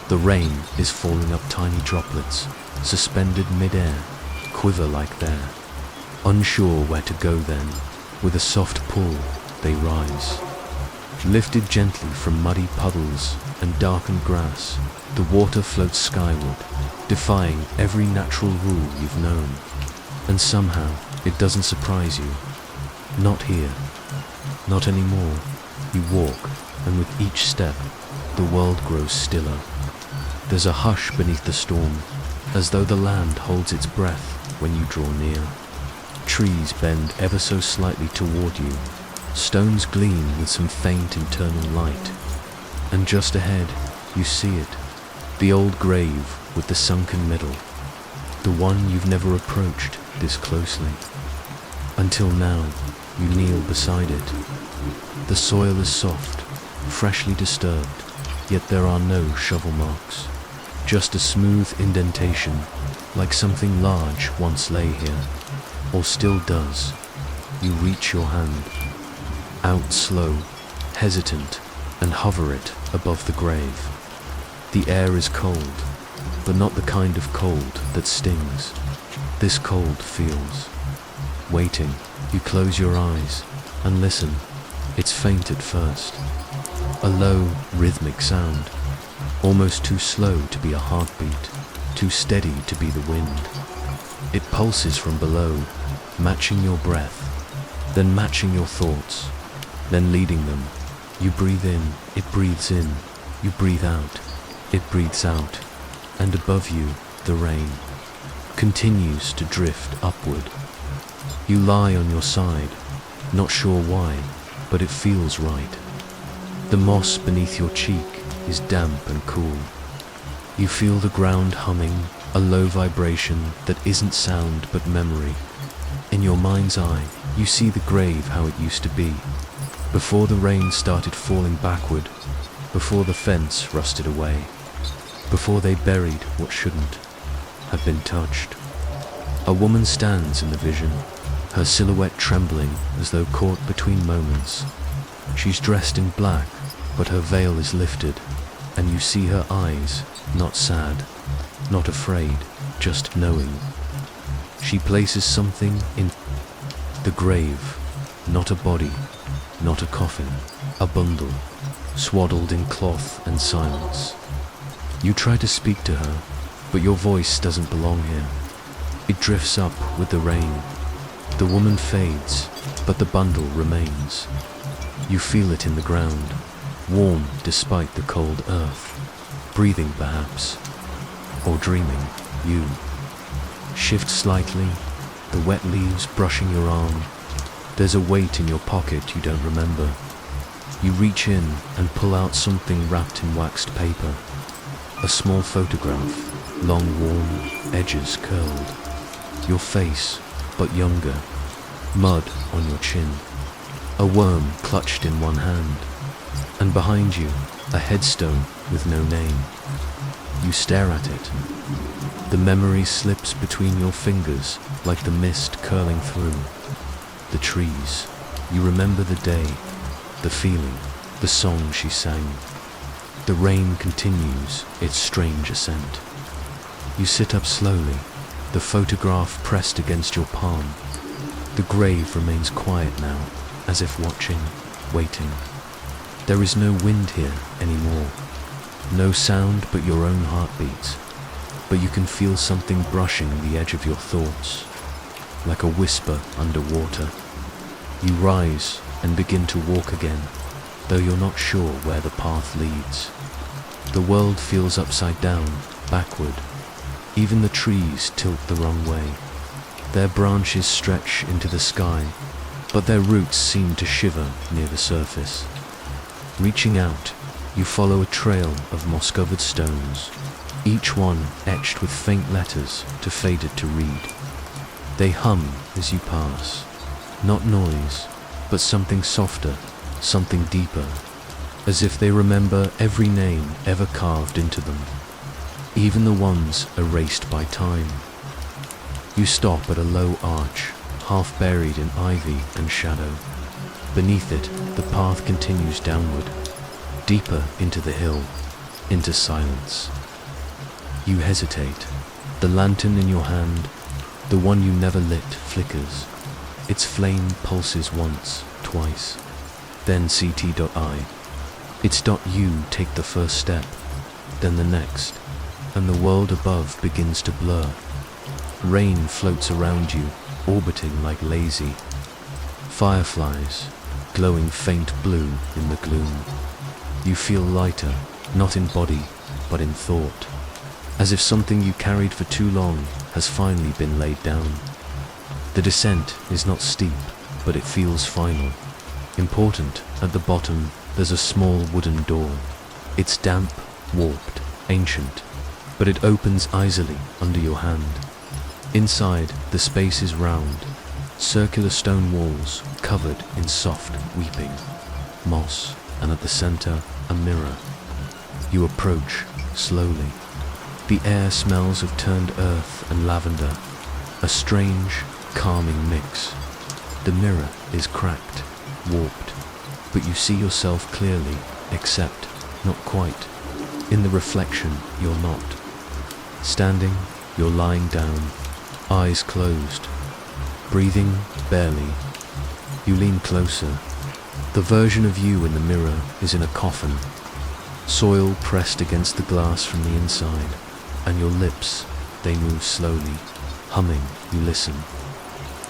The rain is falling up tiny droplets, suspended mid-air, quiver like there. Unsure where to go then, with a soft pull, they rise. Lifted gently from muddy puddles and darkened grass, the water floats skyward, defying every natural rule you've known. And somehow, it doesn't surprise you. Not here. Not anymore. You walk, and with each step, the world grows stiller. There's a hush beneath the storm, as though the land holds its breath when you draw near. Trees bend ever so slightly toward you. Stones gleam with some faint internal light. And just ahead, you see it. The old grave with the sunken middle. The one you've never approached this closely. Until now, you kneel beside it. The soil is soft, freshly disturbed, yet there are no shovel marks. Just a smooth indentation, like something large once lay here, or still does. You reach your hand, out slow, hesitant, and hover it above the grave. The air is cold, but not the kind of cold that stings. This cold feels. Waiting, you close your eyes and listen. It's faint at first. A low, rhythmic sound, almost too slow to be a heartbeat, too steady to be the wind. It pulses from below, matching your breath, then matching your thoughts, then leading them. You breathe in, it breathes in. You breathe out, it breathes out. And above you, the rain continues to drift upward. You lie on your side, not sure why, but it feels right. The moss beneath your cheek is damp and cool. You feel the ground humming, a low vibration that isn't sound but memory. In your mind's eye, you see the grave how it used to be, before the rain started falling backward, before the fence rusted away, before they buried what shouldn't have been touched. A woman stands in the vision, her silhouette trembling as though caught between moments. She's dressed in black, but her veil is lifted, and you see her eyes, not sad, not afraid, just knowing. She places something in the grave, not a body, not a coffin, a bundle, swaddled in cloth and silence. You try to speak to her, but your voice doesn't belong here. It drifts up with the rain. The woman fades, but the bundle remains. You feel it in the ground, warm despite the cold earth, breathing perhaps, or dreaming. You shift slightly, the wet leaves brushing your arm. There's a weight in your pocket you don't remember. You reach in and pull out something wrapped in waxed paper. A small photograph, long worn, edges curled. Your face, but younger, mud on your chin. A worm clutched in one hand, and behind you, a headstone with no name. You stare at it. The memory slips between your fingers like the mist curling through. The trees. You remember the day, the feeling, the song she sang. The rain continues its strange ascent. You sit up slowly, the photograph pressed against your palm. The grave remains quiet now, as if watching, waiting. There is no wind here anymore. No sound but your own heartbeat. But you can feel something brushing the edge of your thoughts, like a whisper underwater. You rise and begin to walk again, though you're not sure where the path leads. The world feels upside down, backward. Even the trees tilt the wrong way. Their branches stretch into the sky, but their roots seem to shiver near the surface. Reaching out, you follow a trail of moss-covered stones, each one etched with faint letters too faded to read. They hum as you pass, not noise, but something softer, something deeper, as if they remember every name ever carved into them, even the ones erased by time. You stop at a low arch, half buried in ivy and shadow. Beneath it, the path continues downward, deeper into the hill, into silence. You hesitate. The lantern in your hand, the one you never lit, flickers. Its flame pulses once, twice. Then CT.I. It's .U take the first step, then the next, and the world above begins to blur. Rain floats around you, orbiting like lazy fireflies, glowing faint blue in the gloom. You feel lighter, not in body, but in thought, as if something you carried for too long has finally been laid down. The descent is not steep, but it feels final. Important, at the bottom, there's a small wooden door. It's damp, warped, ancient, but it opens easily under your hand. Inside, the space is round, circular stone walls covered in soft weeping, moss, and at the center, a mirror. You approach, slowly. The air smells of turned earth and lavender, a strange, calming mix. The mirror is cracked, warped, but you see yourself clearly, except, not quite. In the reflection, you're not. Standing, you're lying down, eyes closed, breathing barely. You lean closer. The version of you in the mirror is in a coffin, soil pressed against the glass from the inside, and your lips, they move slowly, humming, you listen.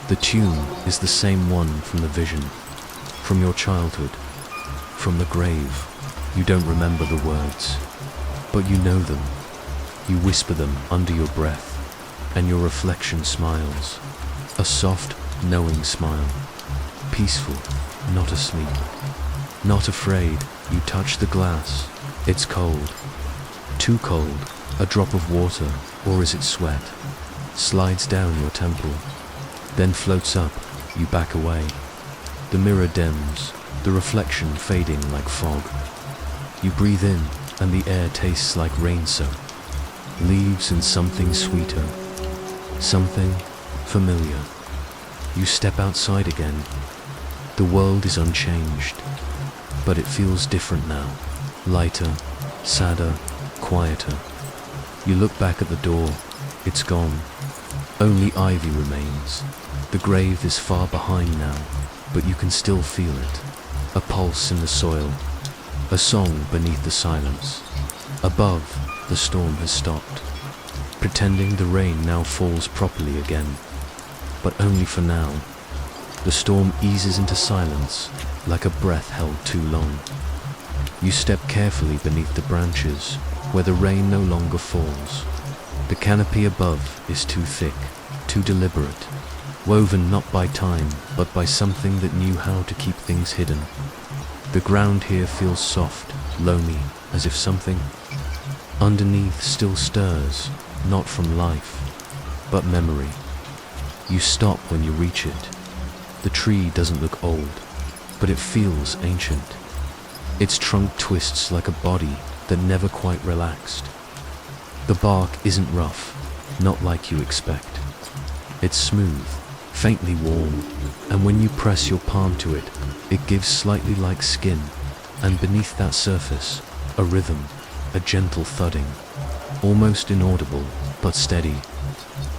The tune is the same one from the vision, from your childhood, from the grave. You don't remember the words, but you know them. You whisper them under your breath, and your reflection smiles, a soft, knowing smile, peaceful, not asleep. Not afraid, you touch the glass. It's cold. Too cold. A drop of water, or is it sweat, slides down your temple, then floats up. You back away. The mirror dims, the reflection fading like fog. You breathe in, and the air tastes like rain soap, leaves and something sweeter, something familiar. You step outside again. The world is unchanged, but it feels different now, lighter, sadder, quieter. You look back at the door. It's gone. Only ivy remains. The grave is far behind now, but you can still feel it. A pulse in the soil, a song beneath the silence. Above, the storm has stopped, pretending the rain now falls properly again. But only for now. The storm eases into silence, like a breath held too long. You step carefully beneath the branches, where the rain no longer falls. The canopy above is too thick, too deliberate, woven not by time, but by something that knew how to keep things hidden. The ground here feels soft, loamy, as if something underneath still stirs, not from life, but memory. You stop when you reach it. The tree doesn't look old, but it feels ancient. Its trunk twists like a body that never quite relaxed. The bark isn't rough, not like you expect. It's smooth, faintly warm, and when you press your palm to it, it gives slightly like skin, and beneath that surface, a rhythm, a gentle thudding, almost inaudible, but steady.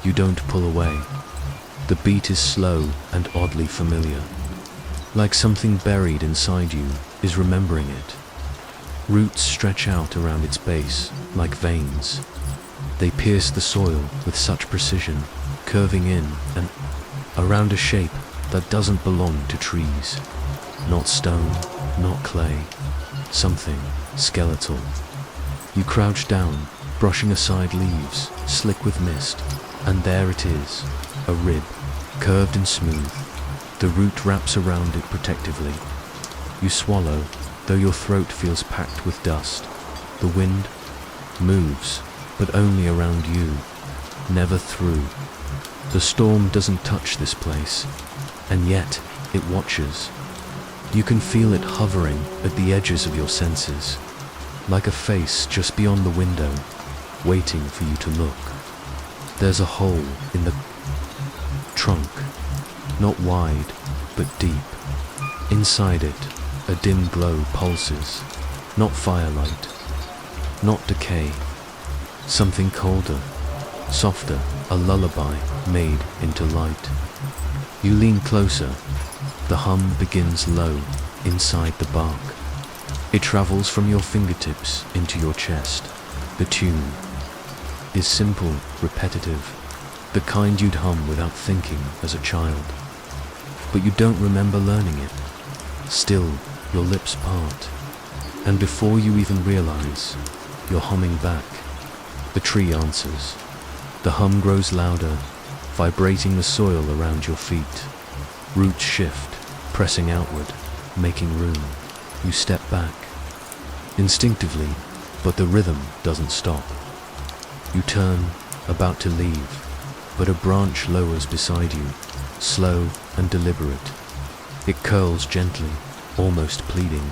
You don't pull away. The beat is slow and oddly familiar, like something buried inside you is remembering it. Roots stretch out around its base, like veins. They pierce the soil with such precision, curving in and around a shape that doesn't belong to trees. Not stone, not clay, something skeletal. You crouch down, brushing aside leaves, slick with mist, and there it is, a rib, curved and smooth. The root wraps around it protectively. You swallow, though your throat feels packed with dust. The wind moves, but only around you, never through. The storm doesn't touch this place, and yet it watches. You can feel it hovering at the edges of your senses, like a face just beyond the window, waiting for you to look. There's a hole in the trunk, not wide, but deep. Inside it, a dim glow pulses, not firelight, not decay, something colder, softer, a lullaby made into light. You lean closer. The hum begins low inside the bark. It travels from your fingertips into your chest. The tune is simple, repetitive, the kind you'd hum without thinking as a child. But you don't remember learning it. Still, your lips part, and before you even realize, you're humming back. The tree answers. The hum grows louder, vibrating the soil around your feet. Roots shift, pressing outward, making room. You step back, instinctively, but the rhythm doesn't stop. You turn, about to leave, but a branch lowers beside you, slow and deliberate. It curls gently, almost pleading,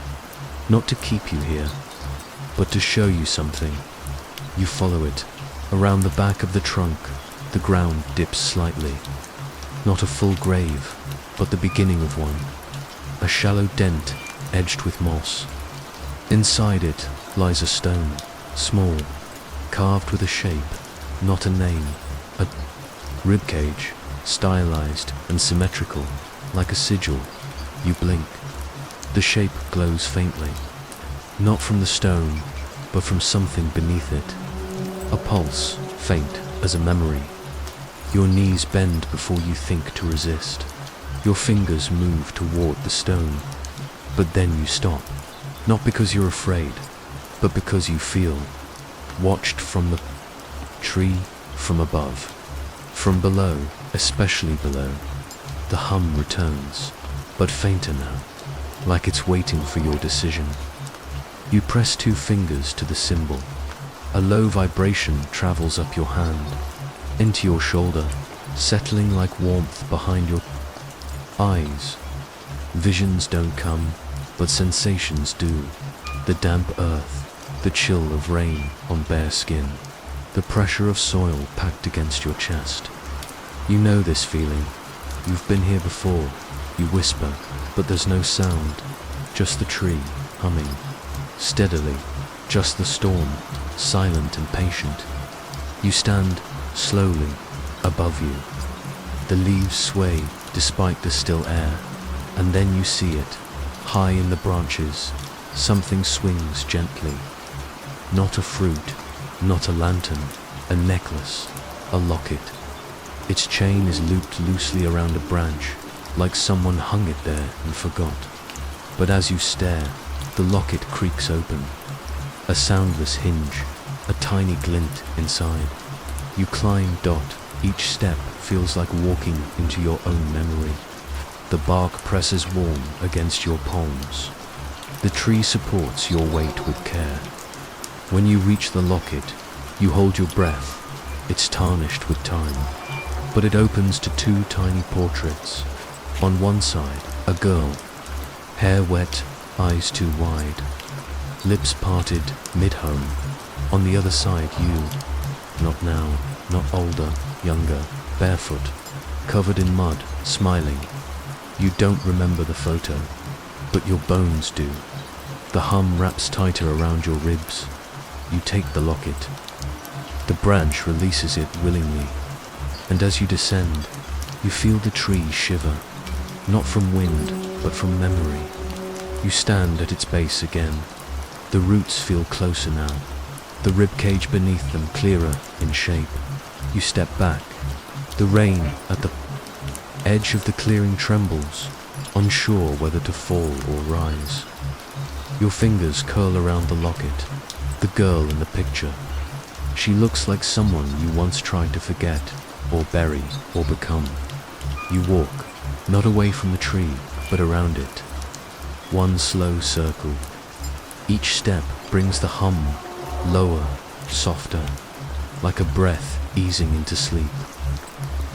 not to keep you here, but to show you something. You follow it. Around the back of the trunk, the ground dips slightly. Not a full grave, but the beginning of one. A shallow dent edged with moss. Inside it lies a stone, small, carved with a shape, not a name. A ribcage, stylized and symmetrical, like a sigil. You blink. The shape glows faintly, not from the stone, but from something beneath it. A pulse, faint as a memory. Your knees bend before you think to resist. Your fingers move toward the stone, but then you stop. Not because you're afraid, but because you feel watched from the tree, from above, from below, especially below. The hum returns, but fainter now, like it's waiting for your decision. You press 2 fingers to the symbol. A low vibration travels up your hand, into your shoulder, settling like warmth behind your eyes. Visions don't come, but sensations do. The damp earth, the chill of rain on bare skin, the pressure of soil packed against your chest. You know this feeling. You've been here before. You whisper, but there's no sound, just the tree humming steadily, just the storm, silent and patient. You stand slowly, above you. The leaves sway despite the still air, and then you see it, high in the branches. Something swings gently. Not a fruit, not a lantern, a necklace, a locket. Its chain is looped loosely around a branch, like someone hung it there and forgot. But as you stare, the locket creaks open. A soundless hinge, a tiny glint inside. You climb. Each step feels like walking into your own memory. The bark presses warm against your palms. The tree supports your weight with care. When you reach the locket, you hold your breath. It's tarnished with time, but it opens to two tiny portraits. On one side, a girl, hair wet, eyes too wide, lips parted mid-home. On the other side, you, not now, not older, younger, barefoot, covered in mud, smiling. You don't remember the photo, but your bones do. The hum wraps tighter around your ribs. You take the locket. The branch releases it willingly, and as you descend, you feel the tree shiver, not from wind, but from memory. You stand at its base again. The roots feel closer now, the ribcage beneath them clearer in shape. You step back. The rain at the edge of the clearing trembles, unsure whether to fall or rise. Your fingers curl around the locket. The girl in the picture. She looks like someone you once tried to forget, or bury, or become. You walk, not away from the tree, but around it. One slow circle. Each step brings the hum lower, softer, like a breath easing into sleep.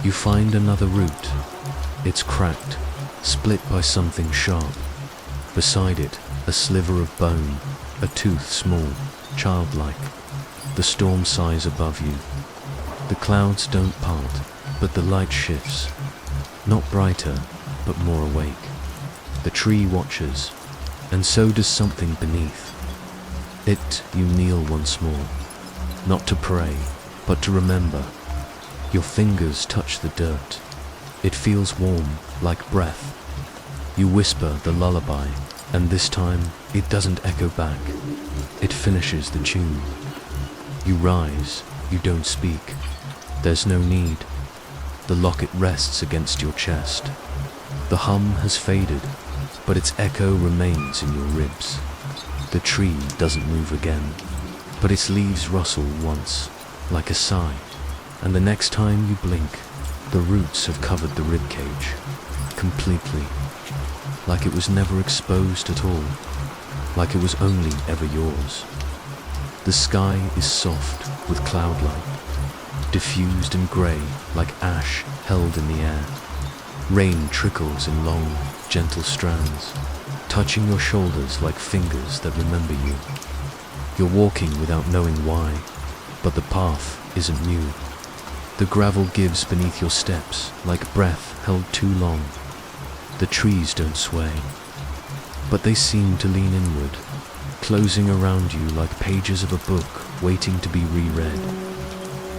You find another root. It's cracked, split by something sharp. Beside it, a sliver of bone, a tooth small, childlike. The storm sighs above you. The clouds don't part, but the light shifts. Not brighter, but more awake. The tree watches, and so does something beneath. You kneel once more, not to pray, but to remember. Your fingers touch the dirt. It feels warm, like breath. You whisper the lullaby, and this time it doesn't echo back. It finishes the tune. You rise, you don't speak. There's no need. The locket rests against your chest. The hum has faded, but its echo remains in your ribs. The tree doesn't move again, but its leaves rustle once, like a sigh, and the next time you blink, the roots have covered the ribcage, completely, like it was never exposed at all, like it was only ever yours. The sky is soft with cloudlight, diffused and grey like ash held in the air. Rain trickles in long, gentle strands, touching your shoulders like fingers that remember you. You're walking without knowing why, but the path isn't new. The gravel gives beneath your steps like breath held too long. The trees don't sway, but they seem to lean inward, closing around you like pages of a book waiting to be reread.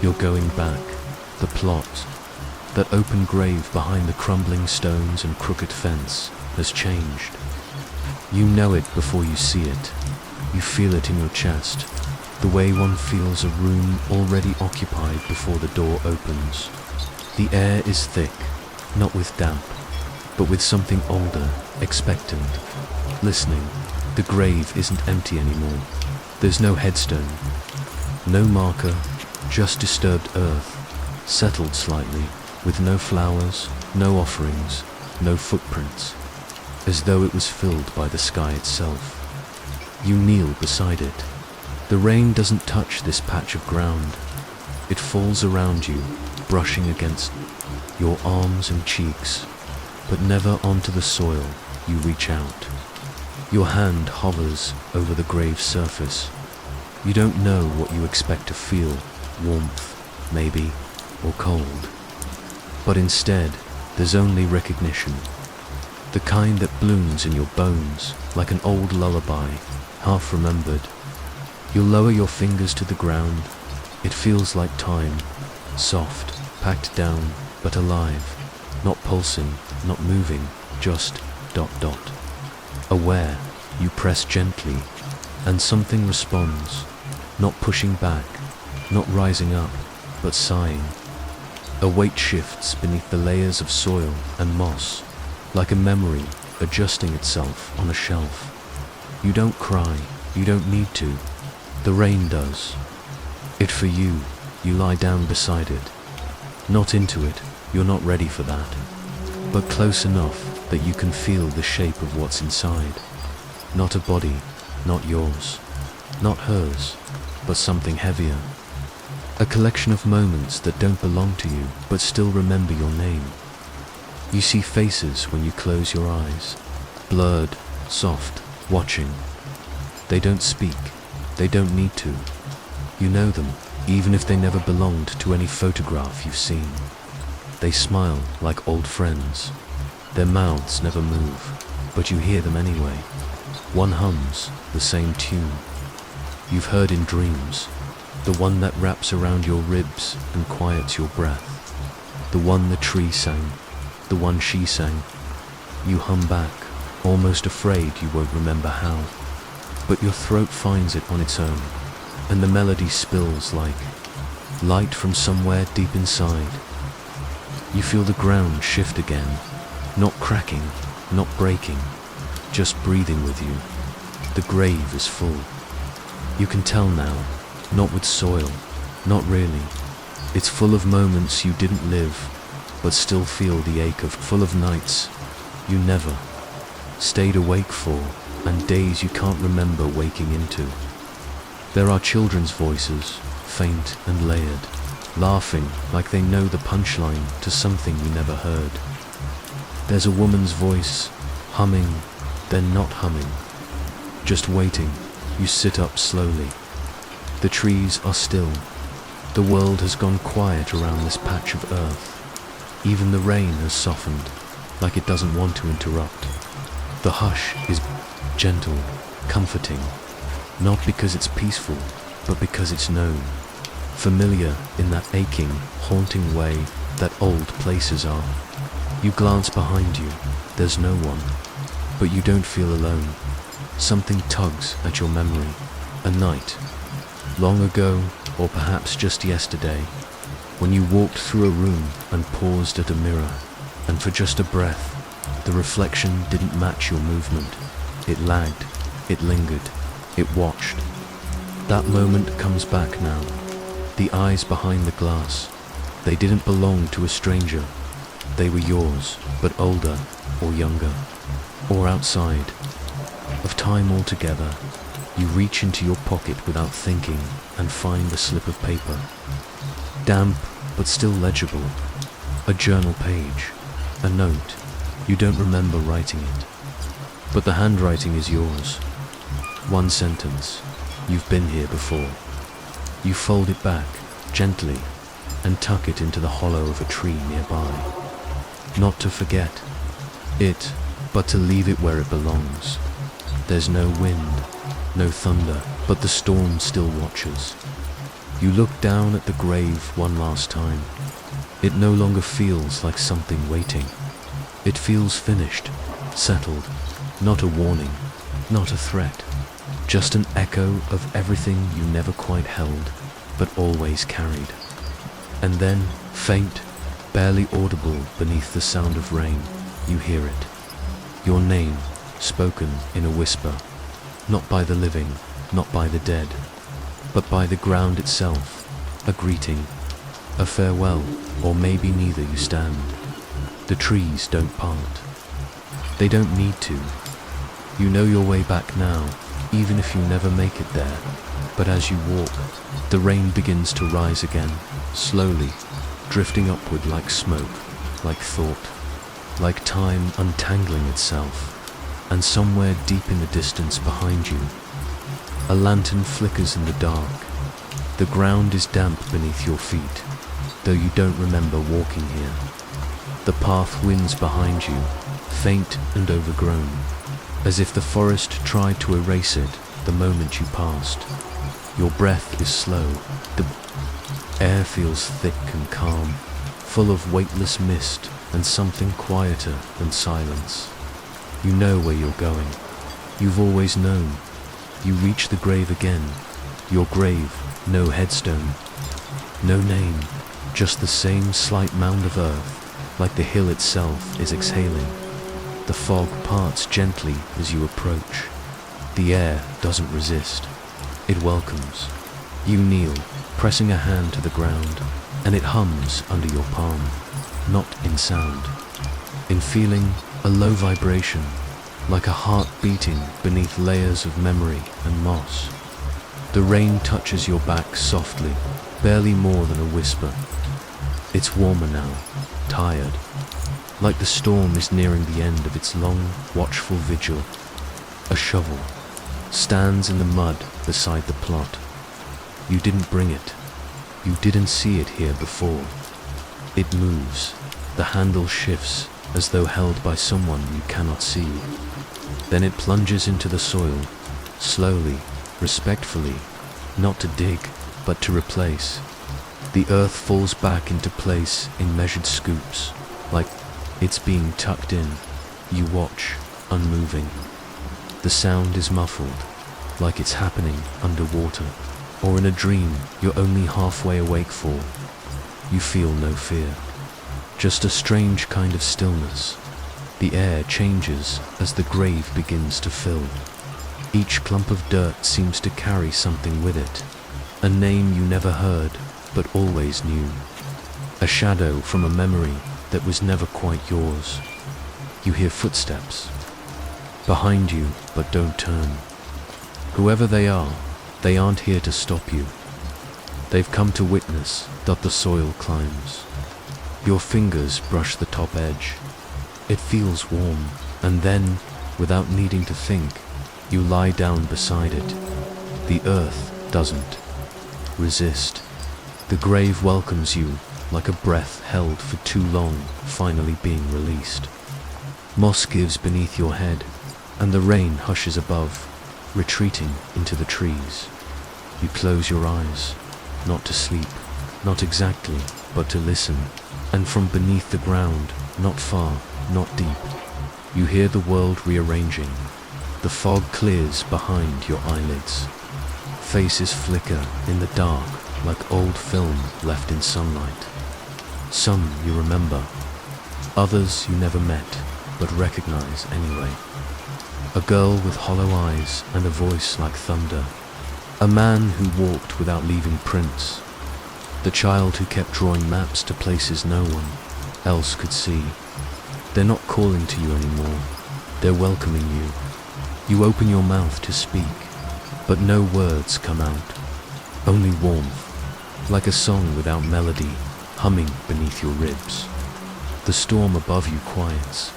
You're going back, the plot, that open grave behind the crumbling stones and crooked fence, has changed. You know it before you see it. You feel it in your chest, the way one feels a room already occupied before the door opens. The air is thick, not with damp, but with something older, expectant, listening. The grave isn't empty anymore. There's no headstone, no marker, just disturbed earth, settled slightly, with no flowers, no offerings, no footprints, as though it was filled by the sky itself. You kneel beside it. The rain doesn't touch this patch of ground. It falls around you, brushing against your arms and cheeks, but never onto the soil. You reach out. Your hand hovers over the grave's surface. You don't know what you expect to feel, warmth, maybe, or cold. But instead, there's only recognition. The kind that blooms in your bones, like an old lullaby, half remembered. You'll lower your fingers to the ground. It feels like time, soft, packed down, but alive, not pulsing, not moving, just ... Aware, you press gently, and something responds, not pushing back, not rising up, but sighing. A weight shifts beneath the layers of soil and moss, like a memory adjusting itself on a shelf. You don't cry, you don't need to. The rain does. It for you, you lie down beside it. Not into it, you're not ready for that. But close enough that you can feel the shape of what's inside. Not a body, not yours, not hers, but something heavier. A collection of moments that don't belong to you, but still remember your name. You see faces when you close your eyes, blurred, soft, watching. They don't speak, they don't need to. You know them, even if they never belonged to any photograph you've seen. They smile like old friends. Their mouths never move, but you hear them anyway. One hums the same tune you've heard in dreams, the one that wraps around your ribs and quiets your breath, the one the tree sang, the one she sang. You hum back, almost afraid you won't remember how, but your throat finds it on its own, and the melody spills like light from somewhere deep inside. You feel the ground shift again, not cracking, not breaking, just breathing with you. The grave is full. You can tell now, not with soil, not really. It's full of moments you didn't live, but still feel the ache of, full of nights you never stayed awake for, and days you can't remember waking into. There are children's voices, faint and layered, laughing like they know the punchline to something you never heard. There's a woman's voice, humming, then not humming, just waiting. You sit up slowly. The trees are still. The world has gone quiet around this patch of earth. Even the rain has softened, like it doesn't want to interrupt. The hush is gentle, comforting, not because it's peaceful, but because it's known. Familiar in that aching, haunting way that old places are. You glance behind you, there's no one, but you don't feel alone. Something tugs at your memory. A night, long ago, or perhaps just yesterday, when you walked through a room and paused at a mirror, and for just a breath, the reflection didn't match your movement. It lagged, it lingered, it watched. That moment comes back now. The eyes behind the glass, they didn't belong to a stranger. They were yours, but older, or younger, or outside of time altogether. You reach into your pocket without thinking and find a slip of paper. Damp, but still legible. A journal page, a note. You don't remember writing it, but the handwriting is yours. One sentence. You've been here before. You fold it back, gently, and tuck it into the hollow of a tree nearby. Not to forget it, but to leave it where it belongs. There's no wind, no thunder, but the storm still watches. You look down at the grave one last time. It no longer feels like something waiting. It feels finished, settled, not a warning, not a threat, just an echo of everything you never quite held, but always carried. And then, faint, barely audible beneath the sound of rain, you hear it. Your name, spoken in a whisper, not by the living, not by the dead, but by the ground itself, a greeting, a farewell, or maybe neither. You stand. The trees don't part. They don't need to. You know your way back now, even if you never make it there. But as you walk, the rain begins to rise again, slowly, drifting upward like smoke, like thought, like time untangling itself. And somewhere deep in the distance behind you, a lantern flickers in the dark. The ground is damp beneath your feet, though you don't remember walking here. The path winds behind you, faint and overgrown, as if the forest tried to erase it the moment you passed. Your breath is slow, the air feels thick and calm, full of weightless mist and something quieter than silence. You know where you're going. You've always known. You reach the grave again. Your grave, no headstone, no name, just the same slight mound of earth, like the hill itself is exhaling. The fog parts gently as you approach. The air doesn't resist. It welcomes. You kneel, pressing a hand to the ground, and it hums under your palm, not in sound, in feeling, a low vibration, like a heart beating beneath layers of memory and moss. The rain touches your back softly, barely more than a whisper. It's warmer now, tired, like the storm is nearing the end of its long, watchful vigil. A shovel stands in the mud beside the plot. You didn't bring it. You didn't see it here before. It moves. The handle shifts as though held by someone you cannot see. Then it plunges into the soil, slowly, respectfully, not to dig, but to replace. The earth falls back into place in measured scoops, like it's being tucked in. You watch, unmoving. The sound is muffled, like it's happening underwater, or in a dream you're only halfway awake for. You feel no fear, just a strange kind of stillness. The air changes as the grave begins to fill. Each clump of dirt seems to carry something with it, a name you never heard, but always knew, a shadow from a memory that was never quite yours. You hear footsteps behind you, but don't turn. Whoever they are, they aren't here to stop you. They've come to witness that the soil climbs. Your fingers brush the top edge. It feels warm, and then, without needing to think, you lie down beside it. The earth doesn't resist. The grave welcomes you like a breath held for too long, finally being released. Moss gives beneath your head, and the rain hushes above, retreating into the trees. You close your eyes, not to sleep, not exactly, but to listen. And from beneath the ground, not far, not deep, you hear the world rearranging. The fog clears behind your eyelids. Faces flicker in the dark like old film left in sunlight. Some you remember, others you never met, but recognize anyway. A girl with hollow eyes and a voice like thunder. A man who walked without leaving prints. The child who kept drawing maps to places no one else could see. They're not calling to you anymore. They're welcoming you. You open your mouth to speak, but no words come out. Only warmth, like a song without melody, humming beneath your ribs. The storm above you quiets.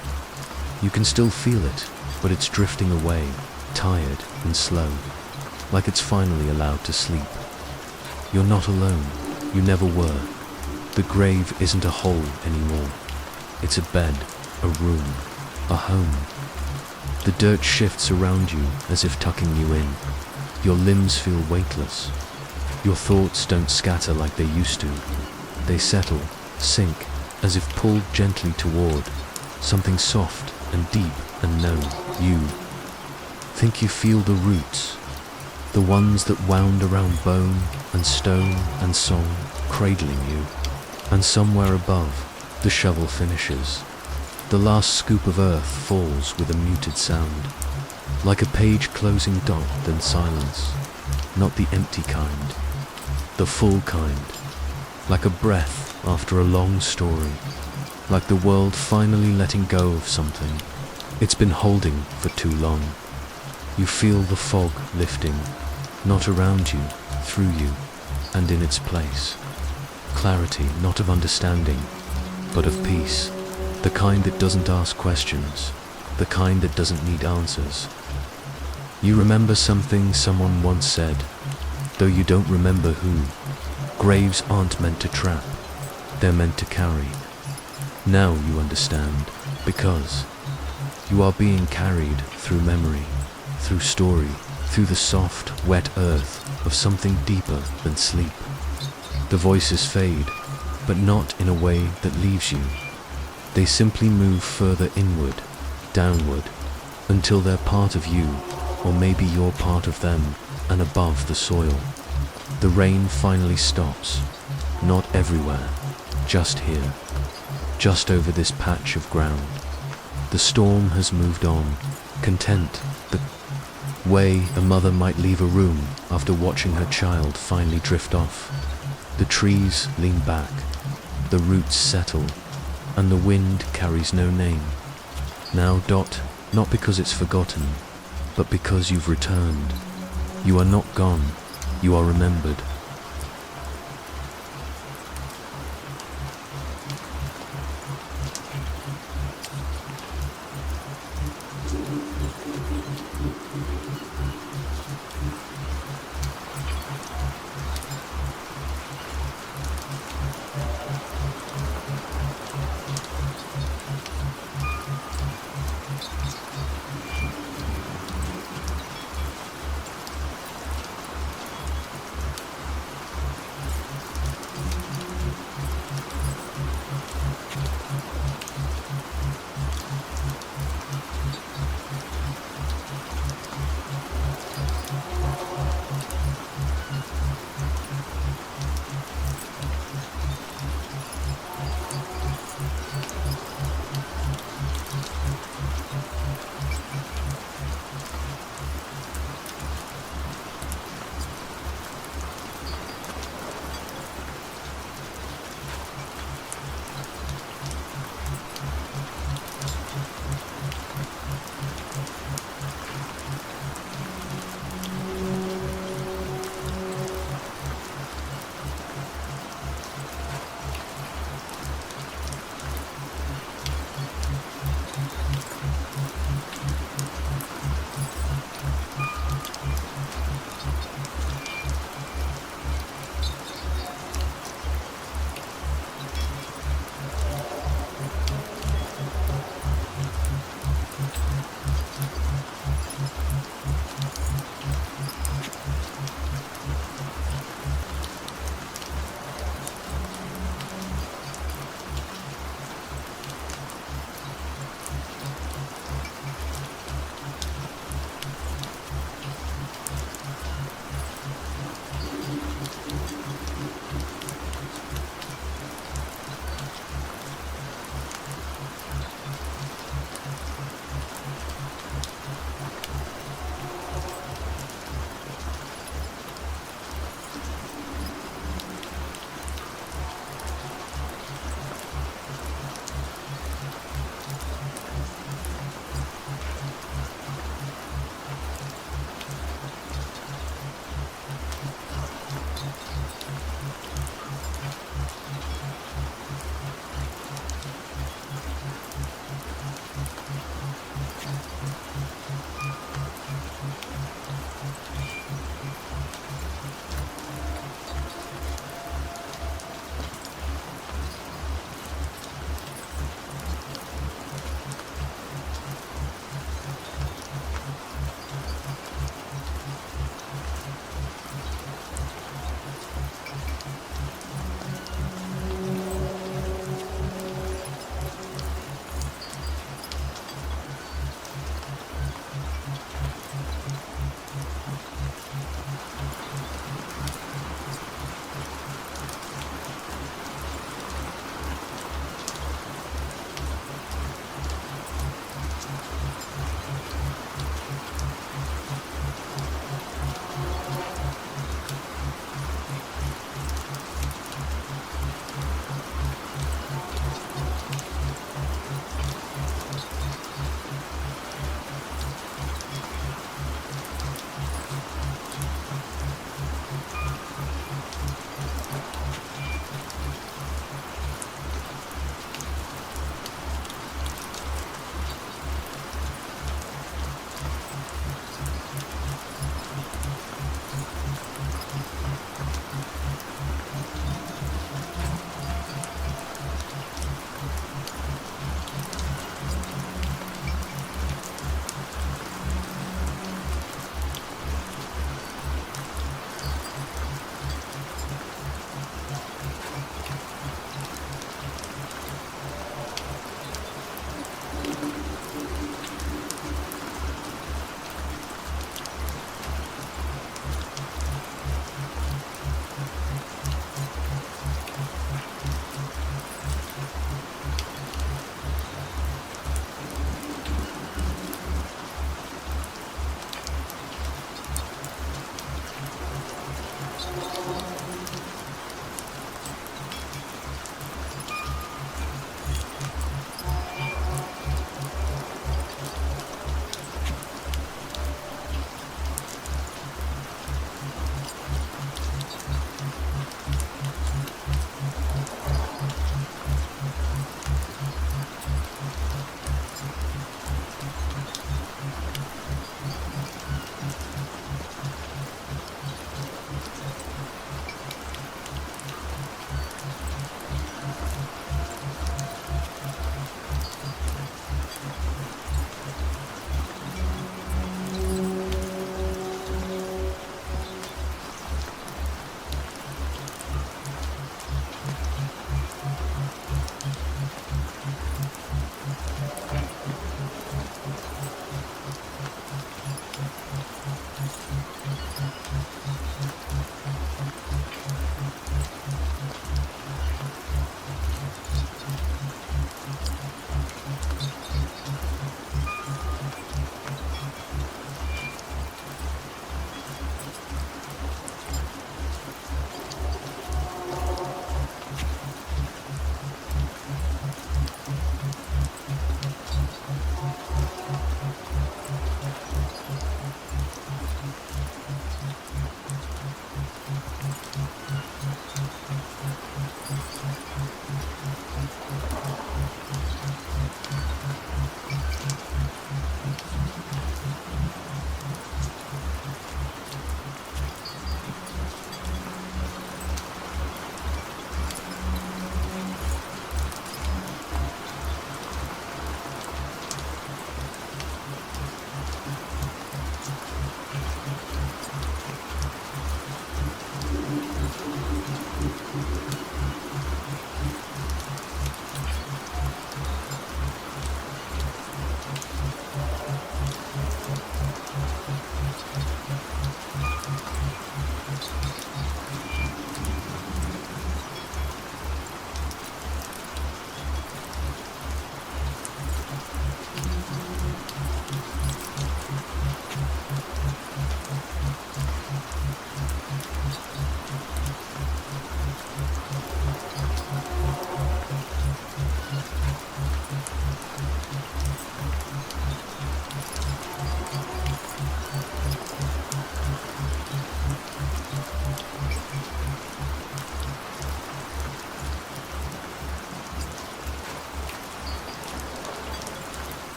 You can still feel it, but it's drifting away, tired and slow, like it's finally allowed to sleep. You're not alone. You never were. The grave isn't a hole anymore. It's a bed, a room, a home. The dirt shifts around you as if tucking you in. Your limbs feel weightless. Your thoughts don't scatter like they used to. They settle, sink, as if pulled gently toward something soft and deep and known. You think you feel the roots, the ones that wound around bone and stone and song, cradling you. And somewhere above, the shovel finishes. The last scoop of earth falls with a muted sound, like a page closing dot, then silence. Not the empty kind, the full kind, like a breath after a long story, like the world finally letting go of something it's been holding for too long. You feel the fog lifting, not around you, through you, and in its place. Clarity not of understanding, but of peace. The kind that doesn't ask questions, the kind that doesn't need answers. You remember something someone once said, though you don't remember who. Graves aren't meant to trap, they're meant to carry. Now you understand, because you are being carried through memory, through story, through the soft, wet earth of something deeper than sleep. The voices fade, but not in a way that leaves you. They simply move further inward, downward, until they're part of you, or maybe you're part of them, and above the soil. The rain finally stops, not everywhere, just here, just over this patch of ground. The storm has moved on, content, the way a mother might leave a room after watching her child finally drift off. The trees lean back, the roots settle, and the wind carries no name. Now, not because it's forgotten, but because you've returned. You are not gone, you are remembered.